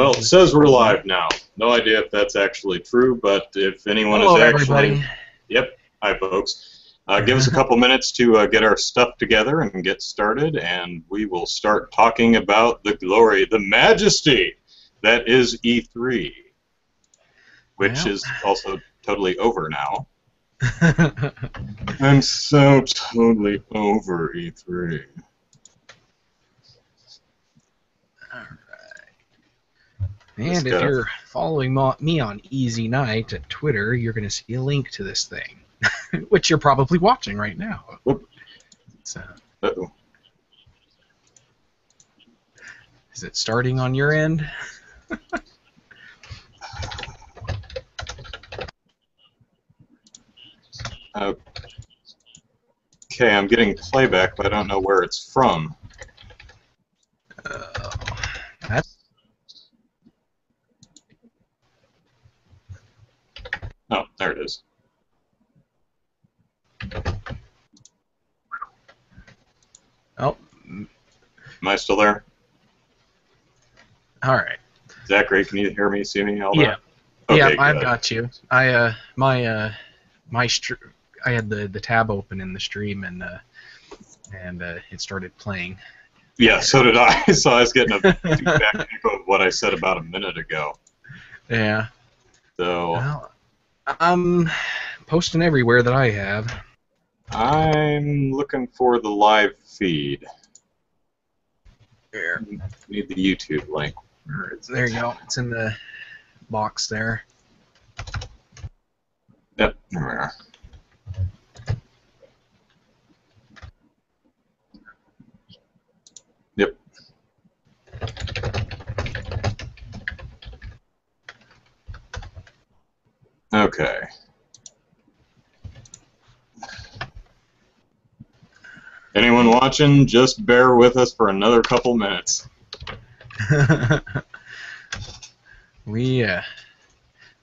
Well, it says we're live now. No idea if that's actually true, but if anyone Hello, is actually... everybody. Yep. Hi, folks. Give us a couple minutes to get our stuff together and get started, and we will start talking about the glory, the majesty that is E3, which is also totally over now. I'm so totally over E3. And if you're following me on Easy Night at Twitter, you're going to see a link to this thing, which you're probably watching right now. Uh-oh. Is it starting on your end? Okay, I'm getting playback, but I don't know where it's from. Oh, there it is. Oh. Am I still there? All right. Zachary, can you hear me, see me, all that? Okay, yeah, good. I've got you. I had the tab open in the stream and it started playing. Yeah, so did I. So I was getting a feedback echo of what I said about a minute ago. Yeah. So. Well, I'm posting everywhere that I have. I'm looking for the live feed. There. Need the YouTube link. There you go. It's in the box there. Yep. There we are. Yep. Okay. Anyone watching, just bear with us for another couple minutes. We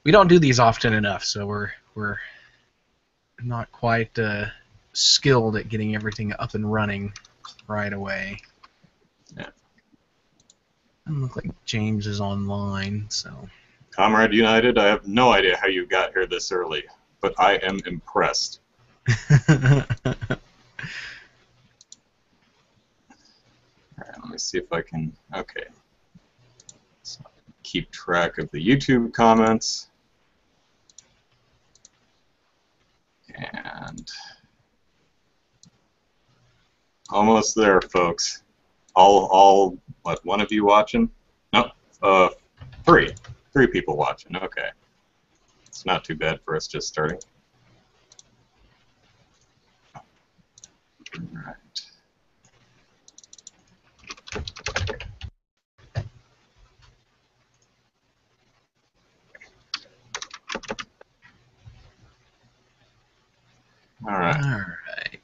don't do these often enough, so we're not quite skilled at getting everything up and running right away. Yeah. Doesn't look like James is online, so. Comrade United, I have no idea how you got here this early, but I am impressed. Alright, let me see if I can... Okay. So keep track of the YouTube comments. And... almost there, folks. All what, one of you watching? No, three. Three people watching, okay. It's not too bad for us just starting. Alright. Alright.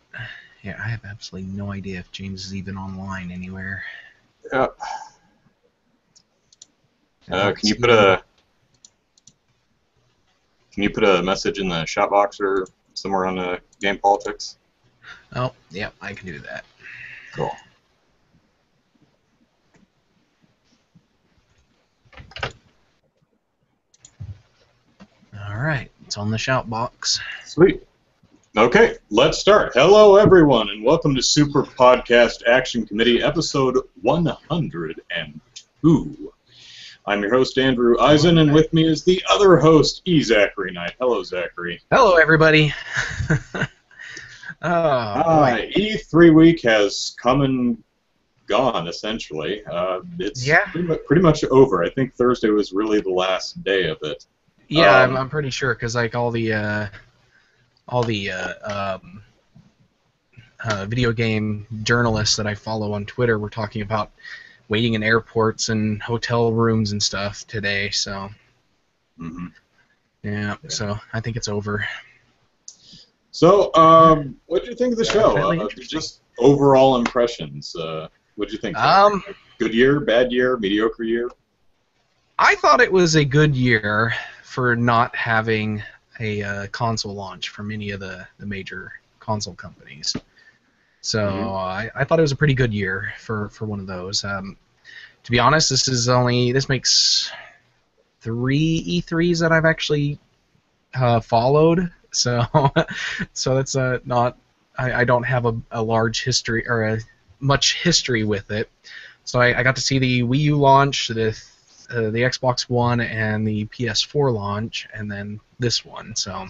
Yeah, I have absolutely no idea if James is even online anywhere. Yep. Can you put a message in the shop box or somewhere on the Game Politics? Oh, yeah, I can do that. Cool. Alright, it's on the shout box. Sweet. Okay, let's start. Hello, everyone, and welcome to Super Podcast Action Committee, episode 102. I'm your host, Andrew Eisen, and with me is the other host, Zachary Knight. Hello, Zachary. Hello, everybody. Hi. E3 week has come and gone, essentially. It's pretty much over. I think Thursday was really the last day of it. Yeah, I'm pretty sure, because like all the video game journalists that I follow on Twitter were talking about waiting in airports and hotel rooms and stuff today. So, yeah. So I think it's over. So, what did you think of the show? Just overall impressions. What did you think? Good year, bad year, mediocre year? I thought it was a good year for not having a console launch from any of the major console companies. So I thought it was a pretty good year for one of those. to be honest, this makes 3 E3s that I've actually followed. So so that's not. I don't have a large history or much history with it. So I got to see the Wii U launch, the Xbox One, and the PS4 launch, and then this one. So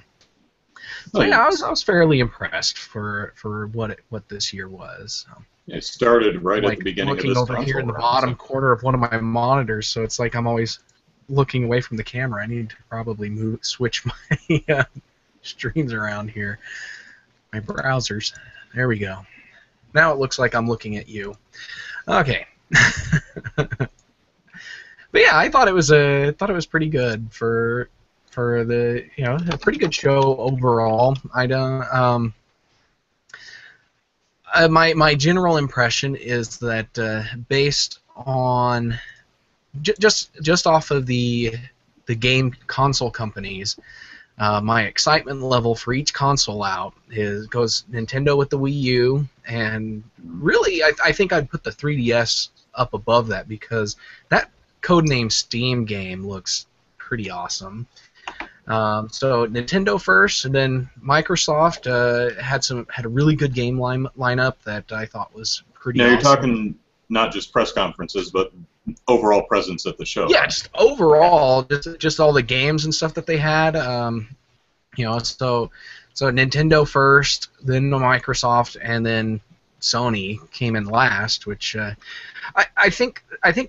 yeah, I was fairly impressed for what this year was. So. It started right at the beginning of looking this over console here in the run, bottom corner of one of my monitors, so it's like I'm always looking away from the camera. I need to probably switch my streams around here. My browsers. There we go. Now it looks like I'm looking at you. Okay. But yeah, I thought it was pretty good for the a pretty good show overall. I don't my general impression is that based on just off of the game console companies, my excitement level for each console out goes Nintendo with the Wii U, and really I think I'd put the 3DS up above that because that Codename Steam game looks pretty awesome. So Nintendo first, and then Microsoft had a really good game lineup that I thought was pretty now awesome. You're talking not just press conferences, but overall presence at the show. Yeah, just overall, just all the games and stuff that they had. So Nintendo first, then Microsoft, and then Sony came in last, which I think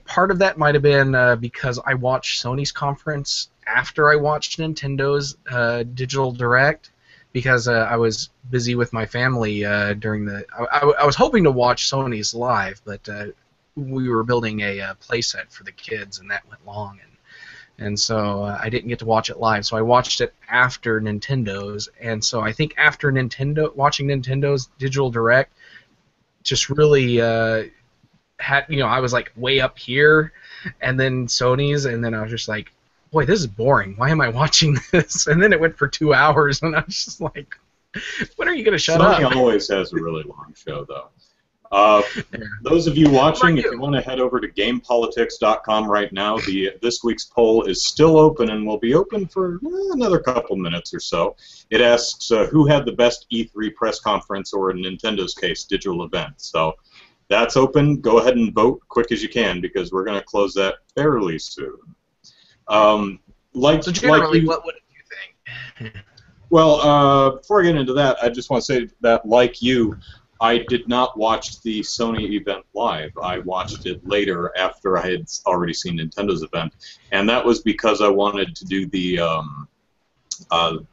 part of that might have been because I watched Sony's conference after I watched Nintendo's Digital Direct, because I was busy with my family during the. I was hoping to watch Sony's live, but we were building a playset for the kids, and that went long, and so I didn't get to watch it live. So I watched it after Nintendo's, and so I think after watching Nintendo's Digital Direct, just really had I was like way up here, and then Sony's, and then I was just like, boy, this is boring. Why am I watching this? And then it went for 2 hours, and I was just like, when are you gonna shut up? Sony always has a really long show, though. Those of you watching, if you want to head over to GamePolitics.com right now, this week's poll is still open and will be open for another couple minutes or so. It asks who had the best E3 press conference, or in Nintendo's case, digital event. So that's open. Go ahead and vote quick as you can, because we're going to close that fairly soon. So generally, what do you think? Well, before I get into that, I just want to say that, like you, I did not watch the Sony event live. I watched it later after I had already seen Nintendo's event, and that was because I wanted to do the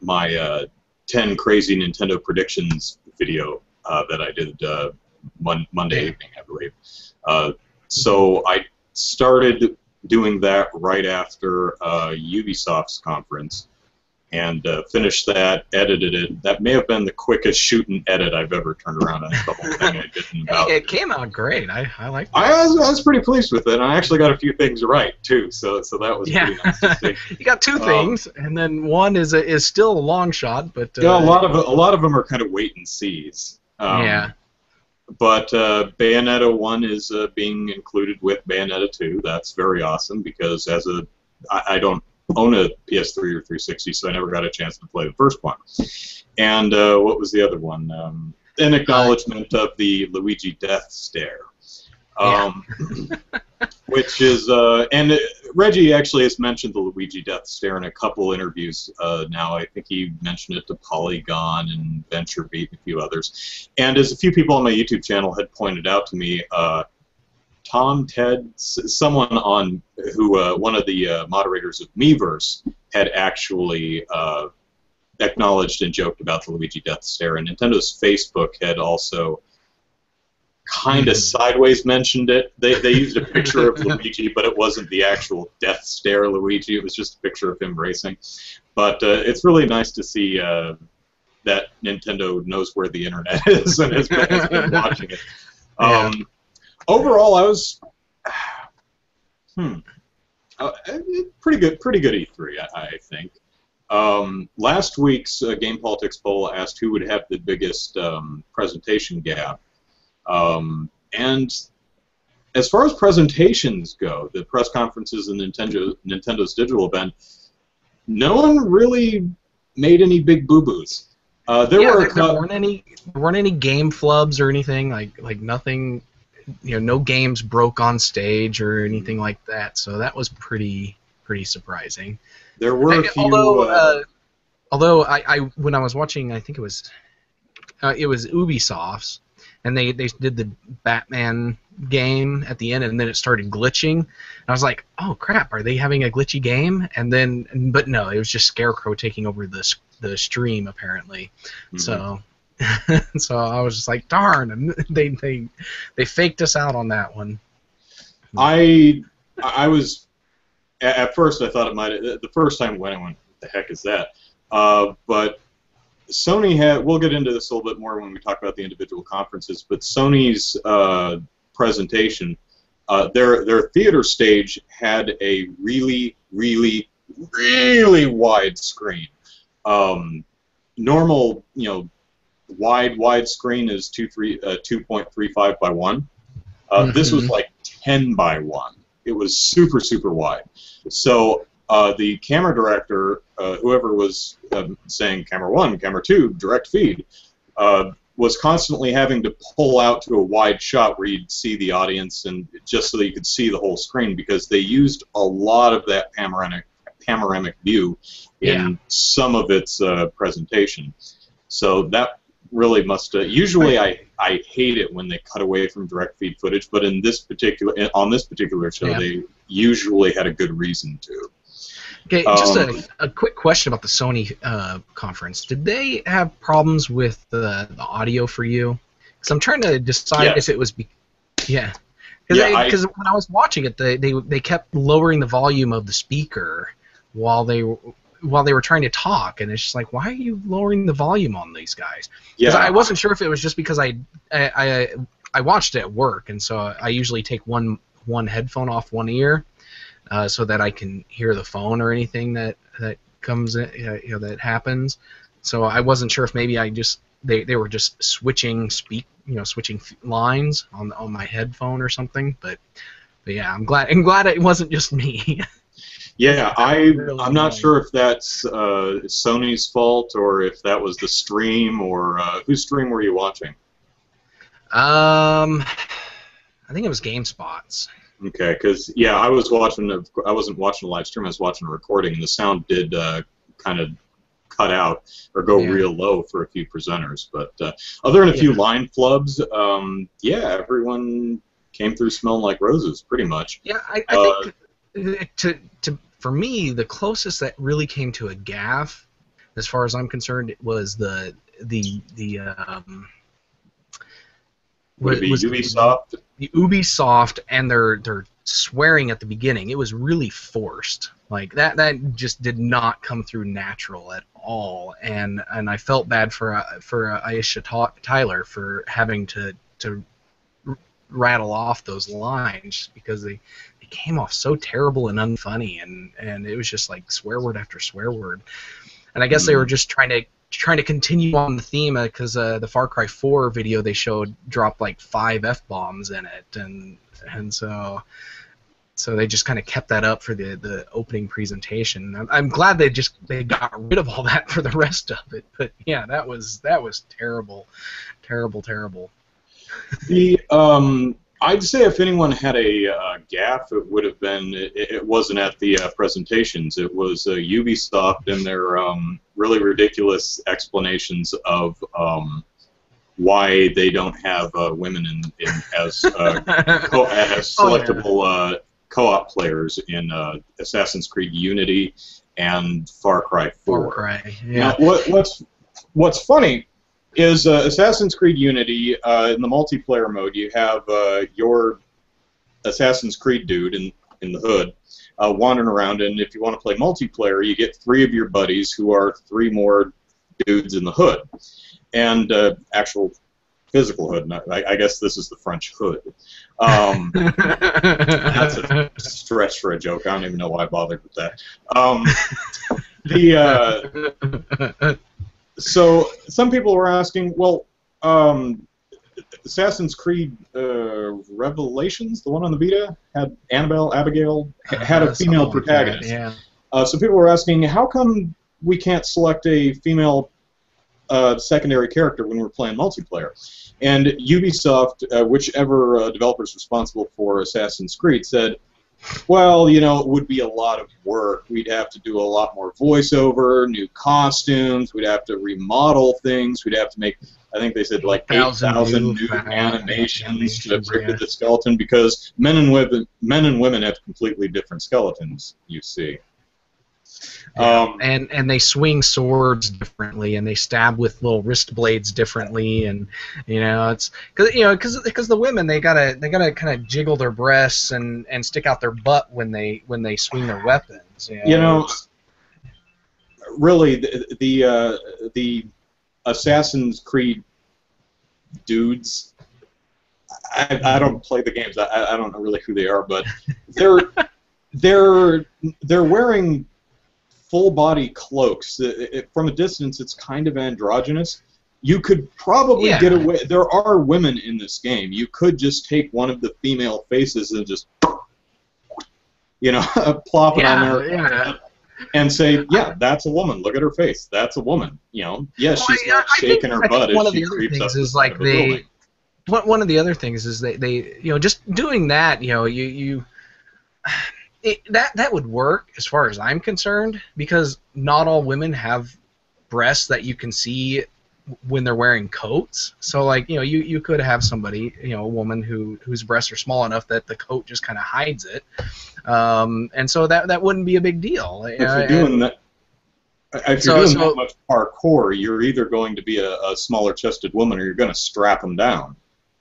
my 10 crazy Nintendo predictions video that I did Monday evening, I believe. So I started doing that right after Ubisoft's conference, and finished that, edited it. That may have been the quickest shoot and edit I've ever turned around on a couple of things I did in about. It came out great. I like it. I was pretty pleased with it, and I actually got a few things right too. So that was pretty nice to see. You got 2 things, and then one is still a long shot, but yeah, a lot of them are kind of wait and sees. Yeah. But Bayonetta 1 is being included with Bayonetta 2. That's very awesome, because I don't own a PS3 or 360, so I never got a chance to play the first one. And what was the other one? An acknowledgement of the Luigi death stare. Which is, and Reggie actually has mentioned the Luigi death stare in a couple interviews now. I think he mentioned it to Polygon and VentureBeat and a few others. And as a few people on my YouTube channel had pointed out to me, someone on who one of the moderators of Miiverse had actually acknowledged and joked about the Luigi death stare, and Nintendo's Facebook had also kind of sideways mentioned it. They used a picture of Luigi, but it wasn't the actual death stare Luigi. It was just a picture of him racing. But it's really nice to see that Nintendo knows where the internet is and has been watching it. Overall, I was pretty good E3, I think. Last week's Game Politics poll asked who would have the biggest presentation gap, and as far as presentations go, the press conferences and Nintendo's digital event, no one really made any big boo-boos. There weren't any game flubs or anything like nothing. No games broke on stage or anything like that. So that was pretty surprising. There were a few. Although I when I was watching, I think it was Ubisoft's, and they did the Batman game at the end, and then it started glitching. And I was like, oh crap, are they having a glitchy game? But no, it was just Scarecrow taking over the stream apparently. Mm-hmm. So I was just like, darn, and they faked us out on that one. I was at first I thought it might the first time when I went, what the heck is that? But Sony had. We'll get into this a little bit more when we talk about the individual conferences. But Sony's presentation, their theater stage had a really wide screen. Normal, wide screen is 2.35 by 1. This was like 10 by 1. It was super wide. So the camera director, whoever was saying camera 1, camera 2, direct feed, was constantly having to pull out to a wide shot where you'd see the audience, and just so that you could see the whole screen, because they used a lot of that panoramic view in some of its presentation. So that really must. Usually, I hate it when they cut away from direct feed footage, but on this particular show, they usually had a good reason to. Okay, just a quick question about the Sony conference. Did they have problems with the audio for you? Because I'm trying to decide if it was. Because when I was watching it, they kept lowering the volume of the speaker while they were trying to talk, and it's just like, why are you lowering the volume on these guys? Because I wasn't sure if it was just because I watched it at work, and so I usually take one headphone off one ear. So that I can hear the phone or anything that comes in, that happens. So I wasn't sure if maybe they were just switching lines on my headphone or something. But yeah, I'm glad it wasn't just me. Yeah, I'm not sure if that's Sony's fault or if that was the stream or whose stream were you watching? I think it was GameSpot's. Okay, because I wasn't watching a live stream. I was watching a recording, and the sound did kind of cut out or go real low for a few presenters. But other than a few line flubs, everyone came through smelling like roses, pretty much. Yeah, I think for me, the closest that really came to a gaffe, as far as I'm concerned, was the Ubisoft? The Ubisoft and their swearing at the beginning. It was really forced. Like that just did not come through natural at all. And I felt bad for Aisha Tyler for having to rattle off those lines because they came off so terrible and unfunny, and it was just like swear word after swear word. And I guess they were just trying to continue on the theme because the Far Cry 4 video they showed dropped like 5 F-bombs in it, and so they just kind of kept that up for the opening presentation. I'm glad they got rid of all that for the rest of it, but yeah, that was terrible. I'd say if anyone had a gaffe, it would have been. It wasn't at the presentations. It was Ubisoft and their really ridiculous explanations of why they don't have women as selectable co-op players in Assassin's Creed Unity and Far Cry 4. Far Cry, yeah. Now, what's funny is Assassin's Creed Unity, in the multiplayer mode, you have your Assassin's Creed dude in the hood wandering around, and if you want to play multiplayer, you get 3 of your buddies who are 3 more dudes in the hood. And actual physical hood, I guess this is the French hood. That's a stretch for a joke. I don't even know why I bothered with that. So some people were asking, well, Assassin's Creed Revelations, the one on the Vita, had Annabelle, Abigail, had a female Something like protagonist. that, yeah. So people were asking, how come we can't select a female secondary character when we're playing multiplayer? And Ubisoft, whichever developer is responsible for Assassin's Creed, said, well, you know, it would be a lot of work. We'd have to do a lot more voiceover, new costumes. We'd have to remodel things. We'd have to make, I think they said, like 8,000 new animations to break with the skeleton, because men and women have completely different skeletons, you see. Yeah. And they swing swords differently, and they stab with little wrist blades differently, and it's because the women they gotta kind of jiggle their breasts and stick out their butt when they swing their weapons. Really the Assassin's Creed dudes. I don't play the games. I don't know really who they are, but they're wearing full-body cloaks. From a distance, it's kind of androgynous. You could probably get away. There are women in this game. You could just take one of the female faces and just, plop it on there and say, yeah, that's a woman. Look at her face. That's a woman. Yes, she's not shaking her butt as she creeps up. One of the other things is they just doing that, that would work as far as I'm concerned, because not all women have breasts that you can see when they're wearing coats. So like you could have somebody, a woman whose breasts are small enough that the coat just kind of hides it, and so that wouldn't be a big deal. If you're doing that much parkour, you're either going to be a smaller chested woman or you're going to strap them down.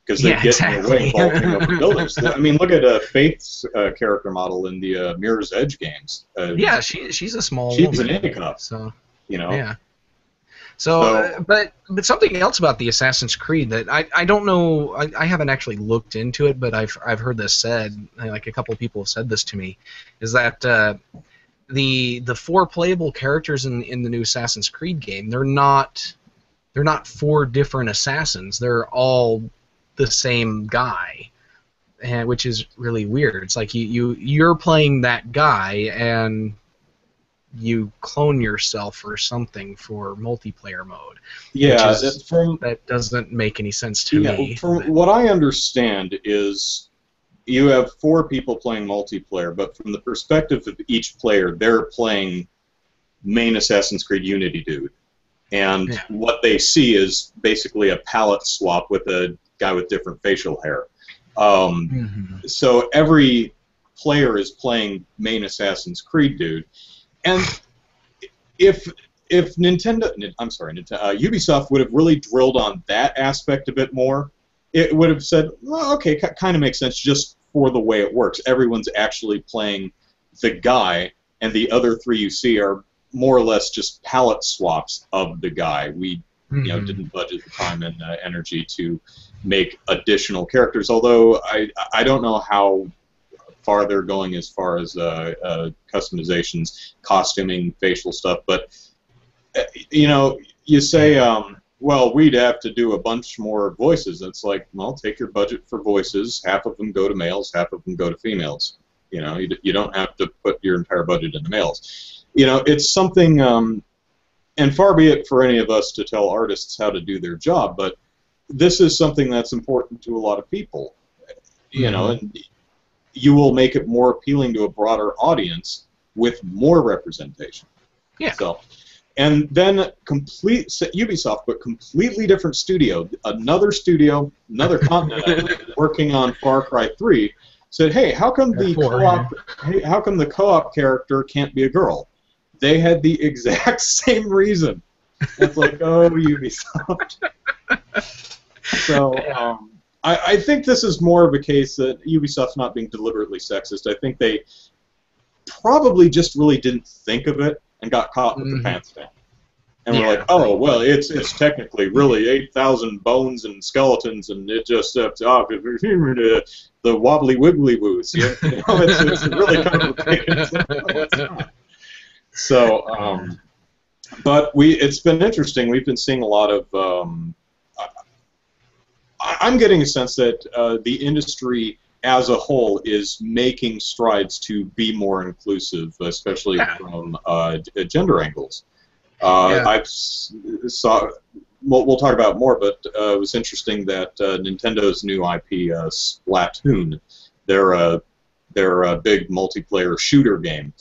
Because they get in the way, vaulting over buildings. I mean, look at Faith's character model in the Mirror's Edge games. She's a small woman. She's an A-cup. So, Yeah. So, but something else about the Assassin's Creed that I don't know, I haven't actually looked into it, but I've heard this said, like a couple of people have said this to me, is that the 4 playable characters in the new Assassin's Creed game, they're not 4 different assassins. They're all the same guy, and which is really weird. It's like you're playing that guy and you clone yourself or something for multiplayer mode. Yeah, that doesn't make any sense to me. From what I understand is you have 4 people playing multiplayer, but from the perspective of each player, they're playing main Assassin's Creed Unity dude. And what they see is basically a palette swap with a guy with different facial hair. So every player is playing main Assassin's Creed dude. And if Ubisoft would have really drilled on that aspect a bit more, it would have said, well, okay, kind of makes sense just for the way it works. Everyone's actually playing the guy, and the other 3 you see are more or less just palette swaps of the guy. We didn't budget the time and energy to make additional characters, although I don't know how far they're going as far as customizations, costuming, facial stuff, but you say, well, we'd have to do a bunch more voices. It's like, well, take your budget for voices, half of them go to males, half of them go to females. You don't have to put your entire budget into males. It's something, and far be it for any of us to tell artists how to do their job, but this is something that's important to a lot of people, and you will make it more appealing to a broader audience with more representation. Yeah. So, and then Ubisoft, but completely different studio, another continent working on Far Cry 3, said, hey, how come the co-op character can't be a girl? They had the exact same reason. It's like, oh, Ubisoft. So I think this is more of a case that Ubisoft's not being deliberately sexist. I think they probably just really didn't think of it and got caught with the pants down. And we're like, oh, well, it's technically really 8,000 bones and skeletons, and it just the wobbly wiggly woos. It's really complicated. So, but it's been interesting. We've been seeing a lot of I'm getting a sense that the industry as a whole is making strides to be more inclusive, especially Yeah, from gender angles. yeah, I saw. We'll talk about more, but it was interesting that Nintendo's new IP, Splatoon, their big multiplayer shooter game.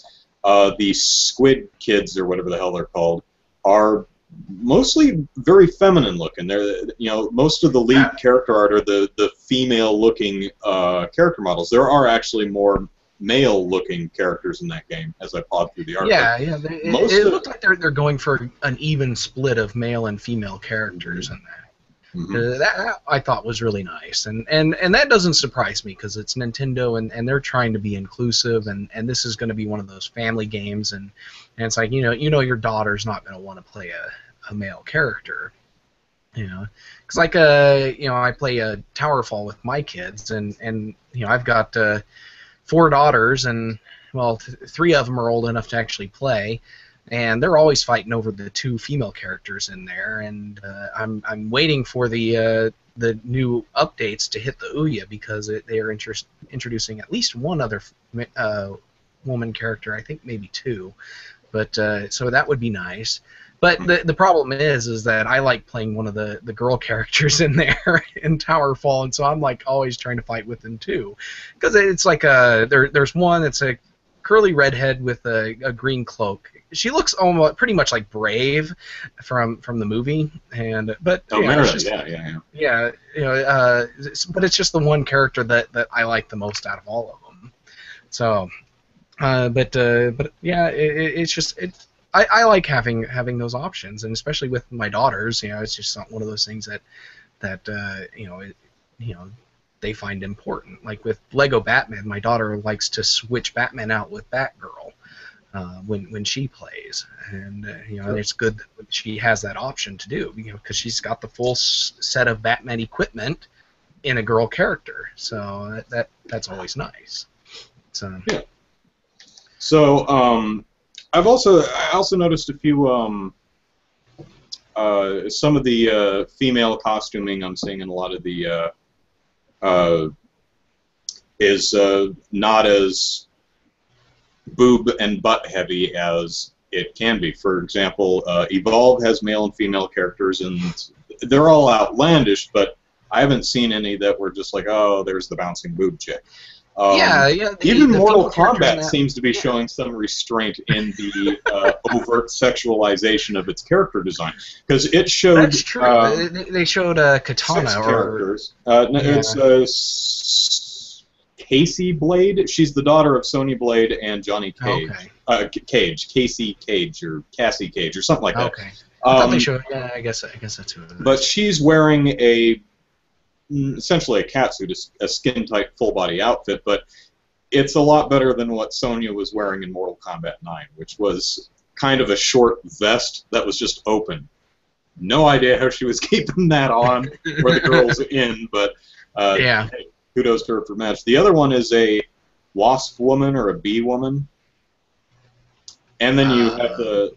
The Squid Kids, or whatever the hell they're called, are mostly very feminine looking. They're, most of the lead yeah. character art are the female looking character models. There are actually more male looking characters in that game as I pawed through the art. But Yeah, yeah. most It of looked like they're going for an even split of male and female characters Mhm. in that. Mhm. That I thought was really nice, and that doesn't surprise me because it's Nintendo and they're trying to be inclusive, and this is going to be one of those family games, and it's like your daughter's not going to want to play a male character, because like I play a Towerfall with my kids, and I've got 4 daughters, and well, three of them are old enough to actually play, and they're always fighting over the 2 female characters in there. And I'm waiting for the new updates to hit the Ouya because they are introducing at least one other woman character, I think maybe 2, but so that would be nice. But the problem is that I like playing one of the girl characters in there in Towerfall, and so I'm like always trying to fight with them too, because it's like there's one that's a curly redhead with a green cloak. She looks almost pretty much like Brave from the movie, but Oh, it's Merida, just yeah. but it's just the one character that I like the most out of all of them. So. But yeah, it's just I like having those options, and especially with my daughters, it's just not one of those things that they find important. Like with Lego Batman, my daughter likes to switch Batman out with Batgirl when she plays, and Sure. it's good that she has that option to do, because she's got the full set of Batman equipment in a girl character, so that's always nice. So. Yeah. So I also noticed a few some of the female costuming I'm seeing in a lot of the is not as boob and butt heavy as it can be. For example, Evolve has male and female characters, and they're all outlandish, but I haven't seen any that were just like, oh, there's the bouncing boob chick. Yeah. Even The Mortal female character in Kombat that- seems to be showing some restraint in the overt sexualization of its character design, because it showed That's true. They showed Katana 6 or characters. It's Casey Blade. She's the daughter of Sonya Blade and Johnny Cage. Casey Cage or Cassie Cage or something like that. Okay. I thought they showed. Yeah, I guess that's who it is. But she's wearing essentially a catsuit, a skin-tight, full-body outfit, but it's a lot better than what Sonya was wearing in Mortal Kombat 9, which was kind of a short vest that was just open. No idea how she was keeping that on or the girls in, but yeah. hey, kudos to her for match. The other one is a wasp woman or a bee woman, and then you have the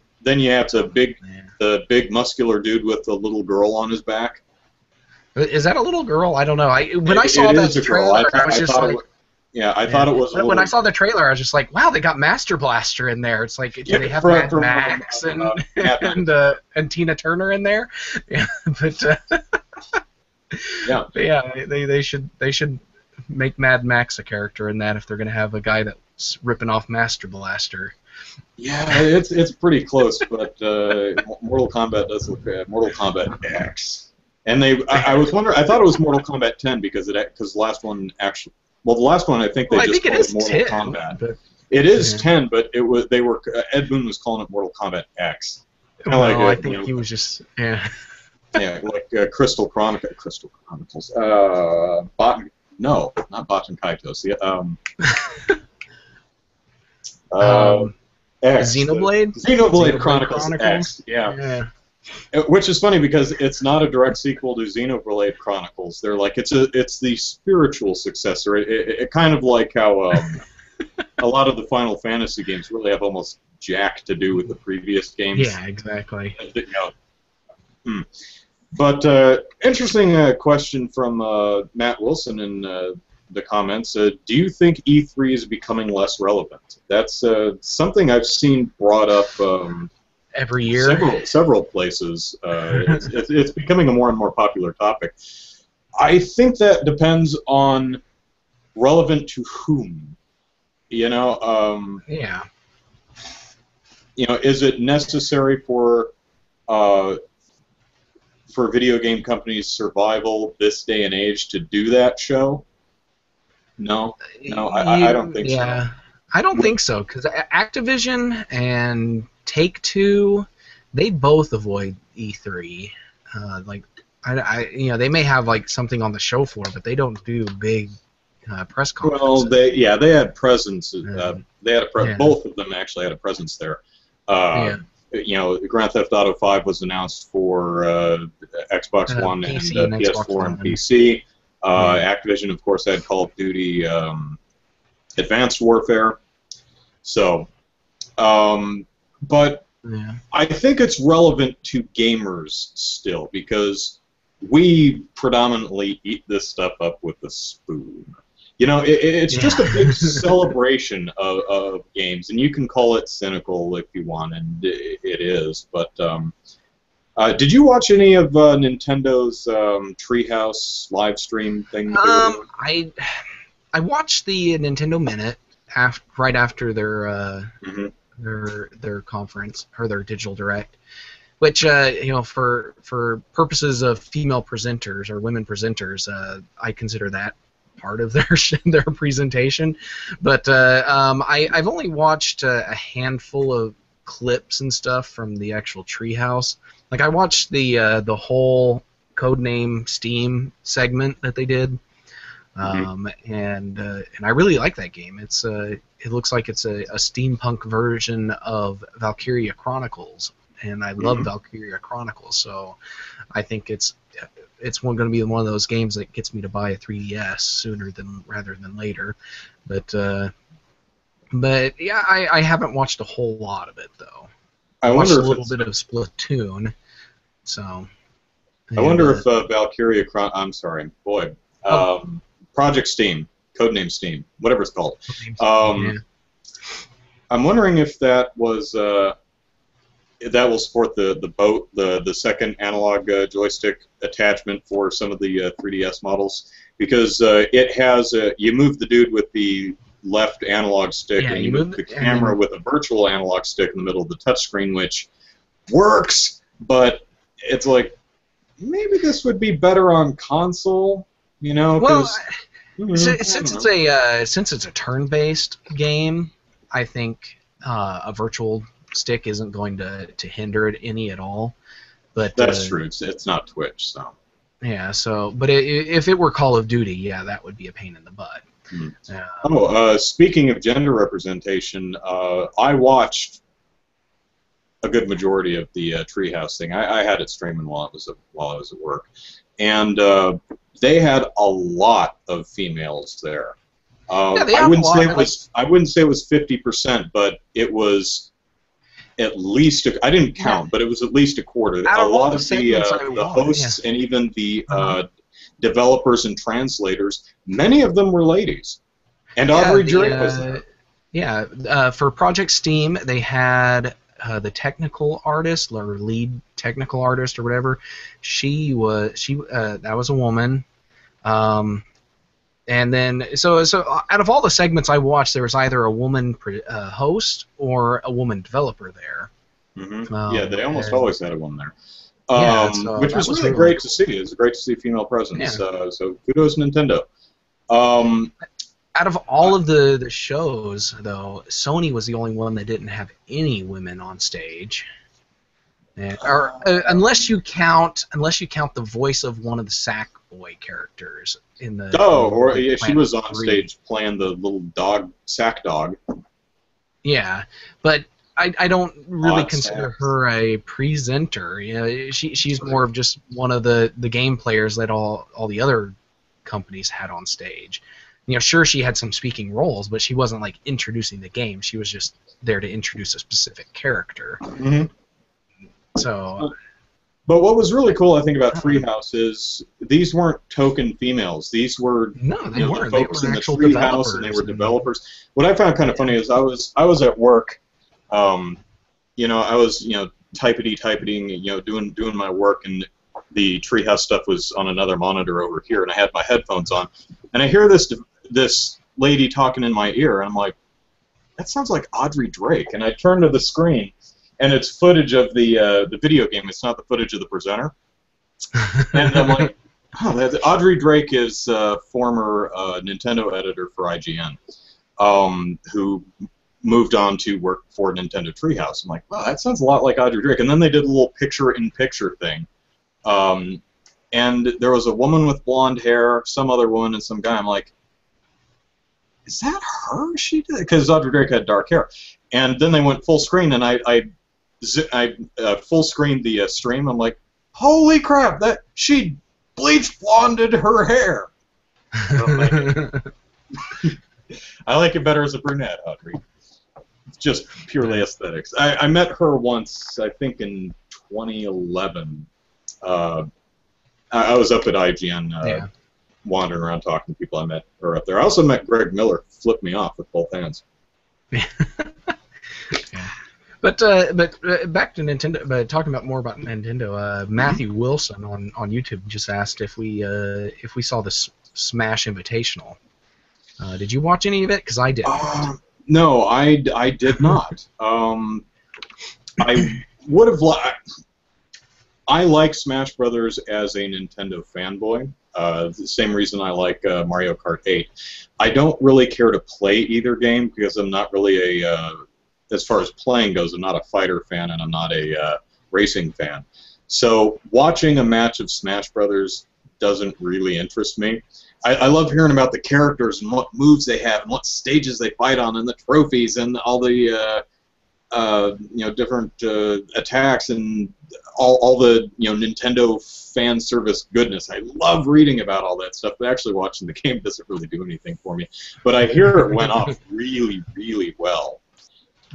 big muscular dude with the little girl on his back. Is that a little girl? I don't know. When I saw It that is a girl. trailer, I was just like, I thought it was. When I saw the trailer, I was just like, wow, they got Master Blaster in there. It's like, do they have Mad Max and Tina Turner in there? Yeah, they should make Mad Max a character in that if they're gonna have a guy that's ripping off Master Blaster. Yeah, it's pretty close, but Mortal Kombat does look bad. Mortal Kombat X. And I was wondering. I thought it was Mortal Kombat 10 because the last one actually. Well, the last one I think they just called it Mortal 10, Kombat. But, it is 10, but Ed Boon was calling it Mortal Kombat X. I think he was just Yeah, like Crystal Chronicles. No, not Baten Kaitos. X. Xenoblade. Xenoblade Chronicles X. Yeah. Which is funny because it's not a direct sequel to Xenoblade Chronicles. They're like it's the spiritual successor. It kind of like how a lot of the Final Fantasy games really have almost jack to do with the previous games. Yeah, exactly. But interesting question from Matt Wilson in the comments. Do you think E3 is becoming less relevant? That's something I've seen brought up Every year. several places. It's becoming a more and more popular topic. I think that depends on relevant to whom. Yeah. Is it necessary for video game companies' survival this day and age to do that show? No, I don't think so. Yeah, I don't think so because Activision and Take-Two, they both avoid E3. Like, they may have like something on the show floor, but they don't do big press Well, conferences. they had presence. They had Yeah. both of them actually had a presence there. Uh, Yeah. Grand Theft Auto 5 was announced for Xbox One PC and and Xbox PS4 and One. PC. Yeah. Activision, of course, had Call of Duty Advanced Warfare. So, but Yeah. I think it's relevant to gamers still because we predominantly eat this stuff up with a spoon. It's just a big celebration of games, and you can call it cynical if you want, and it is. But did you watch any of Nintendo's Treehouse live stream thing that they were doing? I watched the Nintendo Minute right after Mm-hmm. their conference or their digital direct, which for purposes of female presenters or women presenters, I consider that part of their presentation. But I've only watched a handful of clips and stuff from the actual Treehouse. Like I watched the whole Codename Steam segment that they did. And I really like that game. It looks like it's a steampunk version of Valkyria Chronicles, and I love Valkyria Chronicles, so I think it's going to be one of those games that gets me to buy a 3DS rather than later. But yeah, I haven't watched a whole lot of it though. I watched wonder a if little it's, bit of Splatoon, so. I wonder if Valkyria I'm sorry, boy. Project Steam, Codename Steam, whatever it's called. Yeah. I'm wondering if that was that will support the second analog joystick attachment for some of the 3DS models, because it has you move the dude with the left analog stick, and you move the camera with a virtual analog stick in the middle of the touchscreen, which works, but it's like maybe this would be better on console. Well, Mm-hmm. since it's a turn-based game, I think a virtual stick isn't going to hinder it any at all. But That's true. It's not Twitch, so. Yeah. So, but if it were Call of Duty, yeah, that would be a pain in the butt. Speaking of gender representation, I watched a good majority of the Treehouse thing. I had it streaming while I was at work, and they had a lot of females there. I wouldn't say it was 50%, but it was at least I didn't count, but it was at least a quarter. A lot of the hosts and even the developers and translators, many of them were ladies, and Aubrey Drake was there. Yeah, for Project Steam, they had the technical artist or lead technical artist or whatever. That was a woman. And then so out of all the segments I watched, there was either a woman host or a woman developer there. Yeah, they almost always had a woman there. Which was really great to see. It was great to see female presence. Yeah. So kudos Nintendo. Out of all of the shows, though, Sony was the only one that didn't have any women on stage. Unless you count the voice of one of the Sackboy characters in the. She was on stage playing the little dog, Sack Dog. Yeah, but I don't really consider her a presenter. She's more of just one of the game players that all the other companies had on stage. Sure, she had some speaking roles, but she wasn't like introducing the game. She was just there to introduce a specific character. So, But what was really cool, I think, about Treehouse is these weren't token females. These were, No, they the weren't. They folks were in the actual Treehouse, and they developers. were developers. What I found kind of funny is I was at work, um, I was typing, doing my work, and the Treehouse stuff was on another monitor over here, and I had my headphones on, and I hear this lady talking in my ear, and I'm like, that sounds like Audrey Drake, and I turn to the screen, and it's footage of the video game. It's not the footage of the presenter. And I'm like, oh, Audrey Drake is former Nintendo editor for IGN, who moved on to work for Nintendo Treehouse. I'm like, wow, that sounds a lot like Audrey Drake. And then they did a little picture-in-picture thing. And there was a woman with blonde hair, some other woman, and some guy. I'm like, is that her? She did, because Audrey Drake had dark hair. And then they went full screen, and I full screened the stream. I'm like, holy crap! That she bleach blonded her hair. I like it better as a brunette, Audrey. It's just purely aesthetics. I met her once, I think in 2011. I was up at IGN wandering around talking to people. I met her up there. I also met Greg Miller, flipped me off with both hands. Yeah. But back to Nintendo. But talking about more about Nintendo, Matthew Wilson on YouTube just asked if we saw the Smash Invitational. Did you watch any of it? Because I didn't. No, I did not. I would have liked. I like Smash Brothers as a Nintendo fanboy. The same reason I like Mario Kart 8. I don't really care to play either game because I'm not really as far as playing goes, I'm not a fighter fan and I'm not a racing fan. So watching a match of Smash Brothers doesn't really interest me. I love hearing about the characters and what moves they have and what stages they fight on and the trophies and all the different attacks and all the Nintendo fan service goodness. I love reading about all that stuff, but actually watching the game doesn't really do anything for me. But I hear it went off really, really well.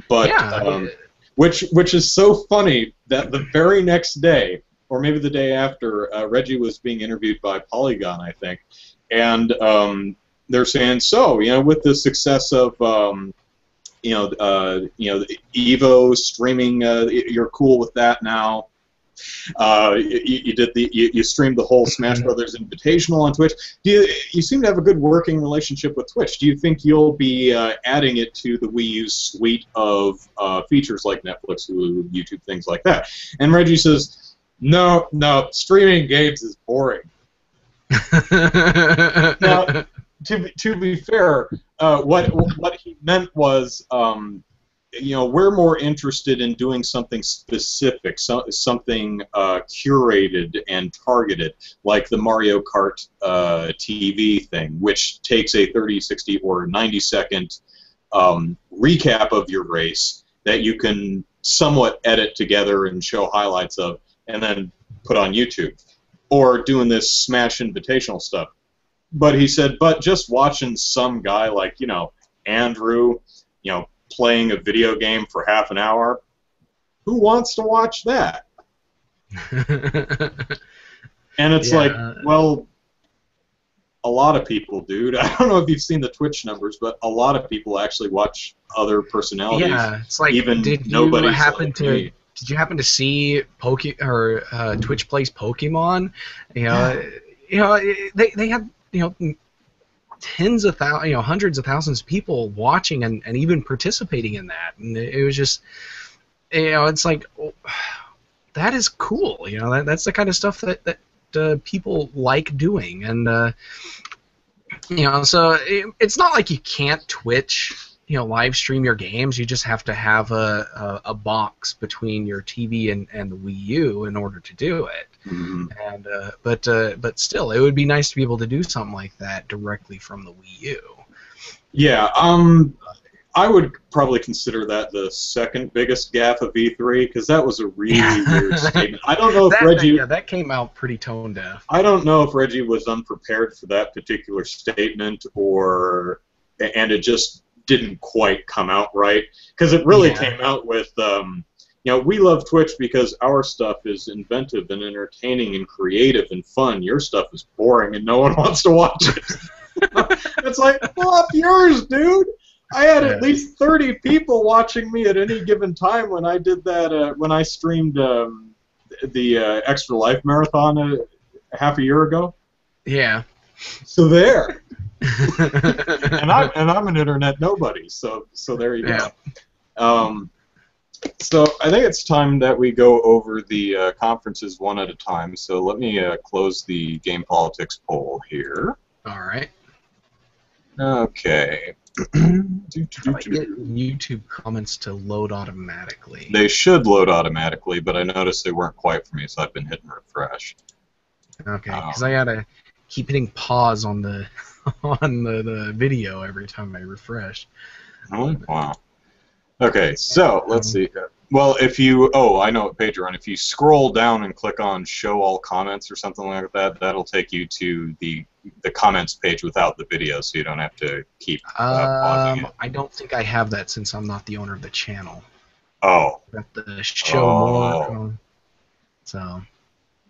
But which is so funny that the very next day, or maybe the day after, Reggie was being interviewed by Polygon, I think, and they're saying, so with the success of Evo streaming, you're cool with that now. You streamed the whole Smash Brothers Invitational on Twitch. You seem to have a good working relationship with Twitch. Do you think you'll be adding it to the Wii U suite of features like Netflix, Hulu, YouTube, things like that? And Reggie says, no, streaming games is boring. Now, to be fair, what he meant was, we're more interested in doing something specific, something curated and targeted, like the Mario Kart TV thing, which takes a 30, 60, or 90-second recap of your race that you can somewhat edit together and show highlights of, and then put on YouTube. Or doing this Smash Invitational stuff. But he said, but just watching some guy like, Andrew, playing a video game for half an hour, who wants to watch that? And it's like, well, a lot of people, dude. I don't know if you've seen the Twitch numbers, but a lot of people actually watch other personalities. Yeah, it's like, even did nobody's you happen like to? me. Did you happen to see Twitch plays Pokemon? They have tens of thousands, hundreds of thousands of people watching and even participating in that, and it was just, it's like, that is cool. That's the kind of stuff that people like doing, and so it's not like you can't Twitch. Live stream your games. You just have to have a box between your TV and the Wii U in order to do it. Mm-hmm. And but still, it would be nice to be able to do something like that directly from the Wii U. Yeah, I would probably consider that the second biggest gaffe of E3 because that was a really weird statement. I don't know if Reggie. That came out pretty tone deaf. I don't know if Reggie was unprepared for that particular statement and it just didn't quite come out right because it really came out with we love Twitch because our stuff is inventive and entertaining and creative and fun. Your stuff is boring and no one wants to watch it. It's like, pull up yours, dude. I had at least 30 people watching me at any given time when I did that. When I streamed the Extra Life Marathon half a year ago. Yeah. So there. and I'm an internet nobody. So there you go. So I think it's time that we go over the conferences one at a time. So let me close the Game Politics poll here. All right. Okay. How do I get YouTube comments to load automatically? They should load automatically, but I noticed they weren't quite for me, so I've been hitting refresh. Okay, because I gotta keep hitting pause on the the video every time I refresh. Oh wow. Okay, so let's see. Well, if you I know what page you're on. If you scroll down and click on Show All Comments or something like that, that'll take you to the comments page without the video, so you don't have to keep pausing it. I don't think I have that since I'm not the owner of the channel. Oh. Got the show more. So.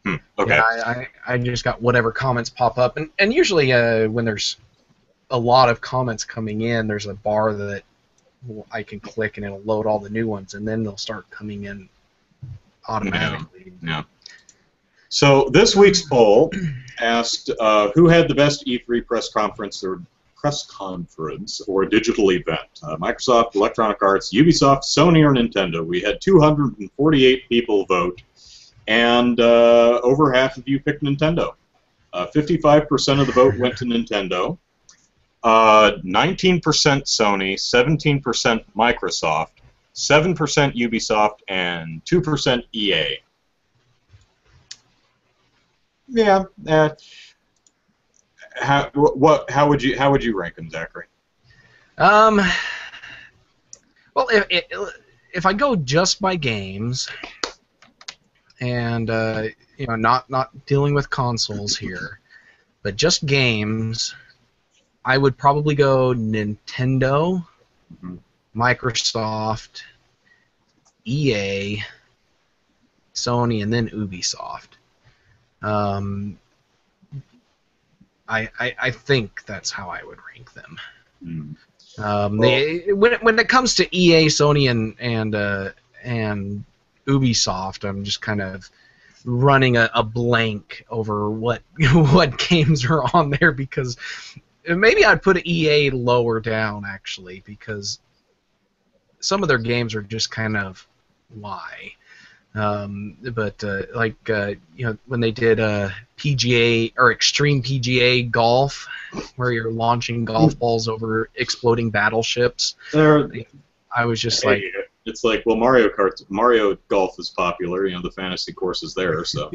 Okay. Yeah, I just got whatever comments pop up, and usually when there's a lot of comments coming in, there's a bar that I can click and it'll load all the new ones, and then they'll start coming in automatically. Yeah. So this week's poll asked who had the best E3 press conference or digital event. Microsoft, Electronic Arts, Ubisoft, Sony, or Nintendo. We had 248 people vote, and over half of you picked Nintendo. 55% of the vote went to Nintendo. 19% Sony, 17% Microsoft, 7% Ubisoft, and 2% EA. Yeah. How would you rank them, Zachary? Well, if I go just by games, and not dealing with consoles here, but just games, I would probably go Nintendo, Microsoft, EA, Sony, and then Ubisoft. I think that's how I would rank them. When it comes to EA, Sony, and Ubisoft, I'm just kind of running a blank over what games are on there, because maybe I'd put EA lower down, actually, because some of their games are just kind of why. But when they did PGA or Extreme PGA Golf, where you're launching golf balls over exploding battleships, I was just like, it's like, well, Mario Golf is popular, the fantasy course is there, so.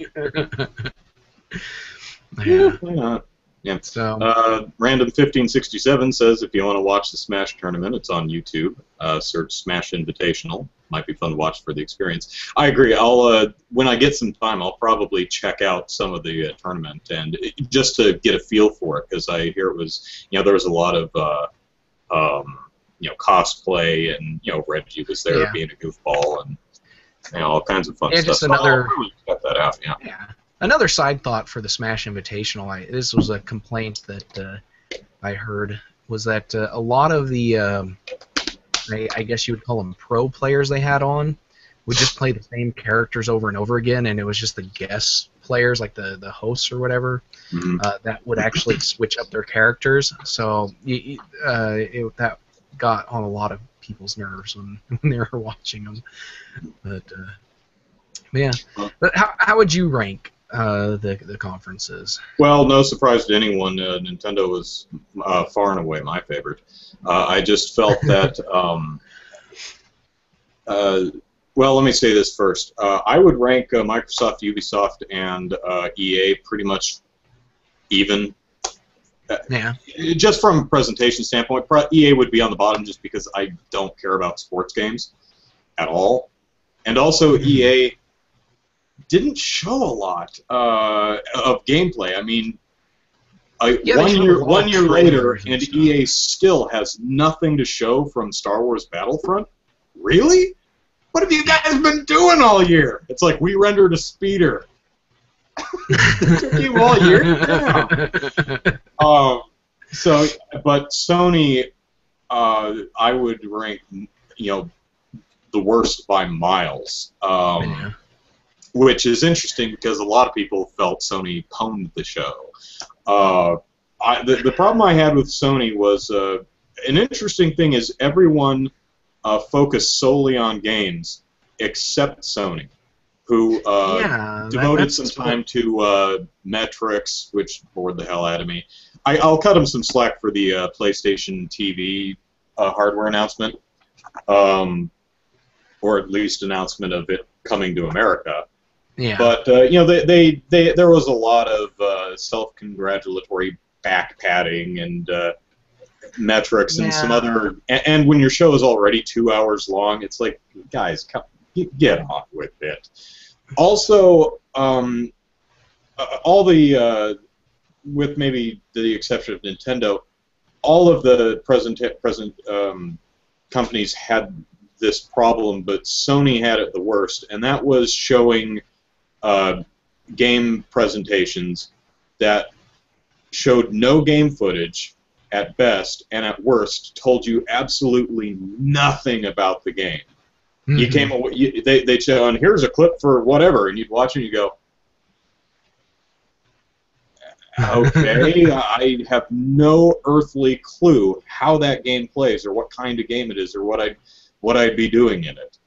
Yeah. Why not? Yeah. So, Random 1567 says if you want to watch the Smash tournament, it's on YouTube. Search Smash Invitational. Might be fun to watch for the experience. I agree. I'll when I get some time, I'll probably check out some of the tournament and just to get a feel for it, because I hear it was there was a lot of cosplay, and Reggie was there being a goofball, and all kinds of fun stuff. Just another. So I'll check that out. Yeah. Another side thought for the Smash Invitational, this was a complaint that I heard, was that a lot of the, I guess you would call them pro players they had on, would just play the same characters over and over again, and it was just the guest players, like the hosts or whatever, that would actually switch up their characters. So that got on a lot of people's nerves when they were watching them. But yeah. But how would you rank the conferences? Well, no surprise to anyone, Nintendo was far and away my favorite. I just felt that, well, let me say this first. I would rank Microsoft, Ubisoft, and EA pretty much even. Yeah. Just from a presentation standpoint, EA would be on the bottom just because I don't care about sports games at all. And also, EA didn't show a lot of gameplay. I mean, one year later, and EA still has nothing to show from Star Wars Battlefront? Really? what have you guys been doing all year? It's like, we rendered a speeder. It took you all year? Yeah. But Sony, I would rank, the worst by miles. Yeah. Which is interesting because a lot of people felt Sony pwned the show. The problem I had with Sony was an interesting thing is everyone focused solely on games except Sony, who devoted some time to metrics, which bored the hell out of me. I'll cut them some slack for the PlayStation TV hardware announcement, or at least announcement of it coming to America. Yeah. But there was a lot of self-congratulatory back patting and metrics and some other. And when your show is already 2 hours long, it's like, guys, get on with it. Also, all the with maybe the exception of Nintendo, all of the present companies had this problem, but Sony had it the worst, and that was showing game presentations that showed no game footage at best, and at worst told you absolutely nothing about the game. Mm-hmm. You came away, they'd show, and here's a clip for whatever, and you'd watch it and you go, okay, I have no earthly clue how that game plays, or what kind of game it is, or what I'd be doing in it.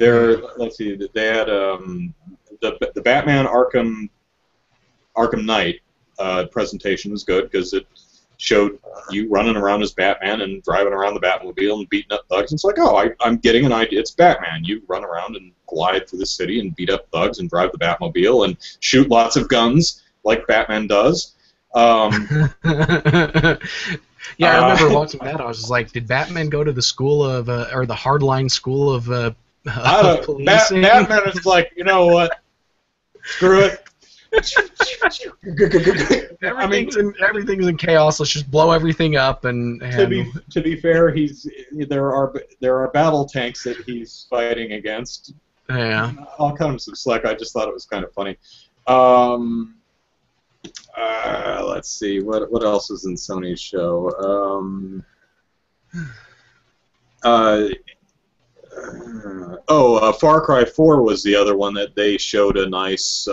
Let's see, they had the Batman Arkham Knight presentation was good because it showed you running around as Batman and driving around the Batmobile and beating up thugs. And it's like, oh, I'm getting an idea. It's Batman. You run around and glide through the city and beat up thugs and drive the Batmobile and shoot lots of guns like Batman does. Yeah, I remember watching that. I was just like, did Batman go to the school of, or the hardline school of policing? Batman is like, you know what? Screw it. Everything's in chaos. Let's just blow everything up. And to be fair, there are battle tanks that he's fighting against. Yeah, I'll cut him some slack. I just thought it was kind of funny. Let's see what else is in Sony's show. Far Cry 4 was the other one that they showed a nice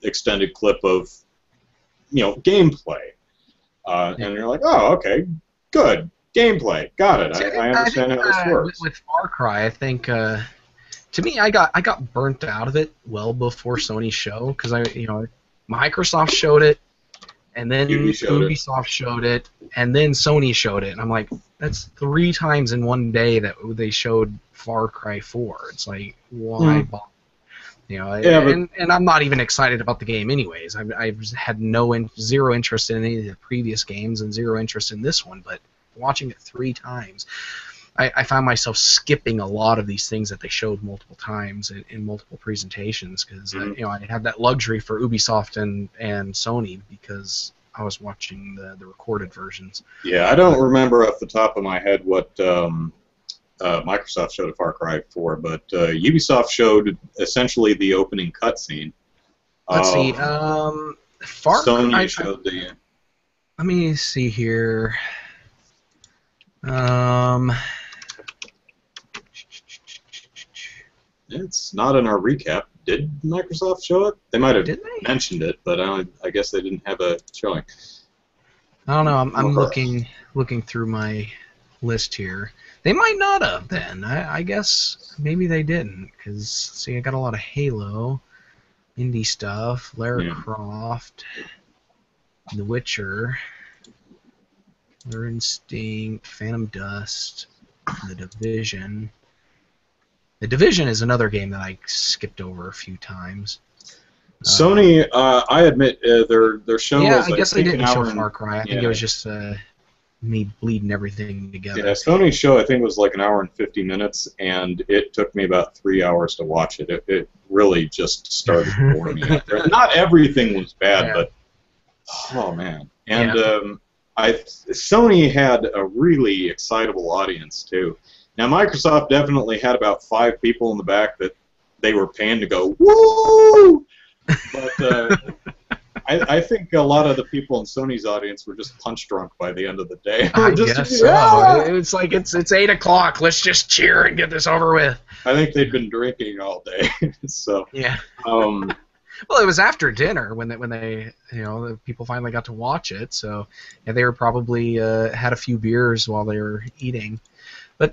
extended clip of, gameplay, and you're like, oh, okay, good gameplay, got it. I understand how this works. With Far Cry, I think to me, I got burnt out of it well before Sony's show because Microsoft showed it, and then Ubisoft showed it, and then Sony showed it, and I'm like, that's 3 times in one day that they showed Far Cry 4. It's like, why bother? And I'm not even excited about the game anyways. I've had zero interest in any of the previous games and zero interest in this one, but watching it 3 times, I found myself skipping a lot of these things that they showed multiple times in multiple presentations because I had that luxury for Ubisoft and Sony because I was watching the recorded versions. Yeah, I don't remember off the top of my head what Microsoft showed at Far Cry 4, but Ubisoft showed essentially the opening cutscene. Let's see. Sony showed the. Let me see here. It's not in our recap. Did Microsoft show it? They might have mentioned it, but I guess they didn't have a showing. I don't know. I'm looking through my list here. They might not have then. I guess maybe they didn't because see, I got a lot of Halo, indie stuff, Lara Croft, The Witcher, Killer Instinct, Phantom Dust, The Division. The Division is another game that I skipped over a few times. Sony, I admit, their show was I guess they didn't show an Far Cry. I think it was just me bleeding everything together. Yeah, Sony's show I think was like an hour and 50 minutes, and it took me about 3 hours to watch it. It really just started boring me. Not everything was bad, but oh man. And Sony had a really excitable audience too. Now, Microsoft definitely had about 5 people in the back that they were paying to go, woo! But I think a lot of the people in Sony's audience were just punch drunk by the end of the day. I just, guess so. It's like it's 8 o'clock. Let's just cheer and get this over with. I think they'd been drinking all day. So yeah. Well, it was after dinner when they the people finally got to watch it. So yeah, they were probably had a few beers while they were eating. But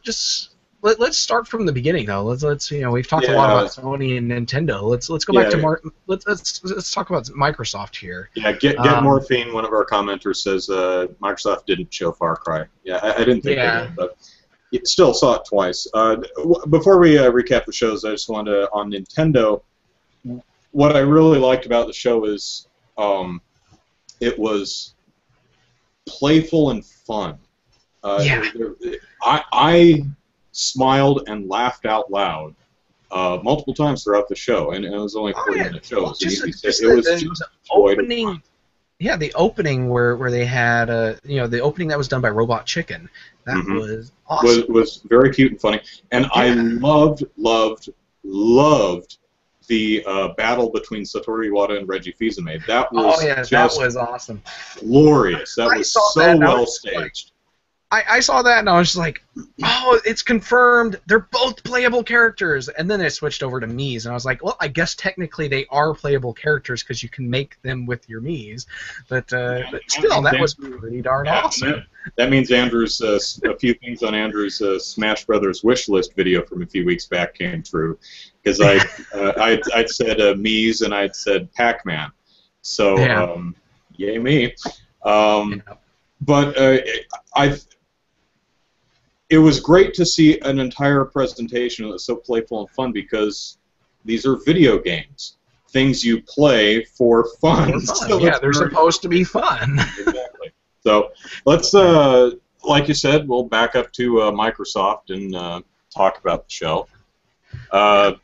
just. Let's start from the beginning though. Let's we've talked a lot about Sony and Nintendo. Let's go back to let's talk about Microsoft here. Yeah, get Morphine. One of our commenters says Microsoft didn't show Far Cry. Yeah, I didn't think they did, but it still saw it twice. Before we recap the shows, I just wanted to on Nintendo. What I really liked about the show is it was playful and fun. I smiled and laughed out loud multiple times throughout the show, and it was only 40-minute shows. The opening, the opening where they had the opening that was done by Robot Chicken. That was awesome. Was very cute and funny, and I loved the battle between Satoru Iwata and Reggie Fils-Aimé. That was that was awesome, glorious. That was so well staged. I saw that and I was just like, oh, it's confirmed. They're both playable characters. And then it switched over to Mii's, and I was like, well, I guess technically they are playable characters because you can make them with your Mii's. But still, that was pretty darn awesome. That means Andrew's a few things on Andrew's Smash Brothers wish list video from a few weeks back came through, because I'd said Mii's and I'd said Pac-Man. So yay me. But it was great to see an entire presentation that was so playful and fun, because these are video games, things you play for fun. So they're supposed to be fun. Exactly. So let's, like you said, we'll back up to Microsoft and talk about the show. Go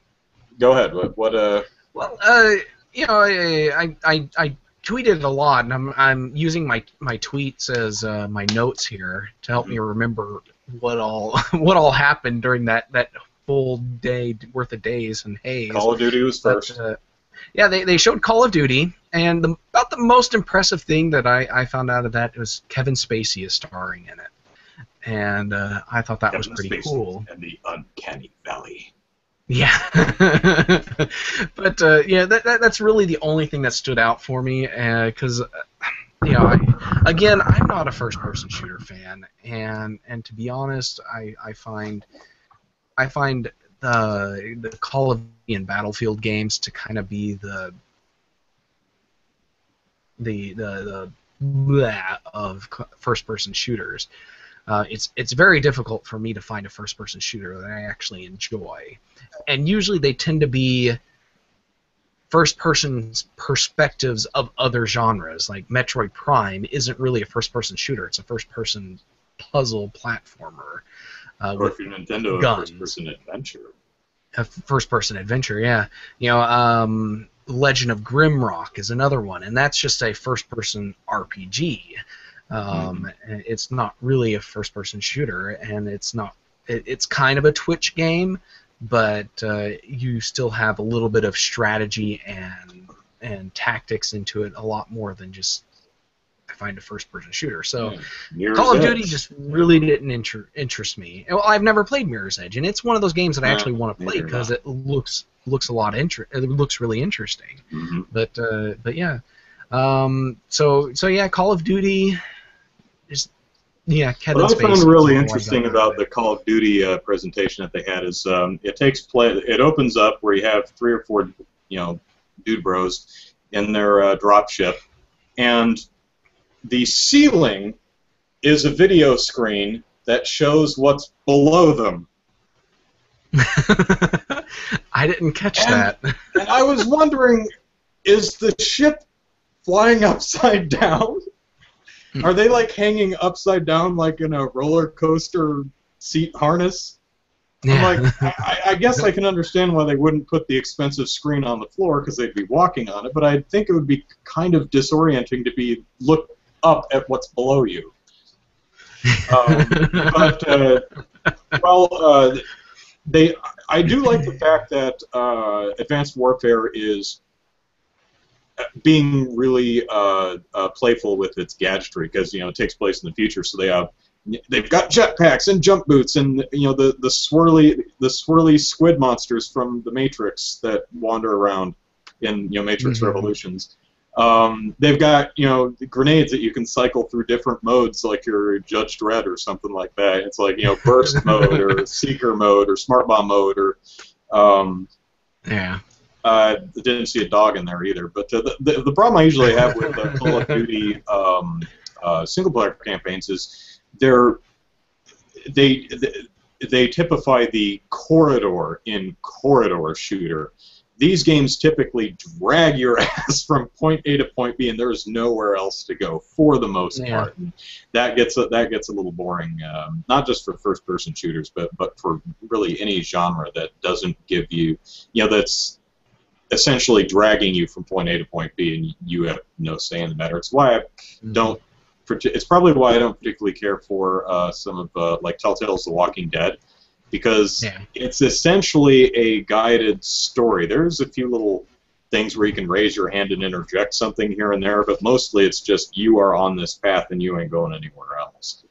ahead. Well, I tweeted a lot, and I'm using my tweets as my notes here to help me remember what all happened during that full day worth of days and haze. Call of Duty was first. They showed Call of Duty, and about the most impressive thing that I found out of that was Kevin Spacey is starring in it, and I thought that was pretty cool. And the Uncanny Valley. Yeah, but that's really the only thing that stood out for me, because I'm not a first-person shooter fan, and to be honest, I find the Call of Duty and Battlefield games to kind of be the blah of first-person shooters. It's very difficult for me to find a first-person shooter that I actually enjoy, and usually they tend to be first-person perspectives of other genres. Like Metroid Prime isn't really a first-person shooter; it's a first-person puzzle platformer. Or if you're Nintendo, a first-person adventure. A first-person adventure, yeah. Legend of Grimrock is another one, and that's just a first-person RPG. It's not really a first-person shooter, and it's kind of a Twitch game, but you still have a little bit of strategy and tactics into it, a lot more than just find a first-person shooter. So Call of Duty just really didn't interest me. Well, I've never played Mirror's Edge, and it's one of those games that I actually want to play because it looks it looks really interesting. But yeah. So yeah, Call of Duty. Kevin What I Spacey found really interesting about the Call of Duty presentation that they had is it opens up where you have 3 or 4 dude bros in their drop ship, and the ceiling is a video screen that shows what's below them. I didn't catch that. And I was wondering, is the ship flying upside down? Are they like hanging upside down like in a roller coaster seat harness? Yeah. I'm like, I guess I can understand why they wouldn't put the expensive screen on the floor because they'd be walking on it, but I think it would be kind of disorienting to look up at what's below you. But well, they I do like the fact that Advanced Warfare is being really playful with its gadgetry because it takes place in the future, so they've got jetpacks and jump boots and the swirly squid monsters from the Matrix that wander around in Matrix Revolutions. They've got grenades that you can cycle through different modes, like your Judge Dredd or something like that. It's like burst mode or seeker mode or smart bomb mode or yeah. Didn't see a dog in there either. But the problem I usually have with Call of Duty single player campaigns is they typify the corridor in corridor shooter. These games typically drag your ass from point A to point B, and there is nowhere else to go for the most part. And that gets a little boring, not just for first-person shooters, but for really any genre that doesn't give you, that's essentially dragging you from point A to point B, and you have no say in the matter. It's why I don't. It's probably why I don't particularly care for some of like Telltale's The Walking Dead, because it's essentially a guided story. There's a few little things where you can raise your hand and interject something here and there, but mostly it's just you are on this path and you ain't going anywhere else.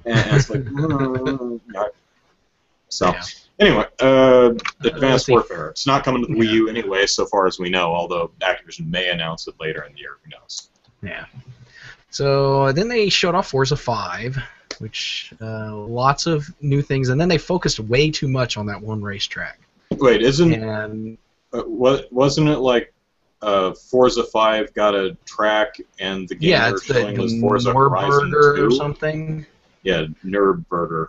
And it's like, so. Yeah. Anyway, Advanced Warfare. It's not coming to the Wii U anyway, so far as we know, although Activision may announce it later in the year. Who knows? Yeah. So then they showed off Forza 5, which lots of new things, and then they focused way too much on that one racetrack. Wait, wasn't it like Forza 5 got a track and the game they're showing was Forza Horizon 2? Or something? Yeah, Nürburgring.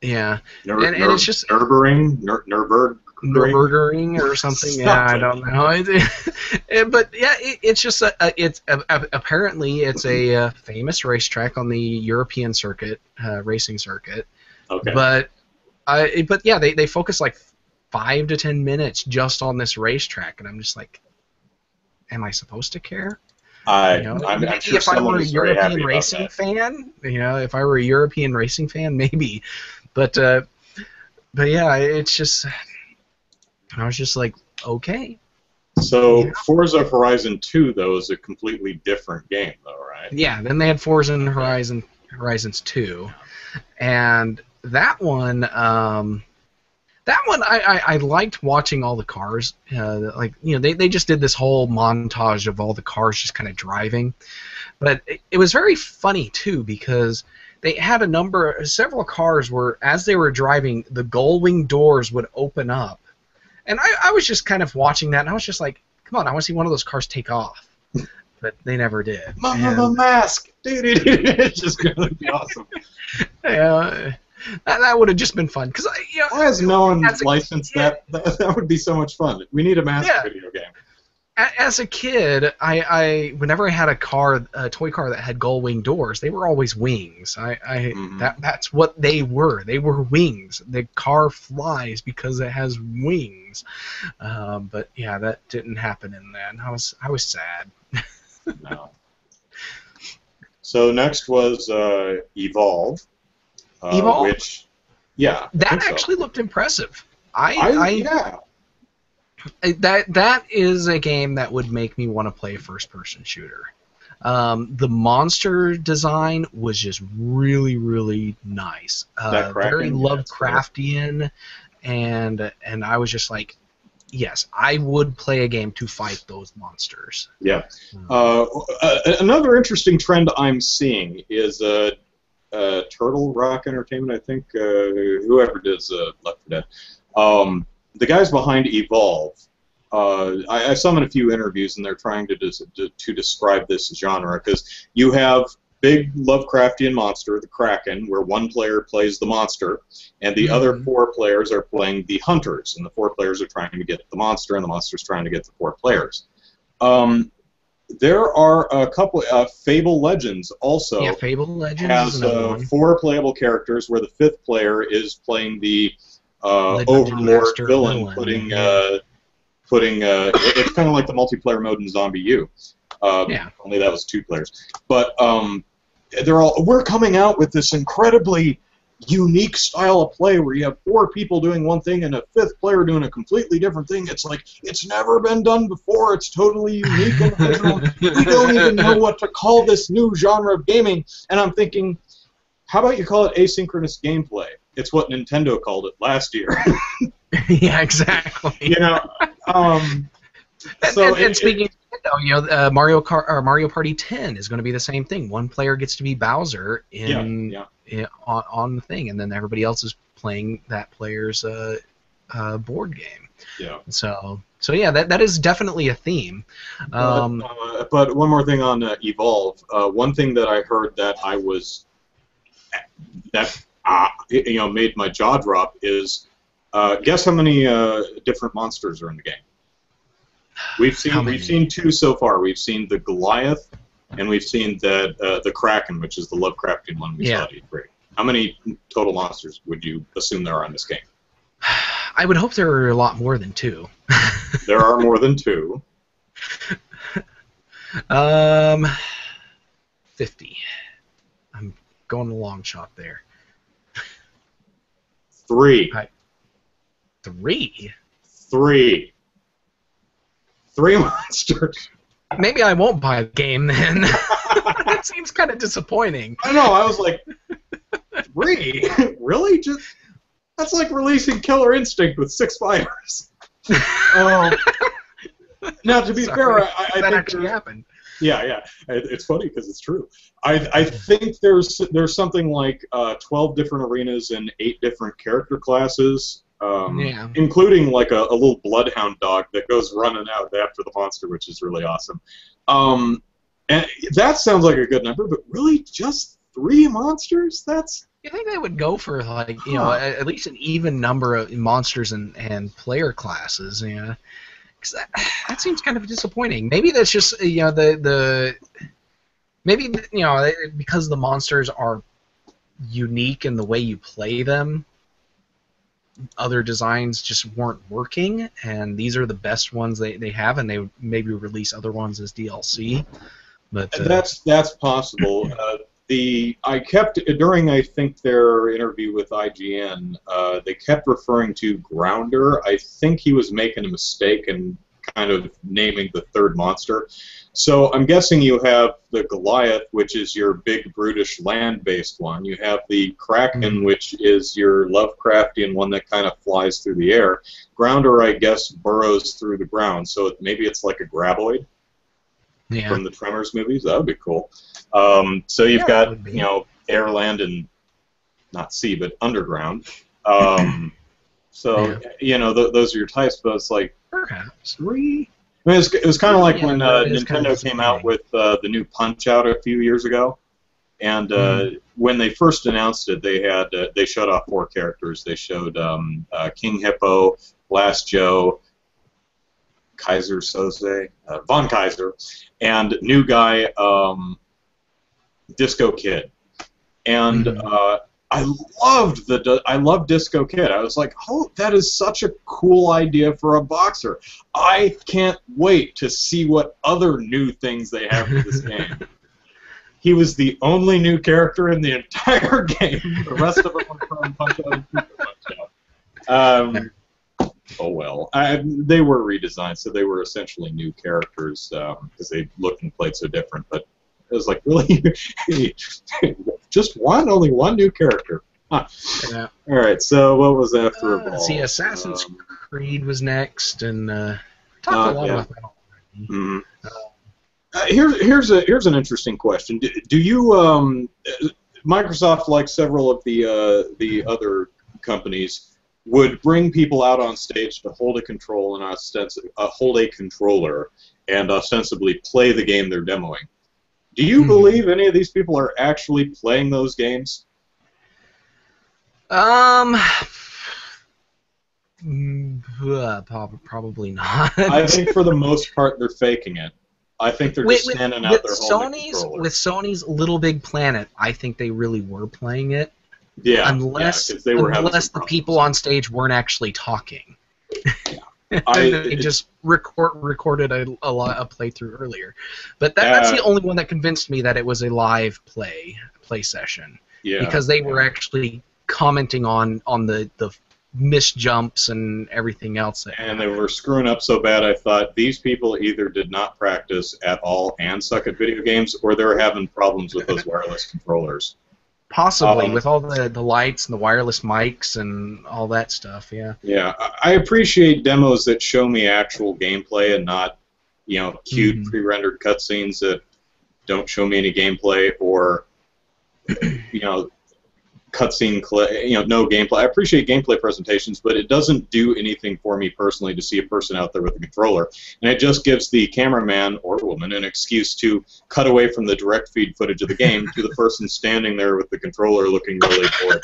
Yeah, and it's just Nürburgring or something. Yeah, I don't know. But yeah, it's just apparently it's a famous racetrack on the European circuit, racing circuit. Okay. But yeah, they focus like 5 to 10 minutes just on this racetrack, and I'm just like, am I supposed to care? I'm sure if I were a European racing fan, if I were a European racing fan, maybe. But yeah, it's just, I was just like, okay. So Forza Horizon 2 though is a completely different game though, right? Yeah. Then they had Forza Horizons 2, and that one I liked watching all the cars. They just did this whole montage of all the cars just kind of driving, but it was very funny too because they had several cars where as they were driving, the gull-wing doors would open up, and I was just kind of watching that, and I was just like, come on, I want to see one of those cars take off, but they never did. Mama, mask, dude, it's just gonna be awesome. Yeah. That would have just been fun because why has no one licensed that? That would be so much fun. We need a mask video game. As a kid, I whenever I had a toy car that had gull-wing doors, they were always wings. That's what they were. They were wings. The car flies because it has wings. But yeah, that didn't happen in that. And I was sad. No. So next was Evolve. Evolve? Which, yeah. That actually looked impressive. Yeah. That is a game that would make me want to play a first-person shooter. The monster design was just really, really nice. Very Lovecraftian, and I was just like, yes, I would play a game to fight those monsters. Yeah. Another interesting trend I'm seeing is Turtle Rock Entertainment, I think, whoever does Left 4 Dead. The guys behind Evolve, I saw them in a few interviews, and they're trying to describe this genre, because you have big Lovecraftian monster, the Kraken, where one player plays the monster, and the other 4 players are playing the hunters, and the 4 players are trying to get the monster, and the monster's trying to get the 4 players. There are a couple. Fable Legends also. Yeah, Fable Legends has 4 playable characters, where the 5th player is playing the Overlord villain, putting. It's kind of like the multiplayer mode in Zombie U. Only that was 2 players. But we're coming out with this incredibly unique style of play where you have 4 people doing one thing and a 5th player doing a completely different thing. It's like, it's never been done before. It's totally unique and original. We don't even know what to call this new genre of gaming. And I'm thinking, how about you call it asynchronous gameplay? It's what Nintendo called it last year. Yeah, exactly. You know, and speaking of Nintendo, Mario Party 10 is going to be the same thing. One player gets to be Bowser on the thing, and then everybody else is playing that player's board game. Yeah. So yeah, that is definitely a theme. But one more thing on Evolve. One thing that I heard that made my jaw drop is guess how many different monsters are in the game. We've seen 2 so far. We've seen the Goliath, and we've seen the Kraken, which is the Lovecraftian one we saw at E3. How many total monsters would you assume there are in this game? I would hope there are a lot more than 2. There are more than 2. 50. I'm going a long shot there. 3. 3? 3. 3 monsters. Maybe I won't buy the game then. That seems kind of disappointing. I know. I was like, 3? Really? That's like releasing Killer Instinct with 6 fighters. Now, to be fair, I that think actually happened. Yeah. It's funny because it's true. I think there's something like 12 different arenas and 8 different character classes. Including like a little bloodhound dog that goes running out after the monster, which is really awesome. And that sounds like a good number, but really just 3 monsters? That's... You think they would go for like at least an even number of monsters and player classes? Yeah, because that seems kind of disappointing. Maybe that's just maybe because the monsters are unique in the way you play them. Other designs just weren't working, and these are the best ones they have, and they would maybe release other ones as DLC. But that's possible. During I think their interview with IGN, they kept referring to Grounder. I think he was making a mistake and kind of naming the 3rd monster. So I'm guessing you have the Goliath, which is your big, brutish, land-based one. You have the Kraken, which is your Lovecraftian one that kind of flies through the air. Grounder, I guess, burrows through the ground. So maybe it's like a graboid from the Tremors movies. That would be cool. So you've got, air, land, and not sea, but underground. Those are your types, but it's like, perhaps 3? I mean, it was kind of like when Nintendo came out with the new Punch-Out a few years ago, and when they first announced it, they showed off 4 characters. They showed King Hippo, Blast Joe, Kaiser Soze, Von Kaiser, and new guy Disco Kid, and I love Disco Kid. I was like, oh, that is such a cool idea for a boxer. I can't wait to see what other new things they have for this game. He was the only new character in the entire game. The rest of them were from Punch-Out and Super Punch-Out. Oh well. They were redesigned, so they were essentially new characters because they looked and played so different. But it was like, really? Just one? Only one new character? Huh. Yeah. All right, so what was after Evolve? Let's see, Assassin's Creed was next, and talked a lot about that already. Here's an interesting question. Do you Microsoft, like several of the other companies, would bring people out on stage to hold a controller and ostensibly play the game they're demoing? Do you believe any of these people are actually playing those games? Probably not. I think for the most part they're faking it. I think they're just standing out there holding a controller. With Sony's Little Big Planet, I think they really were playing it. Yeah, unless they were unless the people on stage weren't actually talking. Yeah. And then he just recorded a playthrough earlier. But that's the only one that convinced me that it was a live play session. Yeah. Because they were actually commenting on the missed jumps and everything else. And they were screwing up so bad, I thought these people either did not practice at all and suck at video games, or they were having problems with those wireless controllers. Possibly, with all the lights and the wireless mics and all that stuff, yeah. Yeah, I appreciate demos that show me actual gameplay and not, cute pre-rendered cutscenes that don't show me any gameplay, or cutscene, no gameplay. I appreciate gameplay presentations, but it doesn't do anything for me personally to see a person out there with a controller. And it just gives the cameraman or woman an excuse to cut away from the direct feed footage of the game to the person standing there with the controller looking really bored.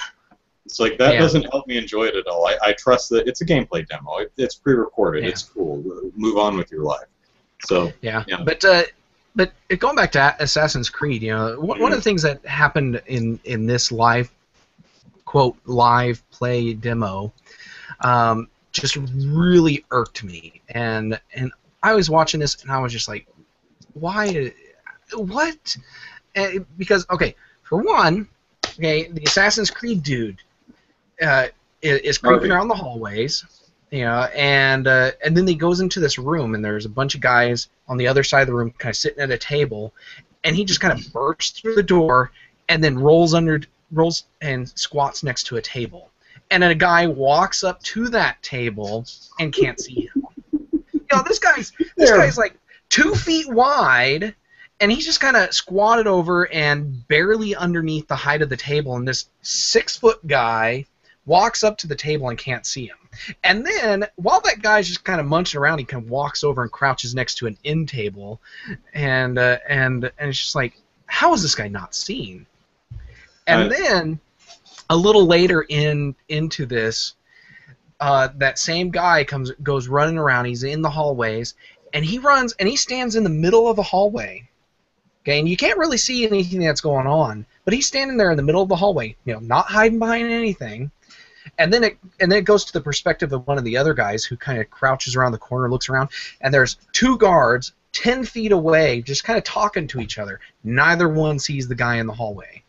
It's like, that doesn't help me enjoy it at all. I trust that it's a gameplay demo. It's pre-recorded. It's cool. Move on with your life. So yeah. But going back to Assassin's Creed, one of the things that happened in this live play demo just really irked me, and I was watching this and I was just like, why, what? Because for one, the Assassin's Creed dude is creeping around the hallways, and then he goes into this room and there's a bunch of guys on the other side of the room kind of sitting at a table, and he just kind of bursts through the door and then rolls and squats next to a table. And then a guy walks up to that table and can't see him. This guy's like 2 feet wide, and he's just kind of squatted over and barely underneath the height of the table, and this 6-foot guy walks up to the table and can't see him. And then, while that guy's just kind of munching around, he kind of walks over and crouches next to an end table, and it's just like, how is this guy not seen? And then, a little later into this, that same guy goes running around. He's in the hallways, and he runs and he stands in the middle of the hallway. Okay, and you can't really see anything that's going on, but he's standing there in the middle of the hallway, not hiding behind anything. And then it goes to the perspective of one of the other guys who kind of crouches around the corner, looks around, and there's 2 guards 10 feet away, just kind of talking to each other. Neither one sees the guy in the hallway.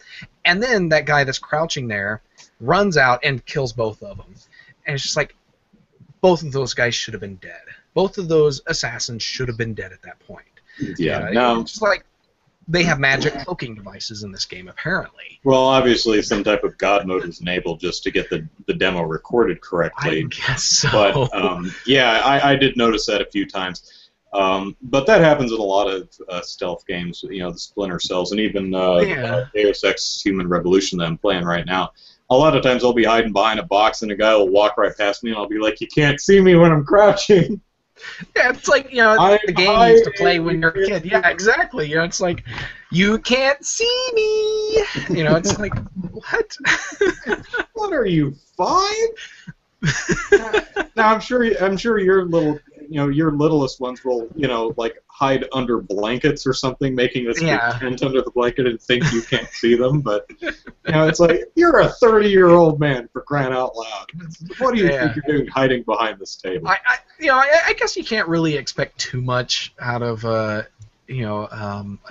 And then that guy that's crouching there runs out and kills both of them. And it's just like, both of those guys should have been dead. Both of those assassins should have been dead at that point. Yeah, no. It's just like, they have magic cloaking devices in this game, apparently. Well, obviously, some type of God mode is enabled just to get the demo recorded correctly. I guess so. But, I did notice that a few times. But that happens in a lot of stealth games, the Splinter Cells, and even Deus Ex Human Revolution that I'm playing right now. A lot of times I'll be hiding behind a box, and a guy will walk right past me, and I'll be like, you can't see me when I'm crouching. Yeah, it's like, the game you used to play when you're a kid. Yeah, exactly. It's like, you can't see me. It's like, what? What are you, 5? Now I'm sure your little, your littlest ones will, like hide under blankets or something, making this tent under the blanket and think you can't see them. But it's like, you're a 30-year-old man, for crying out loud. What do you think you're doing hiding behind this table? I guess you can't really expect too much out of a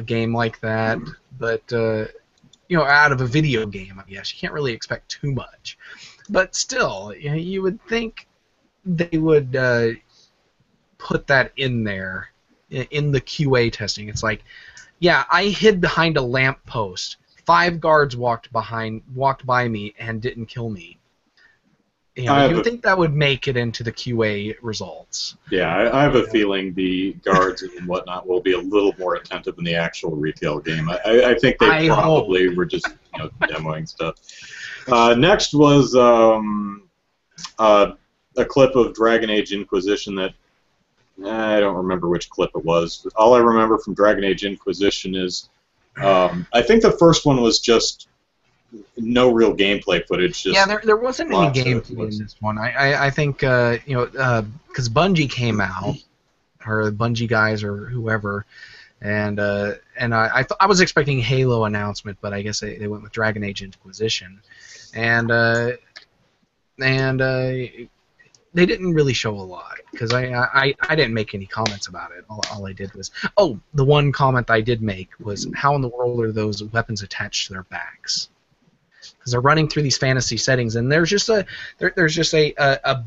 game like that, but out of a video game, I guess you can't really expect too much. But still, you would think they would put that in there in the QA testing. It's like, I hid behind a lamp post. 5 guards walked by me and didn't kill me. You would think that would make it into the QA results. Yeah, I have a feeling the guards and whatnot will be a little more attentive in the actual retail game. I think they probably were just demoing stuff. Next was a clip of Dragon Age Inquisition that I don't remember which clip it was. All I remember from Dragon Age Inquisition is I think the first one was just no real gameplay footage. Just there wasn't any gameplay in this one. I think because Bungie came out, or the Bungie guys or whoever, and I was expecting a Halo announcement, but I guess they went with Dragon Age Inquisition, and they didn't really show a lot because I didn't make any comments about it. All I did was, oh, the one comment I did make was, how in the world are those weapons attached to their backs? Because they're running through these fantasy settings, and there's just a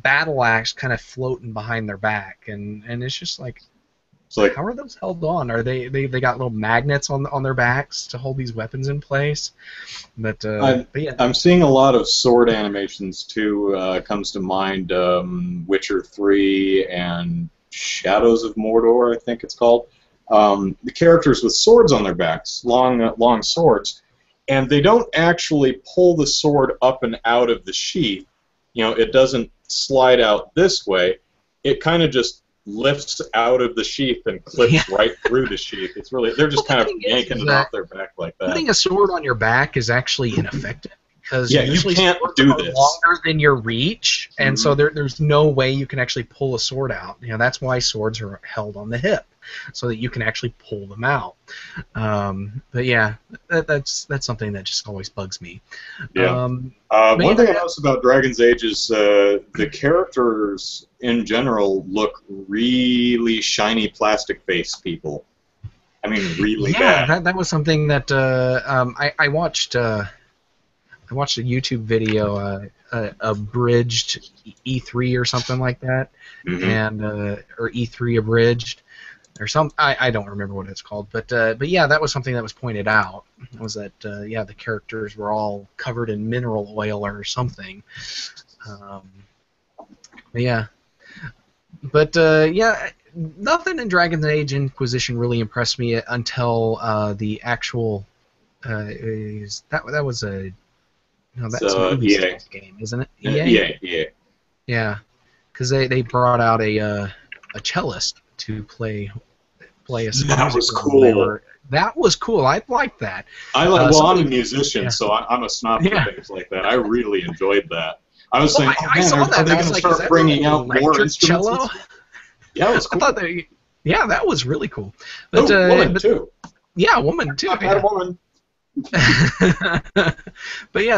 battle axe kind of floating behind their back, and it's just like, how are those held on? Are they got little magnets on their backs to hold these weapons in place? But yeah. I'm seeing a lot of sword animations too. Comes to mind Witcher 3 and Shadows of Mordor, I think it's called. The characters with swords on their backs, long swords, and they don't actually pull the sword up and out of the sheath. It doesn't slide out this way. It kind of just lifts out of the sheath and clips right through the sheath. It's really, they're just kind of yanking it off their back like that. Putting a sword on your back is actually ineffective because you can't do this. Longer than your reach, and so there's no way you can actually pull a sword out. That's why swords are held on the hip, so that you can actually pull them out. But yeah, that's something that just always bugs me. Yeah. One thing I noticed about Dragon's Age is the characters in general look really shiny plastic face people. I mean, really bad. Yeah, that was something that I watched. I watched a YouTube video, abridged E3 or something like that, and or E3 abridged. Or some, I don't remember what it's called, but yeah, that was something that was pointed out. Was that the characters were all covered in mineral oil or something. Nothing in Dragon's Age Inquisition really impressed me until the actual. That was a. No, that's an EA game, isn't it? EA. Yeah, because they brought out a cellist to play us. That was cool. That was cool. I liked that. I'm a musician, so I'm a snob for things like that. I really enjoyed that. I was saying, I saw that. Are they going to start bringing out more instruments? Cello? Yeah, it was cool. I thought that was really cool. But, woman too. Yeah, woman too. I've had a woman. But yeah,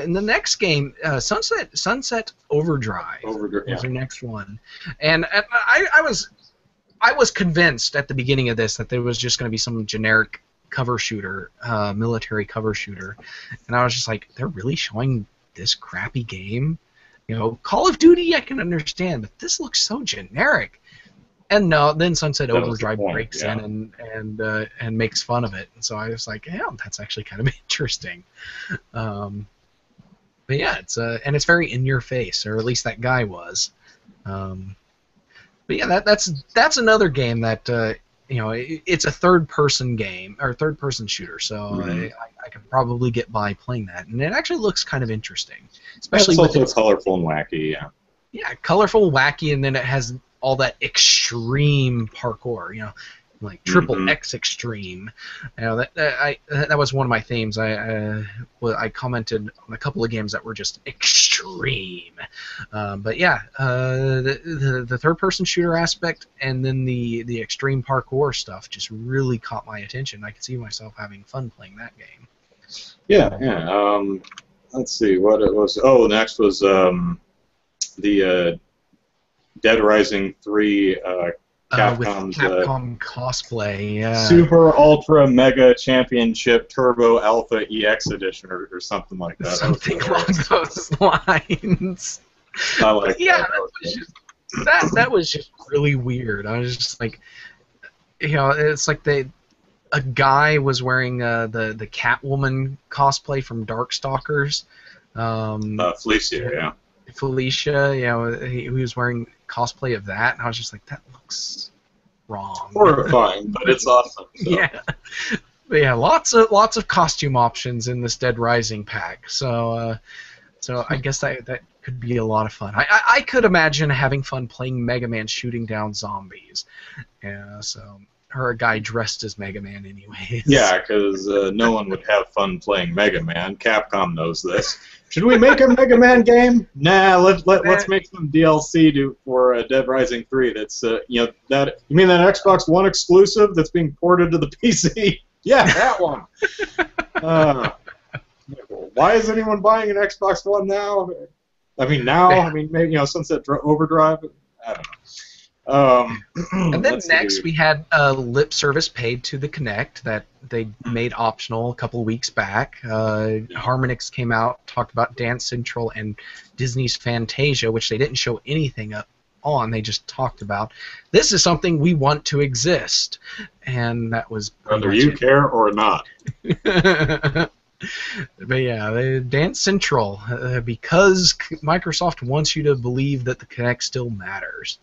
in the next game, Sunset Overdrive was the next one, and I was convinced at the beginning of this that there was just going to be some generic cover shooter, military cover shooter, and I was just like, they're really showing this crappy game? Call of Duty I can understand, but this looks so generic. And no, then Sunset Overdrive breaks in and makes fun of it, and so I was like, yeah, that's actually kind of interesting. But yeah, it's very in your face, or at least that guy was. But yeah, that's another game that it's a third-person game or third-person shooter, so I could probably get by playing that, and it actually looks kind of interesting, especially it's also colorful and wacky. Yeah, colorful, wacky, and then it has all that extreme parkour, like triple X extreme. That was one of my themes. I commented on a couple of games that were just extreme. But yeah, the third-person shooter aspect and then the extreme parkour stuff just really caught my attention. I could see myself having fun playing that game. Yeah. Let's see what it was. Oh, next was the Dead Rising 3 Capcom's Capcom cosplay, Super Ultra Mega Championship Turbo Alpha EX Edition or something like that. Something along those lines. I like that. That was just really weird. I was just like, it's like a guy was wearing the Catwoman cosplay from Darkstalkers. Felicia, Felicia, he was wearing cosplay of that, and I was just like, that looks wrong. Horrifying, but it's awesome. So. Yeah, but yeah, lots of costume options in this Dead Rising pack. So I guess that could be a lot of fun. I could imagine having fun playing Mega Man shooting down zombies. Yeah, so. Or a guy dressed as Mega Man anyways. Yeah, because no one would have fun playing Mega Man. Capcom knows this. Should we make a Mega Man game? Nah, let's make some DLC for Dead Rising 3. That's you mean that Xbox One exclusive that's being ported to the PC? Yeah, that one. Why is anyone buying an Xbox One now? I mean, now, I mean, maybe Sunset Overdrive. I don't know. And then Let's next see. we had lip service paid to the Kinect that they made optional a couple weeks back. Harmonix came out, talked about Dance Central and Disney's Fantasia, which they didn't show anything up on. They just talked about this is something we want to exist, and that was pretty Whether much you it. care or not. But yeah, the Dance Central, because Microsoft wants you to believe that the Kinect still matters.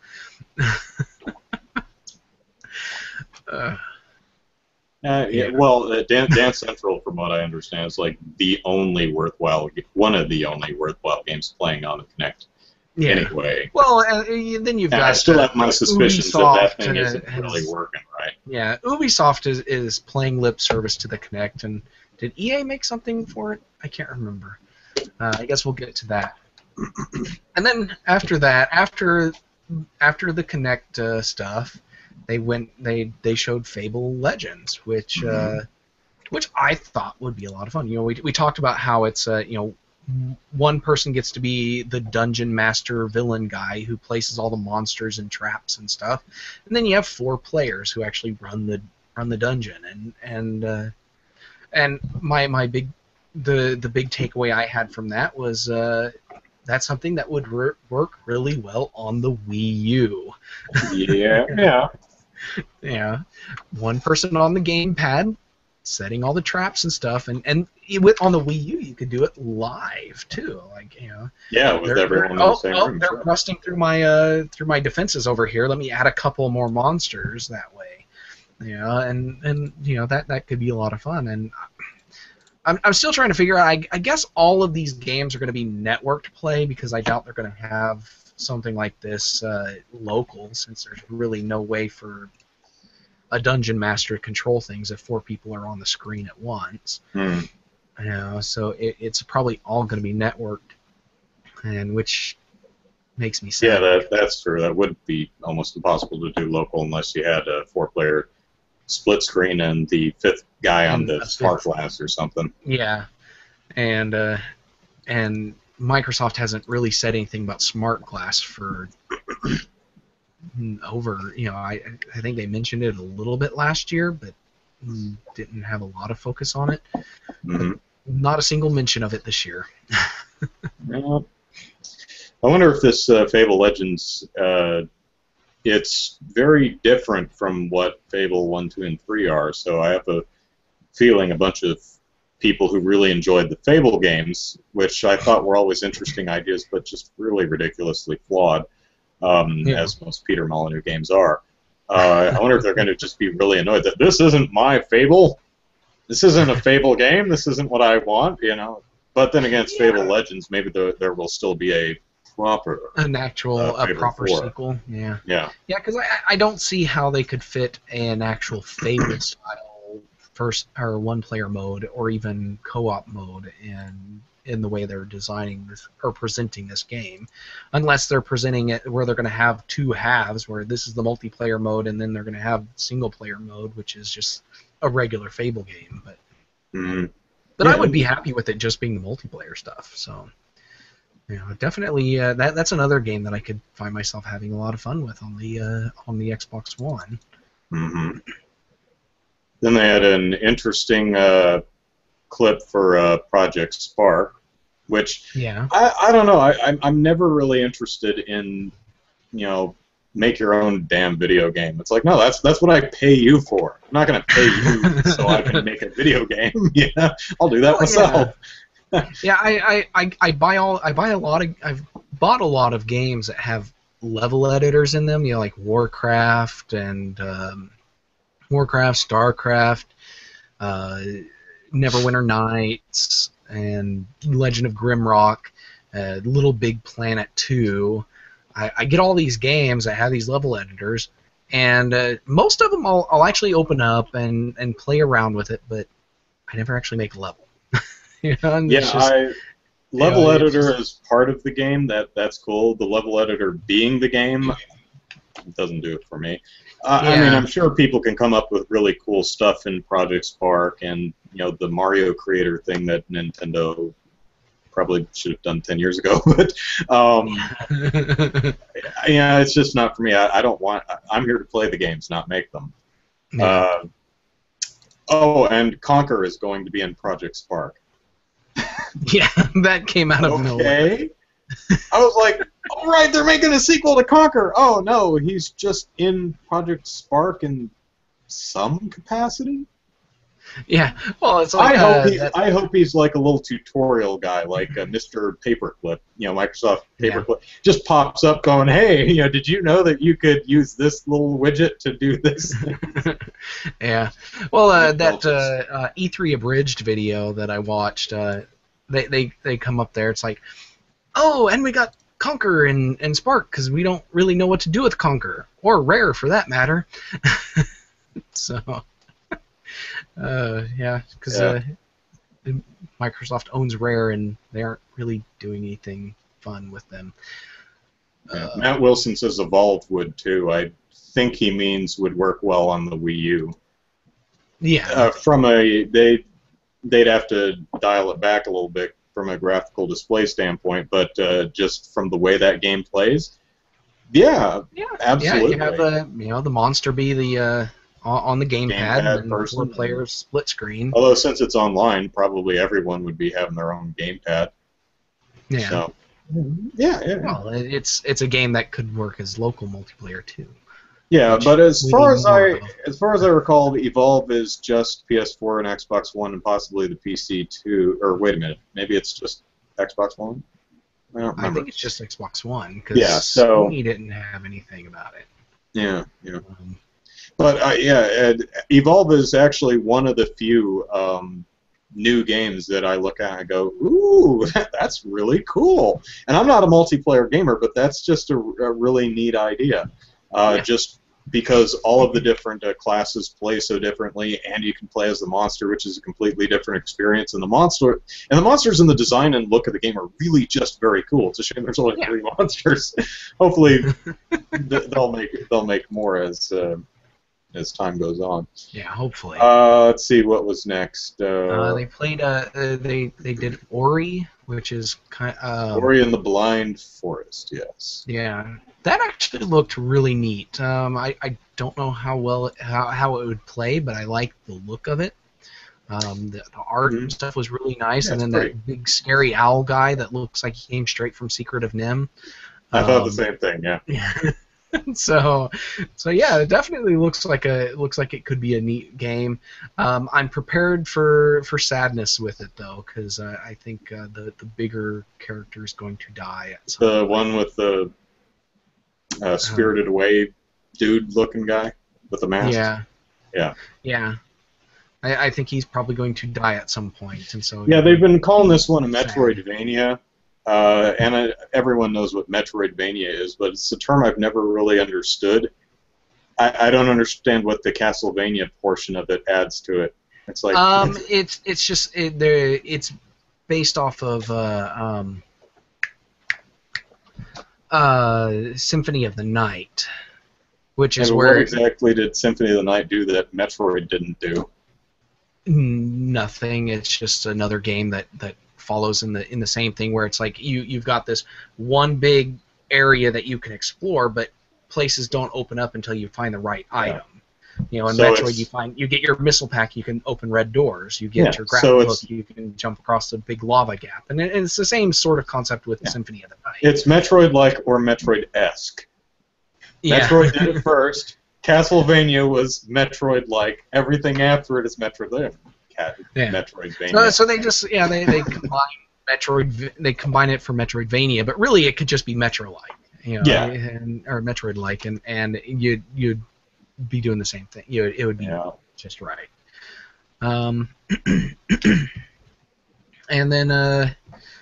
Yeah, well, Dance Central, from what I understand, is like the only worthwhile, one of the only worthwhile games playing on the Kinect. Yeah. Anyway. Well, then you've And got I still have my suspicions that Ubisoft, thing isn't really working right. Yeah, Ubisoft is playing lip service to the Kinect, and did EA make something for it? I can't remember. I guess we'll get to that. And then after that, after the Kinect stuff, they showed Fable Legends, which I thought would be a lot of fun. We talked about how it's one person gets to be the dungeon master villain guy who places all the monsters and traps and stuff, and then you have 4 players who actually run the dungeon. And my big the big takeaway I had from that was that's something that would work really well on the Wii U. Yeah. Yeah, one person on the gamepad setting all the traps and stuff, and on the Wii U you could do it live too, Yeah, with everyone in the same room. They're rusting through my defenses over here. Let me add a couple more monsters that way, and that could be a lot of fun. And I'm still trying to figure out. I guess all of these games are going to be networked play, because I doubt they're going to have something like this local, since there's really no way for a dungeon master to control things if 4 people are on the screen at once. So it's probably all going to be networked, and which makes me sad. Yeah, that's true. That would be almost impossible to do local unless you had a 4-player split screen and the 5th guy on the smart glass or something. Yeah, and Microsoft hasn't really said anything about smart glass for over, I think they mentioned it a little bit last year, but didn't have a lot of focus on it. Not a single mention of it this year. Well, I wonder if this Fable Legends, it's very different from what Fable 1, 2, and 3 are, so I have a feeling a bunch of people who really enjoyed the Fable games, which I thought were always interesting ideas, but just really ridiculously flawed, as most Peter Molyneux games are. I wonder if they're going to just be really annoyed that this isn't my Fable. This isn't a Fable game. This isn't what I want, But then again, it's Fable Legends. Maybe there will still be a proper proper sequel. Yeah. Yeah, because I don't see how they could fit an actual Fable style first or 1-player mode or even co-op mode in the way they're designing this or presenting this game, unless they're presenting it where they're going to have 2 halves, where this is the multiplayer mode and then they're going to have single-player mode, which is just a regular Fable game. But I would be happy with it just being the multiplayer stuff. So definitely that's another game that I could find myself having a lot of fun with on the Xbox One. Then they had an interesting clip for Project Spark, which I don't know. I'm never really interested in make your own damn video game. It's like, no, that's what I pay you for. I'm not going to pay you so I can make a video game. I'll do that myself. Yeah, I've bought a lot of games that have level editors in them, like Warcraft and StarCraft, Neverwinter Nights, and Legend of Grimrock, Little Big Planet 2. I get all these games that have these level editors, and most of them I'll actually open up and play around with it, but I never actually make a level. Level editor is part of the game. That's cool. The level editor being the game doesn't do it for me. I mean, I'm sure people can come up with really cool stuff in Project Spark and the Mario Creator thing that Nintendo probably should have done 10 years ago. But yeah, it's just not for me. I don't want. I'm here to play the games, not make them. Yeah. Oh, and Conquer is going to be in Project Spark. Yeah, that came out of nowhere. Okay. I was like, all right, they're making a sequel to Conquer. Oh no, he's just in Project Spark in some capacity. Yeah, well, it's like I hope he's like a little tutorial guy, like Mr. Paperclip, Microsoft Paperclip, just pops up going, hey, did you know that you could use this little widget to do this? Yeah, well, that E3 abridged video that I watched, they come up there. It's like, oh, and we got Conquer and Spark because we don't really know what to do with Conquer or Rare for that matter. So. Yeah, because Microsoft owns Rare, and they aren't really doing anything fun with them. Yeah. Matt Wilson says Evolve would too. I think he means would work well on the Wii U. Yeah. They'd have to dial it back a little bit from a graphical display standpoint, but just from the way that game plays, yeah, absolutely. Yeah, you have the monster be the on the gamepad, and 4 players split screen. Although since it's online, probably everyone would be having their own gamepad. Yeah. So, yeah. Well, it's a game that could work as local multiplayer too. Yeah, but as far as I recall, Evolve is just PS4 and Xbox One, and possibly the PC too. Or wait a minute, maybe it's just Xbox One. I don't remember. I think it's just Xbox One because Sony didn't have anything about it. Yeah. But Evolve is actually one of the few new games that I look at and I go, ooh, that's really cool. And I'm not a multiplayer gamer, but that's just a really neat idea. Just because all of the different classes play so differently, and you can play as the monster, which is a completely different experience. And the monsters and the design and look of the game are really just very cool. It's a shame there's only 3 monsters. Hopefully, they'll make more as time goes on. Yeah, hopefully. Let's see what was next. They played. They did Ori, which is kind of Ori and the Blind Forest. Yes. Yeah, that actually looked really neat. I don't know how it would play, but I like the look of it. The art and stuff was really nice, and then that big scary owl guy that looks like he came straight from Secret of Nim. I thought the same thing. Yeah. So yeah, it definitely looks like it could be a neat game. I'm prepared for sadness with it though, because I think the bigger character is going to die at some point. One with the spirited away dude-looking guy with the mask. Yeah. I think he's probably going to die at some point, and so. Yeah, they've been calling this one a Metroidvania. And everyone knows what Metroidvania is, but it's a term I've never really understood. I don't understand what the Castlevania portion of it adds to it. It's like it's based off of Symphony of the Night, which is where what exactly did Symphony of the Night do that Metroid didn't do? Nothing. It's just another game that follows in the same thing, where it's like you've got this one big area that you can explore, but places don't open up until you find the right item. In Metroid you get your missile pack, you can open red doors. You get your grapple hook, you can jump across the big lava gap, and it's the same sort of concept with Symphony of the Night. It's Metroid-like or Metroid-esque. Metroid did it first. Castlevania was Metroid-like. Everything after it is Metroid-like. Metroidvania. So they just they combine Metroid. They combine it for Metroidvania, but really it could just be Metro-like, or Metroid-like, and you'd be doing the same thing. It would be just right. And then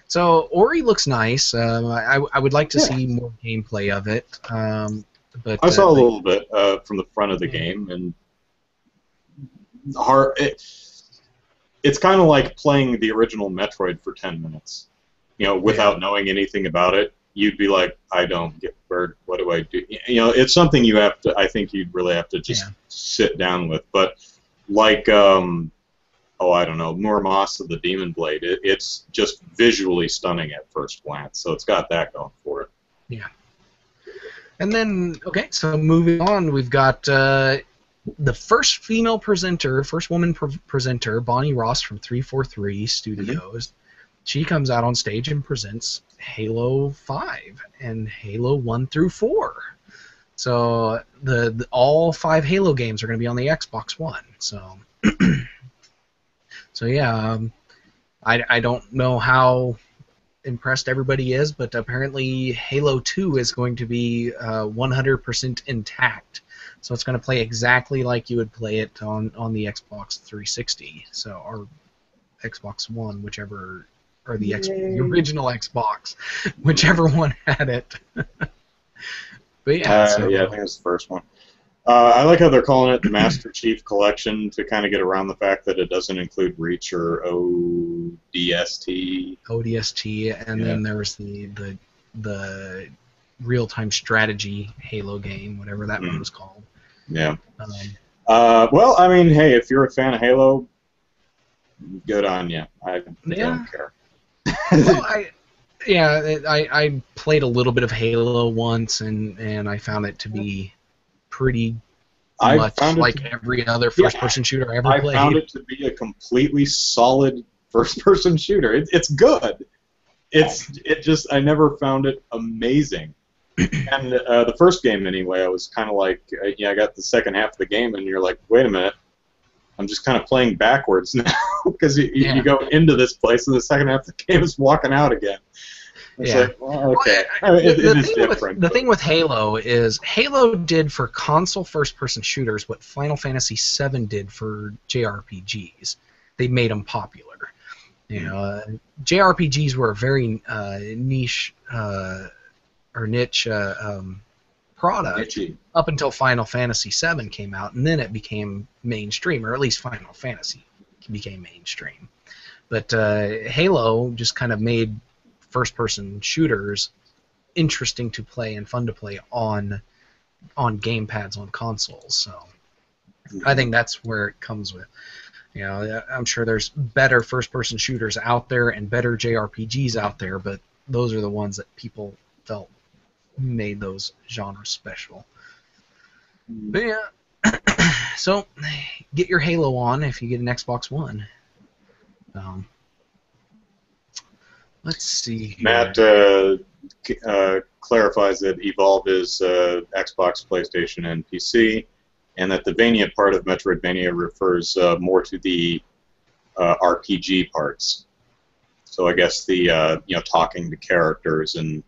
so Ori looks nice. I would like to see more gameplay of it. But I saw a little bit from the front of the game, and it's kind of like playing the original Metroid for 10 minutes. Without knowing anything about it, you'd be like, I don't get bird. What do I do? It's something you have to. I think you'd really have to just sit down with. But like oh, I don't know, Moss of the Demon Blade. It's just visually stunning at first glance, so it's got that going for it. Yeah. And then, okay, so moving on, we've got the first female presenter, first woman presenter, Bonnie Ross from 343 Studios. Mm-hmm. She comes out on stage and presents Halo 5 and Halo 1 through 4. So the all 5 Halo games are going to be on the Xbox One. So, so yeah, I don't know how impressed everybody is, but apparently Halo 2 is going to be 100% intact. So it's going to play exactly like you would play it on the Xbox 360, so or Xbox One, whichever, or the original Xbox, whichever one had it. But yeah, yeah, I think it's the first one. I like how they're calling it the Master Chief Collection to kind of get around the fact that it doesn't include Reach or ODST. ODST, and then there was the real-time strategy Halo game, whatever that one was called. Yeah. Well, I mean, hey, if you're a fan of Halo, good on you. I don't care. Well, I played a little bit of Halo once, and I found it to be pretty much like every other first-person shooter I ever played. I found it to be a completely solid first-person shooter. It's good. I never found it amazing. And the first game, anyway, I was kind of like, I got the second half of the game, and you're like, wait a minute, I'm just kind of playing backwards now, because you go into this place, and the second half of the game is walking out again. It's like, well, okay, it is different. The thing with Halo is Halo did for console first-person shooters what Final Fantasy VII did for JRPGs. They made them popular. JRPGs were a very niche product up until Final Fantasy VII came out, and then it became mainstream, or at least Final Fantasy became mainstream. But Halo just kind of made first-person shooters interesting to play and fun to play on gamepads on consoles. So I think that's where it comes with. I'm sure there's better first-person shooters out there and better JRPGs out there, but those are the ones that people felt made those genres special. But yeah, so get your Halo on if you get an Xbox One. Let's see here. Matt clarifies that Evolve is Xbox, PlayStation, and PC, and that the Vania part of Metroidvania refers more to the RPG parts. So I guess the talking to characters and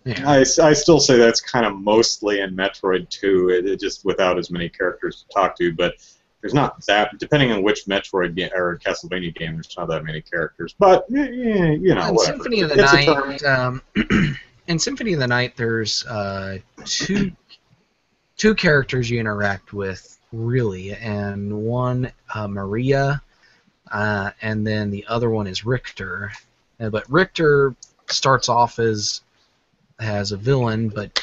I still say that's kind of mostly in Metroid 2, it just without as many characters to talk to, but there's not that, depending on which Metroid game or Castlevania game, there's not that many characters. But, whatever. Symphony of the Night, in Symphony of the Night, there's two characters you interact with, really, and one, Maria, and then the other one is Richter. But Richter starts off as a villain, but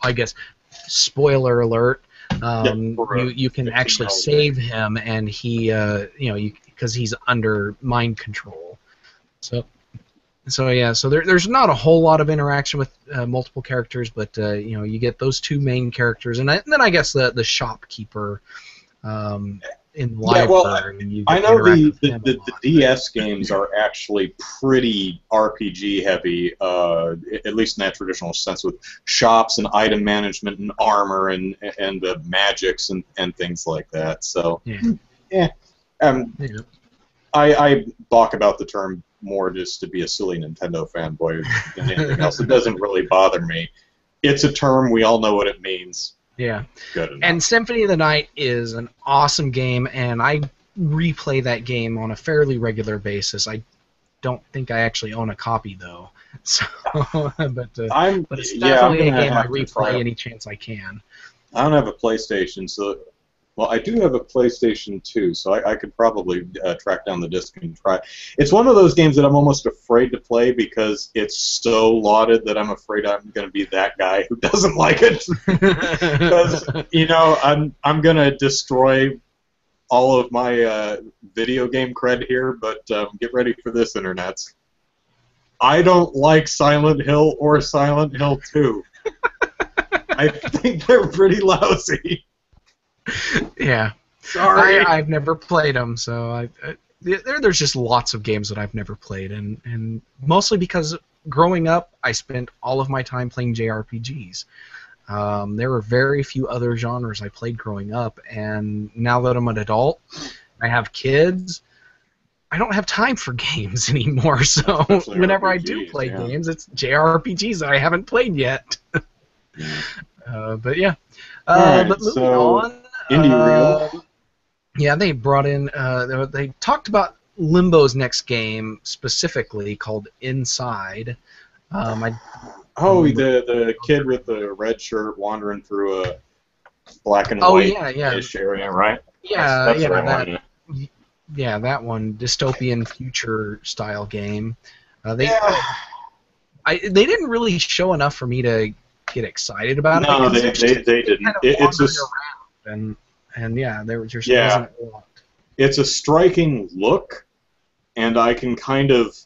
I guess, spoiler alert, you can actually save him, and he, because he's under mind control. So there's not a whole lot of interaction with multiple characters, but you get those two main characters, and then I guess the shopkeeper in the library. I know the DS games are actually pretty RPG heavy, at least in that traditional sense, with shops and item management and armor and the magics and things like that. So I balk about the term more just to be a silly Nintendo fanboy than anything else. It doesn't really bother me. It's a term, we all know what it means. Yeah. Good enough. And Symphony of the Night is an awesome game, and I replay that game on a fairly regular basis. I don't think I actually own a copy, though. So, but it's definitely a game I replay any chance I can. I don't have a PlayStation, so Well, I do have a PlayStation 2, so I could probably track down the disc and try. It's one of those games that I'm almost afraid to play because it's so lauded that I'm afraid I'm going to be that guy who doesn't like it. Because I'm going to destroy all of my video game cred here, but get ready for this, internets. I don't like Silent Hill or Silent Hill 2. I think they're pretty lousy. Yeah. Sorry. I've never played them, so there's just lots of games that I've never played, and mostly because growing up, I spent all of my time playing JRPGs. There were very few other genres I played growing up, and now that I'm an adult, I have kids, I don't have time for games anymore, so Especially whenever RPGs, I do play games, it's JRPGs that I haven't played yet. But yeah. Alright, But moving so on. Indie Reel. Yeah, they brought in. They talked about Limbo's next game specifically called Inside. The kid with the red shirt wandering through a black and white ish area, right? That's what I wanted. Yeah, that one, dystopian future style game. They didn't really show enough for me to get excited about it. No, they didn't. Kind of It's around and yeah, there just wasn't a lot. It's a striking look, and I can kind of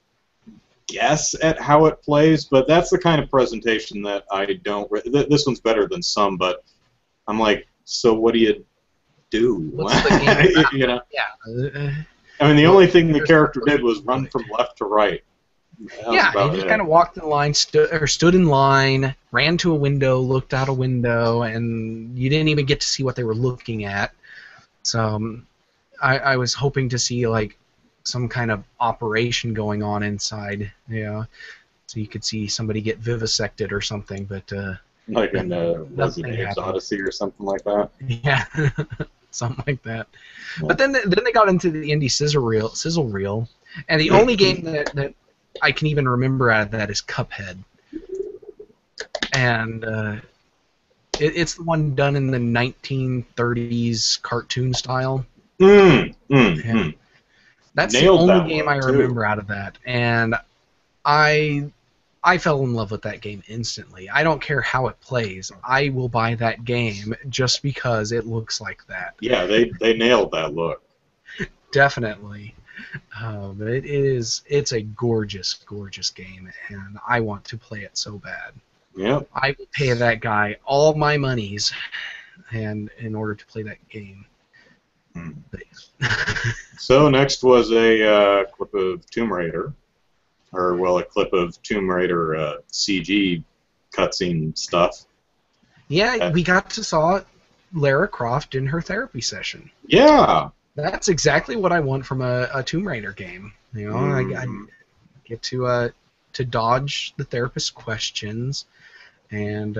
guess at how it plays, but that's the kind of presentation that I don't. This one's better than some, but I'm like, so what do you do? What's the game about? You know? Yeah. I mean, the only thing the character did was run from left to right. Yeah, he just kind of walked in line, stood in line, ran to a window, looked out a window, and you didn't even get to see what they were looking at. So I was hoping to see like some kind of operation going on inside, so you could see somebody get vivisected or something, but like in Resident Evil Odyssey or something like that. Yeah, something like that. Yeah. But then they got into the indie sizzle reel, and the only game that I can even remember out of that is Cuphead, and it's the one done in the 1930s cartoon style. That's the only game I remember out of that, and I fell in love with that game instantly. I don't care how it plays. I will buy that game just because it looks like that. Yeah, they nailed that look. Definitely. It's a gorgeous, gorgeous game, and I want to play it so bad. Yeah. I will pay that guy all my monies, and in order to play that game. So next was a clip of Tomb Raider, a clip of Tomb Raider CG cutscene stuff. Yeah, we got to saw Lara Croft in her therapy session. Yeah. That's exactly what I want from a Tomb Raider game. I get to dodge the therapist's questions, and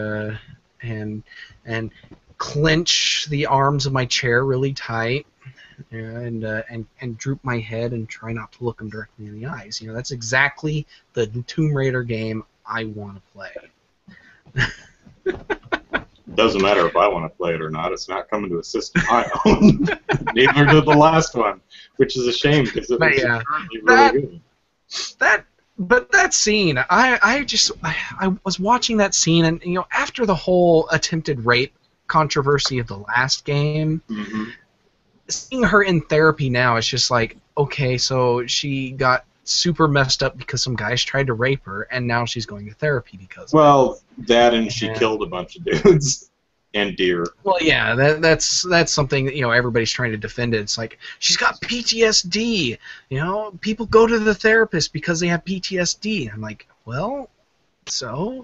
clench the arms of my chair really tight, and droop my head and try not to look them directly in the eyes. That's exactly the Tomb Raider game I want to play. Doesn't matter if I want to play it or not. It's not coming to a system I own. Neither did the last one, which is a shame because it was really good. But that scene, I was watching that scene, and after the whole attempted rape controversy of the last game, seeing her in therapy now, it's just like, okay, so she got super messed up because some guys tried to rape her, and now she's going to therapy because of that, and she killed a bunch of dudes and deer. Well, yeah, that's something that, everybody's trying to defend it. It's like, she's got PTSD. People go to the therapist because they have PTSD. I'm like, well,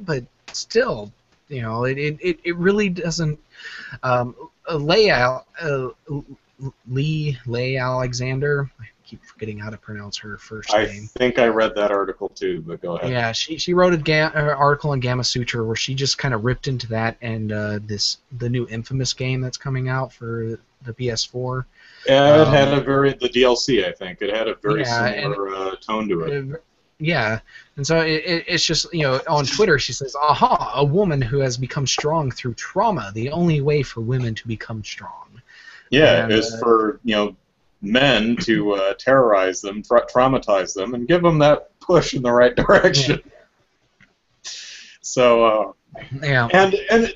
but still, it really doesn't. Leigh Alexander. I keep forgetting how to pronounce her first name. I think I read that article too, but go ahead. Yeah, she wrote an article in Gamma Sutra where she just kind of ripped into that and the new Infamous game that's coming out for the PS4. Yeah, it had the DLC, I think. It had a very similar tone to it. Yeah, and so it's just, on Twitter she says, aha, a woman who has become strong through trauma, the only way for women to become strong. Yeah, And is for men to terrorize them, traumatize them, and give them that push in the right yeah, direction. So, yeah, and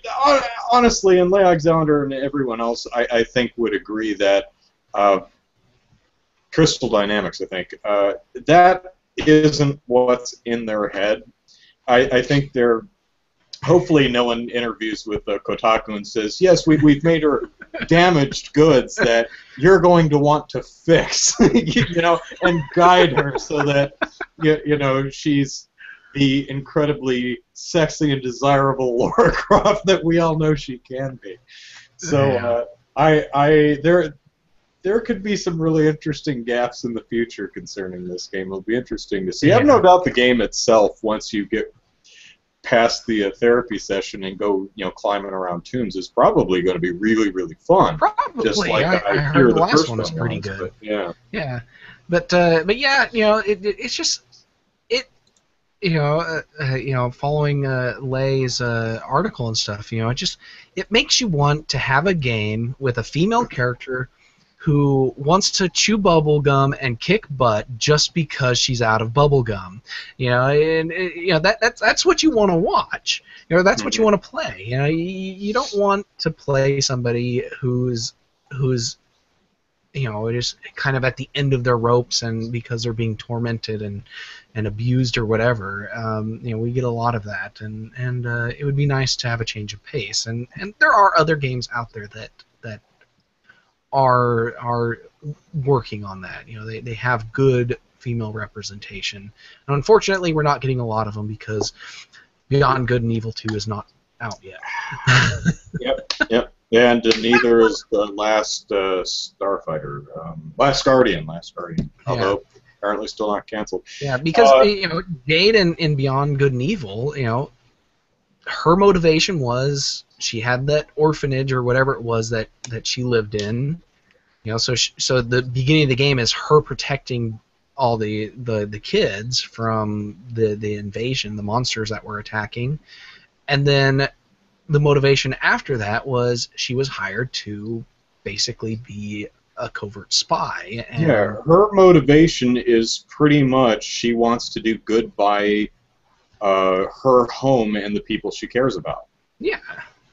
honestly, and Leigh Alexander and everyone else, I think would agree that Crystal Dynamics, I think, that isn't what's in their head. I think they're hopefully no one interviews with Kotaku and says, yes, we've made her damaged goods that you're going to want to fix, and guide her so that, she's the incredibly sexy and desirable Lara Croft that we all know she can be. So there could be some really interesting gaps in the future concerning this game. It'll be interesting to see. I have no doubt the game itself, once you get past the therapy session and go, climbing around tombs, is probably going to be really, really fun. Probably. Just like I hear heard the last first one was pretty good. But, yeah. Yeah, but yeah, it's just it. Following Leigh's article and stuff, it makes you want to have a game with a female character who wants to chew bubble gum and kick butt just because she's out of bubble gum. That's what you want to watch. That's what you want to play. You don't want to play somebody who's just kind of at the end of their ropes, and because they're being tormented and abused or whatever. We get a lot of that, and it would be nice to have a change of pace. And there are other games out there that are working on that. They have good female representation. And unfortunately, we're not getting a lot of them because Beyond Good and Evil 2 is not out yet. Yep. And neither is the last Starfighter, Last Guardian. Although apparently still not canceled. Yeah, because Jade in Beyond Good and Evil, her motivation was she had that orphanage or whatever it was that she lived in. So the beginning of the game is her protecting all the kids from the invasion, the monsters that were attacking, and then the motivation after that was she was hired to basically be a covert spy. And her motivation is pretty much she wants to do good by her home and the people she cares about. Yeah.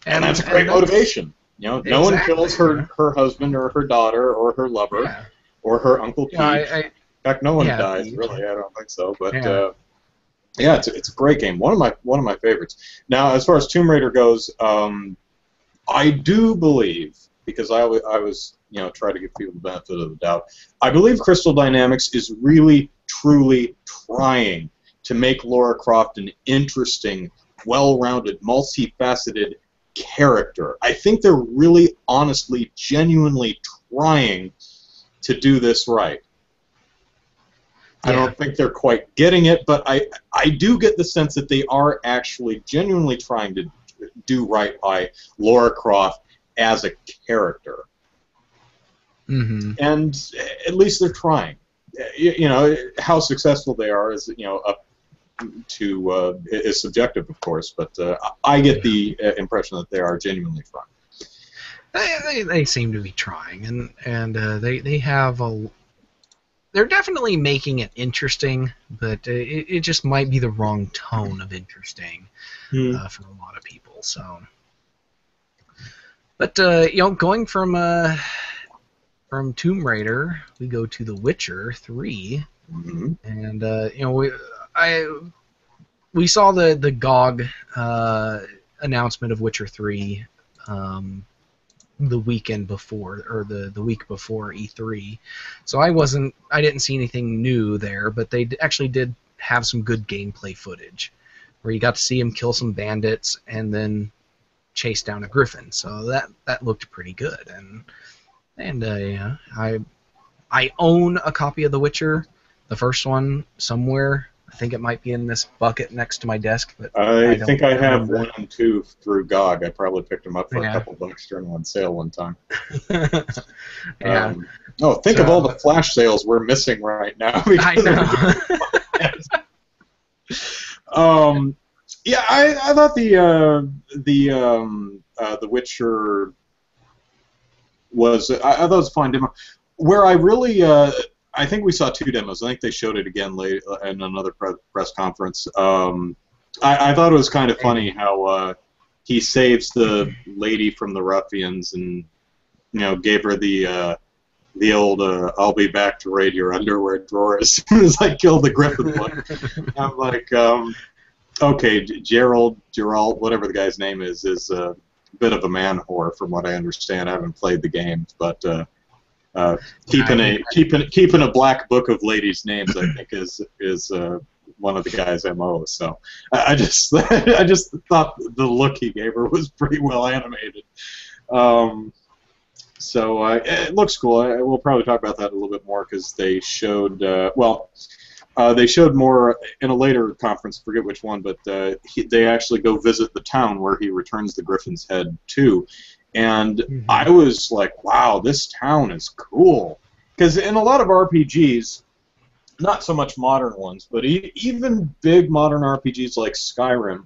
And that's a great motivation. No one kills her husband or her daughter or her lover or her Uncle Pete. In fact, no one dies, really. I don't think so. But it's a great game. One of my favorites. Now, as far as Tomb Raider goes, I do believe, because I was try to give people the benefit of the doubt, I believe Crystal Dynamics is really, truly trying to make Lara Croft an interesting, well-rounded, multifaceted character. I think they're really, honestly, genuinely trying to do this right. I don't think they're quite getting it, but I do get the sense that they are actually genuinely trying to do right by Lara Croft as a character. Mm-hmm. And at least they're trying. How successful they are is up to is subjective, of course, but I get the impression that they are genuinely trying. They seem to be trying, and they have they're definitely making it interesting, but it just might be the wrong tone of interesting for a lot of people. So, but going from Tomb Raider, we go to The Witcher 3, and we saw the GOG announcement of Witcher 3 the weekend before, or the week before E3. So I didn't see anything new there, but they actually did have some good gameplay footage where you got to see him kill some bandits and then chase down a griffin. So that looked pretty good. And I own a copy of The Witcher, the first one, somewhere. I think it might be in this bucket next to my desk, but I think I have 1 and 2 through GOG. I probably picked them up for a couple bucks during one sale one time. Think of all the flash sales we're missing right now. I know. I thought the Witcher I thought it was a fine demo. Where I really, I think we saw two demos. I think they showed it again late in another press conference. I thought it was kind of funny how he saves the lady from the ruffians and gave her the old "I'll be back to raid your underwear drawer" as soon as I kill the Griffin one. I'm like, okay, Gerald, whatever the guy's name is a bit of a man whore from what I understand. I haven't played the game, but keeping a black book of ladies' names, I think, is one of the guy's MOs. So I just thought the look he gave her was pretty well animated. So it looks cool. We'll probably talk about that a little bit more because they showed they showed more in a later conference. Forget which one, but they actually go visit the town where he returns the Griffin's head to. And I was like, wow, this town is cool. Because in a lot of RPGs, not so much modern ones, but even big modern RPGs like Skyrim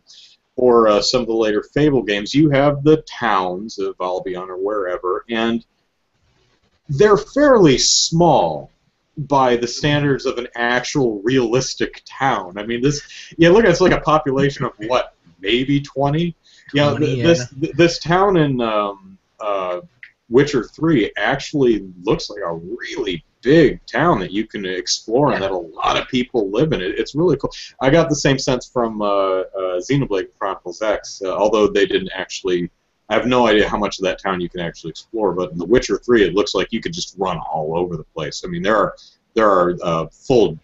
or some of the later Fable games, you have the towns of Albion or wherever, and they're fairly small by the standards of an actual realistic town. I mean, look, it's like a population of what, maybe 20? This town in Witcher 3 actually looks like a really big town that you can explore and that a lot of people live in. It's really cool. I got the same sense from Xenoblade Chronicles X, although they didn't actually. I have no idea how much of that town you can actually explore, but in The Witcher 3, it looks like you could just run all over the place. I mean, there are full,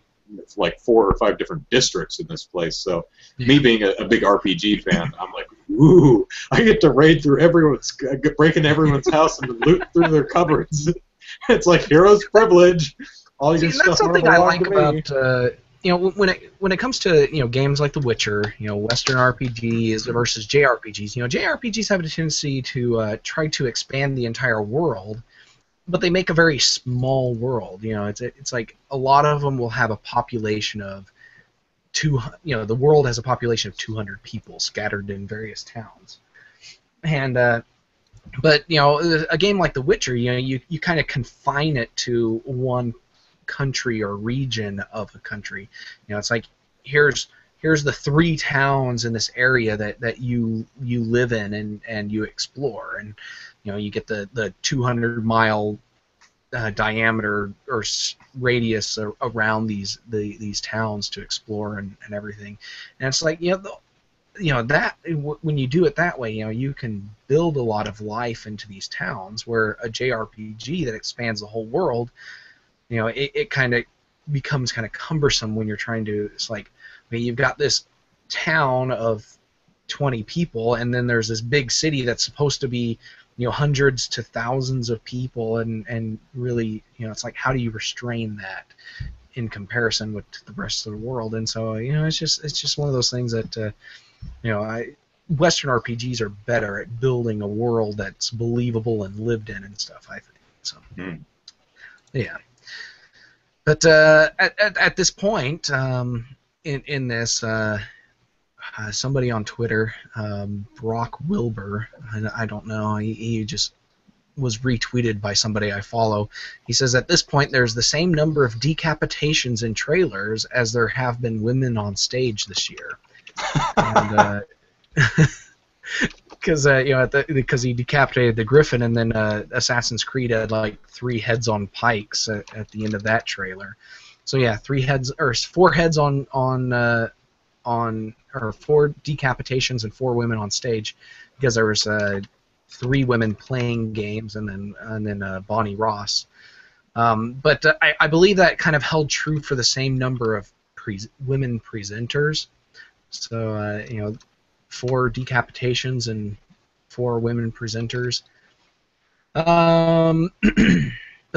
like 4 or 5 different districts in this place. So, me being a big RPG fan, I'm like, ooh, I get to raid through break into everyone's house and loot through their cupboards. It's like hero's privilege. All your stuff. That's something I like about when it comes to games like The Witcher, Western RPGs versus JRPGs. JRPGs have a tendency to try to expand the entire world, but they make a very small world. It's like a lot of them will have a population of the world has a population of 200 people scattered in various towns, and but a game like The Witcher, you kind of confine it to one country or region of a country. It's like here's the 3 towns in this area that you live in and you explore, and you get the 200-mile diameter or radius around these towns to explore and everything. And it's like that when you do it that way, you can build a lot of life into these towns, where a JRPG that expands the whole world, it kind of becomes kind of cumbersome when you're trying to. It's like, you've got this town of 20 people, and then there's this big city that's supposed to be hundreds to thousands of people, and really, it's like, how do you restrain that in comparison with the rest of the world? And so, it's just one of those things that Western RPGs are better at building a world that's believable and lived in and stuff, I think. So, yeah. But at this point, in this, somebody on Twitter, Brock Wilbur, I don't know, he just was retweeted by somebody I follow. He says, at this point, there's the same number of decapitations in trailers as there have been women on stage this year. And because he decapitated the Griffin, and then Assassin's Creed had like 3 heads on pikes at the end of that trailer. So yeah, 4 heads or 4 decapitations and 4 women on stage, because there was 3 women playing games and then Bonnie Ross. But I believe that kind of held true for the same number of women presenters. So 4 decapitations and 4 women presenters. But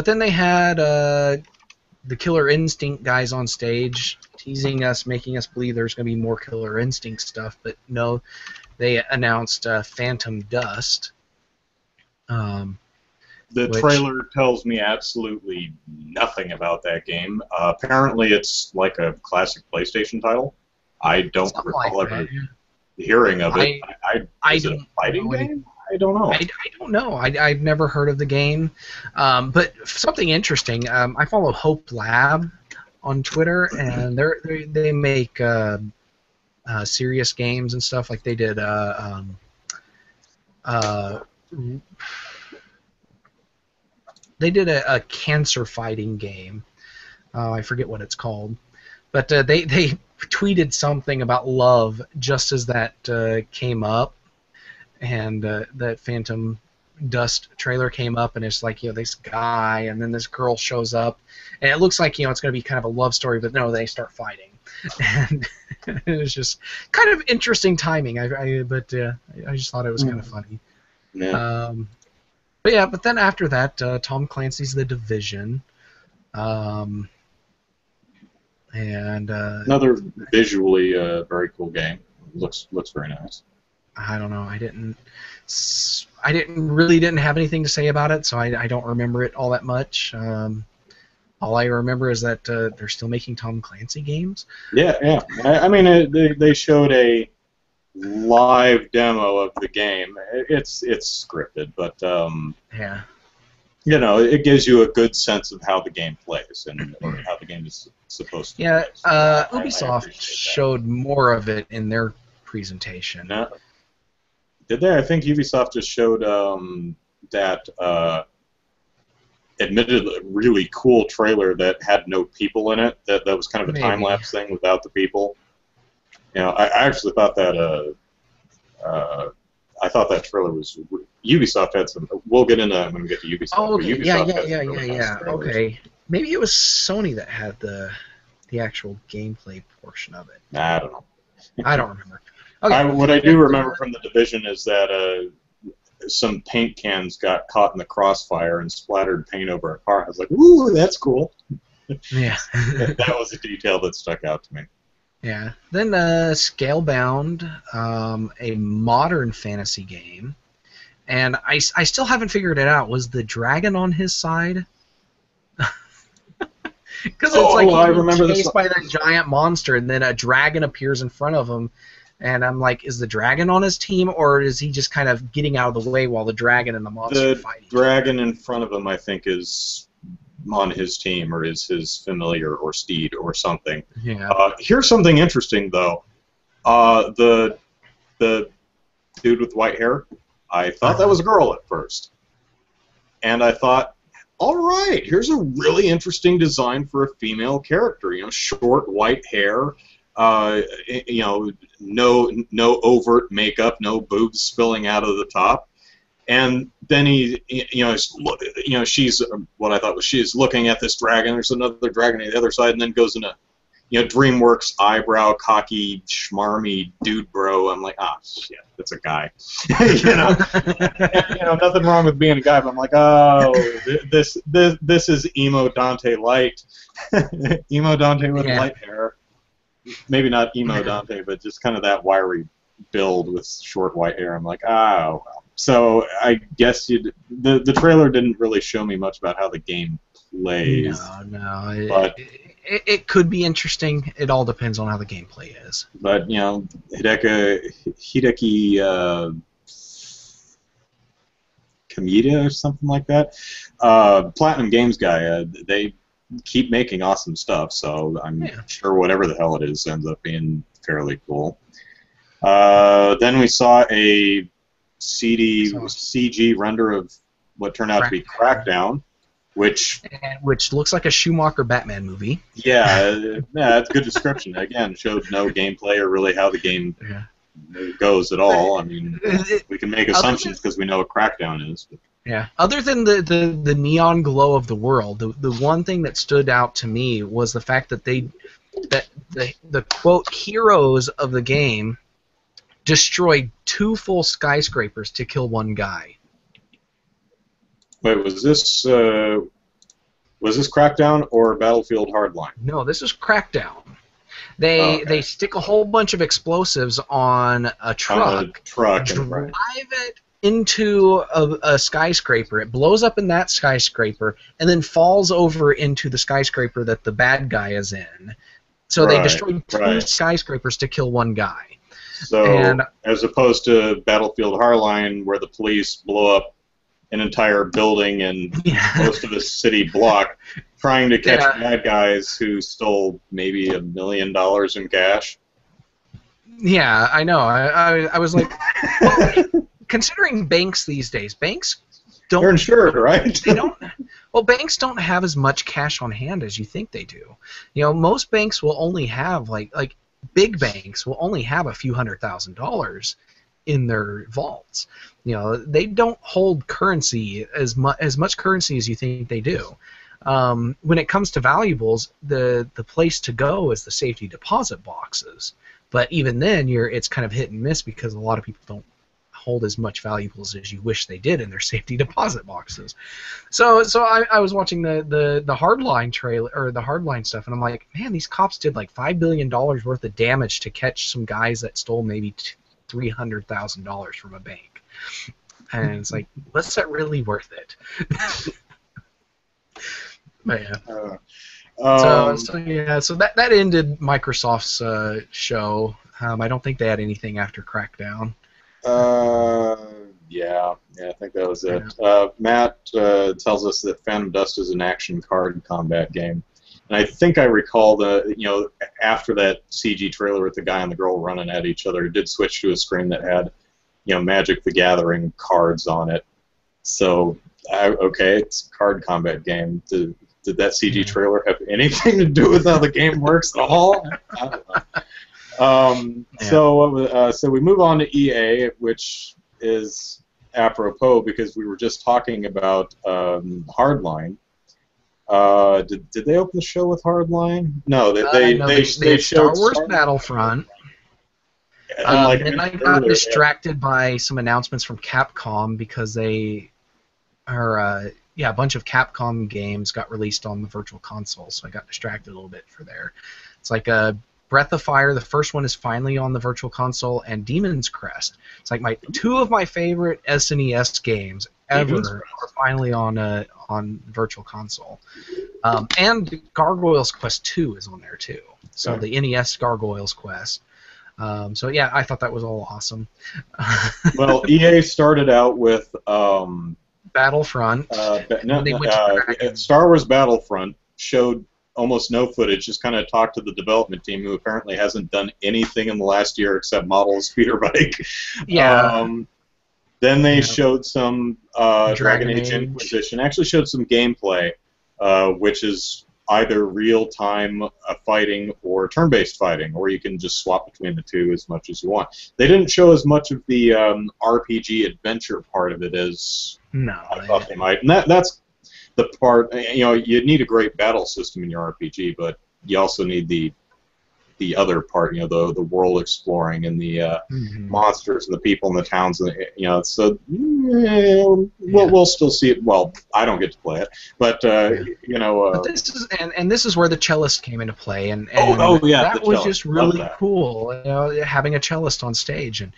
then they had the Killer Instinct guys on stage teasing us, making us believe there's going to be more Killer Instinct stuff, but no, they announced Phantom Dust. The trailer tells me absolutely nothing about that game. Apparently it's like a classic PlayStation title. I don't recall ever hearing of it. Is it a fighting game? I don't know. I don't know. I've never heard of the game. But something interesting, I follow Hope Lab on Twitter, and they make serious games and stuff. Like they did a cancer fighting game. I forget what it's called. But they tweeted something about love just as that came up, and that Phantom Dust trailer came up, and it's like, this guy, and then this girl shows up, and it looks like, it's going to be kind of a love story, but no, they start fighting. And it's just kind of interesting timing. I just thought it was kind of funny. Yeah. But then after that, Tom Clancy's The Division. And Another visually very cool game. Looks very nice. I don't know. I didn't have anything to say about it, so I don't remember it all that much. All I remember is that they're still making Tom Clancy games. Yeah. I mean, they showed a live demo of the game. It's scripted, but Yeah. it gives you a good sense of how the game plays or how the game is supposed to. Yeah. Play. So Ubisoft showed more of it in their presentation. No. Did they? I think Ubisoft just showed that admittedly really cool trailer that had no people in it. That was kind of a time lapse thing without the people. I actually thought that I thought that trailer was. Ubisoft had some. We'll get into that when we get to Ubisoft. Oh, okay. Ubisoft Yeah. Okay. Maybe it was Sony that had the actual gameplay portion of it. I don't know. I don't remember. Okay. What I do remember from The Division is that some paint cans got caught in the crossfire and splattered paint over a car. I was like, "Ooh, that's cool." Yeah. That was a detail that stuck out to me. Yeah. Then Scalebound, a modern fantasy game, and I still haven't figured it out. Was the dragon on his side? Because it's like I remember chased by that giant monster, and then a dragon appears in front of him, and I'm like, is the dragon on his team, or is he just kind of getting out of the way while the dragon and the monster fight? The dragon in front of him, I think, is on his team, or is his familiar or steed or something. Yeah. Here's something interesting, though. The dude with white hair, I thought that was a girl at first, and I thought, all right, here's a really interesting design for a female character. Short white hair, no overt makeup, no boobs spilling out of the top, and then she's what I thought was she's looking at this dragon. There's another dragon on the other side, and then goes into DreamWorks eyebrow, cocky, schmarmy dude bro. I'm like, shit, that's a guy. Nothing wrong with being a guy, but I'm like, this is emo Dante light. Emo Dante with light hair. Maybe not emo Dante, but just kind of that wiry build with short white hair. I'm like, well. So I guess the trailer didn't really show me much about how the game plays. No. But it could be interesting. It all depends on how the gameplay is. But Hideki Kamida or something like that, Platinum Games guy. They keep making awesome stuff, so I'm sure whatever the hell it is ends up being fairly cool. Then we saw a CG render of what turned out to be Crackdown, which looks like a Schumacher Batman movie. Yeah, that's a good description. Again, showed no gameplay or really how the game goes at all. I mean, we can make assumptions because we know what Crackdown is. But. Yeah. Other than the neon glow of the world, the one thing that stood out to me was the fact that the quote heroes of the game destroyed 2 full skyscrapers to kill 1 guy. Wait, was this Crackdown or Battlefield Hardline? No, this is Crackdown. They stick a whole bunch of explosives on a truck, drive it into a skyscraper. It blows up in that skyscraper and then falls over into the skyscraper that the bad guy is in. So they destroyed 2 skyscrapers to kill 1 guy. So, And as opposed to Battlefield Hardline, where the police blow up an entire building and yeah, most of a city block, trying to catch yeah, bad guys who stole maybe $1 million in cash. yeah, I know. I was like, well, considering banks these days, banks They're don't insured, right? they don't well, banks don't have as much cash on hand as you think they do. Most banks will only have like big banks will only have a few $100,000 in their vaults. They don't hold currency as much currency as you think they do. When it comes to valuables, the place to go is the safety deposit boxes. But even then, it's kind of hit and miss because a lot of people don't hold as much valuables as you wish they did in their safety deposit boxes. So I was watching the Hardline trailer or the Hardline stuff, and I'm like, man, these cops did like $5 billion worth of damage to catch some guys that stole maybe $300,000 from a bank, and it's like, was that really worth it? But yeah. So that ended Microsoft's show. I don't think they had anything after Crackdown. Uh, yeah, I think that was it. Matt tells us that Phantom Dust is an action card combat game, and I think I recall after that CG trailer with the guy and the girl running at each other, it did switch to a screen that had Magic the Gathering cards on it. So okay, it's a card combat game. Did that CG trailer have anything to do with how the game works at all? I don't know. So we move on to EA, which is apropos because we were just talking about Hardline. Did they open the show with Hardline? No, they showed Star Wars Battlefront. And and I got distracted by some announcements from Capcom because they are a bunch of Capcom games got released on the Virtual Console, so I got distracted a little bit for there. It's like Breath of Fire, the first one is finally on the Virtual Console, and Demon's Crest. It's like two of my favorite SNES games ever are finally on Virtual Console. And Gargoyles Quest 2 is on there too. So the NES Gargoyles Quest. So yeah, I thought that was all awesome. Well, EA started out with Battlefront. Star Wars Battlefront showed almost no footage, just kind of talked to the development team, who apparently hasn't done anything in the last year except model a speeder bike. Yeah. Then they showed some Dragon Age Inquisition. Actually showed some gameplay, which is either real-time fighting or turn-based fighting, or you can just swap between the two as much as you want. They didn't show as much of the RPG adventure part of it as I thought they might. And that's the part, you need a great battle system in your RPG, but you also need the other part, the world exploring and the monsters and the people and the towns, and so we'll still see it. Well, I don't get to play it, but But this is where the cellist came into play, and that was just really cool. Having a cellist on stage, and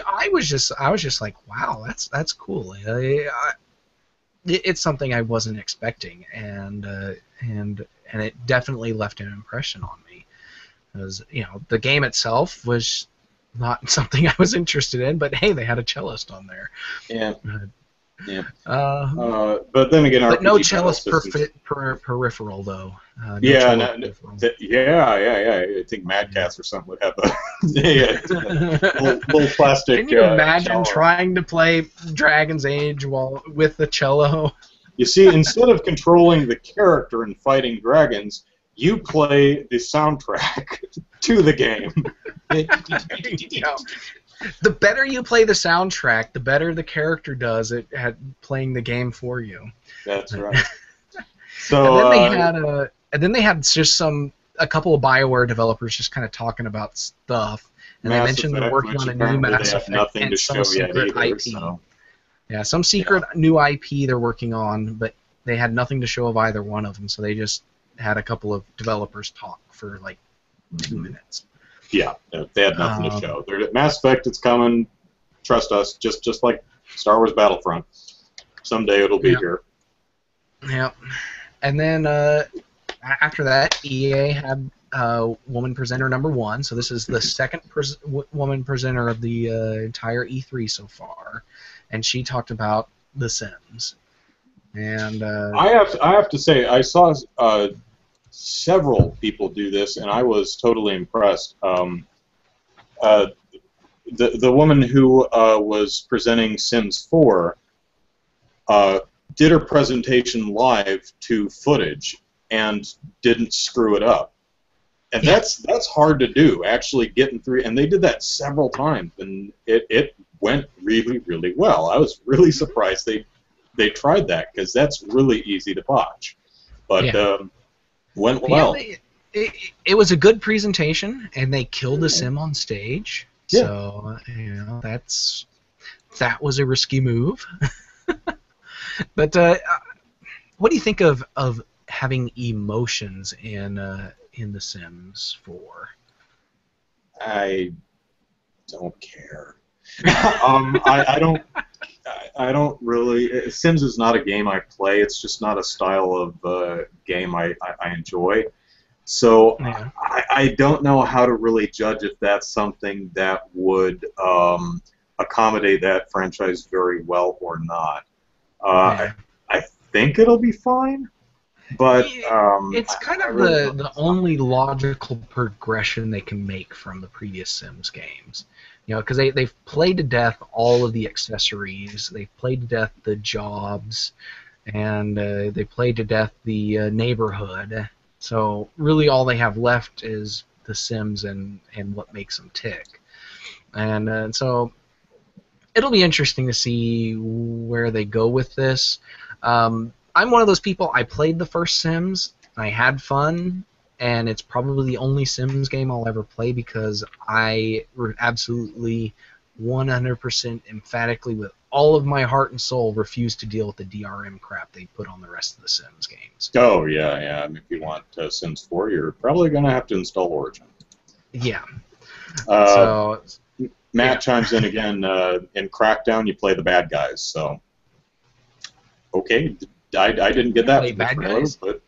I was just like, wow, that's cool. It's something I wasn't expecting, and it definitely left an impression on me. Because the game itself was not something I was interested in, but hey, they had a cellist on there. Yeah. Yeah. But then again, but no cellist peripheral though. I think Mad Cats or something would have a little plastic. Can you imagine trying to play Dragon's Age with the cello? You see, instead of controlling the character and fighting dragons, you play the soundtrack to the game. The better you play the soundtrack, the better the character does at playing the game for you. That's right. So and then they had just a couple of BioWare developers just kind of talking about stuff, and they mentioned they're working on a new Mass Effect and some secret IP. So. Yeah, some secret new IP they're working on, but they had nothing to show of either one of them, so they just had a couple of developers talk for like 2 minutes. Yeah, they had nothing to show. Mass Effect, it's coming. Trust us, just like Star Wars Battlefront. Someday it'll be here. Yeah. And then after that, EA had woman presenter number 1. So this is the second woman presenter of the entire E3 so far, and she talked about The Sims. And I have to say, I saw several people do this, and I was totally impressed. The woman who was presenting Sims 4 did her presentation live to footage and didn't screw it up. And that's hard to do, actually getting through. And they did that several times, and it went really, really well. I was really surprised they tried that, because that's really easy to botch. But went well. Yeah, it was a good presentation, and they killed a sim on stage. Yeah. So that was a risky move. But what do you think of having emotions in The Sims 4? I don't care. I don't. I don't really. Sims is not a game I play. It's just not a style of game I enjoy. So Yeah. I don't know how to really judge if that's something that would accommodate that franchise very well or not. I think it'll be fine, but it's kind of really the only logical progression they can make from the previous Sims games. Because they've played to death all of the accessories, they've played to death the jobs, and they played to death the neighborhood. So really all they have left is the Sims and what makes them tick. And so it'll be interesting to see where they go with this. I'm one of those people, I played the first Sims, I had fun, and it's probably the only Sims game I'll ever play because I absolutely 100% emphatically with all of my heart and soul refuse to deal with the DRM crap they put on the rest of the Sims games. Oh, yeah. I mean, if you want Sims 4, you're probably going to have to install Origin. Yeah. Matt chimes in again. In Crackdown, you play the bad guys, so... Okay, I didn't get that from the trailers, but...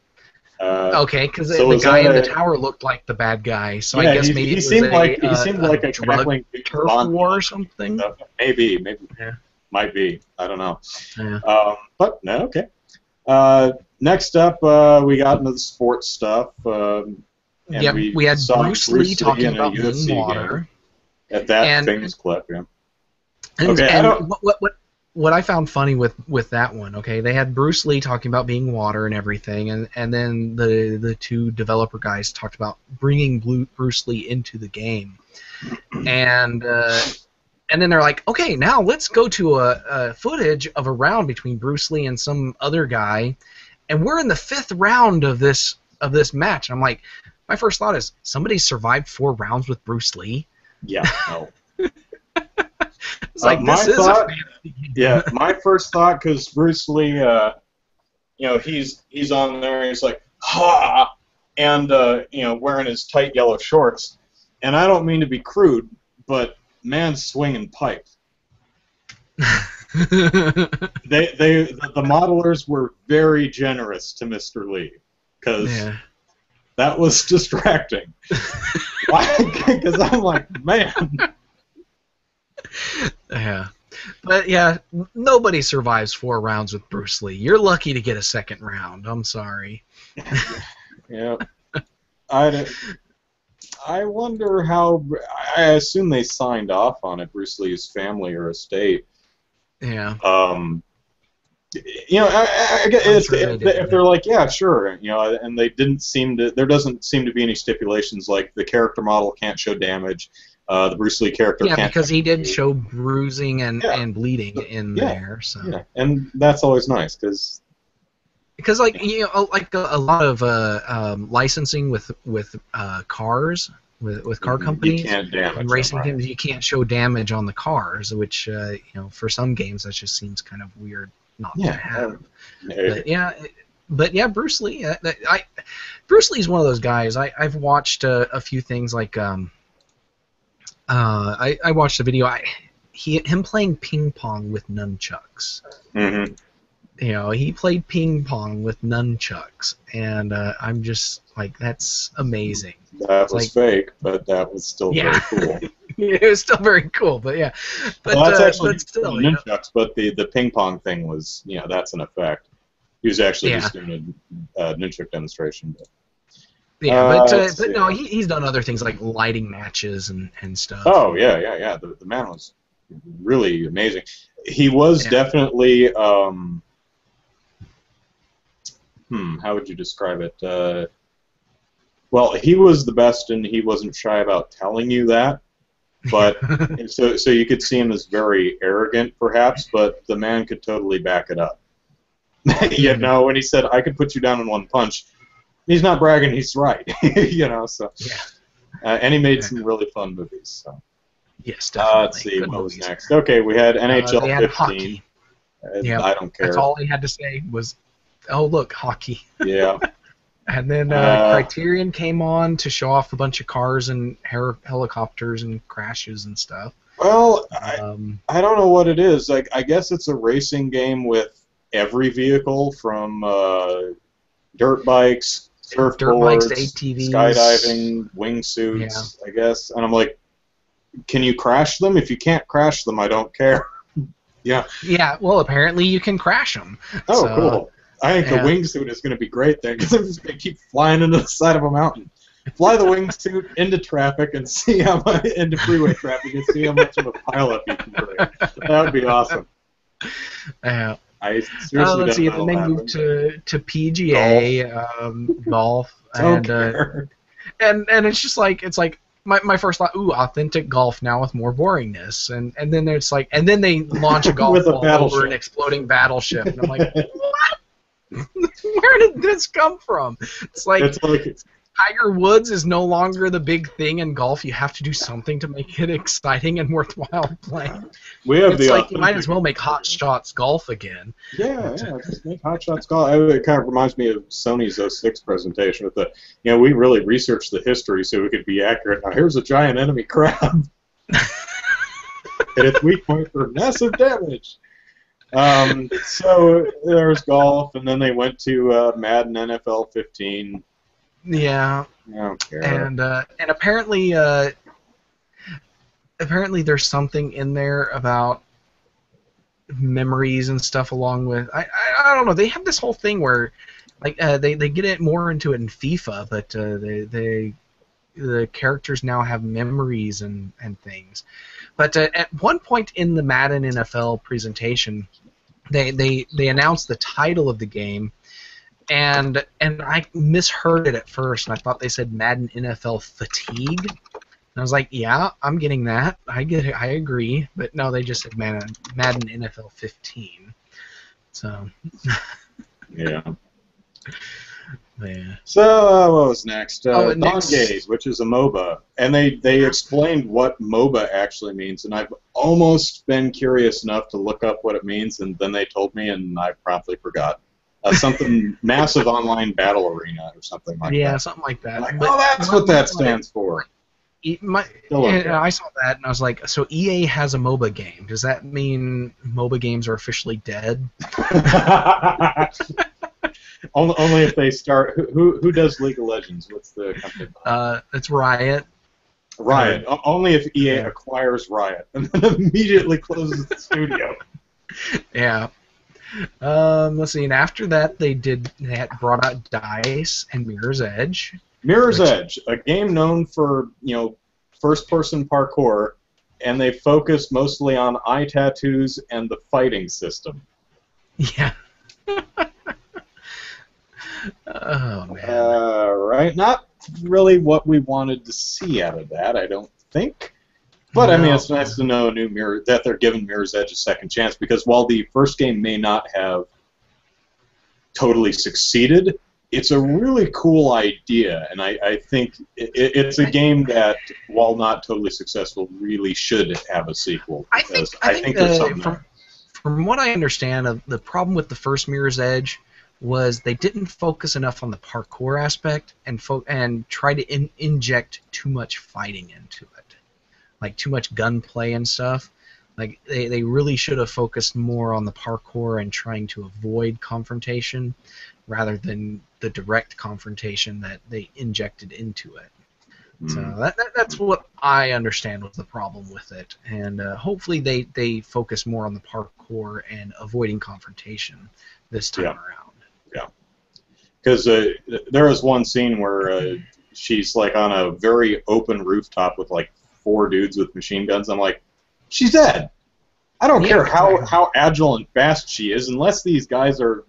okay, because the guy in the tower looked like the bad guy, so yeah, I guess maybe he seemed like a drug turf war or something. Maybe, yeah. Might be. I don't know. Yeah. But no, okay. Next up, we got into the sports stuff. And we had Bruce Lee talking about being water. At that famous clip, yeah. And what I found funny with that one, okay, they had Bruce Lee talking about being water and everything, and then the two developer guys talked about bringing Bruce Lee into the game, and then they're like, okay, now let's go to a footage of a round between Bruce Lee and some other guy, and we're in the 5th round of this match. And I'm like, my first thought is, somebody survived 4 rounds with Bruce Lee? Yeah, no. It's like, my first thought, because Bruce Lee, he's on there, and he's like, ha, and wearing his tight yellow shorts, and I don't mean to be crude, but man's swinging pipe. The modelers were very generous to Mr. Lee, because that was distracting. Because I'm like, man. Yeah. But yeah, nobody survives 4 rounds with Bruce Lee. You're lucky to get a 2nd round. I'm sorry. Yeah. I wonder how. I assume they signed off on it, Bruce Lee's family or estate. Yeah. I guess if they're like, yeah, sure, and they didn't seem to. There doesn't seem to be any stipulations like the character model can't show damage. The Bruce Lee character can't. Yeah, because he did show bruising and bleeding in there. So. Yeah, and that's always nice because like a lot of licensing with cars with car companies and racing games, you can't show damage on the cars, which for some games that just seems kind of weird not to have. But Bruce Lee. Bruce Lee's one of those guys. I've watched a few things like. I watched a video. Him playing ping pong with nunchucks. Mm-hmm. he played ping pong with nunchucks, and I'm just like, that's amazing. That It's was like, fake, but that was still very yeah, cool. it was still very cool, but yeah, Well, that's actually but still, the nunchucks, but the ping pong thing was, that's an effect. He was actually yeah, just doing a nunchuk demonstration. yeah, Let's but see. no, he's done other things like lighting matches and stuff. Oh yeah, yeah, yeah. The man was really amazing. He was Yeah, definitely how would you describe it? Well, he was the best, and he wasn't shy about telling you that. But so you could see him as very arrogant, perhaps, but the man could totally back it up. Yet Mhm. no, when he said I could put you down in one punch, he's not bragging. He's right. So Yeah, and he made yeah, some really fun movies. So yes, let's definitely, see good what was movies. next. Okay, we had NHL They had 15. hockey. Yeah, I don't that's care. all he had to say was, "Oh, look, hockey." Yeah. And then Uh, Criterion came on to show off a bunch of cars and helicopters and crashes and stuff. well, Um, I don't know what it is. Like I guess it's a racing game with every vehicle from dirt bikes, Dirt bikes, surfboards, ATVs. skydiving, Yeah. wingsuits, I guess. And I'm like, can you crash them? If you can't crash them, I don't care. Yeah. Yeah, well, apparently you can crash them. Oh, So, cool. I think the yeah. wingsuit is going to be great then because I'm just going to keep flying into the side of a mountain. Fly the wingsuit into traffic and see how much into freeway traffic and see how much of a pileup you can create. That would be awesome. Yeah. I seriously Let's don't see. know Then that'll they moved happen. to Golf. PGA, golf, Don't and care. it's just like my first thought. Ooh, authentic golf now with more boringness, and then it's like, and then they launch a golf With a ball over an battleship. exploding battleship, and I'm like, where did this come from? It's like It's like Tiger Woods is no longer the big thing in golf. You have to do something to make it exciting and worthwhile playing. we have It's the like you might as authentic. well make Hot Shots golf again. Yeah, But, yeah, just make hot shots call. It kind of reminds me of Sony's '06 presentation with we really researched the history so we could be accurate. Now here's a giant enemy crab, and its weak point for massive damage. So there's golf, and then they went to Madden NFL 15. yeah, I don't care. and apparently there's something in there about memories and stuff along with I don't know, they have this whole thing where like they get it more into it in FIFA, but they the characters now have memories and things. But at one point in the Madden NFL presentation, they announced the title of the game, and I misheard it at first, and I thought they said Madden NFL Fatigue. And I was like, yeah, I'm getting that. I get it. I agree. But no, they just said Madden NFL 15. So, Yeah. yeah. So what was next? And Dawn next, Gaze, which is a MOBA, and they explained what MOBA actually means, and I've almost been curious enough to look up what it means, and then they told me, and I promptly forgot. Something massive online battle arena or something like yeah, that. something like that. Like, But oh, that's what that stands for. Still and okay. I saw that and I was like, so EA has a MOBA game. Does that mean MOBA games are officially dead? Only if they start. Who does League of Legends? What's the company? It's Riot. Riot. Only if EA Yeah. acquires Riot and then immediately closes the studio. Yeah. Let's see. And after that, they had brought out Dice and Mirror's Edge. Mirror's Which, Edge, a game known for first-person parkour, and they focus mostly on eye tattoos and the fighting system. yeah. Oh man. Right, not really what we wanted to see out of that, I don't think. But I mean, No. it's nice to know that they're giving Mirror's Edge a second chance, because while the first game may not have totally succeeded, it's a really cool idea, and I think it's a game that, while not totally successful, really should have a sequel. I think There's something there. from what I understand, the problem with the first Mirror's Edge was they didn't focus enough on the parkour aspect and try to inject too much fighting into it, like too much gunplay and stuff. Like they really should have focused more on the parkour and trying to avoid confrontation rather than the direct confrontation that they injected into it. So that's what I understand was the problem with it, and hopefully they focus more on the parkour and avoiding confrontation this time around. Yeah, because there was one scene where she's like on a very open rooftop with like 4 dudes with machine guns. I'm like, she's dead. I don't care how agile and fast she is, unless these guys are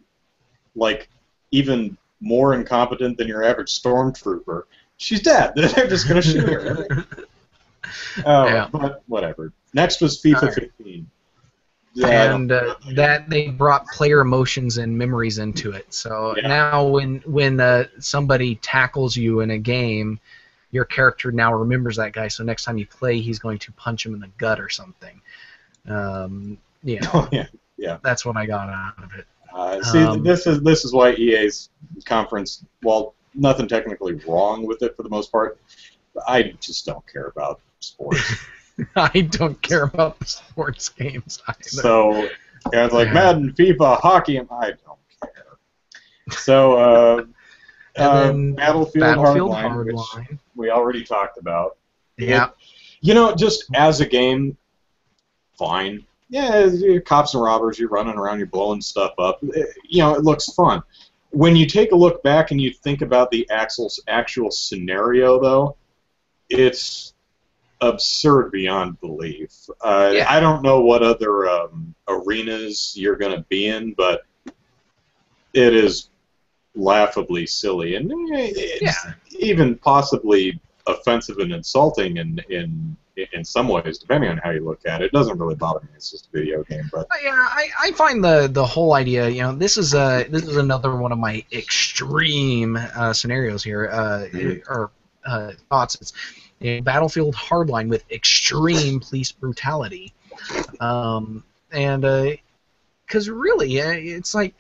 like even more incompetent than your average stormtrooper. She's dead. They're just going to shoot her. But whatever. Next was FIFA 15. Yeah, and that they brought player emotions and memories into it. So now when somebody tackles you in a game, your character now remembers that guy. So next time you play, he's going to punch him in the gut or something. That's what I got out of it. This is why EA's conference, well, nothing technically wrong with it for the most part. I just don't care about sports. I don't care about the sports games either. So it's like Madden, FIFA, hockey, and I don't care. So Battlefield Hardline, which we already talked about. Yeah. Just as a game, fine. Yeah, you're cops and robbers, you're running around, you're blowing stuff up. It looks fun. When you take a look back and you think about the actual scenario, though, it's absurd beyond belief. I don't know what other arenas you're going to be in, but it is laughably silly, and it's even possibly offensive and insulting in some ways, depending on how you look at it. It doesn't really bother me. It's just a video game, but I find the whole idea. This is another one of my extreme scenarios here, or thoughts. It's Battlefield Hardline with extreme police brutality, and because really, it's like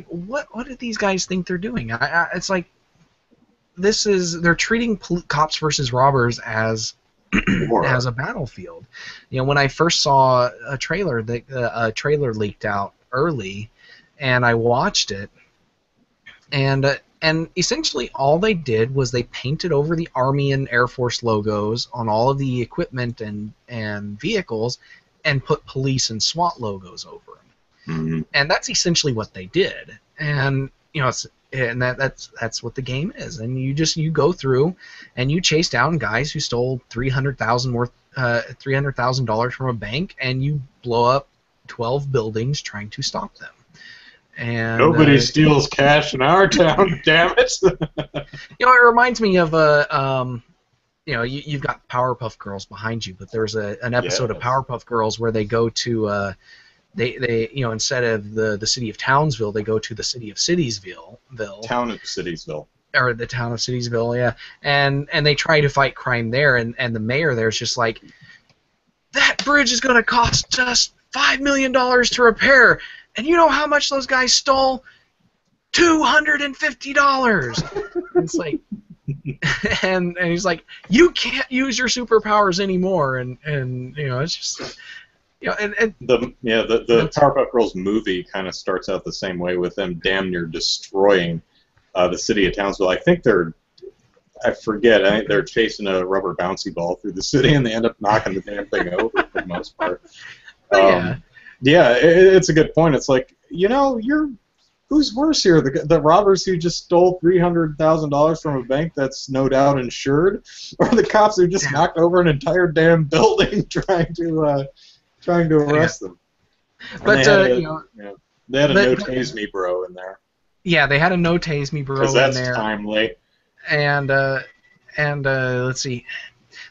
what do these guys think they're doing? It's like they're treating cops versus robbers as as a battlefield. When I first saw a trailer, a trailer leaked out early, and I watched it, and essentially all they did was they painted over the Army and Air Force logos on all of the equipment and vehicles, and put police and SWAT logos over them. Mm-hmm. And that's essentially what they did. And that's what the game is. And you go through and you chase down guys who stole $300,000 from a bank, and you blow up 12 buildings trying to stop them. And nobody steals cash in our town, damn it. It reminds me of you've got Powerpuff Girls behind you, but there's an episode of Powerpuff Girls where they go to they instead of the city of Townsville, they go to the city of Citiesville. Town of Citiesville. Or the town of Citiesville, yeah. And they try to fight crime there, and the mayor there is just like, that bridge is going to cost us $5 million to repair, and you know how much those guys stole? $250. It's like, and he's like, you can't use your superpowers anymore, and it's just. The Powerpuff Girls movie kind of starts out the same way, with them damn near destroying the city of Townsville. I think they're chasing a rubber bouncy ball through the city, and they end up knocking the damn thing over for the most part. It's a good point. It's like, who's worse here? The robbers who just stole $300,000 from a bank that's no doubt insured, or the cops who just knocked over an entire damn building trying to arrest them? But they had a no tase me bro in there. Yeah, they had a no tase me bro in there. Because that's timely. And let's see.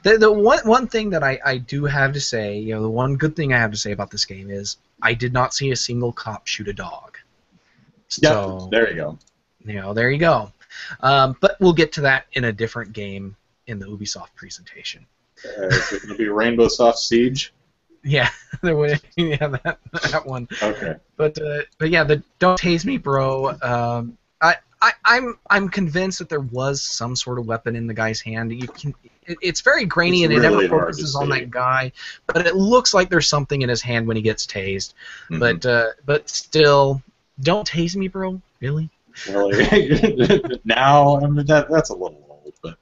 The one thing that I do have to say, the one good thing I have to say about this game is I did not see a single cop shoot a dog. So, there you go. There you go. But we'll get to that in a different game in the Ubisoft presentation. Is it going to be Rainbow Soft Siege? Yeah, that one. Okay. But yeah, the don't tase me, bro. I'm convinced that there was some sort of weapon in the guy's hand. It's very grainy It's and it never really hard to focuses on see. that guy, but it looks like there's something in his hand when he gets tased. Mhm. But still, don't tase me, bro. Really? Really? Now, I mean, that's a little old, but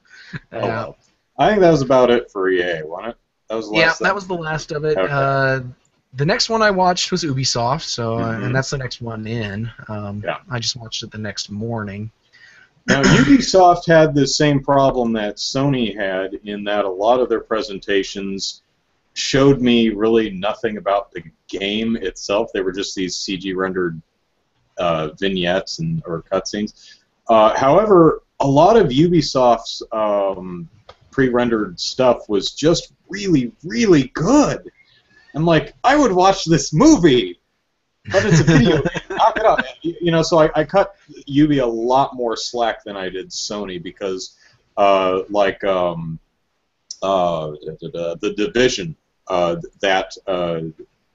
oh Yeah. well. I think that was about it for EA, wasn't it? That was the Yeah, last that thing? was the last of it. Okay. The next one I watched was Ubisoft, so and Hmm. that's the next one in. Yeah. I just watched it the next morning. Now, Ubisoft had the same problem that Sony had in that a lot of their presentations showed me really nothing about the game itself. They were just these CG rendered vignettes or cutscenes. However, a lot of Ubisoft's pre-rendered stuff was just really, really good. I'm like, I would watch this movie, but it's a video game. Knock it out. So I cut Ubi a lot more slack than I did Sony because, the Division, that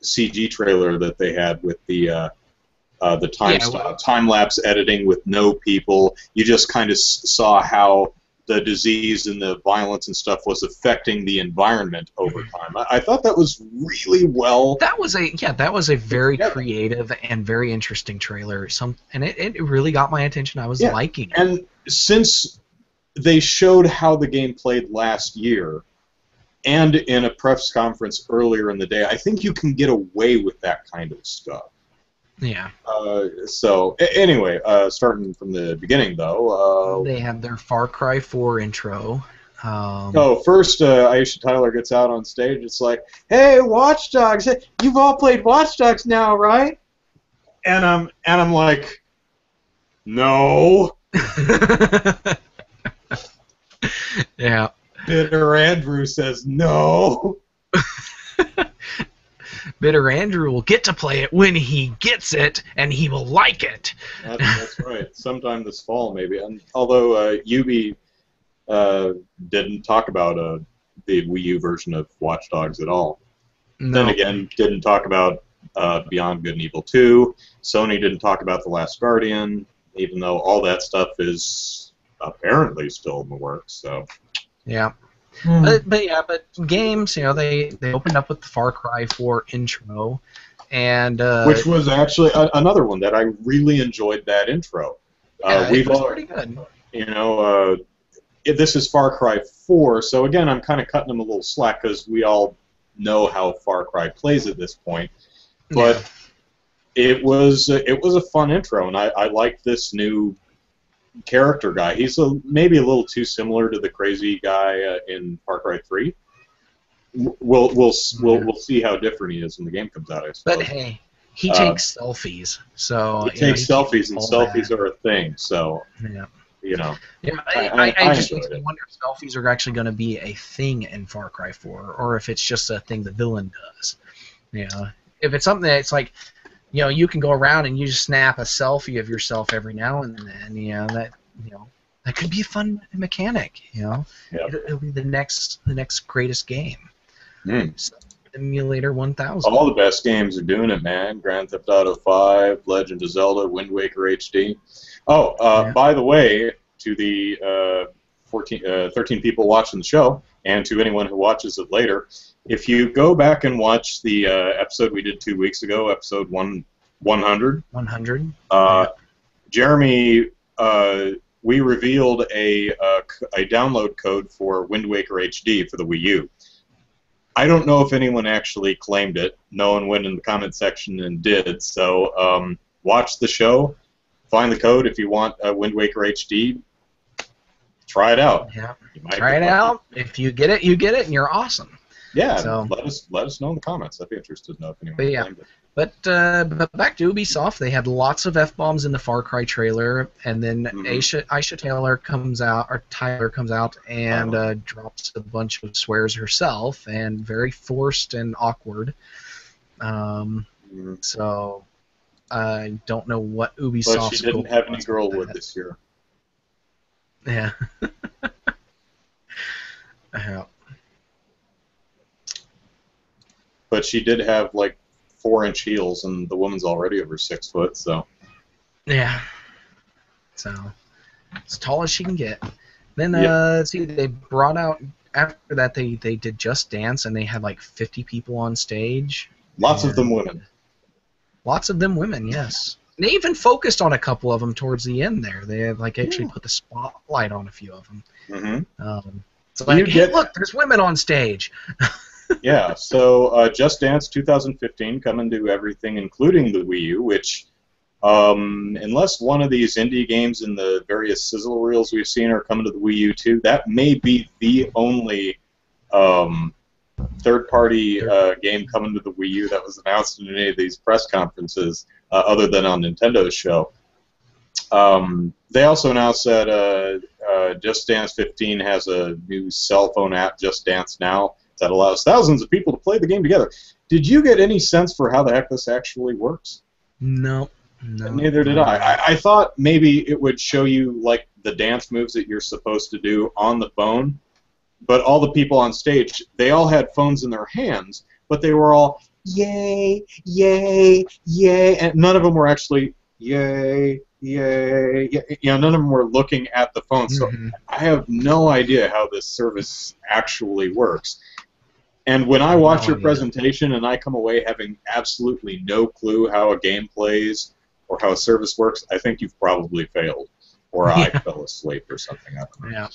CG trailer that they had with the Yeah, time lapse editing with no people. You just kind of saw how the disease and the violence and stuff was affecting the environment over time. I thought that was really well that was a put very together. creative and very interesting trailer. And it really got my attention. I was Yeah, liking it. and since they showed how the game played last year, and in a press conference earlier in the day, I think you can get away with that kind of stuff. Yeah. Anyway, starting from the beginning though, They had their Far Cry 4 intro. first, Aisha Tyler gets out on stage. It's like, "Hey, Watch Dogs! You've all played Watch Dogs now, right?" And I'm like, "No." Yeah. Bitter Andrew says, "No." Bitter Andrew will get to play it when he gets it, and he will like it. That's right. Sometime this fall, maybe. And although Ubi didn't talk about the Wii U version of Watch Dogs at all. Then No. again, didn't talk about Beyond Good and Evil 2. Sony didn't talk about The Last Guardian, even though all that stuff is apparently still in the works. So. Yeah. Hmm. But games, they opened up with the Far Cry 4 intro, and Which was actually another one that I really enjoyed that intro. yeah, We've it was all, pretty good. you know, this is Far Cry 4, so again, I'm kind of cutting them a little slack because we all know how Far Cry plays at this point. But it was a fun intro, and I like this new character guy. He's maybe a little too similar to the crazy guy in Far Cry 3. We'll see how different he is when the game comes out, I suppose. But hey, he takes selfies, so he takes he can't selfies, and hold selfies that. are a thing. So Yeah. Yeah, I just enjoyed makes me it. wonder if selfies are actually going to be a thing in Far Cry 4, or if it's just a thing the villain does. If it's something that's like, you can go around and you just snap a selfie of yourself every now and then. That could be a fun mechanic. Yep. It'll be the next greatest game. Mm. Simulator 1000. All the best games are doing it, man. Grand Theft Auto 5, Legend of Zelda, Wind Waker HD. Oh, Yeah. by the way, to the 13 people watching the show, and to anyone who watches it later, if you go back and watch the episode we did 2 weeks ago, episode 100, 100. Jeremy, we revealed a download code for Wind Waker HD for the Wii U. I don't know if anyone actually claimed it. No one went in the comment section and did. So watch the show, find the code if you want Wind Waker HD. Try it out. Yeah. You might Try it out. If you get it, you get it, and you're awesome. Yeah. So, let us know in the comments. I'd be interested to know if anyone claimed it. But back to Ubisoft, they had lots of F-bombs in the Far Cry trailer, and then Aisha Tyler comes out and drops a bunch of swears herself, and very forced and awkward. So I don't know what Ubisoft's. But she didn't have any girlwood this year. Yeah. Yeah. But she did have like 4-inch heels, and the woman's already over 6 foot. So. Yeah. So as tall as she can get. Then Yep. let's see, they brought out after that they did Just Dance, and they had like 50 people on stage. Lots of them And women. lots of them women, yes. And they even focused on a couple of them towards the end there. They had like actually put the spotlight on a few of them. Mm-hmm. So like, hey, look, there's women on stage. Yeah, so Just Dance 2015 coming to everything, including the Wii U, which, unless one of these indie games in the various sizzle reels we've seen are coming to the Wii U too, that may be the only third-party game coming to the Wii U that was announced in any of these press conferences, other than on Nintendo's show. They also announced that Just Dance 15 has a new cell phone app, Just Dance Now, that allows thousands of people to play the game together. Did you get any sense for how the heck this actually works? No. Neither did I. I thought maybe it would show you like the dance moves that you're supposed to do on the phone, but all the people on stage, they all had phones in their hands, but they were all yay, yay, yay, and none of them were actually yay, yay, yay. You know, none of them were looking at the phone. So I have no idea how this service actually works. And when I watch your presentation and I come away having absolutely no clue how a game plays or how a service works, I think you've probably failed. Or I fell asleep or something. I don't know.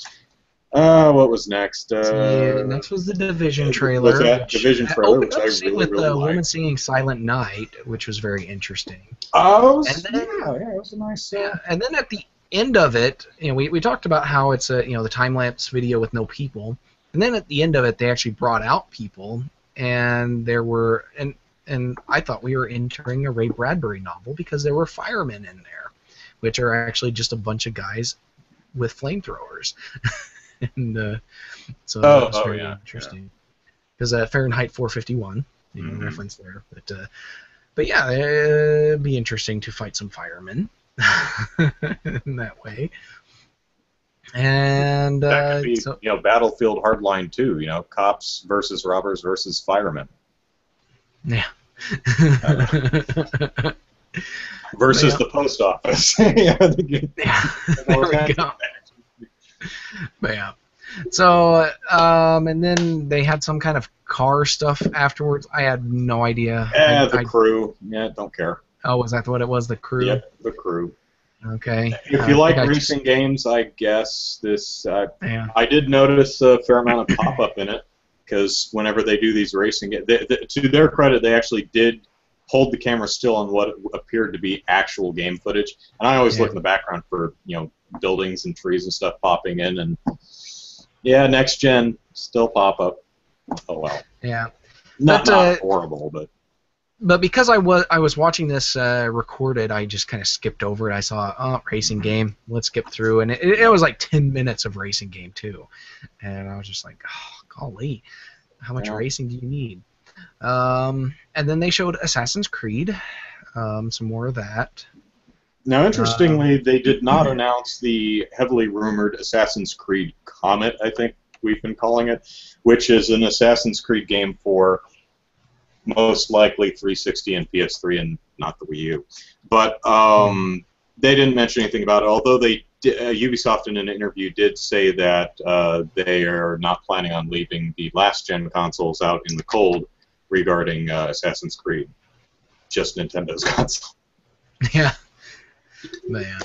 Yeah. What was next? Next was the Division trailer. Was that Division trailer, which I really, with really the woman liked. singing Silent Night, which was very interesting. Oh, and then, it was a nice. And then at the end of it, you know, we talked about how it's a the time lapse video with no people, and then at the end of it, they actually brought out people, and there were and I thought we were entering a Ray Bradbury novel because there were firemen in there, which are actually just a bunch of guys with flamethrowers. And so that was very interesting. Because Fahrenheit 451, reference there. But yeah, it'd be interesting to fight some firemen in that way. And that could be, Battlefield Hardline 2, cops versus robbers versus firemen. Yeah. Versus the post office. Yeah, there we go. But yeah. So, and then they had some kind of car stuff afterwards. I had no idea. The crew. Yeah, don't care. Oh, was that what it was? The crew? Yep, the crew. Okay. If you like racing games, I guess this... I did notice a fair amount of pop-up in it, because whenever they do these racing games... to their credit, they actually did hold the camera still on what appeared to be actual game footage. And I always look in the background for, buildings and trees and stuff popping in, and next gen still pop up. Oh well. Yeah. Not horrible, but because I was watching this recorded, I just kind of skipped over it. I saw racing game. Let's skip through, and it was like 10 minutes of racing game too, and I was just like, oh, golly, how much racing do you need? And then they showed Assassin's Creed, some more of that. Now, interestingly, they did not announce the heavily rumored Assassin's Creed Comet, I think we've been calling it, which is an Assassin's Creed game for most likely 360 and PS3 and not the Wii U. But they didn't mention anything about it, although Ubisoft in an interview did say that they are not planning on leaving the last-gen consoles out in the cold regarding Assassin's Creed. Just Nintendo's console. Yeah. Man.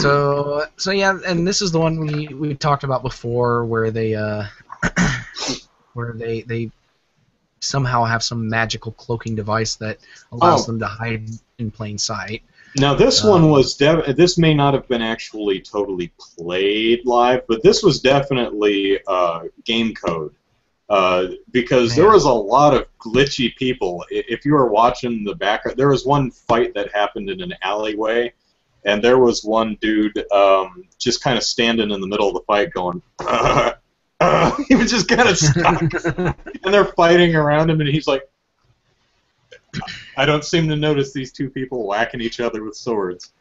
So yeah, and this is the one we talked about before, where they somehow have some magical cloaking device that allows them to hide in plain sight. Now this one was this may not have been actually totally played live, but this was definitely game code. Because there was a lot of glitchy people. If you were watching the background, there was one fight that happened in an alleyway, and there was one dude just kind of standing in the middle of the fight going, he was just kind of stuck. And they're fighting around him, and he's like, I don't seem to notice these two people whacking each other with swords.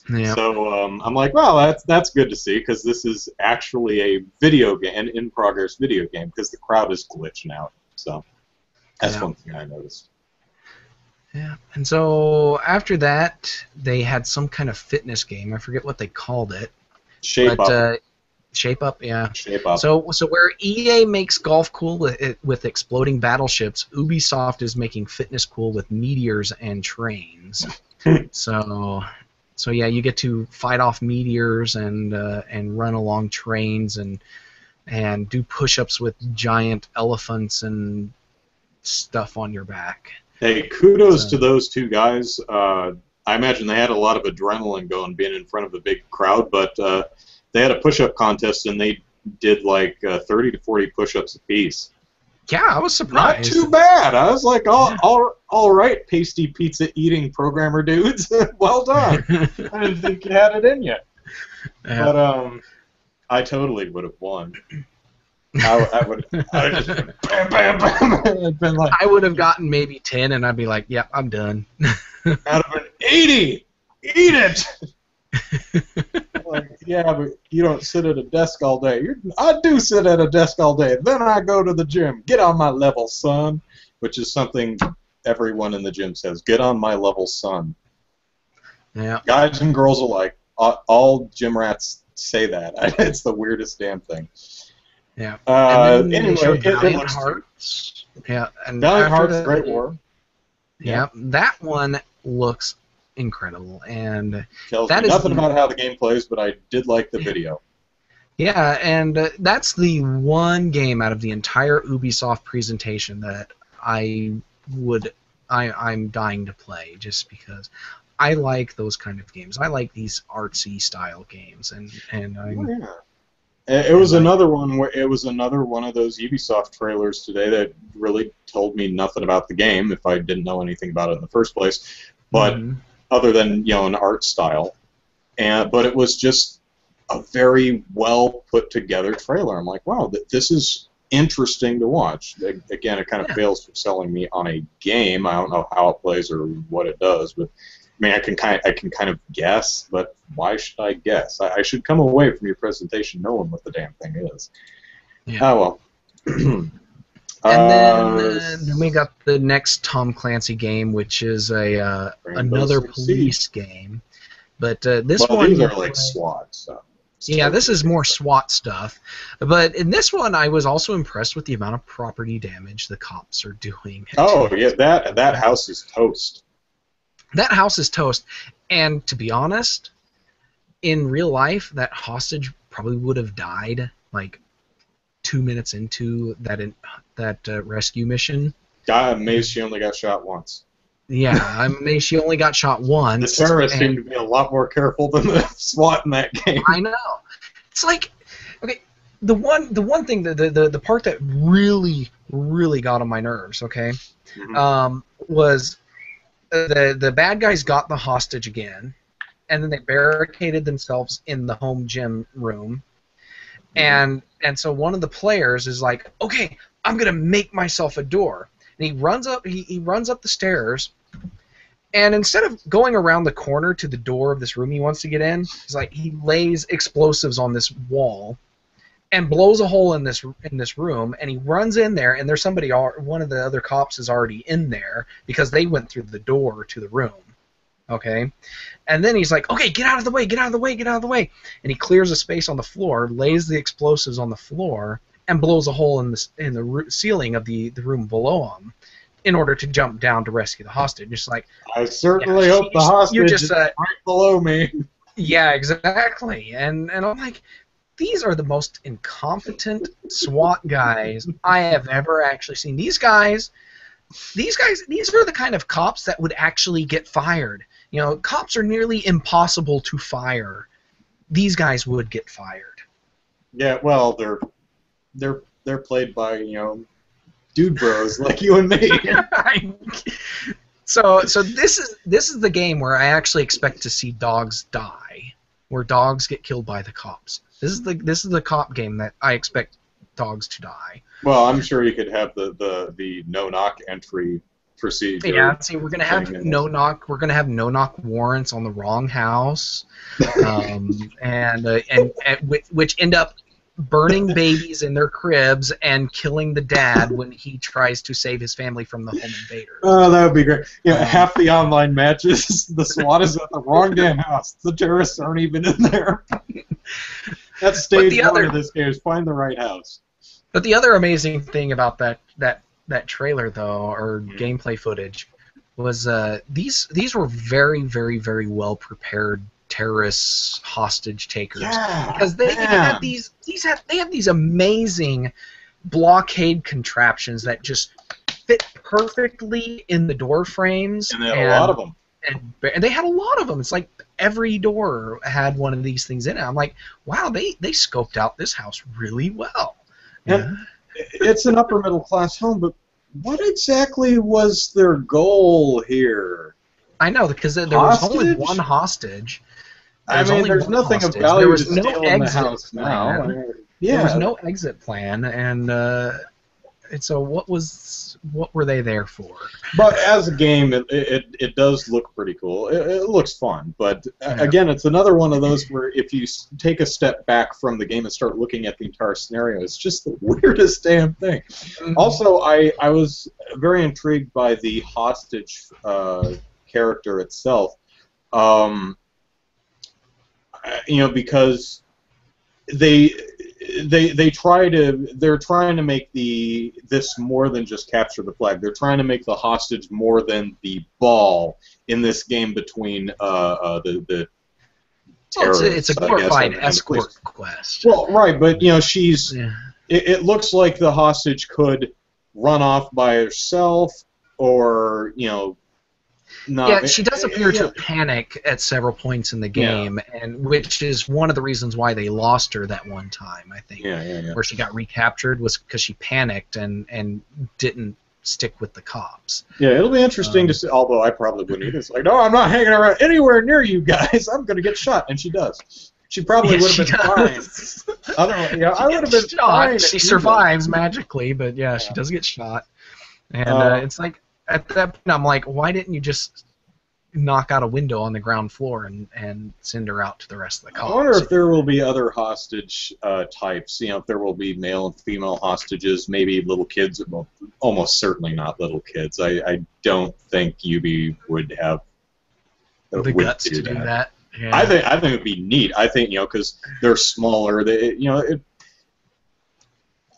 Yep. So I'm like, well, that's good to see, because this is actually a video game, an in-progress video game, because the crowd is glitching out. So that's one thing I noticed. Yeah. And so after that, they had some kind of fitness game. I forget what they called it. Shape But Up. Shape Up, yeah. Shape Up. So where EA makes golf cool with exploding battleships, Ubisoft is making fitness cool with meteors and trains. So yeah, you get to fight off meteors and run along trains and do push-ups with giant elephants and stuff on your back. Hey, kudos So to those two guys. I imagine they had a lot of adrenaline going being in front of a big crowd, but they had a push-up contest and they did like 30 to 40 push-ups apiece. yeah, I was Not surprised. too bad. I was like, Yeah. all right, pasty pizza eating programmer dudes. Well done. I didn't think you had it in you. Yeah. But I totally would have won. I would have just been bam, bam, bam. It'd been like, I would have gotten maybe 10, and I'd be like, "Yep, I'm done." out of an 80, eat it. Like, yeah, but you don't sit at a desk all day. I do sit at a desk all day. Then I go to the gym. Get on my level, son. Which is something everyone in the gym says. Get on my level, son. Yeah. Guys and girls alike. All gym rats say that. It's the weirdest damn thing. Yeah. And then they Anyway, showed it Valiant looks Hearts. Yeah. And Valiant after Hearts, Great War. Yeah, that one looks incredible, and Tells that me is nothing the about how the game plays, but I did like the video. yeah, and that's the one game out of the entire Ubisoft presentation that I'm dying to play just because I like those kind of games. I like these artsy style games, and Oh, I'm yeah. It was and another one where it was another one of those Ubisoft trailers today that really told me nothing about the game if I didn't know anything about it in the first place, but Mhm. other than an art style, but it was just a very well put together trailer. I'm like, wow, this is interesting to watch. Again, it kind of Yeah. fails for selling me on a game. I don't know how it plays or what it does, but I mean, I can kind of guess, but why should I guess? I should come away from your presentation knowing what the damn thing is. Yeah. Oh well. And then we got the next Tom Clancy game, which is Rainbow another Six police Siege. game. But this Well, one, these are like SWAT stuff. It's yeah, this totally is more different. SWAT stuff. But in this one, I was also impressed with the amount of property damage the cops are doing. Oh yeah, that house is toast. That house is toast. And to be honest, in real life, that hostage probably would have died like 2 minutes into that rescue mission. I'm amazed she only got shot once. Yeah, I'm amazed she only got shot once. The terrorists and seem to be a lot more careful than the SWAT in that game. I know. It's like, okay, the one thing, the part that really got on my nerves, okay, Mhm. was the bad guys got the hostage again, and then they barricaded themselves in the home gym room, and so one of the players is like, okay, I'm gonna make myself a door, and he runs up the stairs. And instead of going around the corner to the door of this room he wants to get in, he lays explosives on this wall and blows a hole in this room, and he runs in there, and there's one of the other cops is already in there because they went through the door to the room. Okay? And then he's like, okay, get out of the way, get out of the way, get out of the way. And he clears a space on the floor, lays the explosives on the floor, and blows a hole in the ceiling of the room below him in order to jump down to rescue the hostage. Just like, I certainly yeah, hope the hostage you're just is right below me. yeah, exactly. And I'm like, these are the most incompetent SWAT guys I have ever actually seen. These guys, these are the kind of cops that would actually get fired. You know, cops are nearly impossible to fire. These guys would get fired. Yeah, well, they're played by dude bros like you and me. So this is the game where I actually expect to see dogs die, where dogs get killed by the cops. This is the cop game that I expect dogs to die. Well, I'm sure you could have the no knock entry procedure. Yeah, see, we're gonna have no knock. We're gonna have no knock warrants on the wrong house, and which end up burning babies in their cribs and killing the dad when he tries to save his family from the home invaders. Oh, that would be great. Half the online matches, the SWAT is at the wrong damn house. The terrorists aren't even in there. That's stage one of this game, is find the right house. But the other amazing thing about that trailer, though, or gameplay footage, was these were very, very, very well prepared terrorist hostage takers, because they had these amazing blockade contraptions that just fit perfectly in the door frames, and they had a lot of them. And they had a lot of them. It's like every door had one of these things in it. I'm like, wow, they scoped out this house really well. And it's an upper middle class home, but what exactly was their goal here? I know, because there was only one hostage. There's nothing of value there was to no steal in the house now. There was no exit plan, and so what were they there for? But as a game, it does look pretty cool. It looks fun, but again, it's another one of those where if you take a step back from the game and start looking at the entire scenario, it's just the weirdest damn thing. Also, I was very intrigued by the hostage character itself. Because they're trying to make this more than just capture the flag. They're trying to make the hostage more than the ball in this game between the terrorists. It's a glorified escort quest. Well, right, but she's. Yeah. It looks like the hostage could run off by herself, or not. She does appear to panic at several points in the game, and which is one of the reasons why they lost her that one time, I think. Where she got recaptured was because she panicked and didn't stick with the cops. Yeah, it'll be interesting to see, although I probably wouldn't either. It's like, no, I'm not hanging around anywhere near you guys. I'm going to get shot, and she does. She probably would have been fine. I don't know. I would have been fine. She survives magically, but she does get shot. And it's like, at that point, I'm like, why didn't you just knock out a window on the ground floor and send her out to the rest of the cops? I wonder if there will be other hostage types. If there will be male and female hostages, maybe little kids. Well, almost certainly not little kids. I don't think UB would have the guts to do that. Yeah. I think it would be neat. I think because they're smaller. I think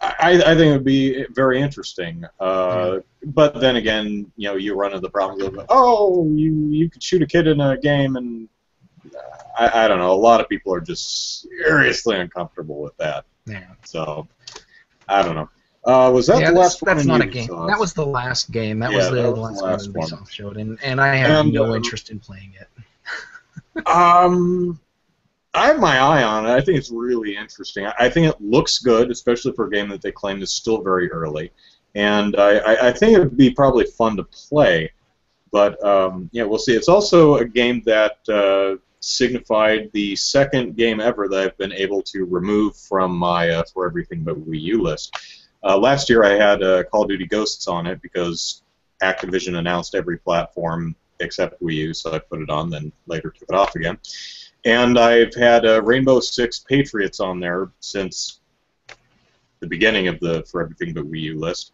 it would be very interesting. But then again, you run into the problem of, you could shoot a kid in a game, and I don't know. A lot of people are just seriously uncomfortable with that. Yeah. So, I don't know. Was that the last one? That's not a game. That was the last game. That was the last one Ubisoft showed, and I have no interest in playing it. I have my eye on it. I think it's really interesting. I think it looks good, especially for a game that they claim is still very early. And I think it would be probably fun to play. But, we'll see. It's also a game that signified the second game ever that I've been able to remove from my For Everything But Wii U list. Last year I had Call of Duty Ghosts on it because Activision announced every platform except Wii U, so I put it on, then later took it off again. And I've had Rainbow Six Patriots on there since the beginning of the For Everything But Wii U list.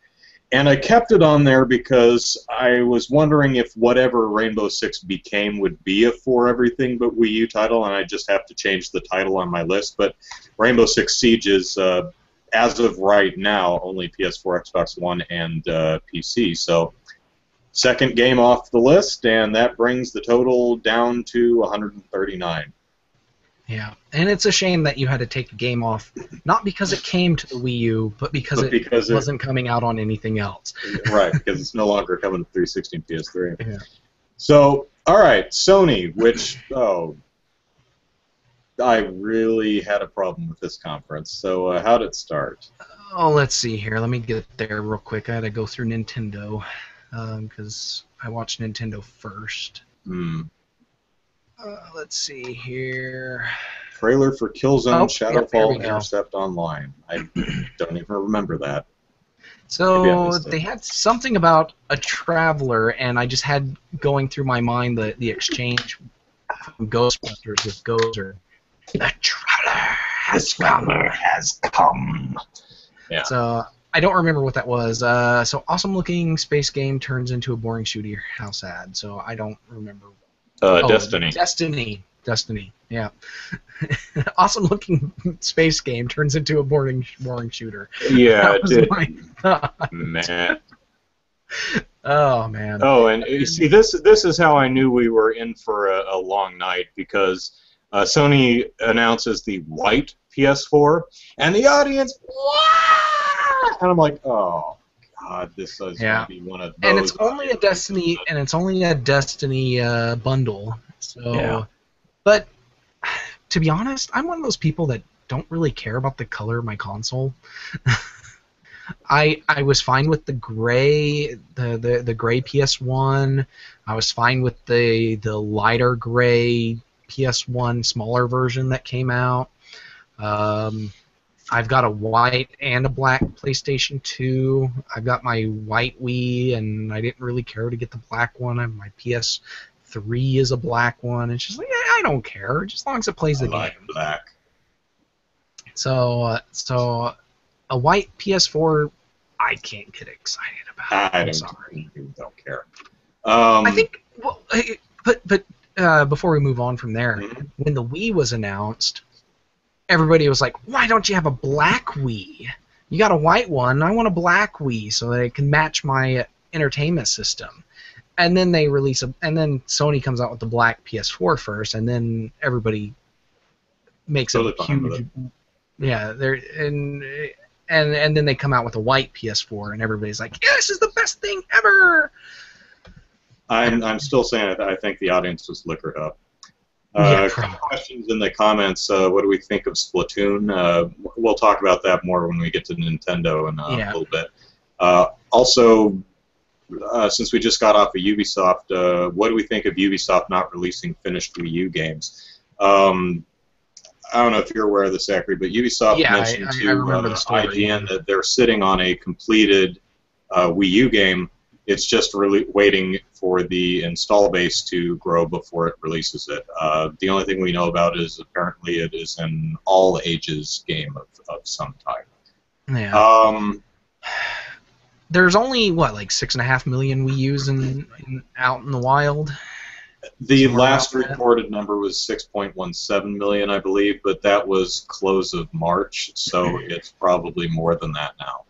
And I kept it on there because I was wondering if whatever Rainbow Six became would be a For Everything But Wii U title, and I just have to change the title on my list. But Rainbow Six Siege is, as of right now, only PS4, Xbox One, and PC. So, second game off the list, and that brings the total down to 139. Yeah, and it's a shame that you had to take a game off, not because it came to the Wii U, but because it wasn't coming out on anything else. Right, because it's no longer coming to 360 and PS3. Yeah. So, all right, Sony, which, I really had a problem with this conference. So, how did it start? Oh, let's see here. Let me get there real quick. I had to go through Nintendo. Because I watched Nintendo first. Let's see here. Trailer for Killzone Shadowfall Intercept Online. I don't even remember that. So they had something about a traveler, and I just had going through my mind the exchange from Ghostbusters with Gozer. The traveler The traveler has come. Yeah. So I don't remember what that was. So awesome looking space game turns into a boring shooter. How sad. So I don't remember. Destiny. Destiny. Yeah. Awesome looking space game turns into a boring shooter. Yeah, That was it did. my thought. Man. Oh man. Oh, and you see, this is how I knew we were in for a long night, because Sony announces the white PS4, and the audience, "Wah!" And I'm like, oh god, this is going to be one of those. And it's only a Destiny, bundle. So, Yeah. But to be honest, I'm one of those people that don't really care about the color of my console. I was fine with the gray, the gray PS1. I was fine with the lighter gray PS1 smaller version that came out. I've got a white and a black PlayStation 2. I've got my white Wii, and I didn't really care to get the black one. My PS3 is a black one. It's just like, I don't care, just as long as it plays the game. Black. So a white PS4, I can't get excited about. I don't care. I think, well, but before we move on from there, when the Wii was announced, everybody was like, "Why don't you have a black Wii? You got a white one. I want a black Wii so that it can match my entertainment system." And then they release and then Sony comes out with the black PS4 first, and then everybody makes a huge, yeah. And then they come out with a white PS4, and everybody's like, "Yeah, this is the best thing ever." I'm still saying it. I think the audience was liquored up. Questions in the comments. What do we think of Splatoon? We'll talk about that more when we get to Nintendo in a little bit. Also, since we just got off of Ubisoft, what do we think of Ubisoft not releasing finished Wii U games? I don't know if you're aware of this, Zachary, but Ubisoft mentioned to IGN that they're sitting on a completed Wii U game. It's just really waiting for the install base to grow before it releases it. The only thing we know about is apparently it is an all-ages game of some type. Yeah. There's only, like 6.5 million Wii U's out in the wild? The last reported number was 6.17 million, I believe, but that was close of March, so it's probably more than that now.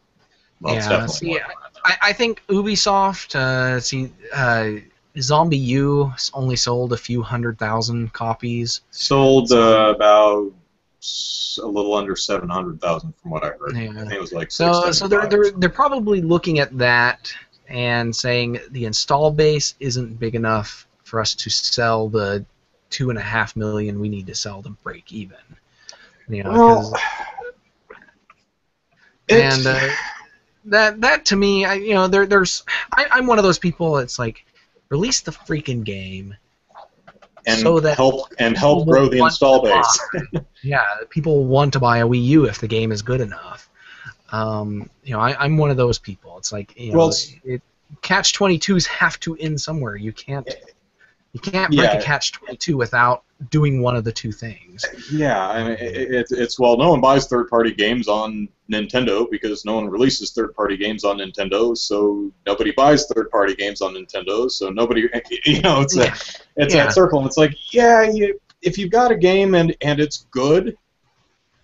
Well, it's definitely more than that now. I think Ubisoft, Zombie U only sold a few 100,000 copies. Sold about a little under 700,000 from what I heard. Yeah. I think it was like so they're probably looking at that and saying the install base isn't big enough for us to sell the 2.5 million we need to sell to break even. That to me, I'm one of those people that's like, release the freaking game, and so that help grow the install base. Yeah, people want to buy a Wii U if the game is good enough. I'm one of those people. It's like, catch-22s have to end somewhere. You can't break a catch-22 without doing one of the two things. Yeah, I mean, it's no one buys third-party games on Nintendo because no one releases third-party games on Nintendo, so nobody buys third-party games on Nintendo, so nobody, it's that circle, and it's like, if you've got a game and it's good,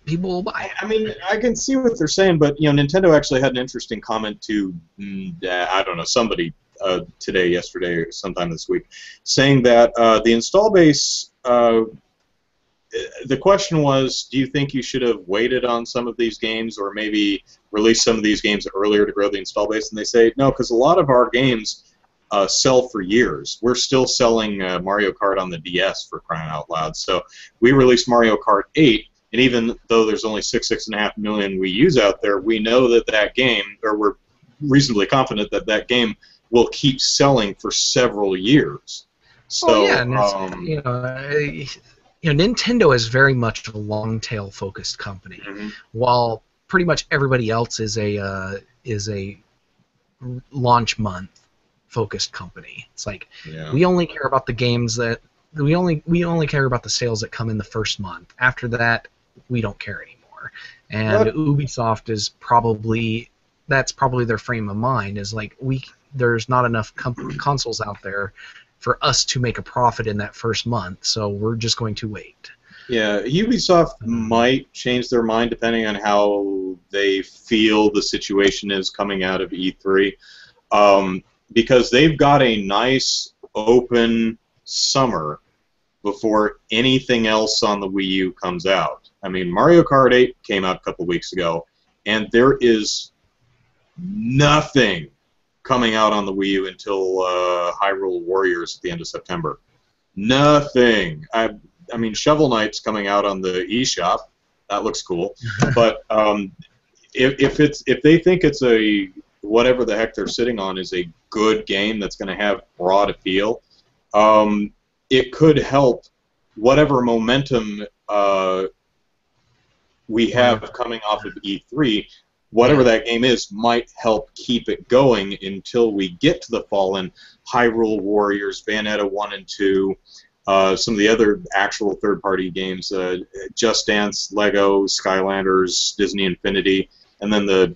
people will buy it. I mean, I can see what they're saying, but Nintendo actually had an interesting comment to, I don't know, somebody today, yesterday, or sometime this week, saying that the install base, the question was, do you think you should have waited on some of these games or maybe released some of these games earlier to grow the install base? And they say, no, because a lot of our games sell for years. We're still selling Mario Kart on the DS, for crying out loud. So we released Mario Kart 8, and even though there's only 6.5 million Wii U's out there, we know that game, or we're reasonably confident that game will keep selling for several years. So, Nintendo is very much a long tail focused company, while pretty much everybody else is a launch month focused company. It's like we only care about the games that we only care about the sales that come in the first month. After that, we don't care anymore. And Ubisoft is probably their frame of mind, is like, there's not enough consoles out there for us to make a profit in that first month, so we're just going to wait. Yeah, Ubisoft might change their mind depending on how they feel the situation is coming out of E3, because they've got a nice open summer before anything else on the Wii U comes out. I mean, Mario Kart 8 came out a couple weeks ago, and there is nothing coming out on the Wii U until Hyrule Warriors at the end of September. Nothing. I mean, Shovel Knight's coming out on the eShop. That looks cool. But if they think it's a whatever the heck they're sitting on is a good game that's going to have broad appeal, it could help whatever momentum we have coming off of E3. Whatever that game is might help keep it going until we get to the fall in Hyrule Warriors, Bayonetta 1 and 2, some of the other actual third-party games, Just Dance, Lego, Skylanders, Disney Infinity, and then the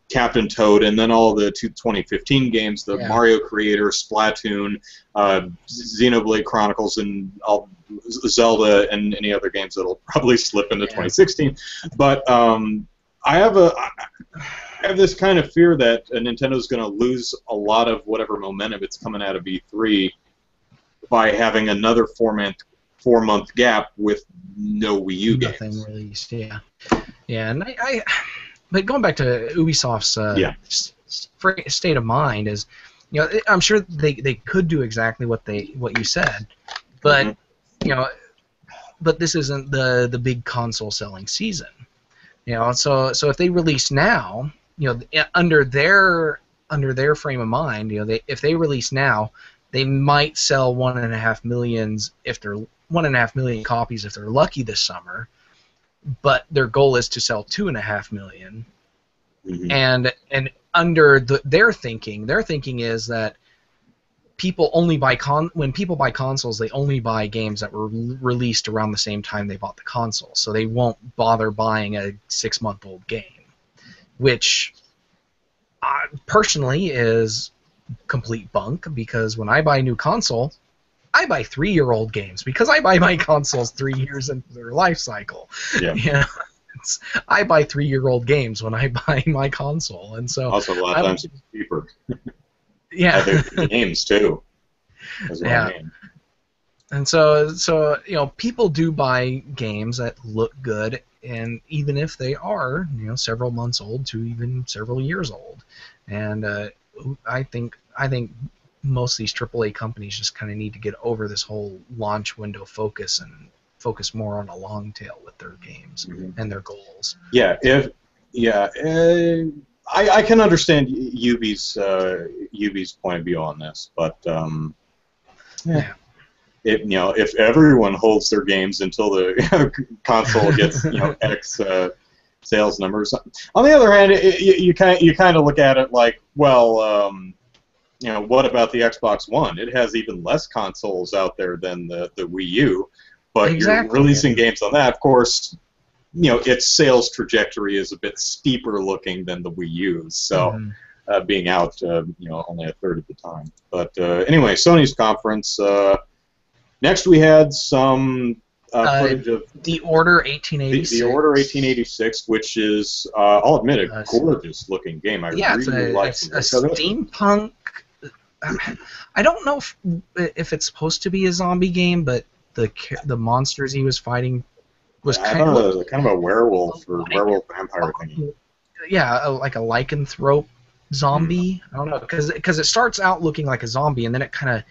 Captain Toad, and then all the 2015 games, the Mario Creator, Splatoon, Xenoblade Chronicles, and all Zelda, and any other games that'll probably slip into 2016. But I have this kind of fear that Nintendo's going to lose a lot of whatever momentum it's coming out of E3 by having another four-month gap with no Wii U games. Nothing released, and but going back to Ubisoft's state of mind is, I'm sure they could do exactly what you said, but but this isn't the big console selling season. So if they release now, under their frame of mind, if they release now, they might sell 1.5 million copies if they're lucky this summer, but their goal is to sell 2.5 million. And under their thinking is that people only buy when people buy consoles, they only buy games that were released around the same time they bought the console, so they won't bother buying a 6-month-old game, which personally is complete bunk, because when I buy a new console, I buy 3-year-old games, because I buy my consoles 3 years into their life cycle. I buy 3-year-old games when I buy my console, and so also a lot of times it's cheaper. Yeah, the games too. I mean. And so people do buy games that look good, and even if they are several months old to even several years old, and I think most of these AAA companies just kind of need to get over this whole launch window focus and focus more on a long tail with their games and their goals. I can understand Ubi's point of view on this, but if everyone holds their games until the console gets X sales numbers. On the other hand, you kind of look at it like, well, what about the Xbox One? It has even less consoles out there than the Wii U, but you're releasing games on that, of course. Its sales trajectory is a bit steeper looking than the Wii U, so being out, only a third of the time. But anyway, Sony's conference. Next, we had some footage of The Order 1886. The Order 1886, which is, I'll admit, a gorgeous-looking game. I really like it. It's a steampunk. I don't know if it's supposed to be a zombie game, but the monsters he was fighting was kind of a werewolf or werewolf vampire thing. Yeah, like a lycanthrope zombie. I don't know, because it starts out looking like a zombie, and then it kind of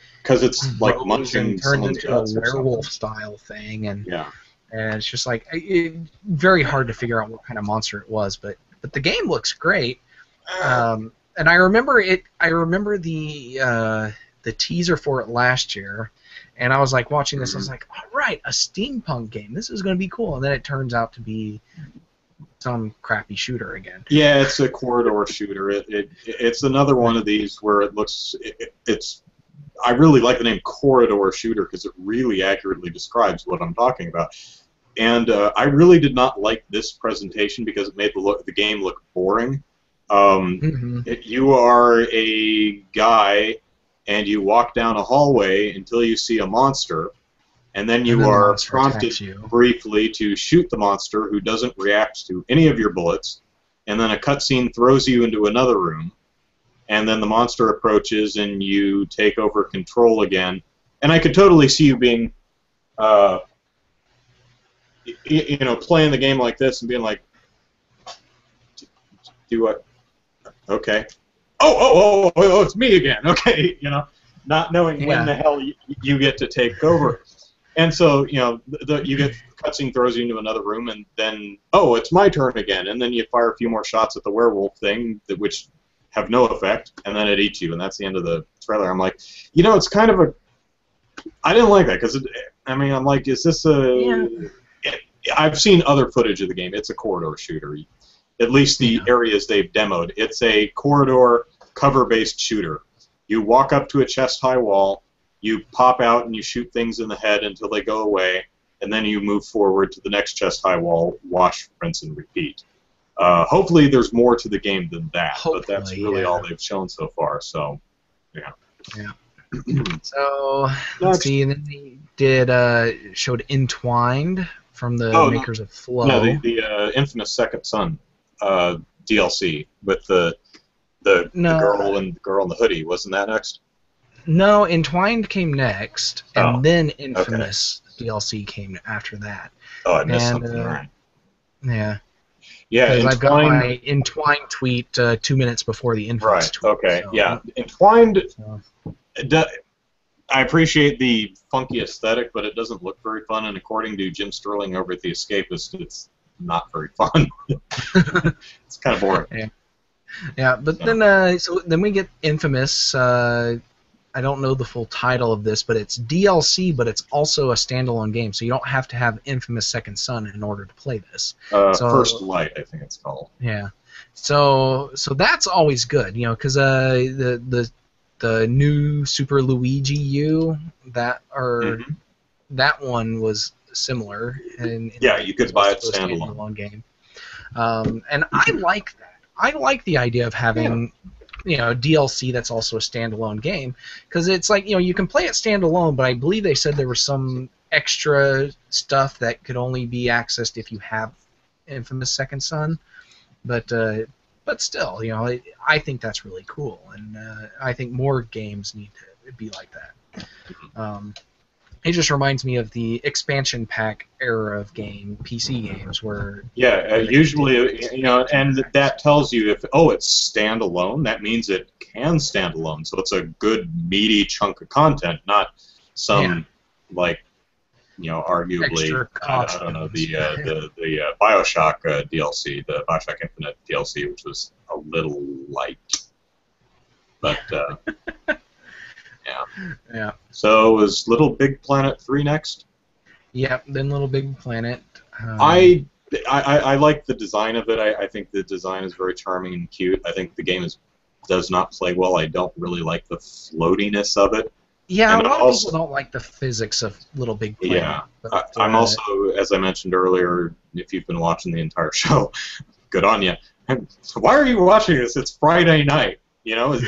it's like munching and turns into a werewolf style thing, and it's just like very hard to figure out what kind of monster it was, but the game looks great. And I remember it. I remember the teaser for it last year. And I was like watching this, I was like, all right, a steampunk game. This is going to be cool. And then it turns out to be some crappy shooter again. Yeah, it's a corridor shooter. It's another one of these where it looks. It's. I really like the name corridor shooter because it really accurately describes what I'm talking about. and I really did not like this presentation because it made the game look boring. Hmm. You are a guy, and you walk down a hallway until you see a monster, and then And you then the are monster prompted attacks you. briefly to shoot the monster, who doesn't react to any of your bullets, and then a cutscene throws you into another room, and then the monster approaches, and you take over control again. And I could totally see you being, uh, playing the game like this and being like, do what? Okay. Oh, it's me again. Okay, not knowing when Yeah. the hell you get to take over. And so, you get cutscene throws you into another room, and then, oh, it's my turn again. And then you fire a few more shots at the werewolf thing, which have no effect, and then it eats you, and that's the end of the trailer. I'm like, it's kind of a... I didn't like that, because, I'm like, is this Yeah. I've seen other footage of the game. It's a corridor shooter. At least the Yeah. areas they've demoed. It's a corridor cover-based shooter. You walk up to a chest-high wall, you pop out and you shoot things in the head until they go away, and then you move forward to the next chest-high wall, wash, rinse, and repeat. Hopefully there's more to the game than that, but that's Hopefully, really all yeah. they've shown so far, so, yeah. Yeah. So let's Next. see. And then they showed Entwined from the Oh, no, makers of no, Flow. the infamous Second Son DLC with the No, girl in the hoodie. Wasn't that next? no, Entwined came next, Oh, and then okay. Infamous DLC came after that. Oh, I missed And something. All right. yeah, Yeah, because I've got Entwined. my Entwined tweet 2 minutes before the Infamous Right. tweet. Okay. So, Yeah, Entwined. so d- I appreciate the funky aesthetic, but it doesn't look very fun. And according to Jim Sterling over at The Escapist, it's not very fun. It's kind of boring. yeah, yeah. But So, then we get Infamous. I don't know the full title of this, but it's DLC, but it's also a standalone game, so you don't have to have Infamous Second Son in order to play this. First So Light, I think it's called. yeah, so that's always good, because the new Super Luigi U Hmm. that one was similar in Yeah, that you it was could buy it also a standalone. standalone game, and I like that. I like the idea of Yeah. having DLC that's also a standalone game, because it's like you can play it standalone, but I believe they said there was some extra stuff that could only be accessed if you have Infamous Second Son, but still, I think that's really cool, and I think more games need to be like that. It just reminds me of the expansion pack era of PC games where Yeah, they usually, did expansion and packs. that tells you if, it's standalone, that means it can stand alone. So it's a good, meaty chunk of content, not Yeah, some, like, arguably, extra I don't know, costumes. the Bioshock DLC, the Bioshock Infinite DLC, which was a little light. But, yeah. Yeah. So was Little Big Planet 3 next? Yep, then Little Big Planet. I like the design of it. I think the design is very charming and cute. I think the game does not play well. I don't really like the floatiness of it. Yeah, a And lot of also, people don't like the physics of Little Big Planet. yeah, But, I'm also, as I mentioned earlier, if you've been watching the entire show, good on you. Why are you watching this? It's Friday night.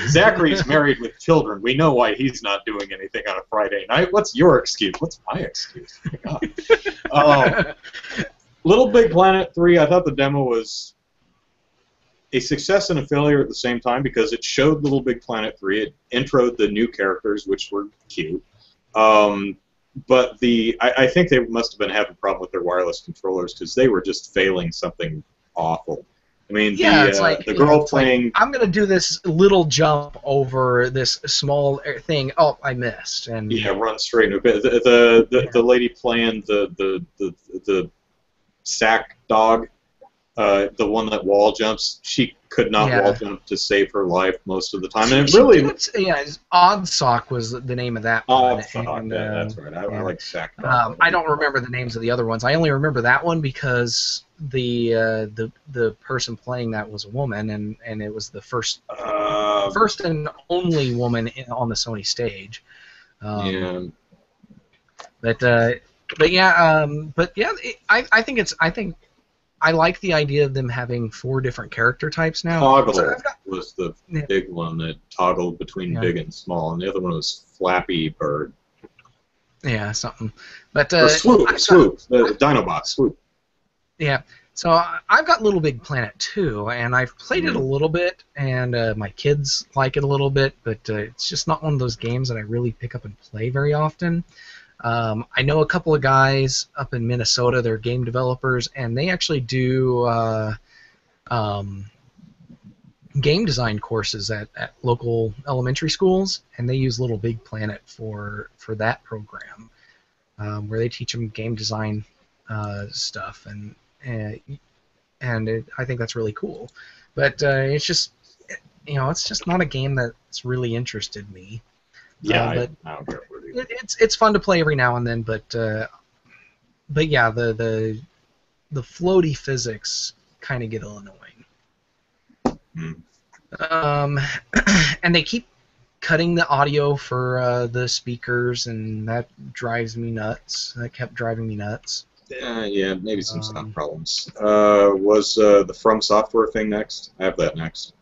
Zachary's married with children. We know why he's not doing anything on a Friday night. What's your excuse? What's my excuse? Oh my God. Little Big Planet 3, I thought the demo was a success and a failure at the same time because it showed Little Big Planet 3. It introed the new characters, which were cute. But I think they must have been having a problem with their wireless controllers because they were just failing something awful. I mean, yeah, it's like the girl it's like playing... I'm gonna do this little jump over this small thing. Oh, I missed. And Yeah, run straight into it. The lady playing the sack dog, the one that wall jumps, she could not wall jump to save her life most of the time. And it really... Odd Sock was the name of that one. That's right. I like sack dog. I don't remember the names of the other ones. I only remember that one because the person playing that was a woman, and it was the first and only woman on the Sony stage. Yeah. But I think I like the idea of them having 4 different character types now. So Toggle I've got, was the yeah, big one that toggled between yeah, big and small, and the other one was Flappy Bird. yeah, something. But Or Swoop, I've got, Swoop, the Dinobot, Swoop. yeah. So I've got Little Big Planet too, and I've played it a Mm. little bit, and my kids like it a little bit, but it's just not one of those games that I really pick up and play very often. I know a couple of guys up in Minnesota, they're game developers, and they actually do um, game design courses at local elementary schools, and they use Little Big Planet for that program, where they teach them game design stuff, and, I think that's really cool. But it's just, it's just not a game that's really interested me. Yeah, But I don't care what it it's fun to play every now and then. But yeah, the floaty physics kind of get annoying. is. Um, and they keep cutting the audio for the speakers, and that drives me nuts. That kept driving me nuts. Yeah, maybe some sound problems. Was the From Software thing next? I have that next.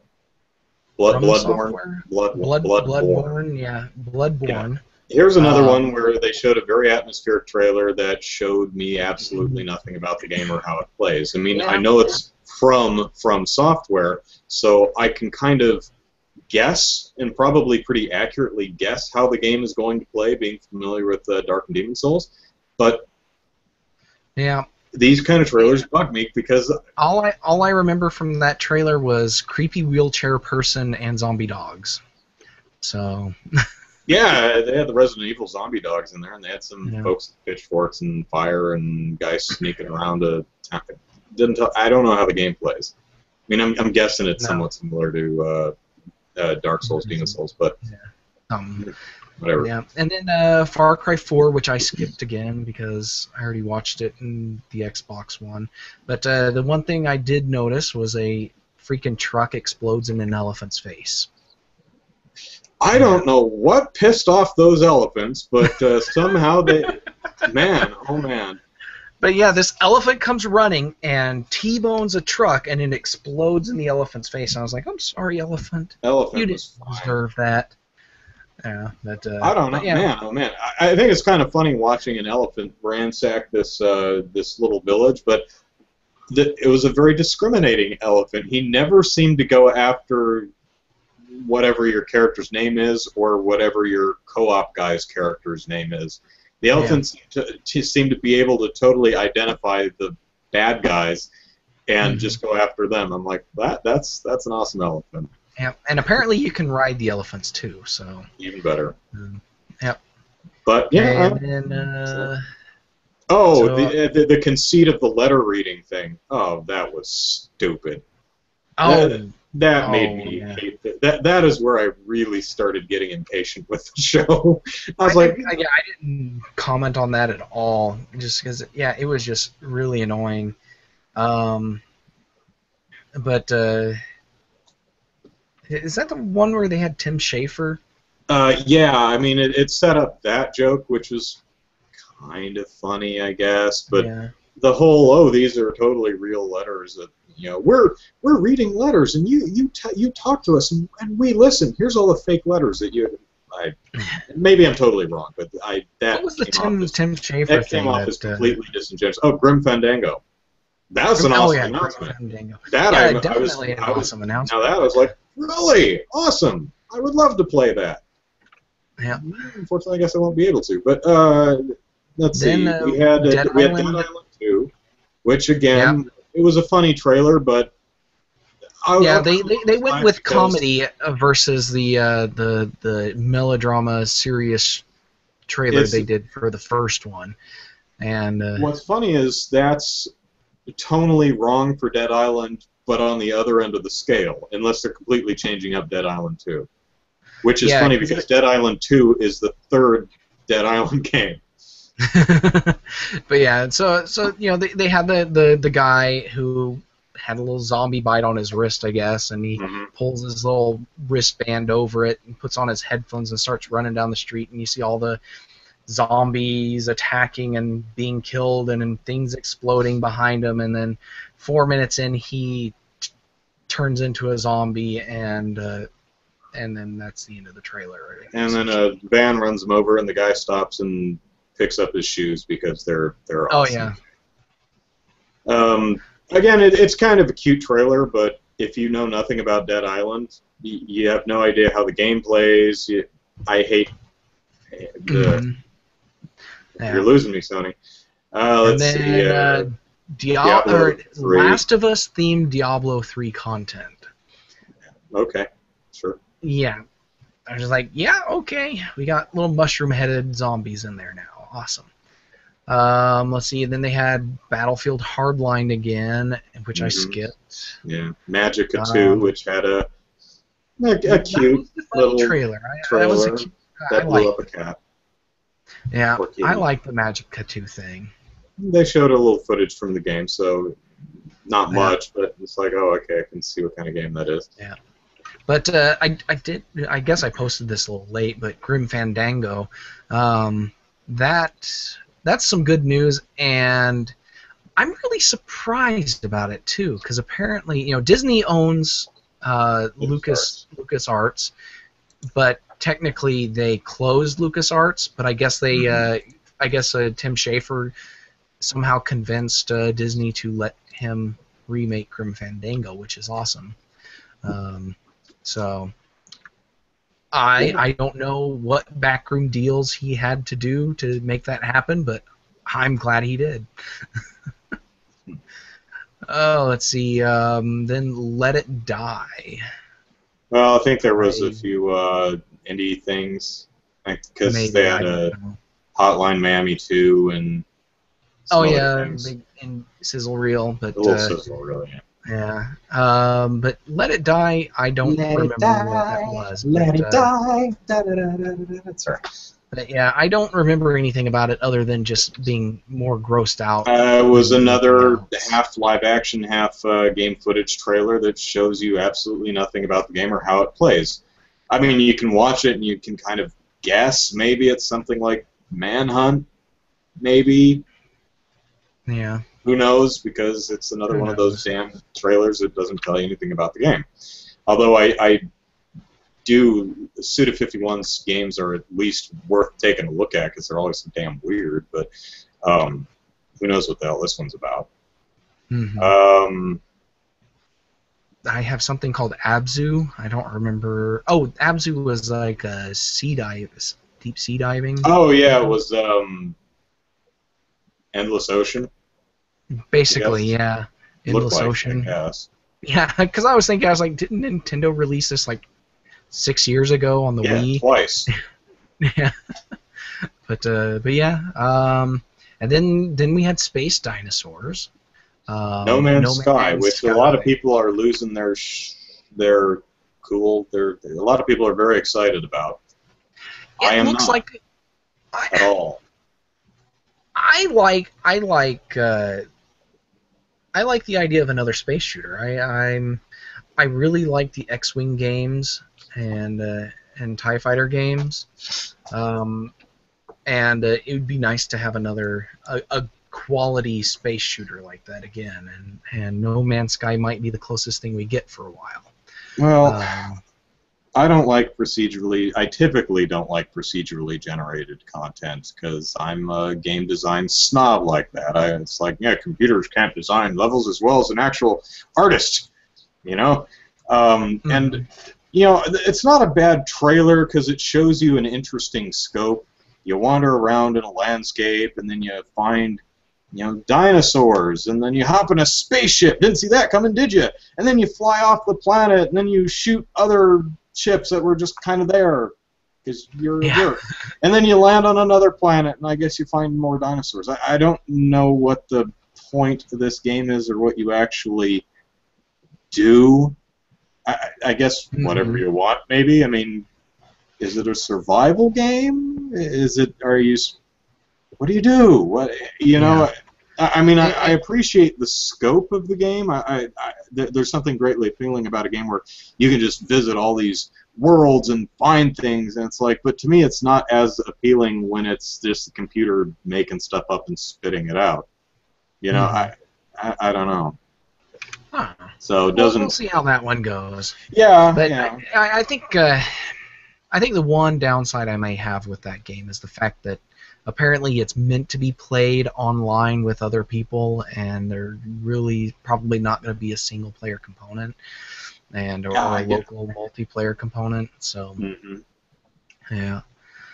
From Bloodborne? software, Bloodborne. Bloodborne, yeah, Yeah. Bloodborne. Here's another one Um, where they showed a very atmospheric trailer that showed me absolutely nothing about the game or how it plays. I mean, I yeah, know it's from Software, so I can kind of guess and probably pretty accurately guess how the game is going to play, being familiar with Dark and Demon Souls. But yeah. these kind of trailers bug me because All I remember from that trailer was creepy wheelchair person and zombie dogs. So yeah, they had the Resident Evil zombie dogs in there, and they had some yeah, folks with pitchforks and fire and guys sneaking around to. I don't know how the game plays. I mean, I'm guessing it's no, somewhat similar to Dark Souls, Demon Souls, but um, whatever. yeah. And then Far Cry 4, which I skipped again because I already watched it in the Xbox One. But the one thing I did notice was a freaking truck explodes in an elephant's face. I don't know what pissed off those elephants, but somehow they, man, oh man. But yeah, this elephant comes running and T-bones a truck, and it explodes in the elephant's face. And I was like, I'm sorry, elephant. Elephant You was didn't fine. deserve that. Yeah, but I don't know, yeah. man. Oh man, I think it's kind of funny watching an elephant ransack this little village, but it was a very discriminating elephant. He never seemed to go after whatever your character's name is or whatever your co-op guy's character's name is. The elephants seem to be able to totally identify the bad guys and just go after them. I'm like, that's an awesome elephant. Yeah, and apparently you can ride the elephants too. So Even better. Yep. But yeah. And then The conceit of the letter reading thing. Oh, that was stupid. That made me hate it. That is where I really started getting impatient with the show. I didn't comment on that at all, just because it was just really annoying. But is that the one where they had Tim Schafer? yeah, I mean it set up that joke, which was kind of funny, I guess, but the whole these are totally real letters that we're reading letters and you talk to us and we listen. Here's all the fake letters that maybe I'm totally wrong, but what was the Tim Schafer that thing came off as completely disingenuous. Oh, Grim Fandango. That's an awesome announcement. Definitely an awesome announcement. Now that was like, really awesome. I would love to play that. Yeah. Unfortunately, I guess I won't be able to. But let's see. We had Dead Island 2, which again, it was a funny trailer, but they went with comedy versus the melodrama serious trailer they did for the first one. And what's funny is that's tonally wrong for Dead Island, but on the other end of the scale, unless they're completely changing up Dead Island 2. Which is funny because Dead Island 2 is the third Dead Island game. But yeah, so they had the guy who had a little zombie bite on his wrist, I guess, and he pulls his little wristband over it and puts on his headphones and starts running down the street, and you see all the zombies attacking and being killed, and then things exploding behind him, and then 4 minutes in he turns into a zombie, and then that's the end of the trailer. And then a van runs him over, and the guy stops and picks up his shoes because they're awesome. Oh yeah. Again, it's kind of a cute trailer, but if you know nothing about Dead Island, you have no idea how the game plays. I hate the. Yeah. You're losing me, Sony. Let's see. Diablo 3. Last of Us themed Diablo 3 content. Okay, sure. Yeah. I was like, yeah, okay. We got little mushroom-headed zombies in there now. Awesome. Let's see. Then they had Battlefield Hardline again, which I skipped. Yeah. Magicka 2, which had a cute little trailer. That was a cute, that blew up a cat. Yeah, I like the Magicka 2 thing. They showed a little footage from the game, so not much, but it's like, oh, okay, I can see what kind of game that is. Yeah. But I guess I posted this a little late, but Grim Fandango, that's some good news, and I'm really surprised about it too, because apparently, Disney owns LucasArts, but technically they closed LucasArts, but I guess they, Tim Schafer somehow convinced Disney to let him remake Grim Fandango, which is awesome. So I don't know what backroom deals he had to do to make that happen, but I'm glad he did. Oh, let's see. Then Let It Die. Well, I think there was a few indie things, because they had a Hotline Miami 2 and big in sizzle reel, but a little sizzle reel, yeah. Yeah, but Let It Die, I don't remember what that was. Let It Die. Da, da, da, da, da, da. Sorry. But yeah, I don't remember anything about it other than just being more grossed out. It was another half live action, half game footage trailer that shows you absolutely nothing about the game or how it plays. I mean, you can watch it and you can kind of guess. Maybe it's something like Manhunt, maybe. Yeah. Who knows? Because it's another one of those damn trailers that doesn't tell you anything about the game. Although I do, Suda51's games are at least worth taking a look at because they're always so damn weird. But who knows what the hell this one's about? I have something called Abzu. I don't remember. Oh, Abzu was like a deep sea diving. Oh yeah, it was Endless Ocean. Basically, yeah. Endless Ocean. Yeah, because I was thinking, I was like, didn't Nintendo release this like 6 years ago on the Wii? Yeah, twice. Yeah. But yeah. And then we had Space Dinosaurs. No Man's Sky, which a lot of people are losing their cool. A lot of people are very excited about. I am not at all. I like the idea of another space shooter. I really like the X-Wing games and TIE Fighter games, and it would be nice to have another a quality space shooter like that again. And No Man's Sky might be the closest thing we get for a while. Well, I don't like I typically don't like procedurally generated content because I'm a game design snob like that. It's like, yeah, computers can't design levels as well as an actual artist, And, it's not a bad trailer because it shows you an interesting scope. You wander around in a landscape and then you find, dinosaurs, and then you hop in a spaceship. Didn't see that coming, did you? And then you fly off the planet, and then you shoot other ships that were just kind of there because you're a jerk. And then you land on another planet, and I guess you find more dinosaurs. I don't know what the point of this game is or what you actually do. I guess whatever you want, maybe. I mean, is it a survival game? What do you do? I appreciate the scope of the game. There's something greatly appealing about a game where you can just visit all these worlds and find things, and it's like, but to me it's not as appealing when it's just the computer making stuff up and spitting it out. You know, I don't know. Huh. So it Well, doesn't. we'll see how that one goes. Yeah, But yeah. I think the one downside I may have with that game is the fact that apparently it's meant to be played online with other people, and they're really probably not going to be a single player component or a local multiplayer component. So yeah.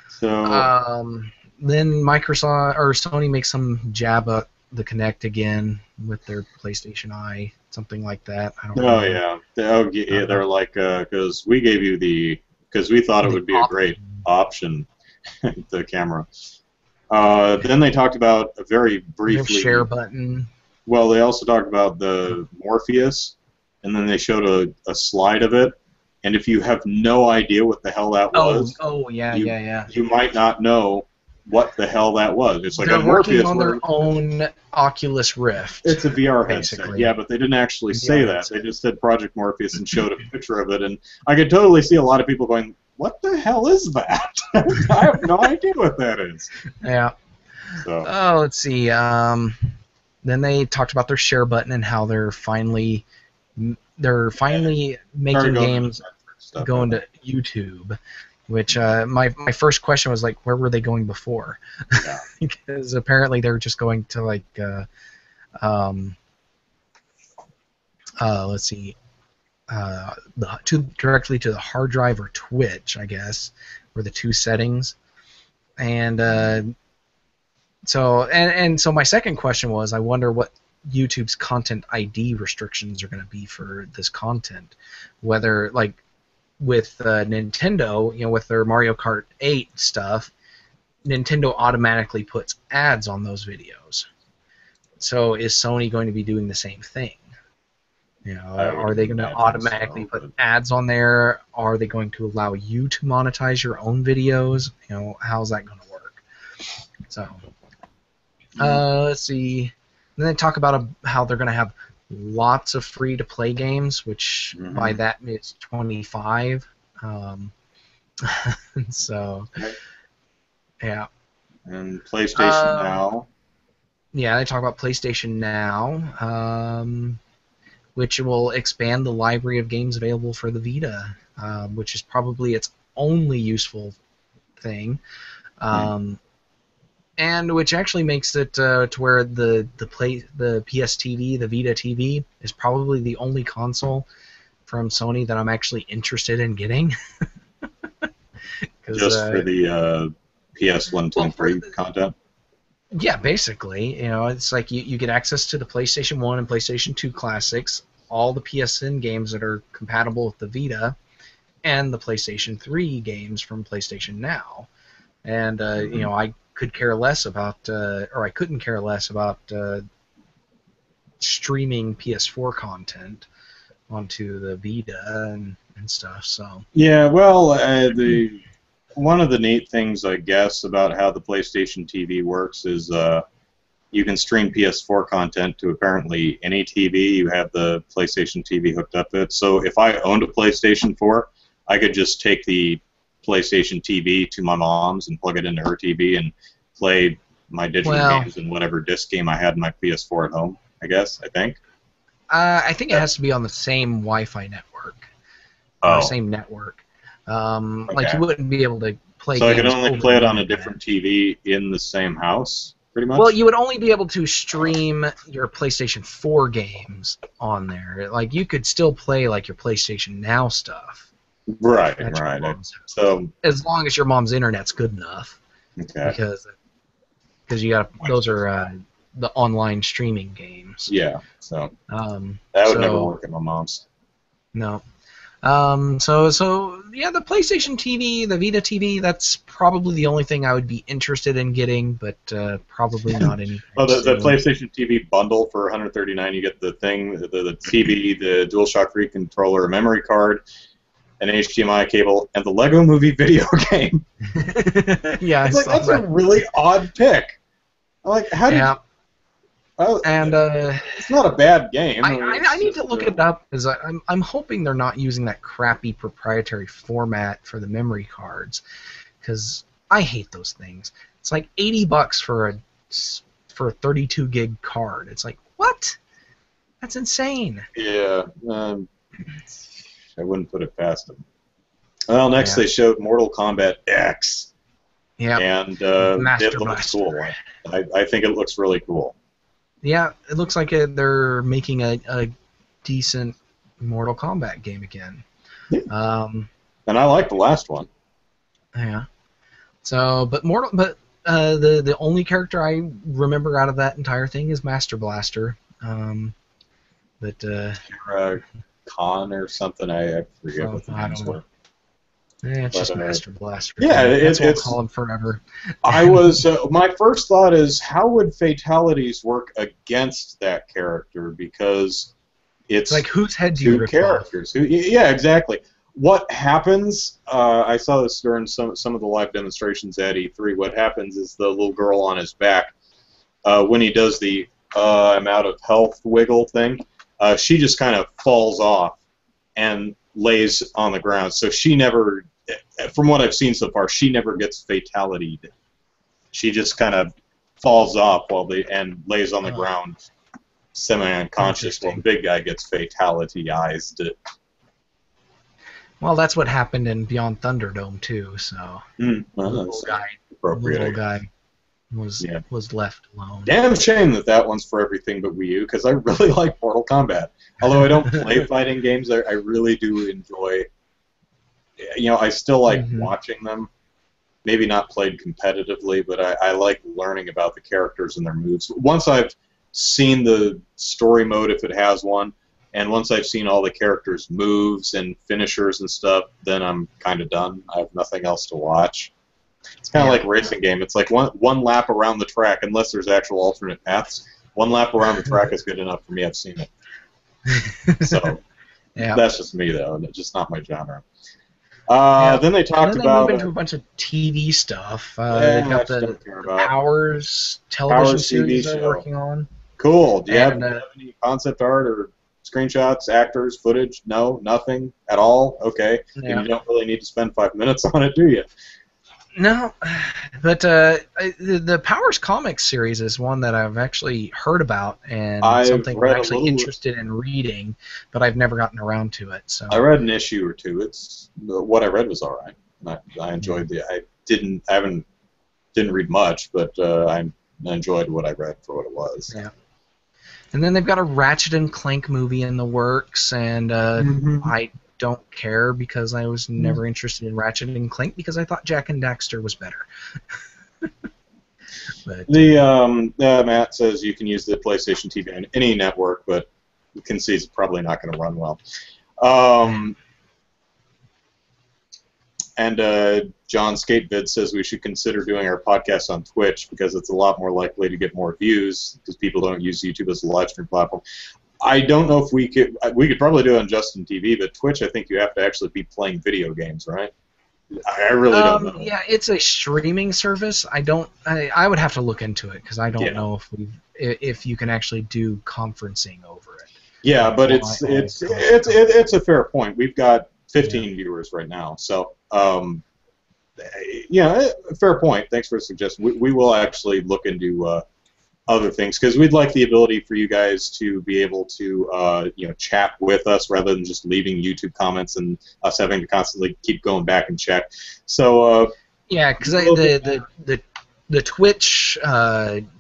So Then Microsoft or Sony makes some jab at the Kinect again with their PlayStation Eye, something like that. I don't know. yeah, they're like because we gave you because we thought it would be a great option, the camera. Then they talked about very briefly share button. Well, they also talked about the Morpheus, and then they showed a slide of it. And if you have no idea what the hell that was, you might not know what the hell that was. It's like they're a Morpheus working on their own Oculus Rift. It's a VR headset, basically. yeah, but they didn't actually say that. They just said Project Morpheus and showed a picture of it, and I could totally see a lot of people going, "What the hell is that?" I have no idea what that is. Yeah. So. Oh, let's see. Then they talked about their share button and how they're finally making games going to YouTube, which my first question was like, where were they going before? Yeah. Because apparently they're just going to like let's see, directly to the hard drive or Twitch, I guess, were the two settings, and so my second question was, I wonder what YouTube's content ID restrictions are going to be for this content. Whether, like, with Nintendo, with their Mario Kart 8 stuff, Nintendo automatically puts ads on those videos. So is Sony going to be doing the same thing? Are they going to automatically put ads on there? Are they going to allow you to monetize your own videos? How's that going to work? So. Let's see. Then they talk about how they're going to have lots of free-to-play games, which by that means 25. So, yeah. And PlayStation Now. Yeah, they talk about PlayStation Now, which will expand the library of games available for the Vita, which is probably its only useful thing. And which actually makes it to where the PS TV, the Vita TV, is probably the only console from Sony that I'm actually interested in getting. Just for the PS1, 2, and 3 content? Yeah, basically. It's like you get access to the PlayStation 1 and PlayStation 2 classics, all the PSN games that are compatible with the Vita, and the PlayStation 3 games from PlayStation Now. And, I could care less about, or I couldn't care less about streaming PS4 content onto the Vita and stuff. So yeah, well, one of the neat things, I guess, about how the PlayStation TV works is you can stream PS4 content to apparently any TV you have the PlayStation TV hooked up with. So if I owned a PlayStation 4, I could just take the PlayStation TV to my mom's and plug it into her TV and play my digital games and whatever disc game I had in my PS4 at home, I think. I think it has to be on the same Wi-Fi network. Or same network. Like you wouldn't be able to play games. So I could only play it on a different TV in the same house, pretty much? Well, you would only be able to stream your PlayStation 4 games on there. Like, you could still play, like, your PlayStation Now stuff. Right. So as long as your mom's internet's good enough. Okay. Because those are the online streaming games. Yeah. So that would never work at my mom's. No. So yeah, the PlayStation TV, the Vita TV, that's probably the only thing I would be interested in getting, but probably not anything. Well, the PlayStation TV bundle for $139, you get the thing, the TV, the DualShock 3 controller, a memory card, an HDMI cable, and the Lego Movie video game. Yeah, that's a really odd pick. Like, how did? And it's not a bad game. I need to look it up because I'm hoping they're not using that crappy proprietary format for the memory cards, because I hate those things. It's like $80 for a 32 gig card. It's like, what? That's insane. Yeah, I wouldn't put it past them. Well, next they showed Mortal Kombat X. Yeah. And Master it looks Blaster. cool. I think it looks really cool. Yeah, it looks like they're making a decent Mortal Kombat game again. Yeah. And I like the last one. Yeah. So, but the only character I remember out of that entire thing is Master Blaster. But Khan or something, I forget what the names were. It's just Master Blaster. Yeah, that's what I'll call him forever. I was my first thought is, how would fatalities work against that character? Because it's like, whose head do you rip characters. Yeah, exactly. What happens? I saw this during some of the live demonstrations at E3. What happens is the little girl on his back, when he does the I'm out of health wiggle thing, she just kind of falls off and lays on the ground. So she never, from what I've seen so far, she never gets fatality'd. She just kind of falls off and lays on the ground, semi-unconscious, while the big guy gets fatality-ized. Well, that's what happened in Beyond Thunderdome too. So the little guy was left alone. Damn shame that one's for everything but Wii U, because I really like Mortal Kombat. Although I don't play fighting games, I really do enjoy. I still like watching them. Maybe not played competitively, but I like learning about the characters and their moves. Once I've seen the story mode, if it has one, and once I've seen all the characters' moves and finishers and stuff, then I'm kind of done. I have nothing else to watch. It's kind of like a racing game. It's like one lap around the track, unless there's actual alternate paths. One lap around the track is good enough for me. I've seen it. So that's just me, though. It's just not my genre. Then they talked about... They move into a bunch of TV stuff. They've got the Powers television series they're working on. Cool. Do you have any concept art or screenshots, actors, footage? No? Nothing at all? Okay. And you don't really need to spend 5 minutes on it, do you? No, but the Powers comics series is one that I've actually heard about and something I'm actually interested in reading, but I've never gotten around to it. So I read an issue or two. What I read was all right. I enjoyed I didn't read much, but I enjoyed what I read for what it was. Yeah. And then they've got a Ratchet and Clank movie in the works, and I don't care because I was never interested in Ratchet and Clank because I thought Jack and Daxter was better. But, Matt says you can use the PlayStation TV on any network, but you can see it's probably not going to run well. And John Skatevid says we should consider doing our podcast on Twitch because it's a lot more likely to get more views because people don't use YouTube as a live stream platform. I don't know if we could probably do it on Justin TV, but Twitch, I think you have to actually be playing video games, right? I really don't know. Yeah, it's a streaming service. I would have to look into it because I don't know if you can actually do conferencing over it. Yeah, but it's a fair point. We've got 15 viewers right now, so fair point. Thanks for the suggestion. We will actually look into other things because we'd like the ability for you guys to be able to chat with us rather than just leaving YouTube comments and us having to constantly keep going back and check. So because the Twitch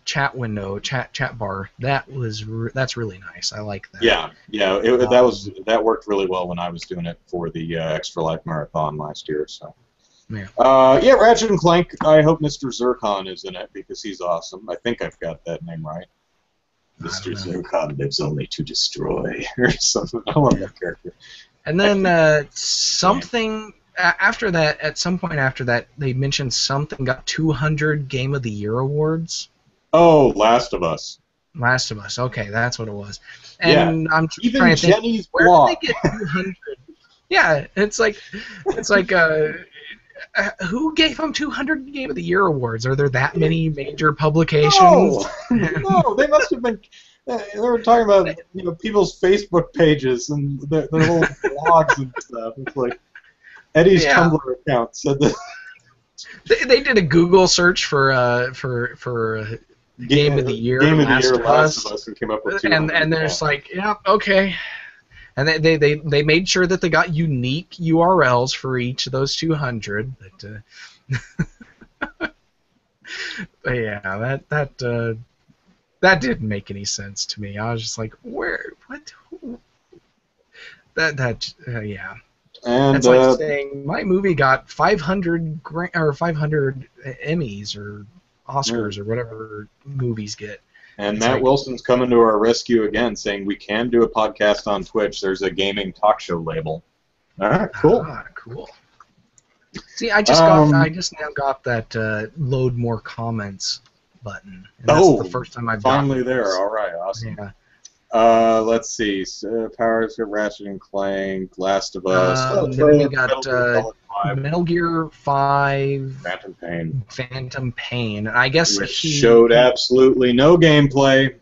chat window, chat bar, that's really nice. I like that. Yeah, that worked really well when I was doing it for the Extra Life Marathon last year. So. Yeah. Ratchet and Clank. I hope Mr. Zircon is in it because he's awesome. I think I've got that name right. Mr. Zircon lives only to destroy, or something. I love that character. And then something after that. At some point after that, they mentioned something got 200 Game of the Year awards. Oh, Last of Us. Last of Us. Okay, that's what it was. And I'm even trying to Jenny's think, where did they get 200? Yeah, it's like Who gave him 200 Game of the Year awards? Are there that many major publications? No, no, they must have been. They were talking about people's Facebook pages and their little blogs and stuff. It's like Eddie's Tumblr account said that. They did a Google search for Game of the Year, Last of Us, and came up with 200. And there's like, yeah, okay. And they made sure that they got unique URLs for each of those 200. But yeah, that didn't make any sense to me. I was just like, what? Yeah. And it's like saying my movie got 500 Emmys or Oscars or whatever movies get. And Matt Wilson's coming to our rescue again, saying we can do a podcast on Twitch. There's a gaming talk show label. All right, cool. Cool. See, I just now got that load more comments button. And that's the first time I've finally gotten there. this. All right, awesome. Yeah. Let's see. Powers of Ratchet and Clank, Last of Us. Then we got Metal Gear 5. Phantom Pain. I guess which showed absolutely no gameplay.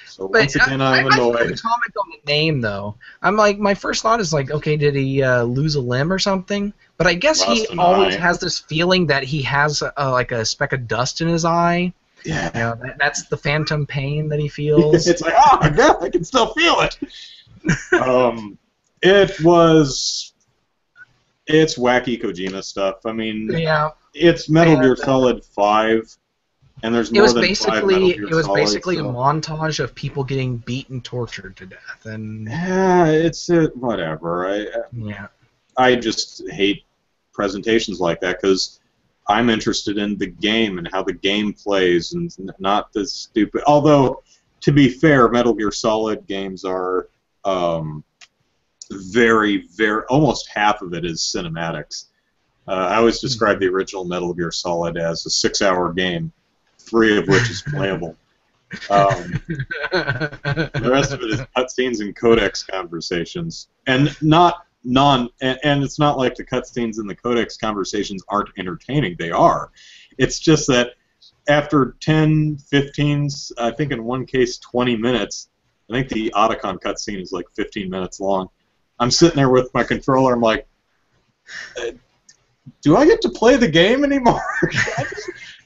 So once again, I'm annoyed. I comment on the name though. I'm like, my first thought is like, okay, did he lose a limb or something? But I guess he always has this feeling that he has like a speck of dust in his eye. Yeah. You know, that's the phantom pain that he feels. It's like, oh my god, I can still feel it. It's wacky Kojima stuff. I mean, it's Metal Gear Solid 5, and there's more than 5 Metal Gear Solids. It was basically a montage of people getting beat and tortured to death, and it's whatever. I just hate presentations like that because I'm interested in the game and how the game plays, and not the stupid. Although, to be fair, Metal Gear Solid games are very, very, almost half of it is cinematics. I always describe the original Metal Gear Solid as a 6-hour game, 3 of which is playable. The rest of it is cutscenes and codex conversations, and it's not like the cutscenes and the codex conversations aren't entertaining. They are. It's just that after 10, 15, I think in one case 20 minutes, I think the Otacon cutscene is like 15 minutes long. I'm sitting there with my controller. I'm like, do I get to play the game anymore? I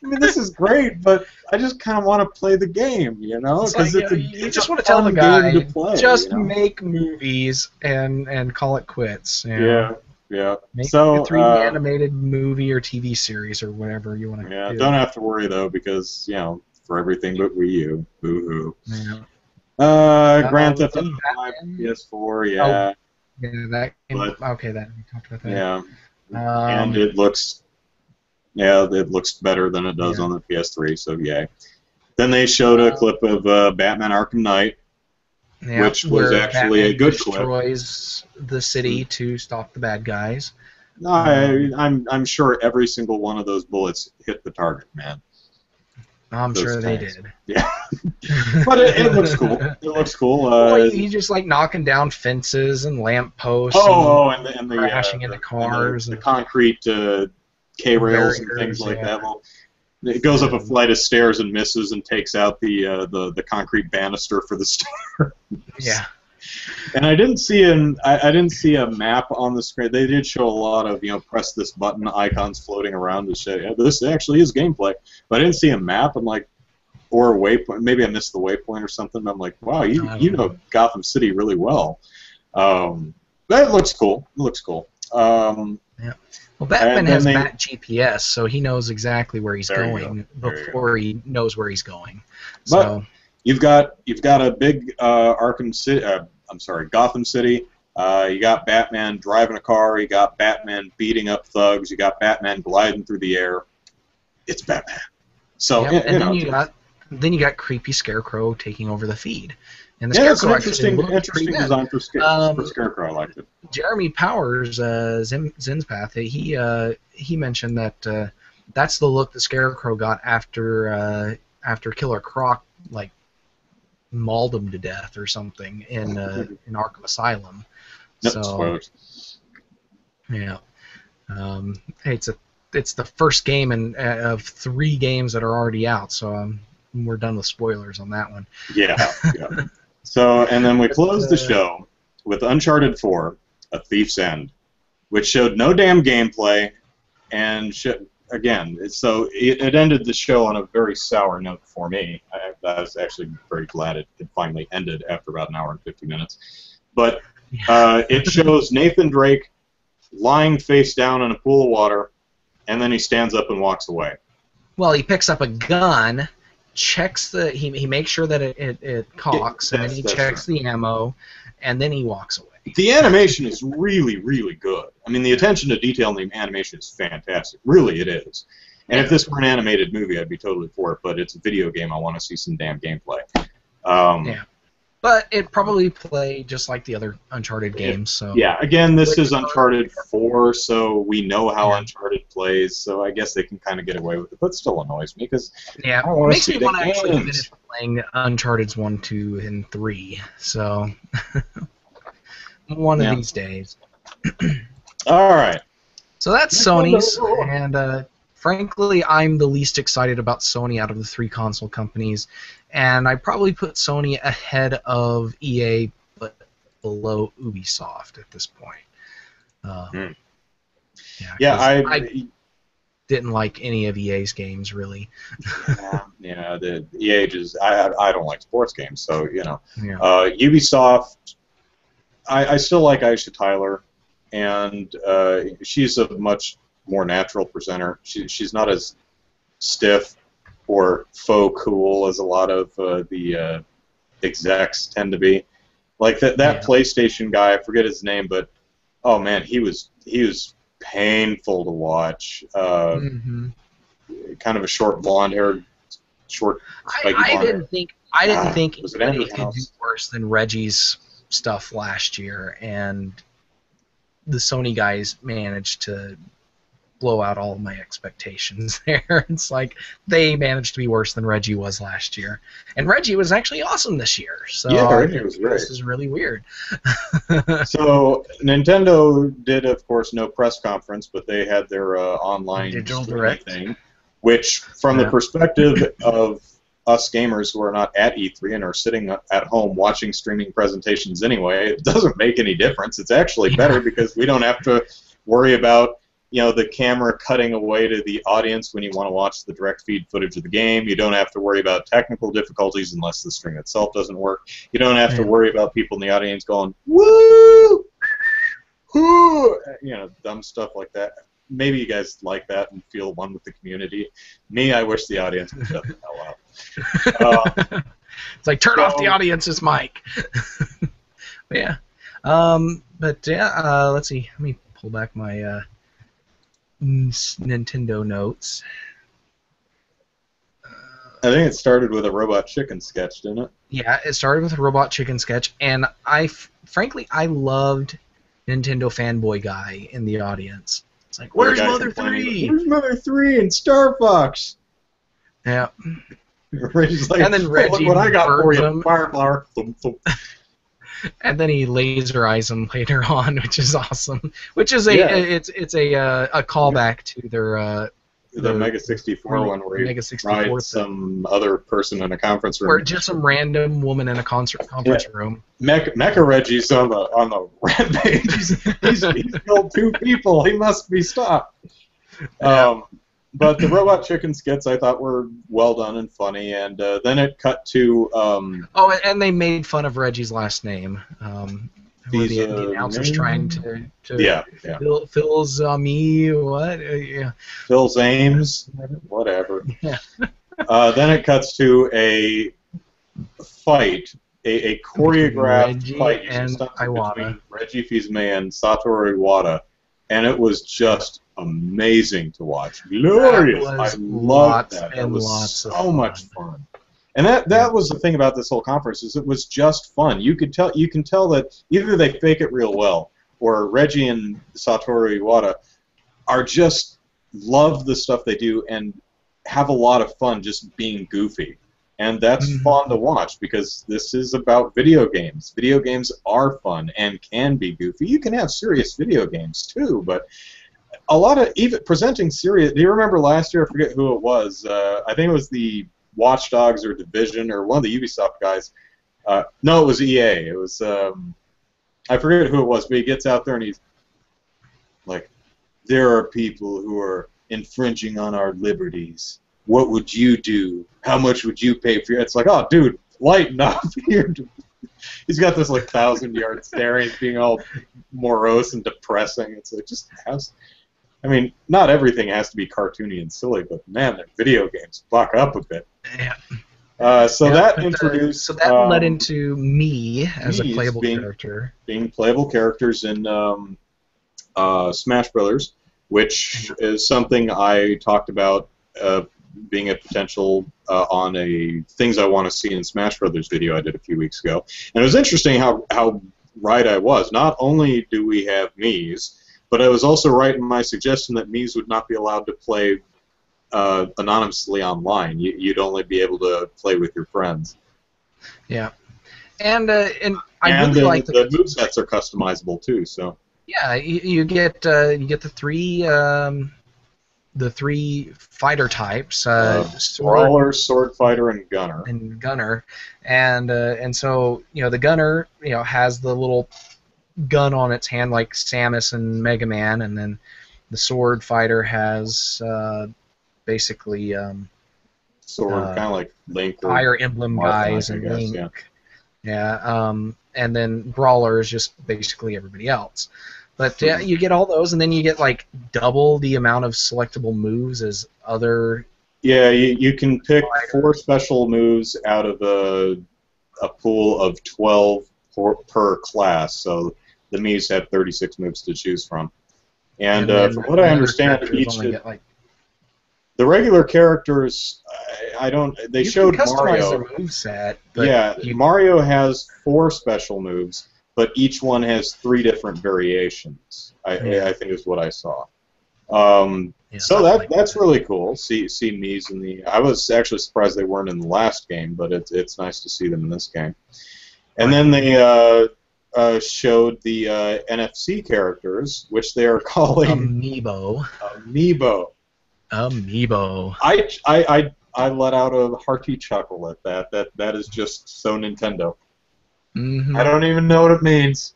mean, this is great, but I just kind of want to play the game, you know? Because you just want to tell the guy, just make movies and call it quits. You know? Yeah. Make a 3D animated movie or TV series or whatever you want to do. Yeah, don't have to worry, though, because, for everything but Wii U. Boo-hoo. Yeah. Grand Theft Auto 5, PS4, yeah. That we talked about that. Yeah. And it looks better than it does on the PS3, so yay. Then they showed a clip of Batman Arkham Knight, which was actually a good clip. Destroys the city to stop the bad guys. No, I'm sure every single one of those bullets hit the target, man. I'm sure they did. Yeah. But it looks cool. It looks cool. He's just like knocking down fences and lampposts. And the crashing into cars. And the concrete K-rails and things like that. Well, it goes up a flight of stairs and misses and takes out the concrete banister for the stairs. Yeah. And I didn't see a map on the screen. They did show a lot of press this button icons floating around to show this actually is gameplay. But I didn't see a map. I'm like, or a waypoint. Maybe I missed the waypoint or something. I'm like, wow, you know Gotham City really well. That looks cool. It looks cool. Yeah. Well, Batman has Bat GPS, so he knows exactly where he's going before he knows where he's going. So. You've got a big Gotham City. You got Batman driving a car. You got Batman beating up thugs. You got Batman gliding through the air. It's Batman. So then you got creepy Scarecrow taking over the feed. And the that's Scarecrow an interesting design for Scarecrow. I liked it. Jeremy Powers, Zin's Path, he mentioned that that's the look that Scarecrow got after Killer Croc mauled him to death or something in Arkham Asylum. So, yeah. Hey, it's the first game of 3 games that are already out, so we're done with spoilers on that one. Yeah, yeah. So, and then we But, closed the show with Uncharted 4, A Thief's End, which showed no damn gameplay, and again, so it ended the show on a very sour note for me. I was actually very glad it finally ended after about an hour and 50 minutes. But it shows Nathan Drake lying face down in a pool of water, and then he stands up and walks away. Well, he picks up a gun, checks he makes sure that it cocks, and then he checks the ammo, and then he walks away. The animation is really, really good. I mean, the attention to detail in the animation is fantastic. Really, it is. And if this were an animated movie, I'd be totally for it. But it's a video game. I want to see some damn gameplay. Yeah. But it probably play just like the other Uncharted games. So yeah, again, this is Uncharted 4, so we know how Uncharted plays, so I guess they can kind of get away with it, but it still annoys me, because it makes me want to actually finish playing Uncharted 1, 2, and 3, so one of these days. All right. So that's Sony's, and frankly, I'm the least excited about Sony out of the 3 console companies, and I probably put Sony ahead of EA, but below Ubisoft at this point. I didn't like any of EA's games, really. The EA just I don't like sports games, so Ubisoft. I still like Aisha Tyler, and she's a much more natural presenter. She's not as stiff or faux cool as a lot of the execs tend to be. Like that PlayStation guy, I forget his name, but oh man, he was painful to watch. Kind of a short blonde-haired, spiky blonde. I didn't think anybody could do worse than Reggie's stuff last year, and the Sony guys managed to blow out all of my expectations there. It's like they managed to be worse than Reggie was last year, and Reggie was actually awesome this year. So Reggie was great. This is really weird. So Nintendo did, of course, no press conference, but they had their online digital direct thing, which, from the perspective of us gamers who are not at E3 and are sitting at home watching streaming presentations anyway, it doesn't make any difference. It's actually better because we don't have to worry about the camera cutting away to the audience when you want to watch the direct feed footage of the game. You don't have to worry about technical difficulties unless the stream itself doesn't work. You don't have to worry about people in the audience going, woo, whoo, dumb stuff like that. Maybe you guys like that and feel one with the community. Me, I wish the audience would shut the hell up. It's like, turn off the audience's mic. Let's see. Let me pull back my Nintendo notes. I think it started with a Robot Chicken sketch, didn't it? Yeah, it started with a Robot Chicken sketch, and frankly, I loved Nintendo fanboy guy in the audience. It's like, where's Mother 3? Where's Mother 3 and Star Fox? Yeah. Reggie's like, and then Reggie look what I got for you, him. Fireflower. And then he laser eyes him later on, which is awesome. Which is a callback to their the Mega 64 one where he rides some other person in a conference room. Or just some random woman in a conference room. Mecha Reggie's on the rampage. He's killed 2 people. He must be stopped. But the Robot Chicken skits I thought were well done and funny, and then it cut to... and they made fun of Reggie's last name. Where the announcer's trying to Phil Zami, what? Phil Zames, whatever. Yeah. Then it cuts to a fight, a choreographed fight between Reggie Fils-Aimé and Satoru Iwata, and it was just amazing to watch. Glorious! I loved that. It was so much fun. And that was the thing about this whole conference, is it was just fun. You can tell that either they fake it real well, or Reggie and Satoru Iwata are just love the stuff they do and have a lot of fun just being goofy. And that's fun to watch, because this is about video games. Video games are fun and can be goofy. You can have serious video games too, but a lot of even presenting serious. Do you remember last year? I forget who it was. I think it was the Watch Dogs or Division or one of the Ubisoft guys. No, it was EA. It was I forget who it was, but he gets out there and he's like, "There are people who are infringing on our liberties. What would you do? How much would you pay for it?" It's like, oh, dude, lighten up. He's got this like 1,000-yard stare. He's being all morose and depressing. It's like, just have. I mean, not everything has to be cartoony and silly, but man, their video games buck up a bit. Yeah. That introduced. So that led into me as a playable character. Being playable characters in Smash Brothers, which is something I talked about being a potential on a things I want to see in Smash Brothers video I did a few weeks ago. And it was interesting how right I was. Not only do we have Miis, but I was also right in my suggestion that Miis would not be allowed to play anonymously online. You'd only be able to play with your friends. Yeah, and I really like the movesets are customizable too. So yeah, you get the three fighter types: brawler, sword fighter, and gunner. And so the gunner has the little gun on its hand like Samus and Mega Man, and then the sword fighter has basically sword, kind of like Link, Fire Emblem guys, and Link. Yeah. And then Brawler is just basically everybody else. But you get all those, and then you get like double the amount of selectable moves as other. Yeah, you can pick 4 special moves out of a pool of 12 per class. So the Miis have 36 moves to choose from. And from what I understand, the regular characters, I don't. They showed Mario. Their moveset, Mario has 4 special moves, but each one has 3 different variations. I think is what I saw. So that's really cool. See Miis in the. I was actually surprised they weren't in the last game, but it's nice to see them in this game. And then they showed the NFC characters, which they are calling Amiibo. I let out a hearty chuckle at that. That is just so Nintendo. Mm-hmm. I don't even know what it means.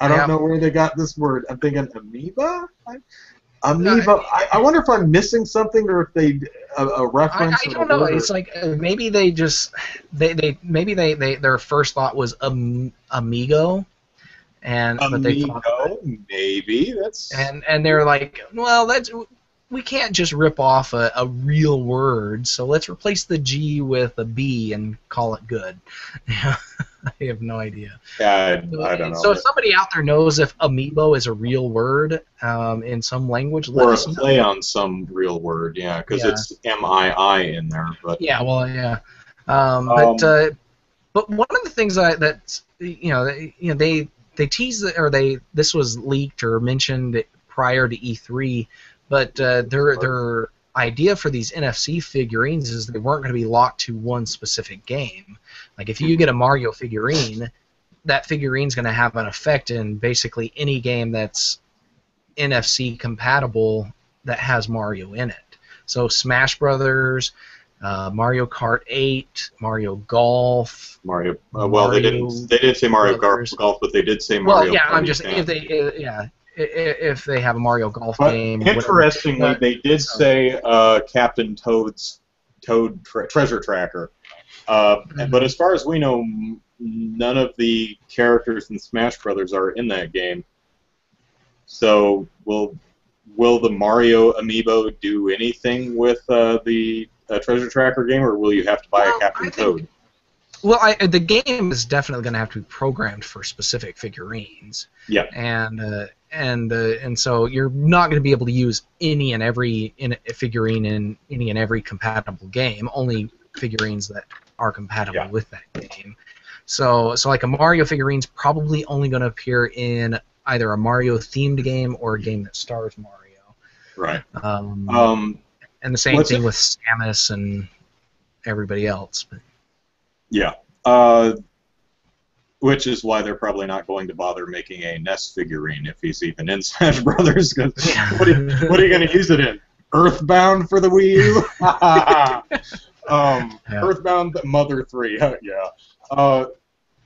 I don't know where they got this word. I'm thinking amoeba. Amoeba. I wonder if I'm missing something, or if they a reference. I don't know. It's like maybe they just their first thought was amigo, but they thought maybe that's and they're like, well, we can't just rip off a real word, so let's replace the G with a B and call it good. I have no idea. Yeah, I don't know. So if somebody out there knows if amiibo is a real word in some language, let us know. Or a play on some real word, because it's MII in there. But but one of the things that they teased this was leaked or mentioned prior to E3, but their idea for these NFC figurines is they weren't going to be locked to one specific game. Like if you get a Mario figurine, that figurine's going to have an effect in basically any game that's NFC compatible that has Mario in it. So Smash Brothers, Mario Kart 8, Mario Golf. Mario. They didn't say Mario Golf, but they did say Mario. Well, yeah, I'm just if they have a Mario Golf game. Interestingly, they did say Captain Toad's Treasure Tracker. But as far as we know, none of the characters in Smash Brothers are in that game. So will the Mario amiibo do anything with the Treasure Tracker game, or will you have to buy a Captain Toad? Well, the game is definitely going to have to be programmed for specific figurines. Yeah. And so you're not going to be able to use any and every figurine in any and every compatible game. Only figurines that are compatible with that game. So like a Mario figurine's probably only going to appear in either a Mario themed game or a game that stars Mario. Right. And the same thing with Samus and everybody else. But. Yeah. which is why they're probably not going to bother making a Ness figurine if he's even in Smash Brothers. Cause what are you going to use it in? Earthbound for the Wii U? Yeah. Earthbound Mother 3. Yeah.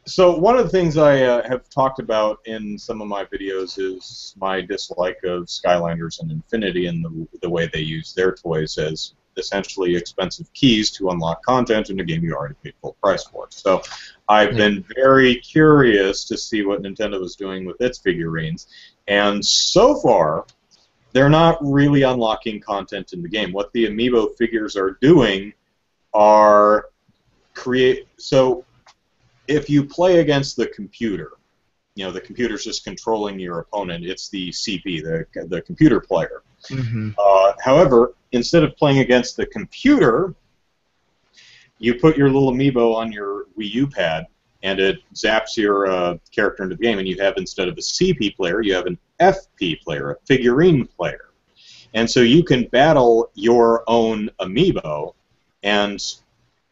So one of the things I have talked about in some of my videos is my dislike of Skylanders and Infinity and the way they use their toys as essentially expensive keys to unlock content in a game you already paid full price for. So I've been very curious to see what Nintendo is doing with its figurines, and so far they're not really unlocking content in the game. What the Amiibo figures are doing are so if you play against the computer, the computer's just controlling your opponent. It's the CP, the computer player. Mm-hmm. However, instead of playing against the computer, you put your little amiibo on your Wii U pad, and it zaps your character into the game, and you have, instead of a CP player, you have an FP player, a figurine player. And so you can battle your own amiibo, and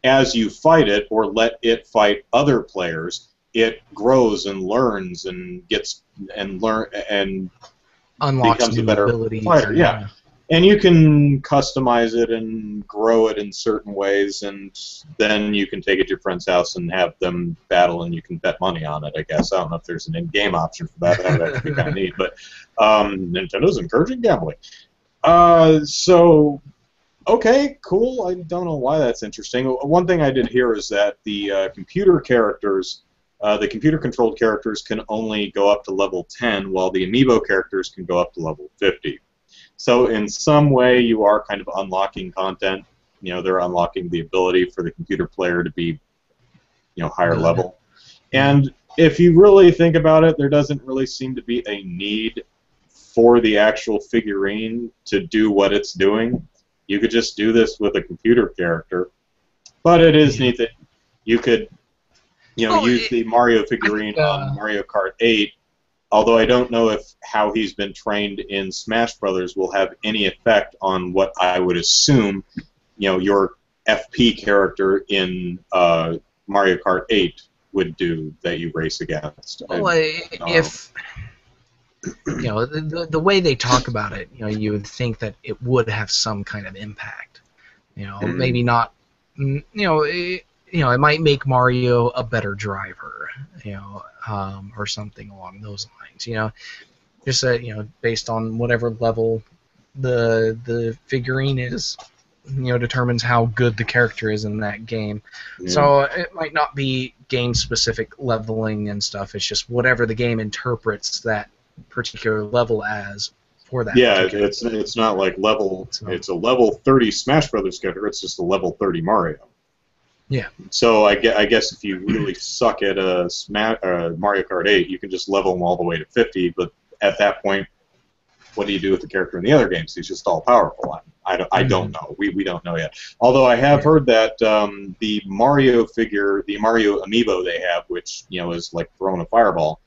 as you fight it or let it fight other players, it grows and learns and Unlocks becomes a new better abilities. fighter. Yeah. And you can customize it and grow it in certain ways, and then you can take it to your friend's house and have them battle, and you can bet money on it, I guess. I don't know if there's an in-game option for that. That would actually be kind of neat. But Nintendo's encouraging gambling. So, okay, cool. I don't know why that's interesting. One thing I did hear is that the computer characters, the computer-controlled characters, can only go up to level 10, while the amiibo characters can go up to level 50. So in some way, you are kind of unlocking content. They're unlocking the ability for the computer player to be, higher level. And if you really think about it, there doesn't really seem to be a need for the actual figurine to do what it's doing. You could just do this with a computer character. But it is neat that you could, use the Mario figurine on Mario Kart 8. Although I don't know if how he's been trained in Smash Brothers will have any effect on what I would assume, your FP character in Mario Kart 8 would do that you race against. Well, if the way they talk about it, you would think that it would have some kind of impact. Maybe not. It might make Mario a better driver, or something along those lines. Just based on whatever level the figurine is, determines how good the character is in that game. Yeah. So it might not be game-specific leveling and stuff. It's just whatever the game interprets that particular level as for that. Yeah, it's not like level. It's a level 30 Smash Brothers character. It's just a level 30 Mario. Yeah. So I guess if you really suck at Mario Kart 8, you can just level them all the way to 50. But at that point, what do you do with the character in the other games? He's just all powerful. I don't know. We don't know yet. Although I have heard that the Mario figure, the Mario amiibo they have, which is like throwing a fireball,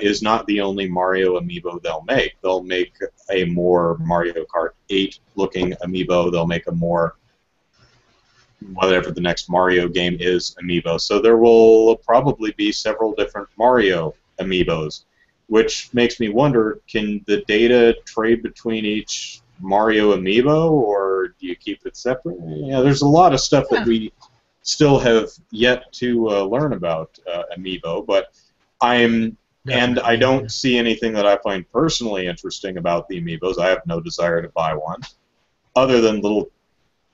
is not the only Mario amiibo they'll make. They'll make a more Mario Kart 8 looking amiibo. They'll make a more whatever the next Mario game is amiibo. So there will probably be several different Mario amiibos, which makes me wonder, can the data trade between each Mario amiibo, or do you keep it separate? There's a lot of stuff that we still have yet to learn about amiibo, but I don't see anything that I find personally interesting about the amiibos. I have no desire to buy one, other than little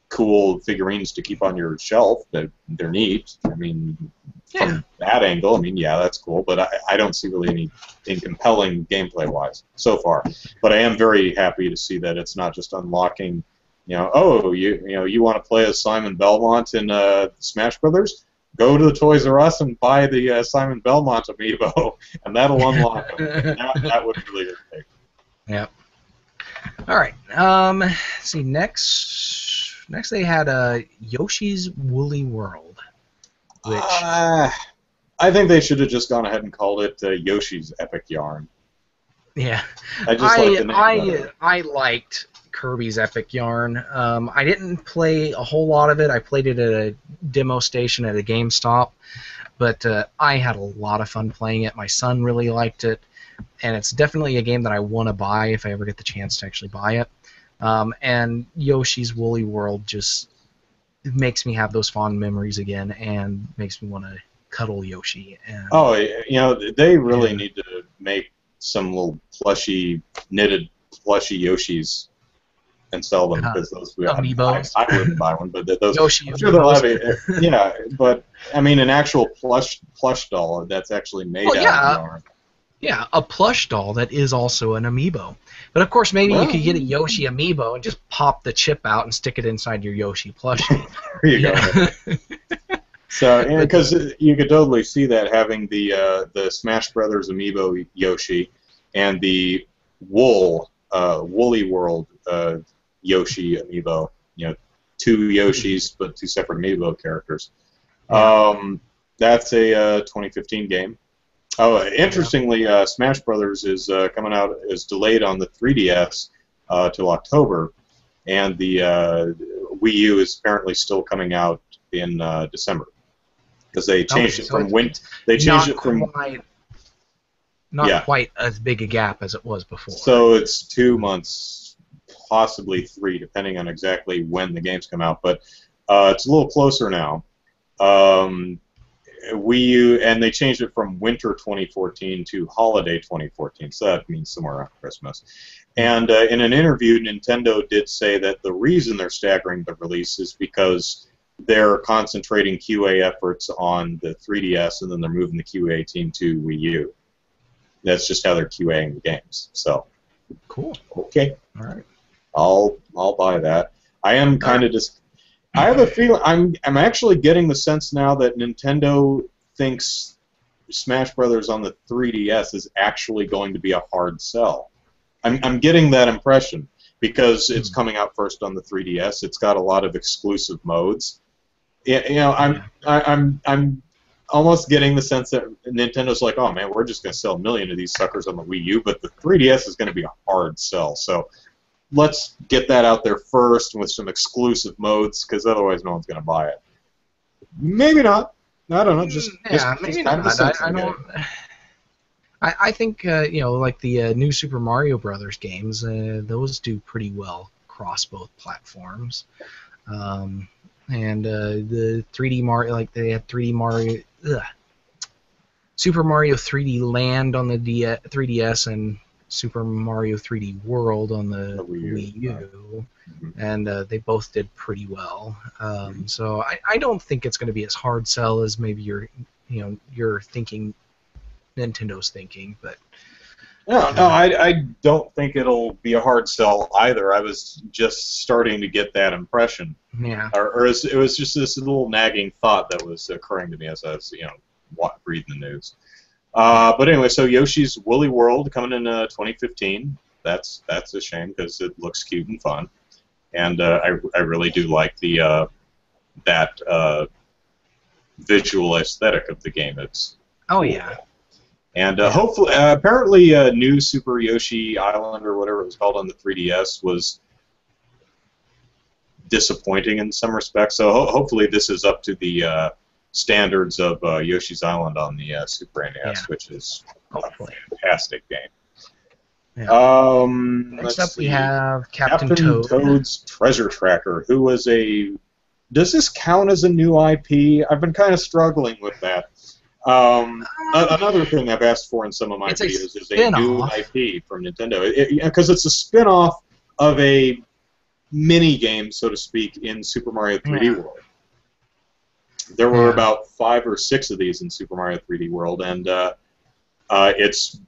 cool figurines to keep on your shelf. They're neat. From that angle, that's cool, but I don't see really anything compelling gameplay-wise so far. But I am very happy to see that it's not just unlocking, you want to play as Simon Belmont in Smash Brothers? Go to the Toys R Us and buy the Simon Belmont amiibo, and that'll unlock them. That would really irritate. Yep. All right. Let's see. Next they had Yoshi's Woolly World. Which I think they should have just gone ahead and called it Yoshi's Epic Yarn. Yeah. I just like the name. I liked Kirby's Epic Yarn. I didn't play a whole lot of it. I played it at a demo station at a GameStop. But I had a lot of fun playing it. My son really liked it, and it's definitely a game that I want to buy if I ever get the chance to actually buy it. And Yoshi's Woolly World just makes me have those fond memories again, and makes me want to cuddle Yoshi. And, Oh, they really yeah. need to make some little knitted plushy Yoshis and sell them, because those Amiibos. I wouldn't buy one, but those Yoshi I'm sure they'll have Amiibos. yeah, but I mean an actual plush doll that's actually made Well, out of yeah, yarn. yeah, a plush doll that is also an amiibo. But of course, maybe you could get a Well, Yoshi amiibo and just pop the chip out and stick it inside your Yoshi plushie. there you go. Yeah. So, But because you could totally see that, having the Smash Brothers amiibo Yoshi and the Woolly World Yoshi amiibo, two Yoshis but two separate amiibo characters. yeah, That's a 2015 game. Oh, yeah. interestingly, Smash Brothers is delayed on the 3DS till October, and the Wii U is apparently still coming out in December, because they changed Okay, it so from it's they changed not it from quite not yeah. quite as big a gap as it was before. So it's 2 months, possibly 3, depending on exactly when the games come out. But it's a little closer now. Um, Wii U, and they changed it from winter 2014 to holiday 2014, so that means somewhere around Christmas. And in an interview, Nintendo did say that the reason they're staggering the release is because they're concentrating QA efforts on the 3DS, and then they're moving the QA team to Wii U. That's just how they're QAing the games. So, Cool. okay, All right. I'll buy that. I am All kind right. of just. I have a feeling I'm actually getting the sense now that Nintendo thinks Smash Brothers on the 3DS is actually going to be a hard sell. I'm getting that impression because it's coming out first on the 3DS. It's got a lot of exclusive modes. I'm almost getting the sense that Nintendo's like, oh man, we're just going to sell a million of these suckers on the Wii U, but the 3DS is going to be a hard sell. So let's get that out there first with some exclusive modes, because otherwise no one's going to buy it. Maybe not. I don't know. Just Maybe kind of the not. sense I I'm don't. getting. I think like the new Super Mario Brothers games, those do pretty well across both platforms. And the 3D Mario, like they had 3D Mario, Super Mario 3D Land on the 3DS, and Super Mario 3D World on the Wii U, and they both did pretty well. So I don't think it's going to be as hard sell as maybe you're thinking. Nintendo's thinking, but No, I don't think it'll be a hard sell either. I was just starting to get that impression, yeah, or it was just this little nagging thought that was occurring to me as I was, reading the news. But anyway, so Yoshi's Woolly World coming in 2015. That's a shame because it looks cute and fun, and I really do like that visual aesthetic of the game. It's oh cool. yeah. And hopefully, apparently, new Super Yoshi Island or whatever it was called on the 3DS was disappointing in some respects. So hopefully, this is up to the standards of Yoshi's Island on the Super NES, which is hopefully a fantastic game. Yeah. Let's Next up, see. we have Captain Toad's Treasure Tracker, who was a. Does this count as a new IP? I've been kind of struggling with that. Another thing I've asked for in some of my videos is a new IP from Nintendo, because it's a spin-off of a mini game, so to speak, in Super Mario 3D World. There were about 5 or 6 of these in Super Mario 3D World, and it's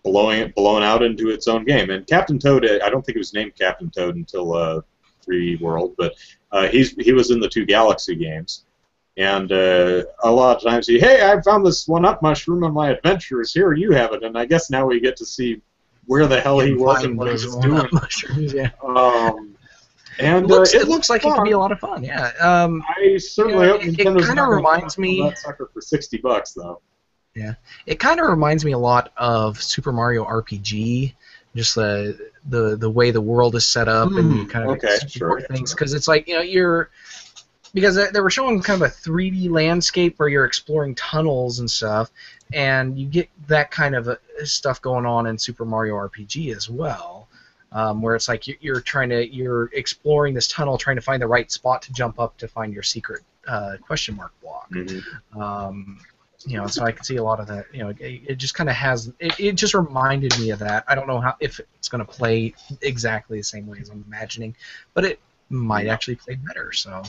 blowing out into its own game. And Captain Toad, I don't think it was named Captain Toad until 3D World, but he was in the 2 Galaxy games. And a lot of times, hey, I found this one-up mushroom on my adventures. Here, you have it. And I guess now we get to see where the hell he was and what he was doing. Mushrooms, yeah. And it looks like it could be a lot of fun. Yeah. I certainly hope Nintendo's kind of reminds me that sucker for $60 though. Yeah, it kind of reminds me a lot of Super Mario RPG. Just the way the world is set up and you kind of explore things, because it's like you're because they were showing kind of a 3D landscape where you're exploring tunnels and stuff, and you get that kind of stuff going on in Super Mario RPG as well, where it's like you're exploring this tunnel, trying to find the right spot to jump up to find your secret question mark block. Mm-hmm. So I can see a lot of that. It just kind of has. It just reminded me of that. I don't know if it's going to play exactly the same way as I'm imagining, but it might actually play better. So.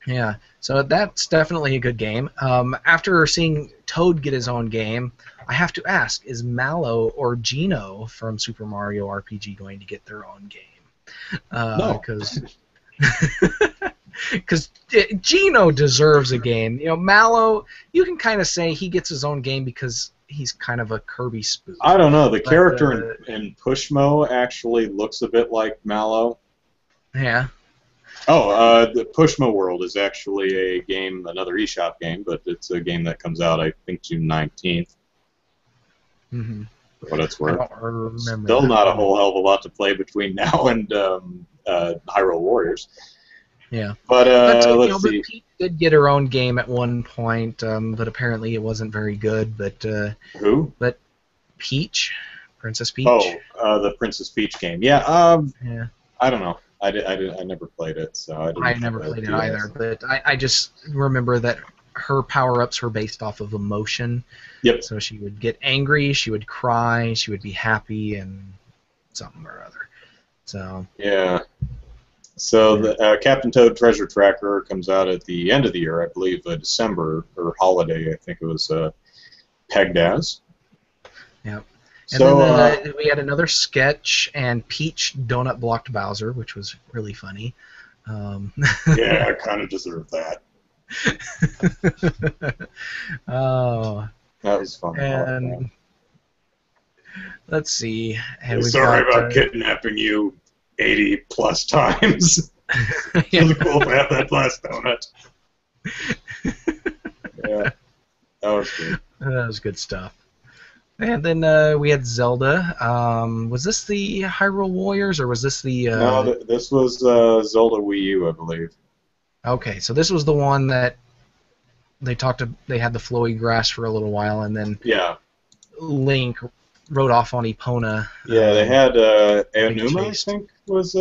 Yeah, so that's definitely a good game. After seeing Toad get his own game, I have to ask, is Mallow or Geno from Super Mario RPG going to get their own game? No. Because Geno deserves a game. Mallow, you can kind of say he gets his own game because he's kind of a Kirby spoof. I don't know. The character in Pushmo actually looks a bit like Mallow. Yeah. Oh, the Pushmo World is actually a game, another eShop game, but it's a game that comes out, I think, June 19th. Mm-hmm. For what it's worth. I don't remember. Still not a whole hell of a lot to play between now and Hyrule Warriors. Yeah. But let's see. But Peach did get her own game at one point, but apparently it wasn't very good. But who? But Peach, Princess Peach. Oh, the Princess Peach game. Yeah. Yeah. I don't know. I never played it, so I never played it either. But I just remember that her power-ups were based off of emotion. Yep. So she would get angry, she would cry, she would be happy, and something or other. So. Yeah. So the Captain Toad Treasure Tracker comes out at the end of the year, I believe, December or holiday. I think it was pegged as. Yep. And then we had another sketch, and Peach donut blocked Bowser, which was really funny. Yeah, I kind of deserve that. Oh. That was fun. And let's see. And sorry about kidnapping you 80 plus times. It was cool to have that last donut. Yeah, that was good. That was good stuff. And then we had Zelda. Was this the Hyrule Warriors, or was this the... No, this was Zelda Wii U, I believe. Okay, so this was the one that they had the flowy grass for a little while, and then Link rode off on Epona. Yeah, they had Aonuma, I think, was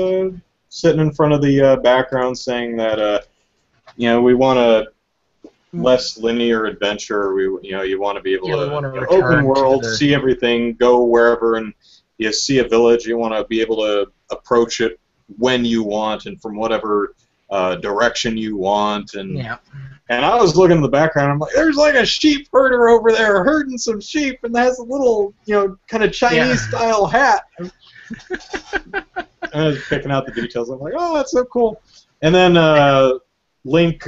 sitting in front of the background saying that, we want a less linear adventure. You want to be able to open world, see everything, go wherever, and you see a village. You want to be able to approach it when you want and from whatever direction you want. And I was looking in the background. I'm like, there's like a sheep herder over there herding some sheep, and has a little, kind of Chinese style hat. I was picking out the details. I'm like, oh, that's so cool. And then Link.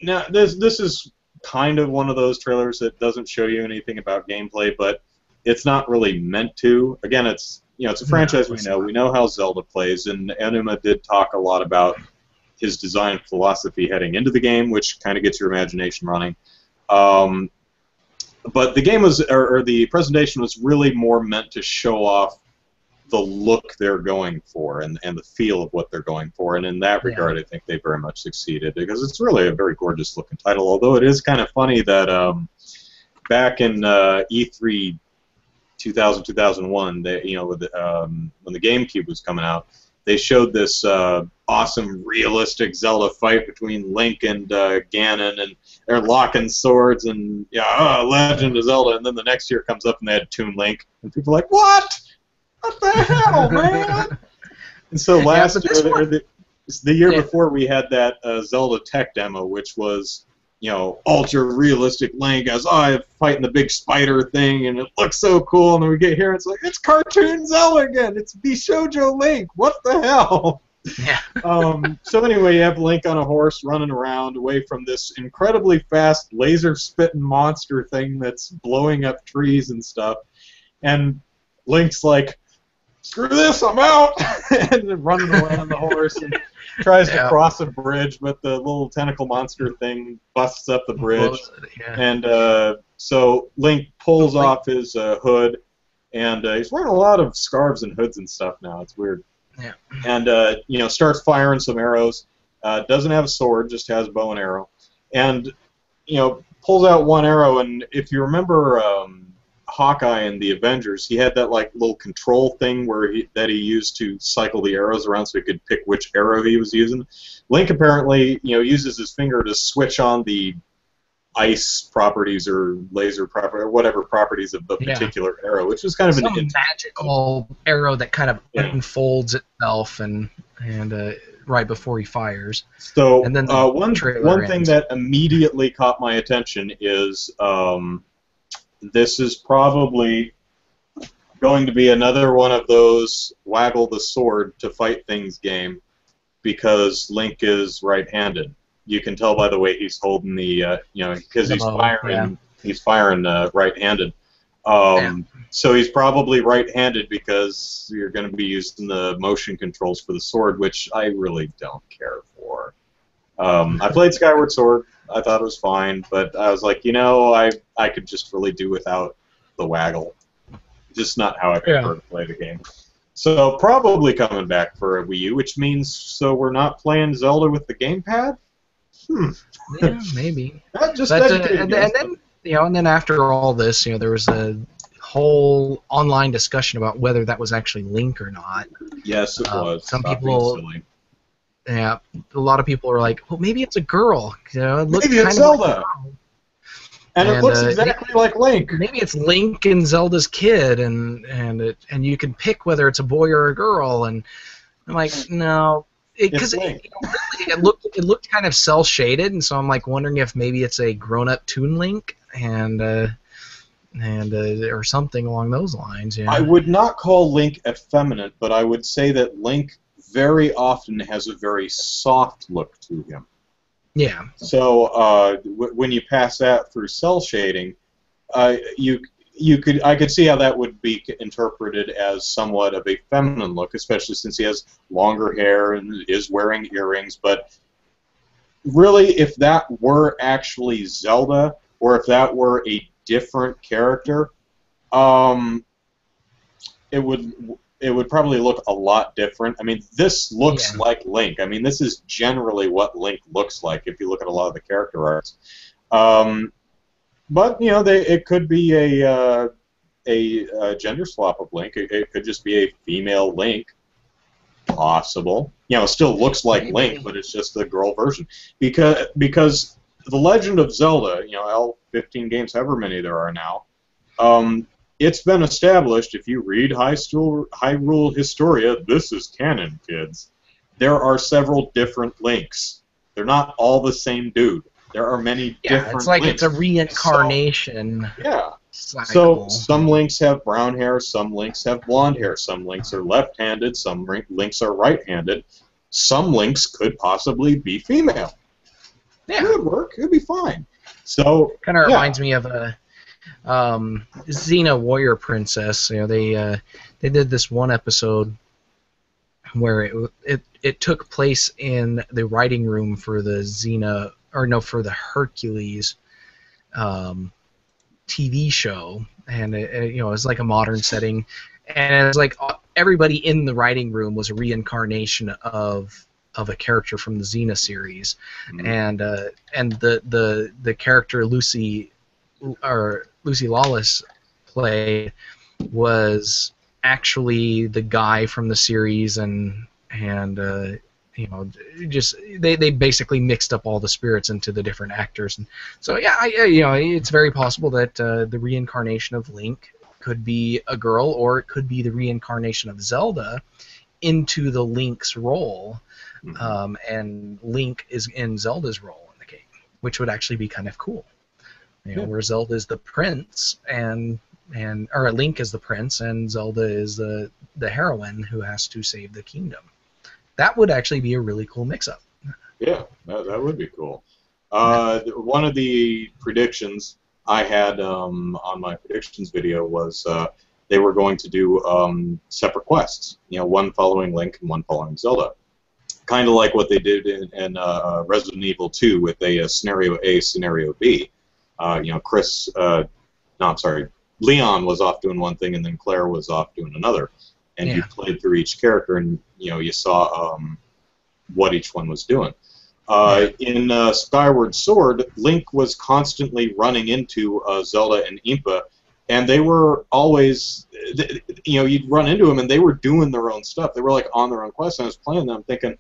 Now, this is kind of one of those trailers that doesn't show you anything about gameplay, but it's not really meant to. Again, it's a franchise we know. We know how Zelda plays, and Aonuma did talk a lot about his design philosophy heading into the game, which kind of gets your imagination running. But the game was, or the presentation was really more meant to show off the look they're going for and the feel of what they're going for, and in that regard, I think they very much succeeded, because it's really a very gorgeous looking title. Although it is kind of funny that back in E3 2000-2001, when the GameCube was coming out, they showed this awesome realistic Zelda fight between Link and Ganon, and they're locking swords, and Legend of Zelda, and then the next year comes up and they had Toon Link, and people are like, what? What the hell, man? And so last year, or the year before, we had that Zelda tech demo, which was, ultra realistic Link as fighting the big spider thing, and it looks so cool. And then we get here, it's like, it's cartoon Zelda again. It's Bishojo Link. What the hell? Yeah. So anyway, you have Link on a horse running around away from this incredibly fast laser spitting monster thing that's blowing up trees and stuff, and Link's like, screw this, I'm out! And then running away on the horse and tries to cross a bridge, but the little tentacle monster thing busts up the bridge. And so Link pulls off his hood, and he's wearing a lot of scarves and hoods and stuff now. It's weird. Yeah. and starts firing some arrows. Doesn't have a sword, just has bow and arrow, and pulls out one arrow. And if you remember Hawkeye in the Avengers, he had that like little control thing that he used to cycle the arrows around so he could pick which arrow he was using. Link apparently uses his finger to switch on the ice properties or laser property or whatever properties of the particular arrow, which was kind of some magical arrow that kind of unfolds itself and right before he fires. So and then one thing that immediately caught my attention is this is probably going to be another one of those waggle the sword to fight things game, because Link is right-handed. You can tell by the way he's holding the, because he's firing. He's firing right-handed. So he's probably right-handed because you're going to be using the motion controls for the sword, which I really don't care for. I played Skyward Sword. I thought it was fine, but I was like, I could just really do without the waggle. Just not how I prefer to play the game. So probably coming back for a Wii U, which means we're not playing Zelda with the gamepad. Yeah, maybe. And then after all this, there was a whole online discussion about whether that was actually Link or not. Yes, it was. Some people, a lot of people are like, well, maybe it's a girl. It looks maybe it's Zelda. And it looks exactly like Link. Maybe it's Link and Zelda's kid, and you can pick whether it's a boy or a girl. And I'm like, no. Because it looked kind of cel shaded, and so I'm like wondering if maybe it's a grown up Toon Link and or something along those lines. Yeah. I would not call Link effeminate, but I would say that Link very often has a very soft look to him. Yeah. So when you pass that through cel shading, I could see how that would be interpreted as somewhat of a feminine look, especially since he has longer hair and is wearing earrings. But really, if that were actually Zelda, or if that were a different character, it would probably look a lot different. I mean, this looks like Link. I mean, this is generally what Link looks like if you look at a lot of the character arts. But it could be a gender swap of Link. It could just be a female Link, possible. It still looks like Link, but it's just the girl version. Because the Legend of Zelda, all 15 games, however many there are now, it's been established. If you read Hyrule Historia, this is canon, kids. There are several different Links. They're not all the same dude. There are many different it's like Links. It's a reincarnation. So, so some Links have brown hair, some Links have blonde hair, some Links are left-handed, some Links are right-handed. Some Links could possibly be female. Yeah. It would work. It would be fine. So kind of reminds me of a Xena Warrior Princess. They did this one episode where it took place in the writing room for the for the Hercules TV show, and it was like a modern setting, and it was like everybody in the writing room was a reincarnation of a character from the Xena series, and the character Lucy Lawless played was actually the guy from the series, and just they basically mixed up all the spirits into the different actors, and so it's very possible that the reincarnation of Link could be a girl, or it could be the reincarnation of Zelda into the Link's role, and Link is in Zelda's role in the game, which would actually be kind of cool. Where Zelda is the prince, or Link is the prince, and Zelda is the heroine who has to save the kingdom. That would actually be a really cool mix-up. Yeah, that would be cool. One of the predictions I had on my predictions video was they were going to do separate quests. One following Link and one following Zelda. Kind of like what they did in Resident Evil 2 with a Scenario A, Scenario B. Leon was off doing one thing, and then Claire was off doing another. and you Yeah. played through each character, and you saw what each one was doing. Yeah. In Skyward Sword, Link was constantly running into Zelda and Impa, and they were always, you'd run into them, and they were doing their own stuff. They were like on their own quest, and I was playing them, thinking,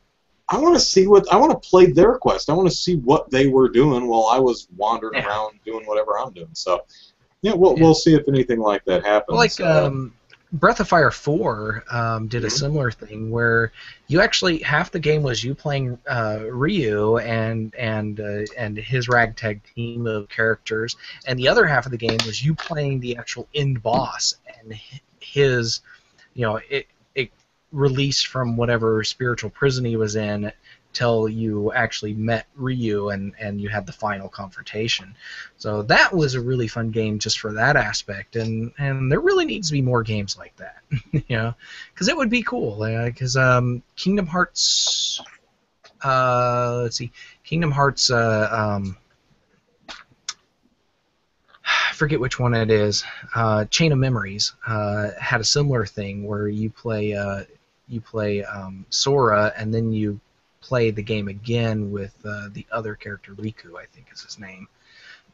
I want to play their quest. I want to see what they were doing while I was wandering around doing whatever I'm doing. So, we'll see if anything like that happens. Well, like Breath of Fire 4 did a similar thing where you actually half the game was you playing Ryu and his ragtag team of characters, and the other half of the game was you playing the actual end boss and his, it released from whatever spiritual prison he was in till you actually met Ryu and you had the final confrontation. So that was a really fun game just for that aspect, and there really needs to be more games like that, because it would be cool. Because Kingdom Hearts, let's see, Kingdom Hearts, I forget which one it is. Chain of Memories had a similar thing where you play Sora, and then you play the game again with the other character, Riku, I think is his name.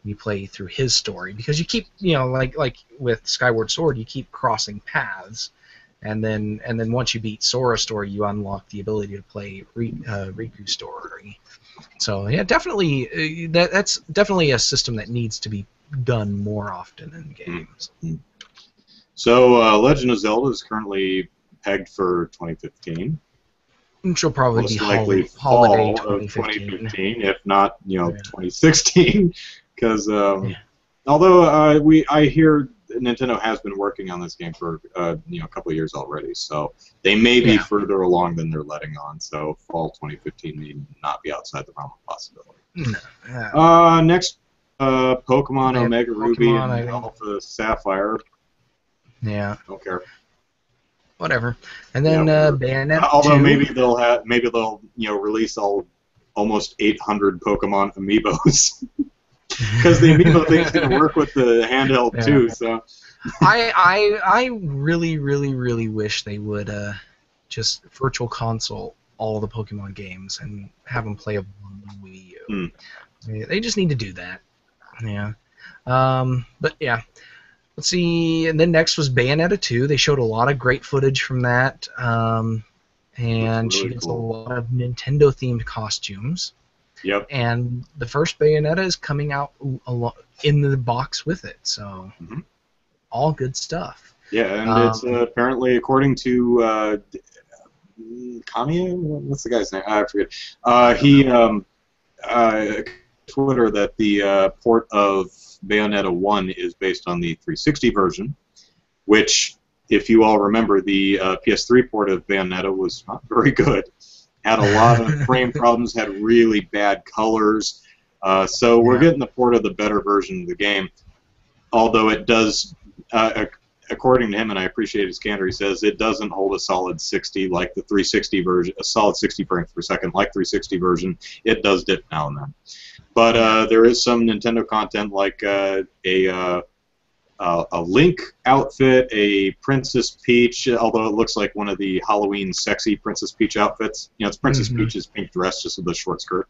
You play through his story because you keep, like with Skyward Sword, you keep crossing paths, and then once you beat Sora's story, you unlock the ability to play Riku's story. So yeah, definitely that's definitely a system that needs to be done more often in games. So Legend of Zelda is currently pegged for 2015. She'll probably Most be likely holiday fall of 2015. 2015, if not 2016, because Yeah. although I hear Nintendo has been working on this game for a couple of years already, so they may be further along than they're letting on. So fall 2015 may not be outside the realm of possibility. No. Next, Pokemon Omega Ruby Pokemon, and Alpha Sapphire. Yeah. Don't care. Whatever. And then Bayonetta although 2. maybe they'll release almost 800 Pokemon amiibos because the amiibo thing's gonna work with the handheld too. So I really really wish they would just virtual console all the Pokemon games and have them playable on the Wii U. They just need to do that. Yeah. But yeah. Let's see, and then next was Bayonetta 2. They showed a lot of great footage from that, and really she has cool. a lot of Nintendo-themed costumes. Yep. And the first Bayonetta is coming out in the box with it, so all good stuff. Yeah, and it's apparently, according to Kamiya, what's the guy's name? I forget. He Twitter that the port of Bayonetta 1 is based on the 360 version, which, if you all remember, the PS3 port of Bayonetta was not very good. Had a lot of frame problems, had really bad colors. So we're getting the port of the better version of the game, although it does, according to him, and I appreciate his candor, he says it doesn't hold a solid 60 like the 360 version, a solid 60 frames per second like 360 version. It does dip now and then. But there is some Nintendo content like a Link outfit, a Princess Peach, although it looks like one of the Halloween sexy Princess Peach outfits. It's Princess Peach's pink dress just with a short skirt,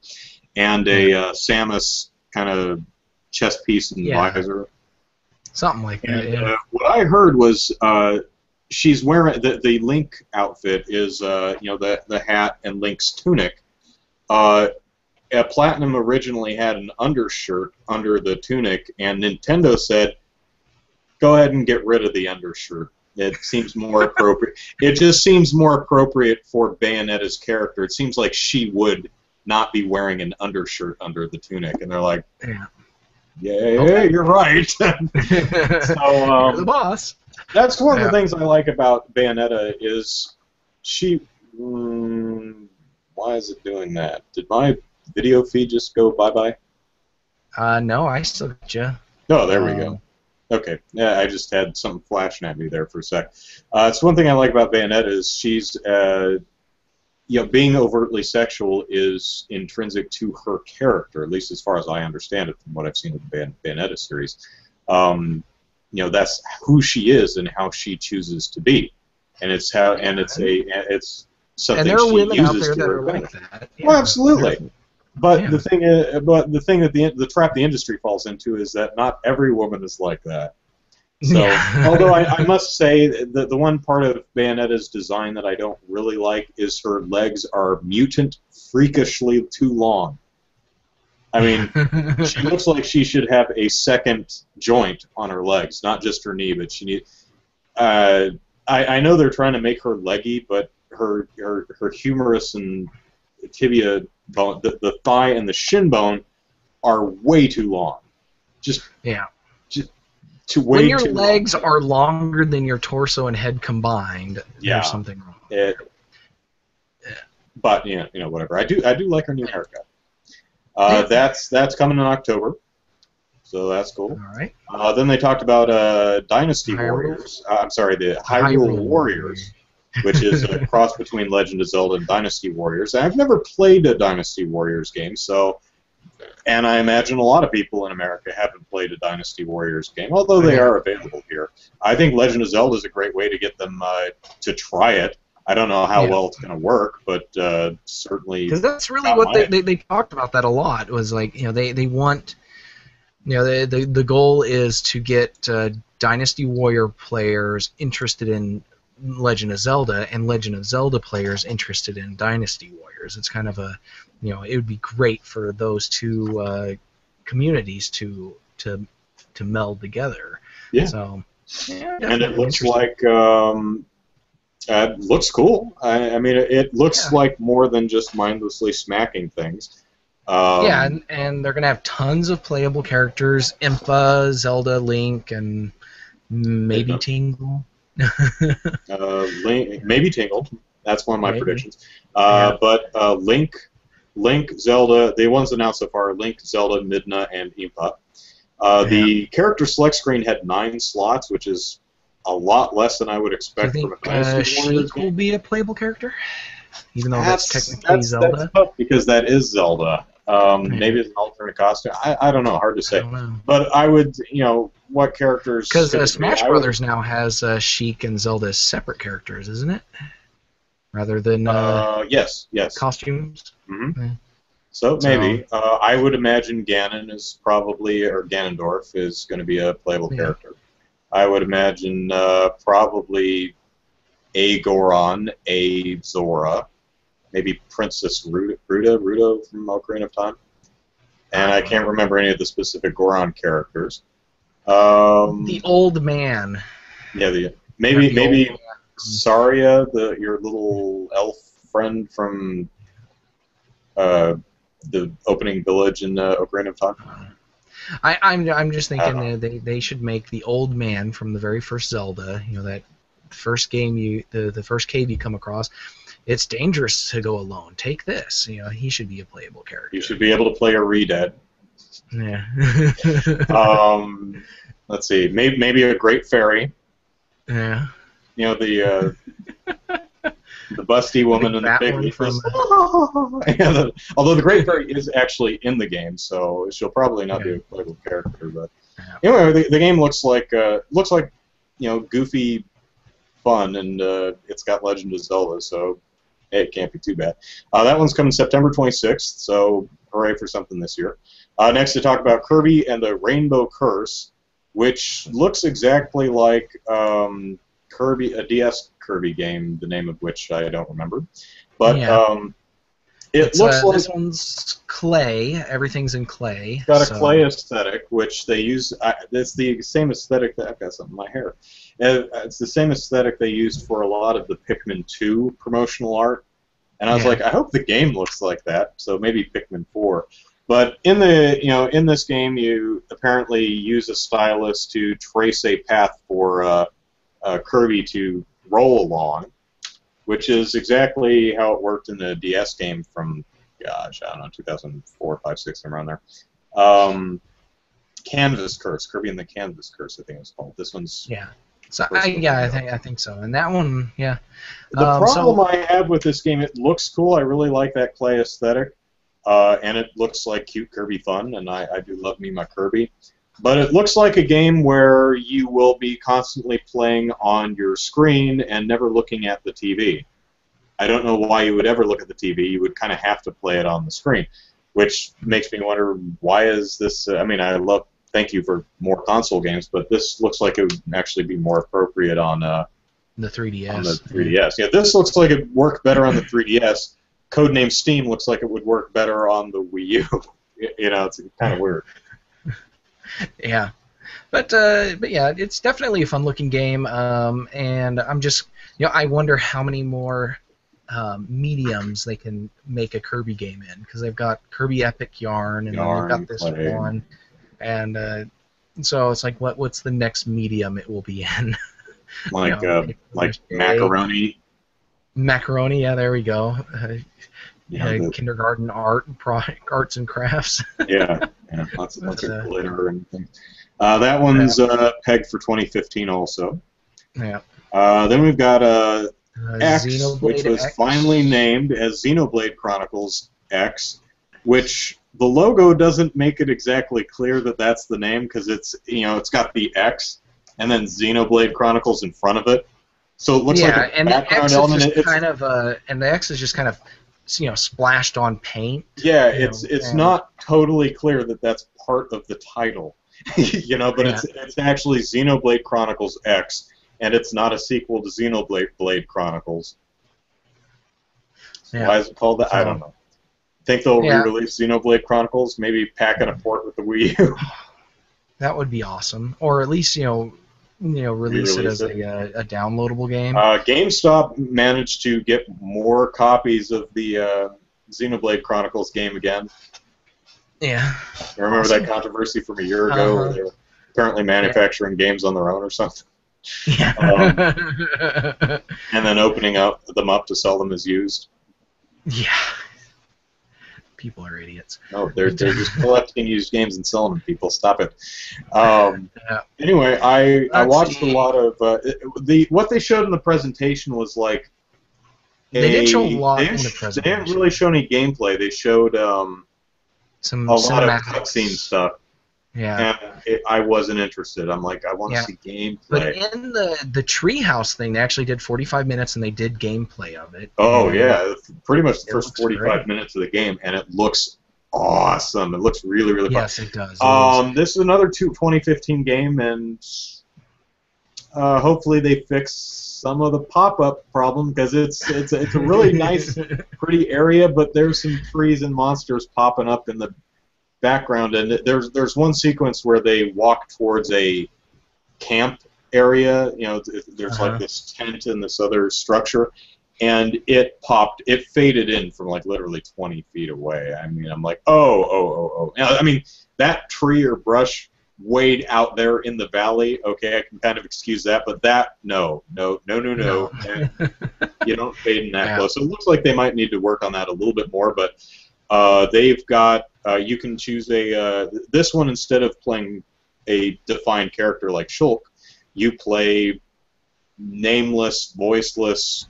and a Samus kind of chest piece and visor. Something like that. And, what I heard was she's wearing the Link outfit is the hat and Link's tunic. Platinum originally had an undershirt under the tunic, and Nintendo said, "Go ahead and get rid of the undershirt. It seems more appropriate. It just seems more appropriate for Bayonetta's character. It seems like she would not be wearing an undershirt under the tunic." And they're like, "Yeah, you're right." So you're the boss. That's one of the things I like about Bayonetta is she. Why is it doing that? Did my video feed just go bye-bye? No, I still got you. Oh, there we go. Okay, yeah, I just had something flashing at me there for a sec. It's one thing I like about Bayonetta is she's, being overtly sexual is intrinsic to her character, at least as far as I understand it from what I've seen of the Bayonetta series. That's who she is and how she chooses to be. and it's And something there are she women out uses there to that her are like advantage. that. Well, Yeah. absolutely. But Yeah. the thing that the trap the industry falls into is that not every woman is like that. So, Yeah. although I must say that the one part of Bayonetta's design that I don't really like is her legs are mutant freakishly too long. I mean, she looks like she should have a second joint on her legs, not just her knee, but she need. Uh, I know they're trying to make her leggy, but her humerus and tibia bone, the thigh and the shin bone are way too long. Just Yeah. too When way your too legs long. are longer than your torso and head combined, Yeah. there's something wrong. But whatever. I do like her new haircut. Yeah. That's coming in October, so that's cool. All right. Then they talked about Dynasty Hyrule? Warriors. I'm sorry, the Hyrule Warriors, which is a cross between Legend of Zelda and Dynasty Warriors. I've never played a Dynasty Warriors game, and I imagine a lot of people in America haven't played a Dynasty Warriors game, although they are available here. I think Legend of Zelda is a great way to get them to try it. I don't know how well it's going to work, but certainly. Because that's really what they talked about that a lot, was like, they want, the goal is to get Dynasty Warrior players interested in Legend of Zelda and Legend of Zelda players interested in Dynasty Warriors. It's kind of a, it would be great for those two communities to meld together. Yeah. So, and it looks like looks cool. I mean, it looks like more than just mindlessly smacking things. And they're gonna have tons of playable characters: Impa, Zelda, Link, and maybe Tingle. Maybe Tingle. That's one of my predictions. But Link, Zelda, the ones announced so far: Link, Zelda, Midna, and Impa. The character select screen had 9 slots, which is a lot less than I would expect from a Dynasty Warriors Sheik game. will be a playable character, even though that's technically Zelda. That's tough because that is Zelda. Maybe it's an alternate costume. I don't know. Hard to say. I don't know. But I would, what characters? Because Smash Brothers now has Sheik and Zelda as separate characters, isn't it? Rather than yes. costumes. Mm-hmm. So maybe I would imagine Ganon is probably, or Ganondorf is going to be a playable character. I would imagine probably a Goron, a Zora, maybe Princess Ruda from Ocarina of Time, and I can't remember any of the specific Goron characters. The old man. Yeah, maybe Saria, your little elf friend from the opening village in Ocarina of Time. I'm just thinking they should make the old man from the very first Zelda. That first game the first cave you come across. It's dangerous to go alone. Take this. He should be a playable character. You should be able to play a Re-Dead. Yeah. Let's see. Maybe a Great Fairy. Yeah. The busty woman and the big leaf. Although the Great Fairy is actually in the game, so she'll probably not be a playable character. But anyway, the game looks like goofy fun, and it's got Legend of Zelda, so it can't be too bad. That one's coming September 26th, so hooray for something this year. Next to talk about Kirby and the Rainbow Curse, which looks exactly like Kirby, a DS Kirby game, the name of which I don't remember. But it looks like... This one's clay. Everything's in clay. It's got a clay aesthetic, which they use... it's the same aesthetic that... I've got something in my hair. It's the same aesthetic they used for a lot of the Pikmin 2 promotional art. And I was like, I hope the game looks like that. So maybe Pikmin 4. But in this game, you apparently use a stylus to trace a path for Kirby to roll along, which is exactly how it worked in the DS game from, gosh, I don't know, 2004, 5, 6, around there. Canvas Curse, Kirby and the Canvas Curse, I think it's called. This one's So I think so. And that one, The problem I have with this game, it looks cool. I really like that clay aesthetic, and it looks like cute Kirby fun, and I do love me my Kirby. But it looks like a game where you will be constantly playing on your screen and never looking at the TV. I don't know why you would ever look at the TV. You would kind of have to play it on the screen, which makes me wonder, why is this... I mean, thank you for more console games, but this looks like it would actually be more appropriate on the 3DS. On the 3DS. Yeah, this looks like it worked better on the 3DS. Codename Steam looks like it would work better on the Wii U. It's kind of weird. Yeah, but yeah, it's definitely a fun-looking game, and I'm just, I wonder how many more mediums they can make a Kirby game in, because they've got Kirby Epic Yarn, and then they've got this one, and so it's like, what's the next medium it will be in? Like macaroni. Macaroni, yeah, there we go. Kindergarten arts and crafts. Yeah, lots of glitter and things. That one's pegged for 2015 also. Yeah. Then we've got X, Xenoblade which was X. finally named as Xenoblade Chronicles X, which the logo doesn't make it exactly clear that that's the name, because it's got the X and then Xenoblade Chronicles in front of it. So it looks like a background element. And the X is just kind of splashed on paint. Yeah, it's not totally clear that that's part of the title, but it's actually Xenoblade Chronicles X, and it's not a sequel to Xenoblade Chronicles. So why is it called that? I don't know. Think they'll re-release Xenoblade Chronicles? Maybe pack in a port with the Wii U. That would be awesome, or at least release it as a downloadable game. GameStop managed to get more copies of the Xenoblade Chronicles game again. Yeah. I remember that controversy from a year ago where they were apparently manufacturing games on their own or something. Yeah. And then opening them up to sell them as used. Yeah. People are idiots. No, they're just collecting used games and selling them. People, stop it. Anyway, I watched a lot of what they showed in the presentation was like. They didn't show a lot in the presentation. They didn't really show any gameplay. They showed a lot of cutscene stuff. Yeah. And I wasn't interested. I'm like, I want to see gameplay. But in the Treehouse thing, they actually did 45 minutes, and they did gameplay of it. Oh, yeah. Pretty much the first 45 minutes of the game, and it looks awesome. It looks really, really fun. Yes, it does. This is another 2015 game, and hopefully they fix some of the pop-up problem, because it's a really nice, pretty area, but there's some trees and monsters popping up in the background, and there's one sequence where they walk towards a camp area. There's like this tent and this other structure, and it faded in from like literally 20 feet away. I mean, I'm like, oh. I mean, that tree or brush way out there in the valley, okay, I can kind of excuse that, but that, no. You don't fade in that close. So it looks like they might need to work on that a little bit more, but they've got, you can choose this one, instead of playing a defined character like Shulk, you play nameless, voiceless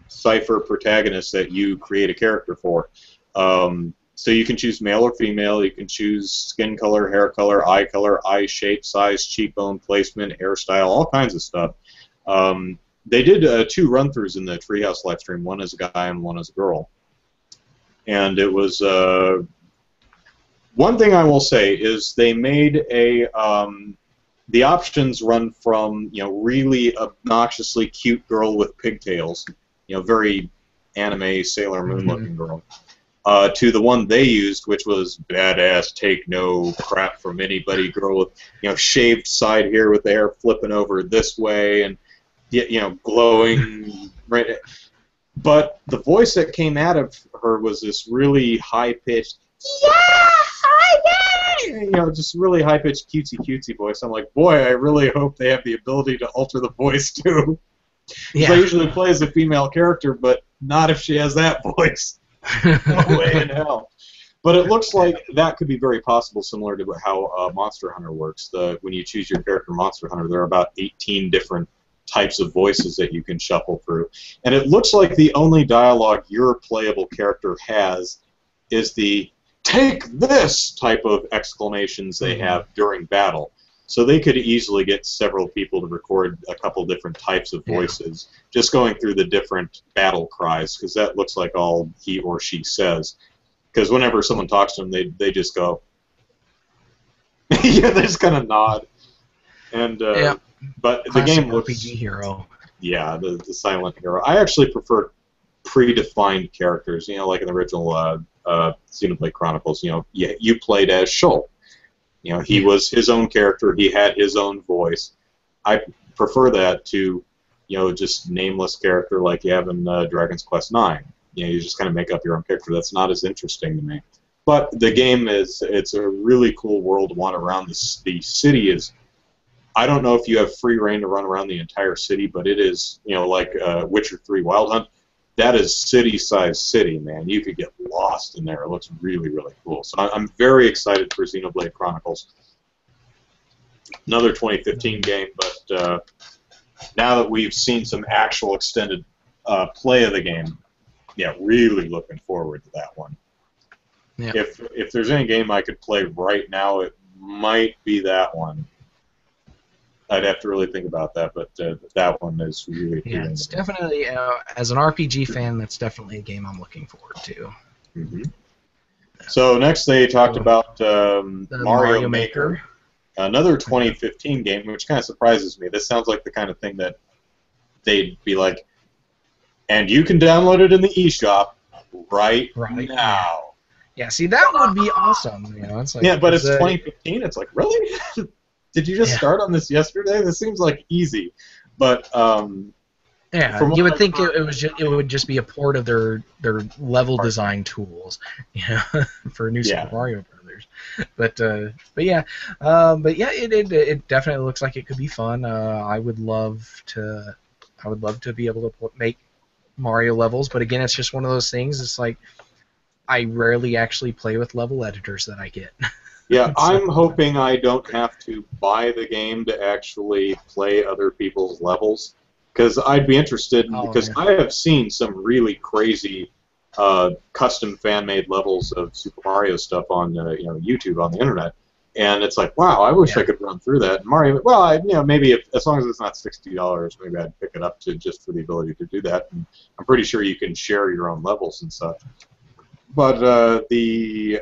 cipher protagonists that you create a character for. So you can choose male or female, you can choose skin color, hair color, eye shape, size, cheekbone placement, hairstyle, all kinds of stuff. They did 2 run-throughs in the Treehouse live stream, one as a guy and one as a girl. And it was one thing I will say is they made the options run from really obnoxiously cute girl with pigtails, very anime Sailor Moon looking girl, to the one they used, which was badass, take no crap from anybody girl with shaved side here with the hair flipping over this way and glowing right. But the voice that came out of her was this really high-pitched, just really high-pitched, cutesy voice. I'm like, boy, I really hope they have the ability to alter the voice, too. Yeah. I usually play as a female character, but not if she has that voice. No way in hell. But it looks like that could be very possible, similar to how Monster Hunter works. When you choose your character Monster Hunter, there are about 18 different types of voices that you can shuffle through. And it looks like the only dialogue your playable character has is the "take this" type of exclamations they have during battle. So they could easily get several people to record a couple different types of voices, just going through the different battle cries, because that looks like all he or she says. Because whenever someone talks to them, they just go, yeah, they just kind of nod. And but Classic the game RPG looks hero. Yeah, the silent hero. I actually prefer predefined characters. Like in the original Xenoblade Chronicles. You played as Shul. He was his own character. He had his own voice. I prefer that to, just nameless character like you have in Dragon's Quest IX. You just kind of make up your own character. That's not as interesting to me. But the game it's a really cool world to wander around. The city is, I don't know if you have free reign to run around the entire city, but it is, like Witcher 3 Wild Hunt. That is city-sized city, man. You could get lost in there. It looks really, really cool. So I'm very excited for Xenoblade Chronicles. Another 2015 game, but now that we've seen some actual extended play of the game, really looking forward to that one. Yeah. If there's any game I could play right now, it might be that one. I'd have to really think about that, but that one is really appealing. Yeah, it's definitely, as an RPG fan, that's definitely a game I'm looking forward to. Mm-hmm. So next they talked about Mario Maker, another 2015 game, which kind of surprises me. This sounds like the kind of thing that they'd be like, and you can download it in the eShop right now. Yeah, see, that would be awesome. It's like, but it's 2015. It's like, really? Did you just start on this yesterday? This seems like easy, but you would think it would just be a port of their level design tools, for New Super Mario Brothers. But yeah, it definitely looks like it could be fun. I would love to be able to make Mario levels, but again, it's just one of those things. It's like I rarely actually play with level editors that I get. Yeah, I'm hoping I don't have to buy the game to actually play other people's levels, because I'd be interested, because I have seen some really crazy custom fan-made levels of Super Mario stuff on YouTube, on the internet, and it's like, wow, I wish I could run through that. Mario, well, maybe as long as it's not $60, maybe I'd pick it up just for the ability to do that. And I'm pretty sure you can share your own levels and such. But the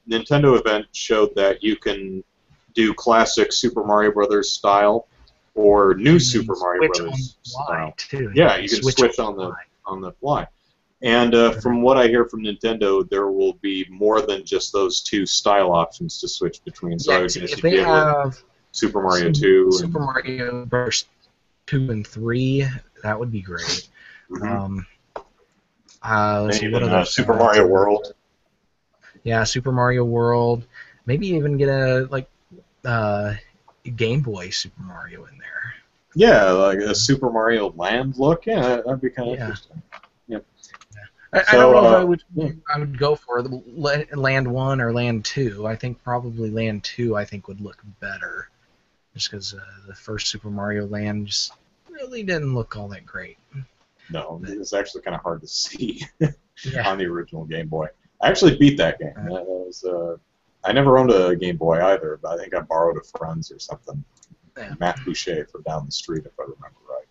Nintendo event showed that you can do classic Super Mario Brothers style or new Super Mario Brothers style. Too. Yeah, you can switch on the fly. And from what I hear from Nintendo, there will be more than just those two style options to switch between. So if they have Super Mario 2, Super Mario Bros. 2 and 3, that would be great. Mm-hmm. Let's see, what other Super Mario World. Yeah, Super Mario World. Maybe even get a Game Boy Super Mario in there. Yeah, like a Super Mario Land look. Yeah, that'd be kind of interesting. Yep. I don't know if I would go for Land 1 or Land 2. I think probably Land 2 would look better, just because the first Super Mario Land just really didn't look all that great. No, it's actually kind of hard to see on the original Game Boy. I actually beat that game. I never owned a Game Boy either, but I think I borrowed a friend's or something. Matt Boucher from down the street, if I remember right.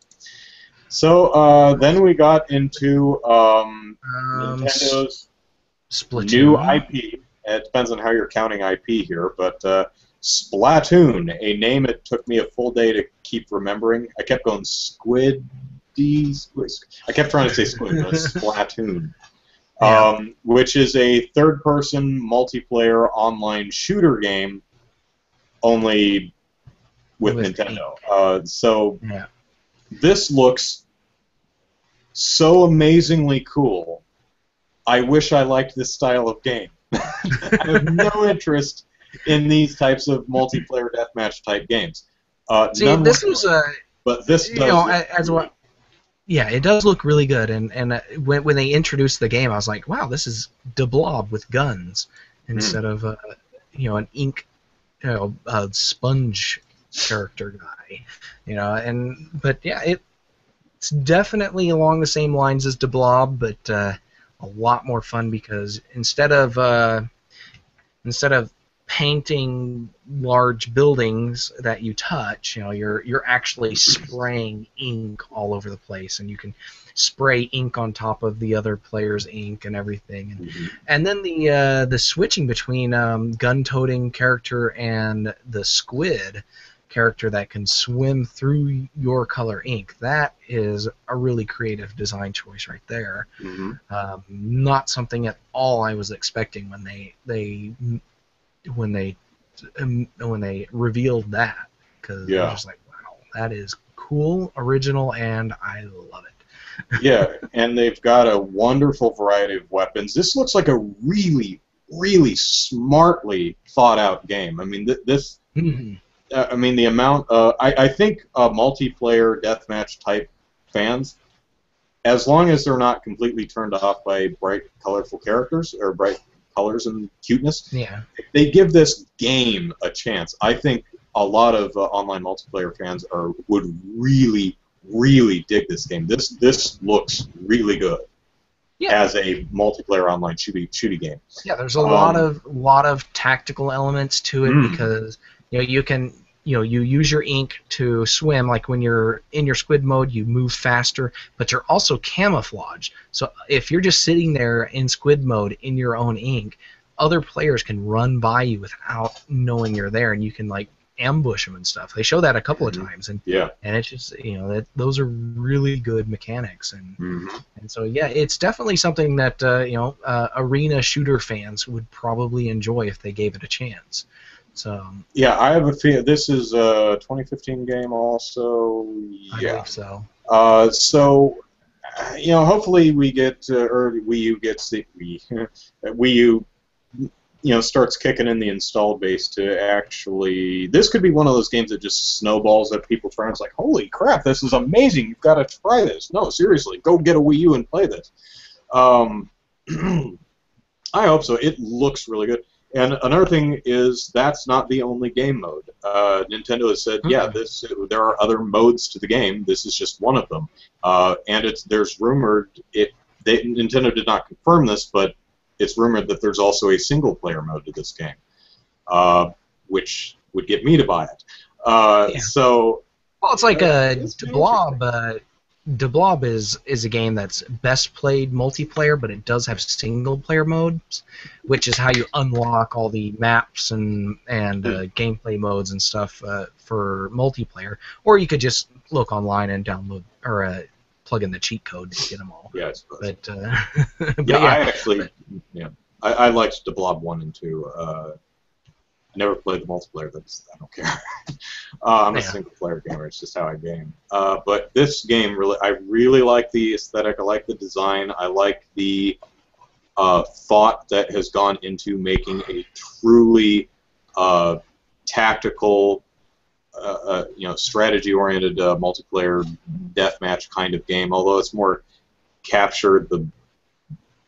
So then we got into Nintendo's new IP. It depends on how you're counting IP here, but Splatoon, a name it took me a full day to keep remembering. I kept going I kept trying to say Squid, but it's Splatoon, which is a third-person multiplayer online shooter game, only with Nintendo. This looks so amazingly cool. I wish I liked this style of game. I have no interest in these types of multiplayer deathmatch type games. This was but this does. Yeah, it does look really good, and when they introduced the game, I was like, wow, this is De Blob with guns instead of an ink, a sponge character guy, but yeah, it's definitely along the same lines as De Blob, but a lot more fun because instead of painting large buildings that you touch. You're actually spraying ink all over the place, and you can spray ink on top of the other player's ink and everything. And then the switching between gun-toting character and the squid character that can swim through your color ink. That is a really creative design choice right there. Not something at all I was expecting when they revealed that, because I was just like, wow, that is cool, original, and I love it. Yeah, and they've got a wonderful variety of weapons. This looks like a really, really smartly thought out game. I mean, this. I mean, the amount. I think multiplayer deathmatch type fans, as long as they're not completely turned off by bright, colorful characters or bright colors and cuteness, if they give this game a chance, I think a lot of online multiplayer fans would really, really dig this game. This looks really good as a multiplayer online shooty game. Yeah, there's a lot of tactical elements to it, because you can you use your ink to swim. Like when you're in your squid mode, you move faster, but you're also camouflaged. So if you're just sitting there in squid mode in your own ink, other players can run by you without knowing you're there, and you can like ambush them and stuff. They show that a couple of times, and it's just those are really good mechanics, and so it's definitely something that arena shooter fans would probably enjoy if they gave it a chance. So I have a feeling this is a 2015 game also. I believe so. So hopefully we get or Wii U gets the Wii U starts kicking in the installed base to actually. This could be one of those games that just snowballs at people's friends. Like, holy crap, this is amazing! You've got to try this. No, seriously, go get a Wii U and play this. I hope so. It looks really good. And another thing is that's not the only game mode. Nintendo has said, there are other modes to the game. This is just one of them. And there's rumored Nintendo did not confirm this, but it's rumored that there's also a single-player mode to this game, which would get me to buy it. So, well, it's like Blob. DeBlob is a game that's best played multiplayer, but it does have single-player modes, which is how you unlock all the maps and gameplay modes and stuff for multiplayer. Or you could just look online and download or plug in the cheat code to get them all. Yeah, I suppose. I liked DeBlob 1 and 2. I never played the multiplayer. I don't care. I'm a single-player gamer. It's just how I game. But this game, I really like the aesthetic. I like the design. I like the thought that has gone into making a truly tactical, strategy-oriented multiplayer deathmatch kind of game. Although it's more captured the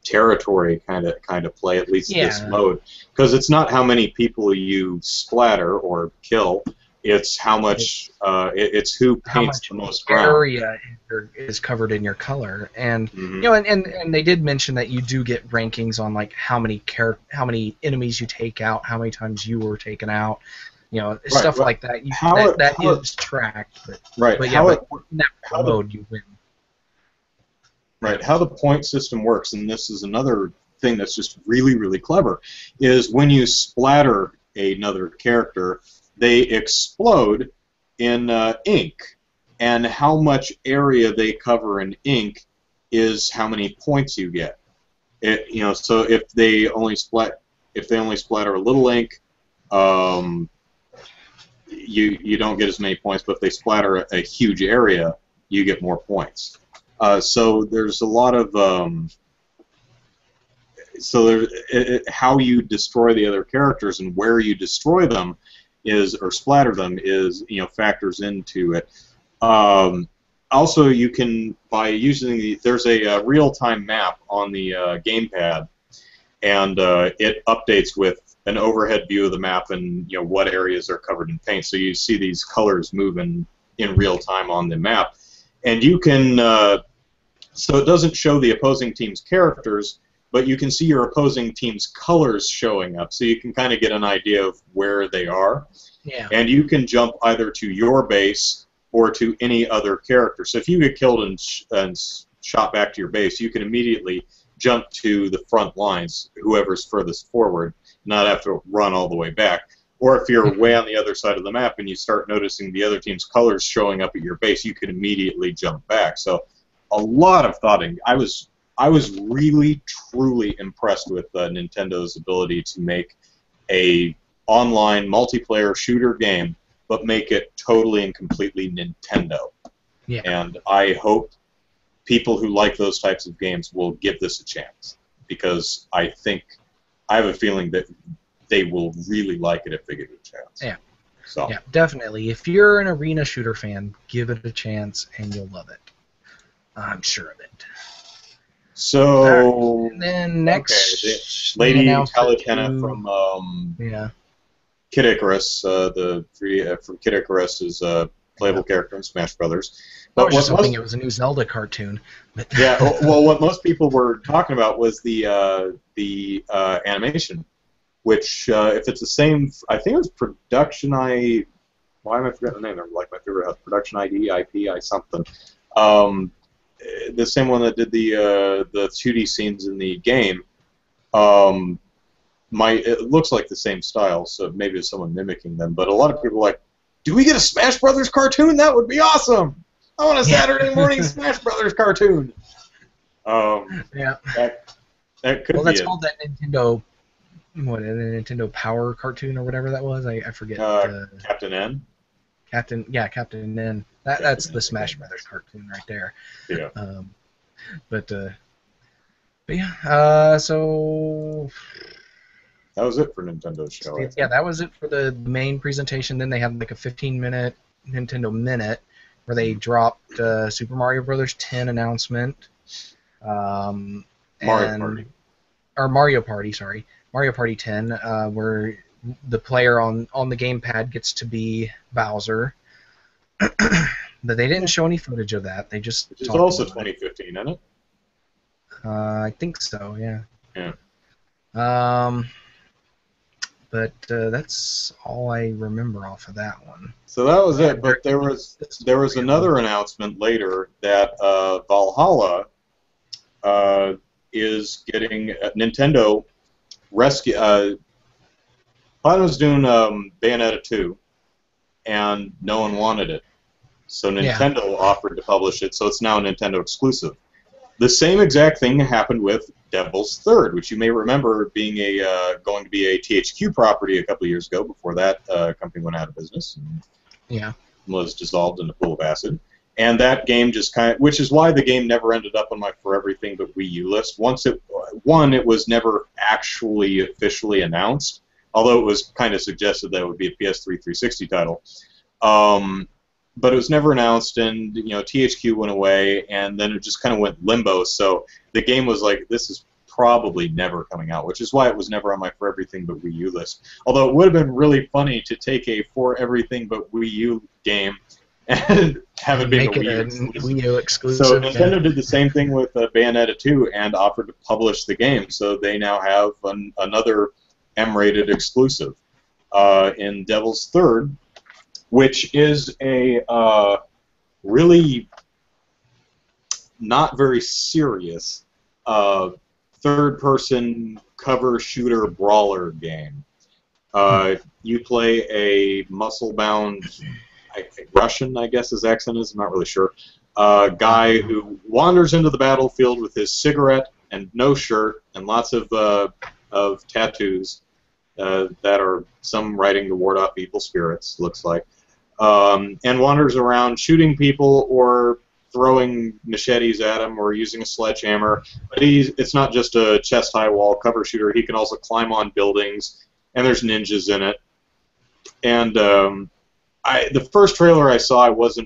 territory kind of play, at least this mode, because it's not how many people you splatter or kill, it's how much it's who paints the most ground. Area is covered in your color, and and they did mention that you do get rankings on like how many enemies you take out, how many times you were taken out, stuff like that. That is tracked, but in that mode you win. Right, how the point system works, and this is another thing that's just really, really clever, is when you splatter another character, they explode in ink, and how much area they cover in ink is how many points you get. So if they only splatter a little ink, you don't get as many points, but if they splatter a huge area, you get more points. So there's a lot of how you destroy the other characters and where you destroy them or splatter them is factors into it. Also, you can by using there's a real-time map on the gamepad, and it updates with an overhead view of the map and what areas are covered in paint. So you see these colors moving in real time on the map, and you can. So it doesn't show the opposing team's characters, but you can see your opposing team's colors showing up, so you can kind of get an idea of where they are. Yeah. And you can jump either to your base or to any other character. So if you get killed and shot back to your base, you can immediately jump to the front lines, whoever's furthest forward, not have to run all the way back. Or if you're way on the other side of the map and you start noticing the other team's colors showing up at your base, you can immediately jump back. So a lot of thought. I was really, truly impressed with Nintendo's ability to make a online multiplayer shooter game, but make it totally and completely Nintendo. Yeah. And I hope people who like those types of games will give this a chance, because I have a feeling that they will really like it if they give it a chance. Yeah. So. Yeah, definitely. If you're an arena shooter fan, give it a chance and you'll love it. I'm sure of it. So, and then next, Lady Palutena from Kid Icarus, from Kid Icarus is a playable character in Smash Brothers. But I was just hoping it was a new Zelda cartoon. But yeah, well, what most people were talking about was the animation, which if it's the same, I think it was Production I. Why am I forgetting the name? They're like my favorite house. Production ID, IP, something. The same one that did the 2D scenes in the game. It looks like the same style, so maybe it's someone mimicking them. But a lot of people are like, do we get a Smash Brothers cartoon? That would be awesome. I want a Saturday morning Smash Brothers cartoon. Yeah. That could be that's called that Nintendo. What, a Nintendo Power cartoon or whatever that was? I forget. Captain N. Captain N. That's the Smash Brothers cartoon right there. Yeah. But yeah. So. That was it for Nintendo's show. Yeah, that was it for the main presentation. Then they had like a 15-minute Nintendo Minute where they dropped Super Mario Brothers 10 announcement. Mario Party, sorry. Mario Party 10, where the player on the gamepad gets to be Bowser. But they didn't show any footage of that. They just. It's also 2015, isn't it? I think so. Yeah. Yeah. But that's all I remember off of that one. So that was it. But there was another announcement later that Valhalla is getting Nintendo rescue. Platinum was doing Bayonetta 2, and no one wanted it. So Nintendo offered to publish it, so it's now a Nintendo exclusive. The same exact thing happened with Devil's Third, which you may remember being going to be a THQ property a couple of years ago before that company went out of business and was dissolved in a pool of acid. And that game just which is why the game never ended up on my For Everything But Wii U list. It was never actually officially announced, although it was kind of suggested that it would be a PS3 360 title. But it was never announced, and THQ went away, and then it just kind of went limbo. So the game was like, this is probably never coming out, which is why it was never on my For Everything But Wii U list. Although it would have been really funny to take a For Everything But Wii U game and have it be a Wii U exclusive. So Nintendo did the same thing with Bayonetta 2 and offered to publish the game. So they now have another M-rated exclusive in Devil's Third, which is a really not very serious third-person cover shooter brawler game. You play a muscle-bound Russian, I guess his accent is, I'm not really sure, guy who wanders into the battlefield with his cigarette and no shirt and lots of tattoos that are some writing to ward off evil spirits, looks like. And wanders around shooting people or throwing machetes at them or using a sledgehammer. But it's not just a chest-high wall cover shooter. He can also climb on buildings, and there's ninjas in it. And the first trailer I saw, I was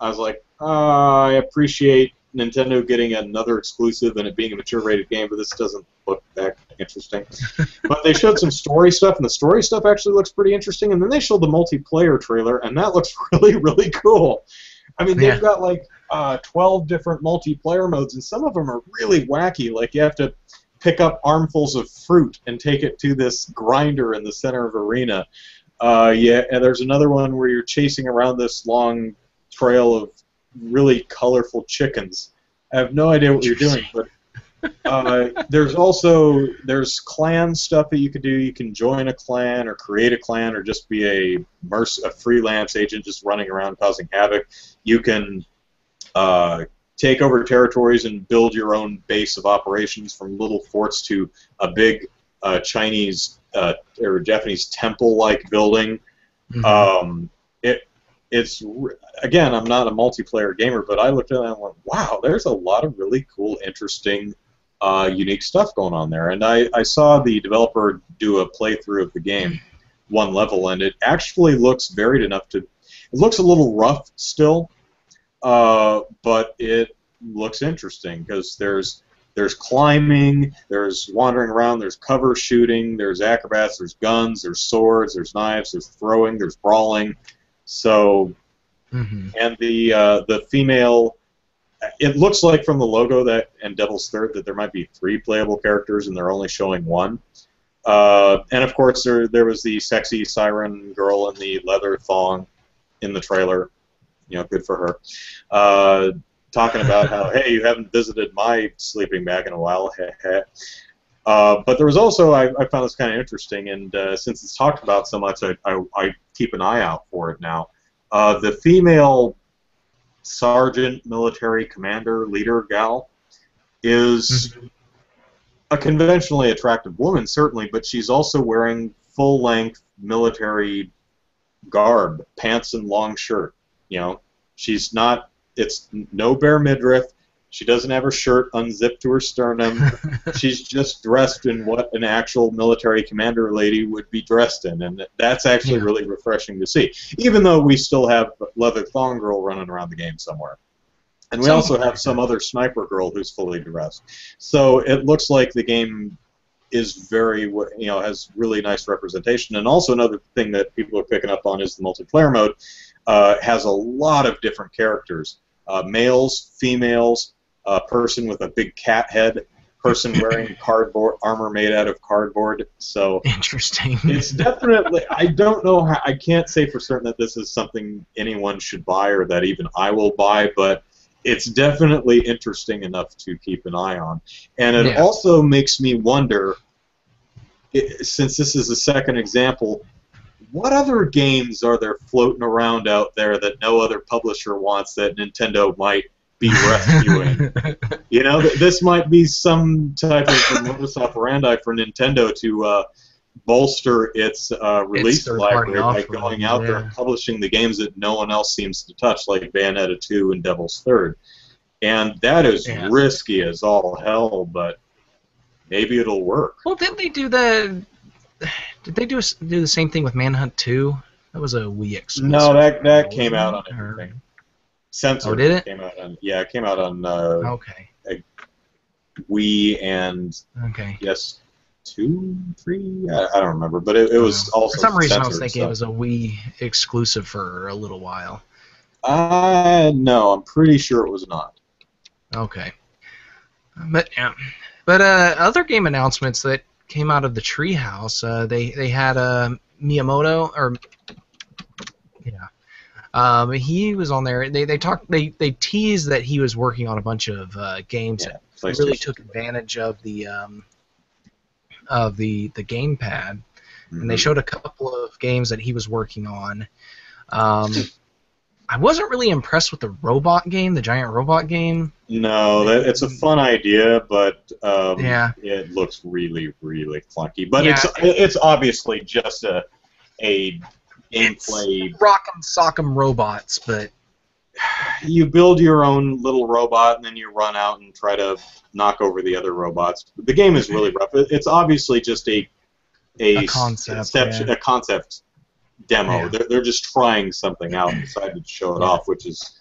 like, I appreciate Nintendo getting another exclusive and it being a mature-rated game, but this doesn't look that interesting. But they showed some story stuff, and the story stuff actually looks pretty interesting. And then they showed the multiplayer trailer, and that looks really, really cool. I mean, they've got like 12 different multiplayer modes, and some of them are really wacky. Like you have to pick up armfuls of fruit and take it to this grinder in the center of arena. Yeah, and there's another one where you're chasing around this long trail of really colorful chickens. I have no idea what you're doing, but there's clan stuff that you can do. You can join a clan or create a clan or just be a freelance agent just running around causing havoc. You can take over territories and build your own base of operations, from little forts to a big Chinese or Japanese temple-like building. Mm-hmm. It's again, I'm not a multiplayer gamer, but I looked at it and went, wow, there's a lot of really cool, interesting, unique stuff going on there. And I saw the developer do a playthrough of the game, one level, and it actually looks varied enough to. It looks a little rough still, but it looks interesting because there's climbing, there's wandering around, there's cover shooting, there's acrobats, there's guns, there's swords, there's knives, there's throwing, there's brawling. So, and the female, it looks like from the logo that and Devil's Third that there might be 3 playable characters and they're only showing 1. And of course there was the sexy siren girl in the leather thong in the trailer. You know, good for her. Talking about how, hey, you haven't visited my sleeping bag in a while. But there was also, I found this kind of interesting, and since it's talked about so much, I keep an eye out for it now. The female sergeant, military commander, leader gal is a conventionally attractive woman, certainly, but she's also wearing full-length military garb, pants and long shirt. You know, she's not. It's no bare midriff. She doesn't have her shirt unzipped to her sternum. She's just dressed in what an actual military commander lady would be dressed in, and that's actually really refreshing to see. Even though we still have Leather Thong Girl running around the game somewhere. And we also have some other sniper girl who's fully dressed. So it looks like the game is has really nice representation. And also another thing that people are picking up on is the multiplayer mode has a lot of different characters. Males, females, a person with a big cat head, person wearing cardboard armor made out of cardboard. So interesting. It's definitely. I don't know how. I can't say for certain that this is something anyone should buy or that even I will buy, but it's definitely interesting enough to keep an eye on. And it also makes me wonder, since this is the second example, what other games are there floating around out there that no other publisher wants that Nintendo might be rescuing? You know, this might be some type of modus operandi for Nintendo to bolster its release library by going out there and publishing the games that no one else seems to touch, like Bayonetta 2 and Devil's Third. And that is risky as all hell, but maybe it'll work. Well, didn't they do the... Did they do the same thing with Manhunt 2? That was a Wii exclusive. No, that came out on everything. Sensor did it? Came out on, it came out on Wii and yes, 2, 3. I don't remember, but it was also. For some reason, I was thinking stuff. it was a Wii exclusive for a little while. No, I'm pretty sure it was not. Okay, but other game announcements that came out of the Treehouse. They had Miyamoto, he was on there. They teased that he was working on a bunch of games that really took advantage of the gamepad, and they showed a couple of games that he was working on. I wasn't really impressed with the robot game, the giant robot game. No, it's a fun idea, but it looks really, really clunky. But it's obviously just a gameplay. Rock'em sock'em robots, but you build your own little robot and then you run out and try to knock over the other robots. The game is really rough. It's obviously just a concept demo. Yeah. They're just trying something out and decided to show it off, which is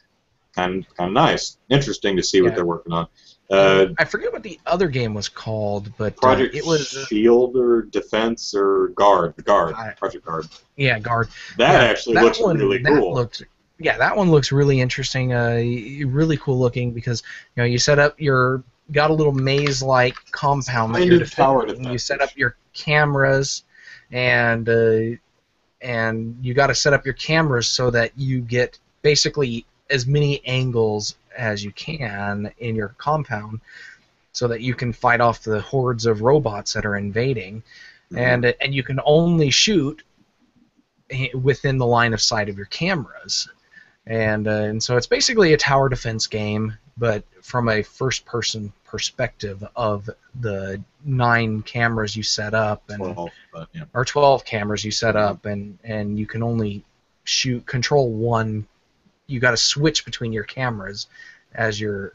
kind of nice. Interesting to see what they're working on. I forget what the other game was called, but Project it was Shield or Defense or Guard. Project Guard. Yeah, Guard. That actually looks really cool. That one looks really interesting. Really cool looking because you set up your got a little maze-like compound that you're Splendid tower defending. You set defenses. up your cameras, and you got to set up your cameras so that you get basically as many angles as you can in your compound, so that you can fight off the hordes of robots that are invading, Mhm. and you can only shoot within the line of sight of your cameras. And so it's basically a tower defense game, but from a first-person perspective of the 9 cameras you set up, and 12, but yeah. or 12 cameras you set Mhm. up, and you can only control one. You got to switch between your cameras as you're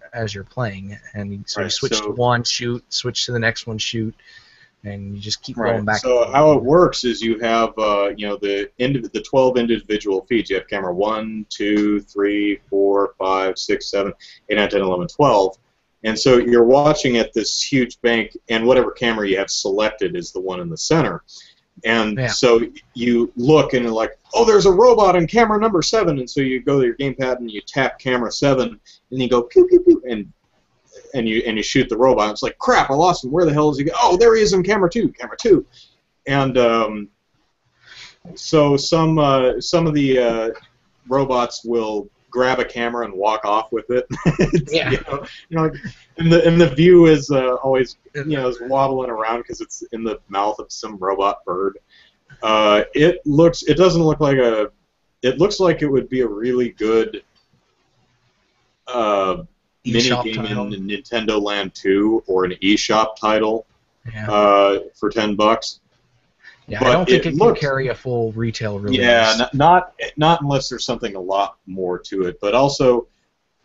playing, and so you Right. switch to So one, shoot, switch to the next one, shoot, and you just keep right. going back and So forth. how it works is you have the 12 individual feeds. You have camera 1, 2, 3, 4, 5, 6, 7, 8, 9, 10, 11, 12. And so you're watching at this huge bank, and whatever camera you have selected is the one in the center. And Yeah, so you look and you're like, oh, there's a robot in camera number 7. And so you go to your gamepad and you tap camera 7, and you go pew pew pew, and you shoot the robot. It's like, crap, I lost him. Where the hell is he? Oh, there he is in camera 2, camera 2. And so some of the robots will grab a camera and walk off with it. It's, yeah. and the view is always is wobbling around because it's in the mouth of some robot bird. It doesn't look like a. It looks like it would be a really good mini eShop game in title. Nintendo Land 2 or an eShop title Yeah. for $10. Yeah, I But don't think it it can looks, carry a full retail yeah, release. not unless there's something a lot more to it. But also,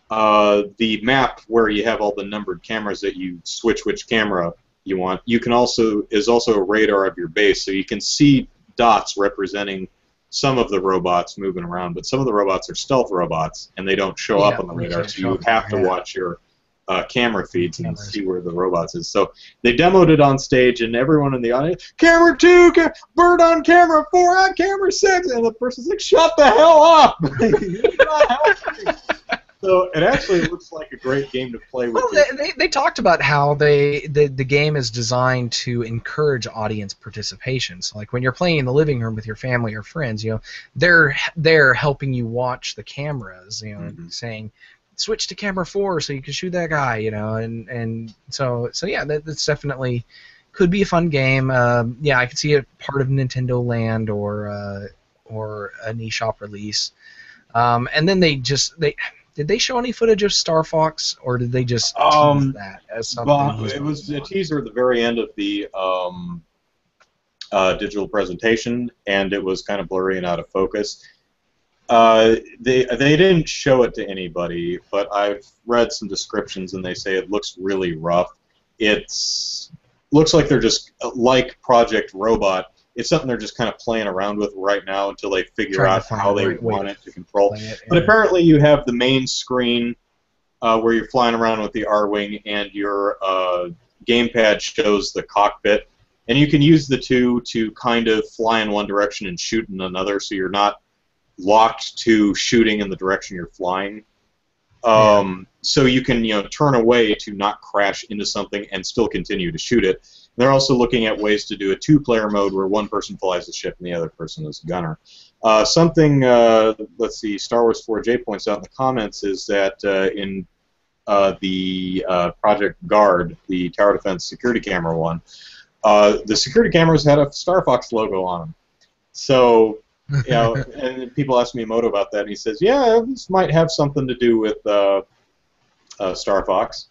the map where you have all the numbered cameras that you switch which camera you want. You can also is also a radar of your base, so you can see dots representing some of the robots moving around. But some of the robots are stealth robots, and they don't show up Yeah, on the they radar, can't so show you up have to there. Yeah, watch your camera your feeds and cameras. see where the robots is. So they demoed it on stage, and everyone in the audience, camera 2, bird on camera 4, on camera 6, and the person's like, shut the hell up! You're not helping. So it actually looks like a great game to play with Well, your. they talked about how the game is designed to encourage audience participation. So, like when you're playing in the living room with your family or friends, they're helping you watch the cameras, Mhm. saying, switch to camera 4 so you can shoot that guy, and so yeah, that's definitely could be a fun game. Yeah, I could see it part of Nintendo Land or an eShop release. And then they did they show any footage of Star Fox, or did they just tease Um, that as something but he's it was working a on? teaser at the very end of the digital presentation, and it was kind of blurry and out of focus. They didn't show it to anybody, but I've read some descriptions, and they say it looks really rough. It's looks like they're just like Project Robot. It's something they're just kind of playing around with right now until they figure Trying to out find how the they right way want to it to control. play it. But Yeah. apparently, you have the main screen where you're flying around with the R-wing, and your gamepad shows the cockpit, and you can use the two to kind of fly in one direction and shoot in another, so you're not locked to shooting in the direction you're flying. Yeah. So you can turn away to not crash into something and still continue to shoot it. And they're also looking at ways to do a two-player mode where one person flies the ship and the other person is a gunner. Let's see, Star Wars 4J points out in the comments is that in the Project Guard, the tower defense security camera one, the security cameras had a Star Fox logo on them. So, and people ask Miyamoto about that, and he says, yeah, this might have something to do with Star Fox.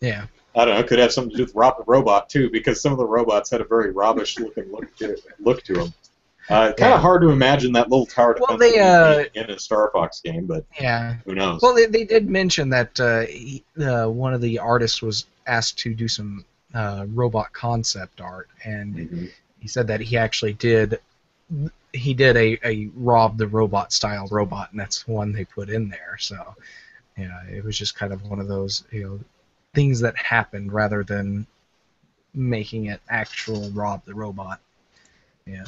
Yeah. I don't know, it could have something to do with Robot, too, because some of the robots had a very robbish-looking look to them. Kind of Yeah. hard to imagine that little tower Well, defense they in a Star Fox game, but yeah. who knows? Well, they did mention that one of the artists was asked to do some robot concept art, and Mm-hmm. he said that he actually did. He did a Rob the Robot style robot, and that's one they put in there. So, yeah, it was just kind of one of those things that happened rather than making it actual Rob the Robot. Yeah.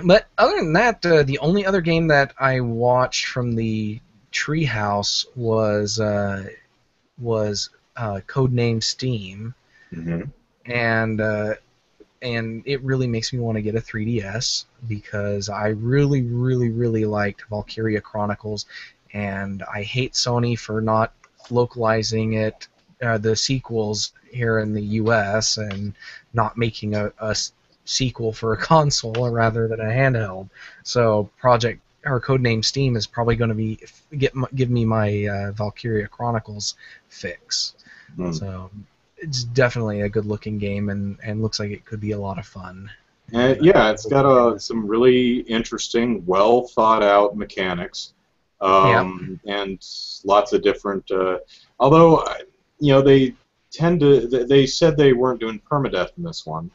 But other than that, the only other game that I watched from the Treehouse was was Codename Steam, Hmm. and it really makes me want to get a 3DS because I really, really, really liked Valkyria Chronicles, and I hate Sony for not localizing it, the sequels here in the U.S. and not making a sequel for a console rather than a handheld. So Project or Codename Steam is probably going to be give me my Valkyria Chronicles fix. So it's definitely a good looking game and looks like it could be a lot of fun. And Yeah, it's got hopefully some really interesting, well thought out mechanics, yeah, and lots of different. Although, they tend to. They said they weren't doing permadeath in this one,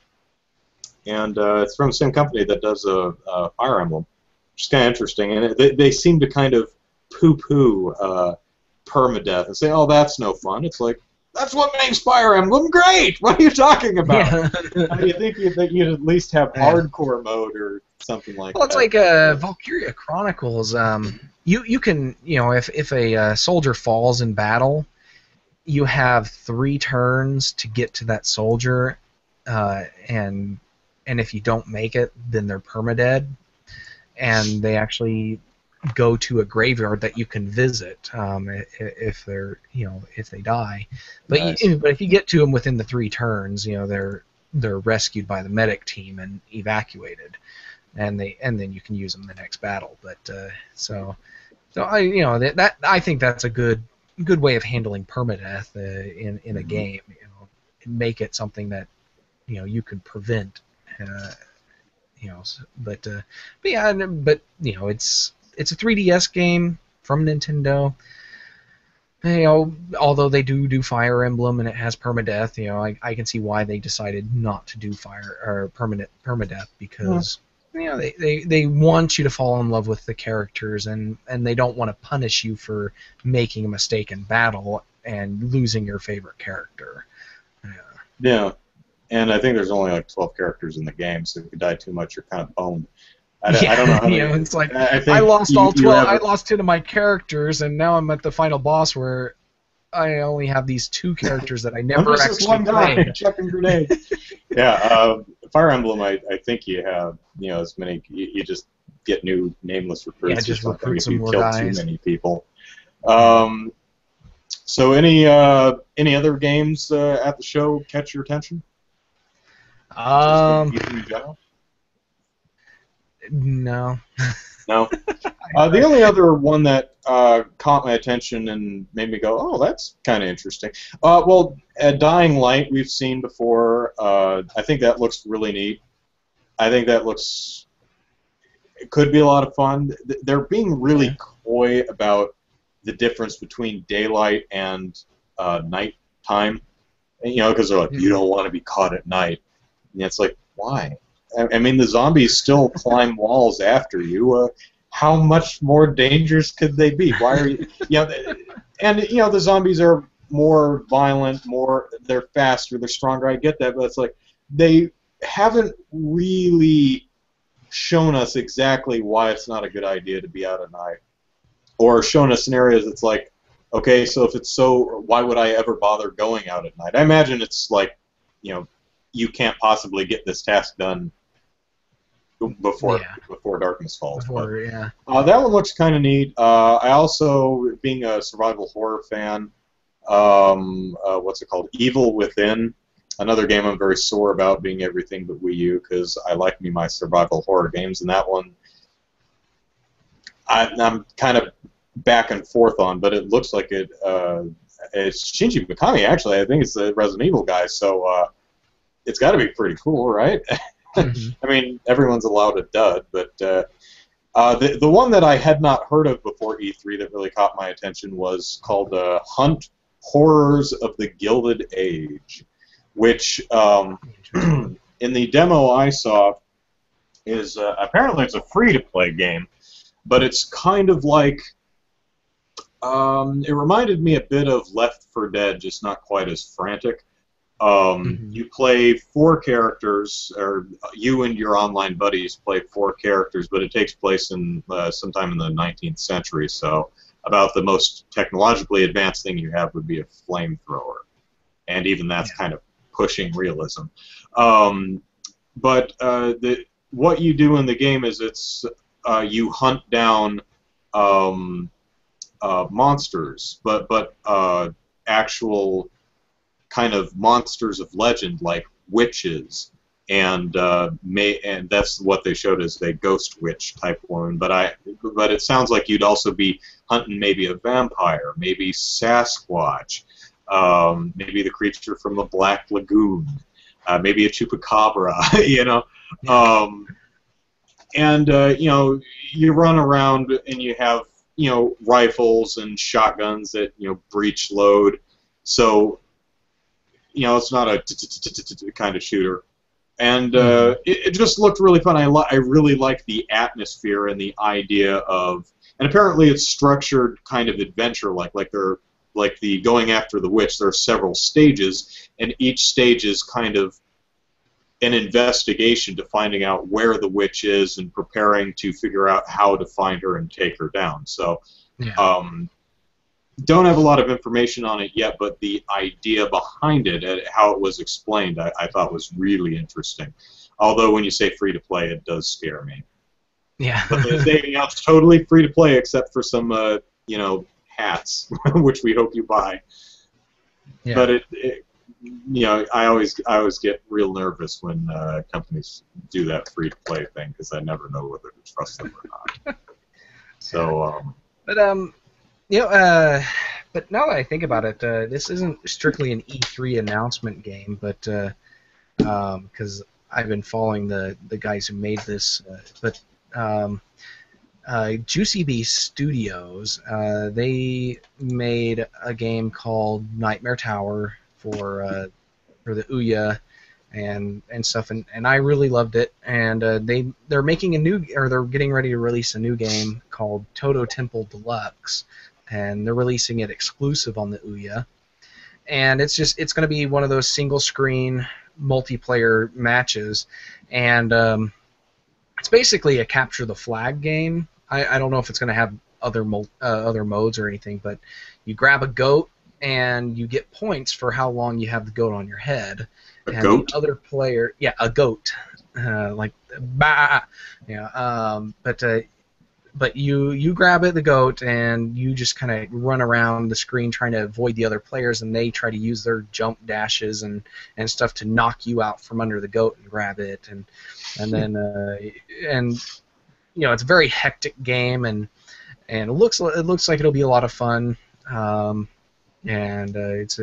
and it's from the same company that does Fire Emblem, which is kind of interesting. And they seem to kind of poo-poo permadeath and say, "Oh, that's no fun." It's like that's what makes Fire Emblem great. What are you talking about? yeah. You think that you'd at least have Yeah. hardcore mode or something like Well, it's that? like Valkyria Chronicles. You can if a soldier falls in battle, you have 3 turns to get to that soldier, and if you don't make it, then they're permadead, and they actually go to a graveyard that you can visit if they're if they die. But Nice. but if you get to them within the 3 turns, they're rescued by the medic team and evacuated, and then you can use them in the next battle. But so I that I think that's a good way of handling permadeath in a Hmm. game. Make it something that you can prevent. Uh, but yeah, but it's a 3DS game from Nintendo. Although they do Fire Emblem and it has permadeath, I can see why they decided not to do fire or permadeath Yeah. because they want you to fall in love with the characters and they don't want to punish you for making a mistake in battle and losing your favorite character. Yeah. Yeah. And I think there's only like 12 characters in the game, so if you die too much, you're kind of boned. I don't Yeah, know how many. it's like I I think lost all you 12. have. I lost 10 of my characters, and now I'm at the final boss where I only have these 2 characters that I I'm never just this actually one guy played. chucking grenades. Yeah, Fire Emblem. I think you have as many. You just get new nameless Yeah, recruits or just something recruit if some you more kill too guys. many people. Yeah. So any other games at the show catch your attention? Just in Um, E3 in general? no. No. The only other one that caught my attention and made me go, "Oh, that's kind of interesting." Well, Dying Light we've seen before. I think that looks really neat. I think that looks it could be a lot of fun. They're being really Yeah. coy about the difference between daylight and nighttime. Because they're like, "You Mhm. don't want to be caught at night." And it's like, why? I mean, the zombies still climb walls after you. How much more dangerous could they be? Why are you? And the zombies are more violent, they're faster, they're stronger. I get that, but it's like they haven't really shown us exactly why it's not a good idea to be out at night, or shown us scenarios. It's like, okay, so if it's so, why would I ever bother going out at night? I imagine it's like, you know, you can't possibly get this task done before Yeah. before darkness falls. But Before, yeah. that one looks kind of neat. I also, being a survival horror fan, what's it called? Evil Within. Another game I'm very sore about being everything but Wii U because I like me my survival horror games, and that one I'm kind of back and forth on, but it looks like it's Shinji Mikami actually. I think it's the Resident Evil guy, so it's got to be pretty cool, right? Hmm. I mean, everyone's allowed a dud, but the one that I had not heard of before E3 that really caught my attention was called Hunt Horrors of the Gilded Age, which Interesting. in the demo I saw is apparently it's a free-to-play game, but it's kind of like it reminded me a bit of Left 4 Dead, just not quite as frantic. Hmm. You play 4 characters, or you and your online buddies play 4 characters, but it takes place in sometime in the 19th century. So about the most technologically advanced thing you have would be a flamethrower, and even that's kind of pushing realism. Um, but what you do in the game is you hunt down um, monsters, but actual kind of monsters of legend like witches, and that's what they showed as a ghost witch type woman. But it sounds like you'd also be hunting maybe a vampire, maybe Sasquatch, maybe the creature from the Black Lagoon, maybe a chupacabra, you know. Um, and you run around and you have rifles and shotguns that breach load, so it's not a kind of shooter. And it just looked really fun. I really like the atmosphere and the idea of, and apparently it's structured kind of adventure like the going after the witch. There are several stages, and each stage is kind of an investigation to finding out where the witch is and preparing to figure out how to find her and take her down. So, don't have a lot of information on it yet, but the idea behind it and how it was explained, I thought was really interesting. Although when you say free to play, it does scare me. Yeah. But it's totally free to play except for some, hats, which we hope you buy. Yeah. But I always get real nervous when companies do that free to play thing because I never know whether to trust them or not. So. But now that I think about it, this isn't strictly an E3 announcement game, but because I've been following the guys who made this, Juicy Bee Studios, they made a game called Nightmare Tower for the Ouya and stuff, and I really loved it. And they're making they're getting ready to release a new game called Toto Temple Deluxe, and they're releasing it exclusive on the Ouya. And it's going to be one of those single screen multiplayer matches, and it's basically a capture the flag game. I don't know if it's going to have other modes or anything, but you grab a goat and you get points for how long you have the goat on your head. A goat? The other player, yeah, a goat, like bah, yeah. But you grab the goat and you just kind of run around the screen trying to avoid the other players, and they try to use their jump dashes and stuff to knock you out from under the goat and grab it, and then it's a very hectic game, and it looks like it'll be a lot of fun, and it's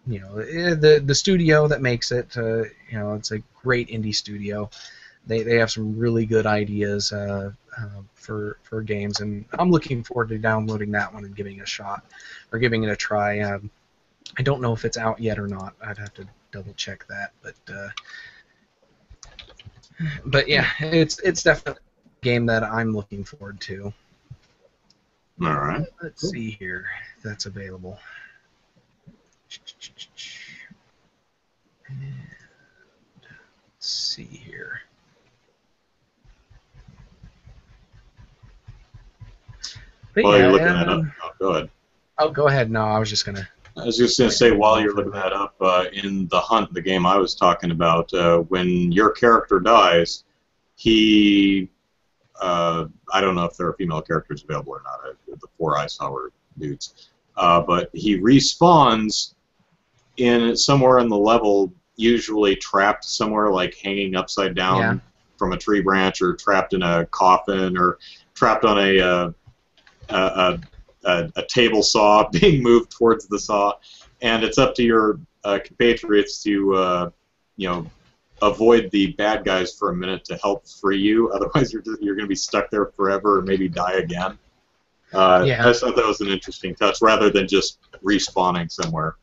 the studio that makes it, it's a great indie studio. They have some really good ideas for games, and I'm looking forward to downloading that one and giving it a shot, or giving it a try. I don't know if it's out yet or not. I'd have to double check that, but yeah, it's definitely a game that I'm looking forward to. All right. Let's see here if that's available. And let's see here. But while you're looking that up, go ahead. Oh, go ahead. No, I was just gonna. I was just going to say, while you're looking that up, in The Hunt, the game I was talking about, when your character dies, he, I don't know if there are female characters available or not. The four I saw were dudes. But he respawns somewhere in the level, usually trapped somewhere like hanging upside down from a tree branch, or trapped in a coffin, or trapped on a table saw being moved towards the saw, and it's up to your compatriots to avoid the bad guys for a minute to help free you. Otherwise, you're going to be stuck there forever and maybe die again. I just thought that was an interesting touch, rather than just respawning somewhere.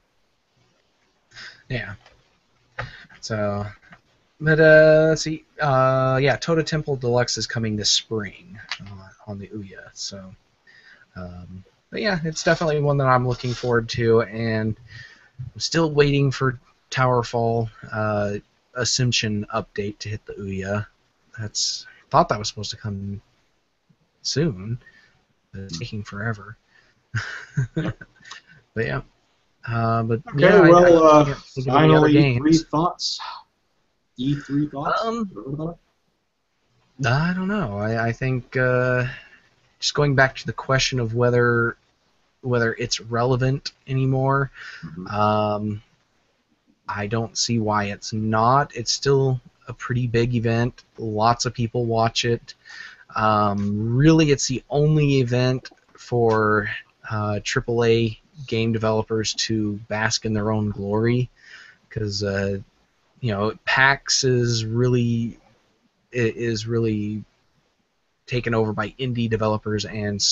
Yeah. So, but let's see. Toto Temple Deluxe is coming this spring on the Ouya. So. But yeah, it's definitely one that I'm looking forward to, and I'm still waiting for Towerfall Ascension update to hit the Ouya. Thought that was supposed to come soon, but it's taking forever. But yeah. But Okay, yeah, I well, can't think of any final other E3 games. thoughts. E3 thoughts. Um, I don't know. I think just going back to the question of whether it's relevant anymore. Mhm. Um, I don't see why it's not. It's still a pretty big event. Lots of people watch it. Really, it's the only event for AAA game developers to bask in their own glory, because PAX is really taken over by indie developers and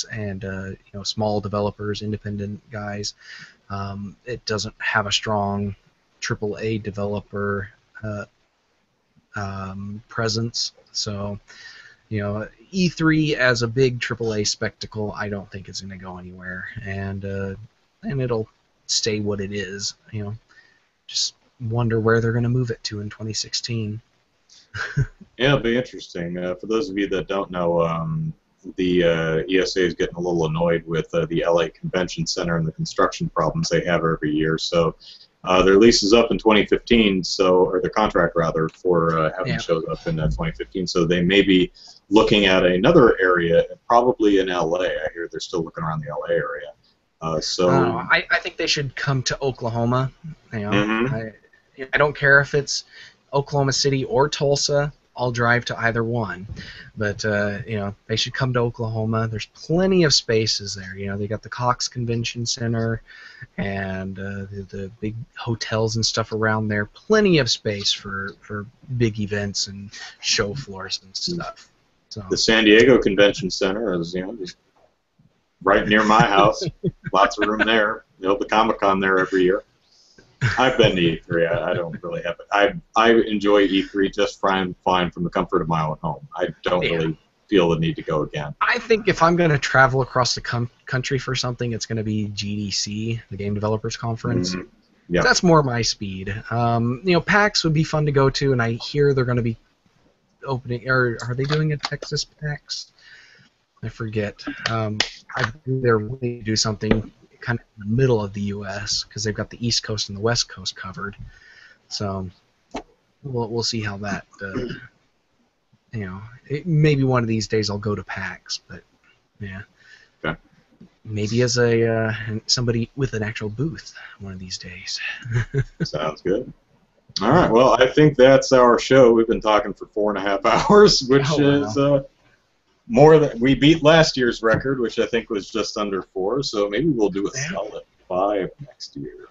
small developers, independent guys. It doesn't have a strong AAA developer uh, presence. So, E3 as a big AAA spectacle, I don't think it's going to go anywhere, and it'll stay what it is. Just wonder where they're going to move it to in 2016. Yeah, it'll be interesting. For those of you that don't know, the ESA is getting a little annoyed with the LA Convention Center and the construction problems they have every year. So their lease is up in 2015, or the contract rather, for having Yeah. shows up in 2015. So they may be looking at another area, probably in LA. I hear they're still looking around the LA area. I think they should come to Oklahoma. Mhm. I don't care if it's Oklahoma City or Tulsa. I'll drive to either one, but they should come to Oklahoma. There's plenty of spaces there. They got the Cox Convention Center and the big hotels and stuff around there. Plenty of space for big events and show floors and stuff. So The San Diego Convention Center is, just right near my house. Lots of room there. They hold the Comic-Con there every year. I've been to E3. I don't really have it. I enjoy E3 just fine from the comfort of my own home. I don't really feel the need to go again. I think if I'm going to travel across the country for something, it's going to be GDC, the Game Developers Conference. Mm-hmm. Yeah. That's more my speed. PAX would be fun to go to, and I hear they're going to be opening, or are they doing a Texas PAX? I forget. I think they're willing to do something kind of in the middle of the U.S. because they've got the East Coast and the West Coast covered. So we'll see how that. Maybe one of these days I'll go to PAX, but yeah. Okay. Maybe as somebody with an actual booth one of these days. Sounds good. All right. Well, I think that's our show. We've been talking for 4.5 hours, which is more than we beat last year's record, which I think was just under 4. So maybe we'll do a solid 5 next year.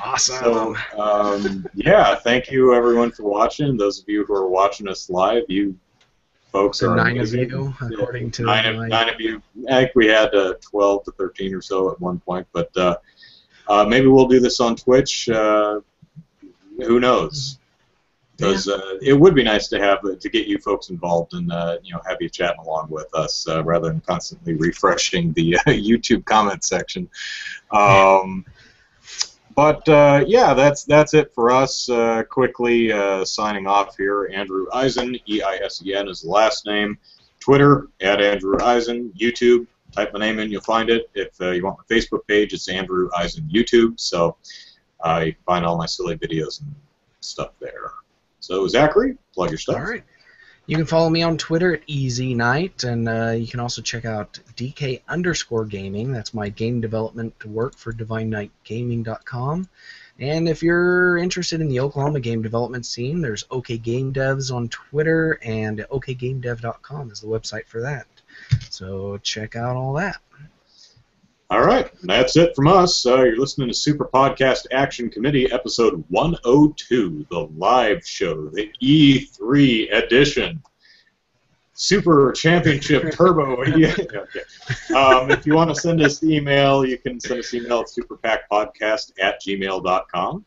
Awesome. So, thank you everyone for watching. Those of you who are watching us live, you folks are 9 amazing. of you, according to 9 of you. I think we had 12 to 13 or so at one point, but maybe we'll do this on Twitch. Who knows? Because it would be nice to get you folks involved and have you chatting along with us rather than constantly refreshing the YouTube comment section. But that's it for us. Quickly signing off here. Andrew Eisen, E-I-S-E-N is the last name. Twitter @AndrewEisen. YouTube, type my name in, you'll find it. If you want my Facebook page, it's Andrew Eisen YouTube. So you can find all my silly videos and stuff there. So Zachary, plug your stuff. All right. You can follow me on Twitter at EasyKnight, and you can also check out DK_gaming. That's my game development work for DivineKnightGaming.com. And if you're interested in the Oklahoma game development scene, there's OK Game Devs on Twitter, and OKGameDev.com is the website for that. So check out all that. All right, that's it from us. You're listening to Super Podcast Action Committee, episode 102, the live show, the E3 edition. Super Championship Turbo. Yeah. Okay. If you want to send us email, you can send us email at superpackpodcast@gmail.com.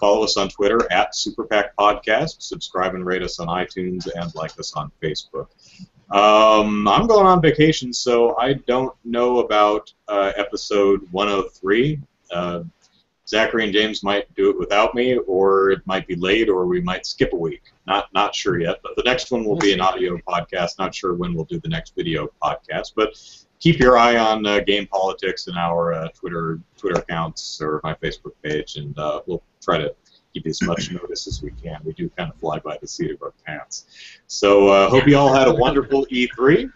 Follow us on Twitter @superpackpodcast. Subscribe and rate us on iTunes and like us on Facebook. I'm going on vacation, so I don't know about episode 103. Zachary and James might do it without me, or it might be late, or we might skip a week. Not sure yet, but the next one will be an audio podcast. Not sure when we'll do the next video podcast, but keep your eye on Game Politics and our Twitter accounts or my Facebook page, and we'll try to give you as much notice as we can. We do kind of fly by the seat of our pants. So hope you all had a wonderful E3.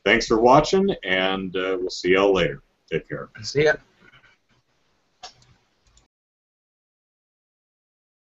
Thanks for watching, and we'll see y'all later. Take care. See ya.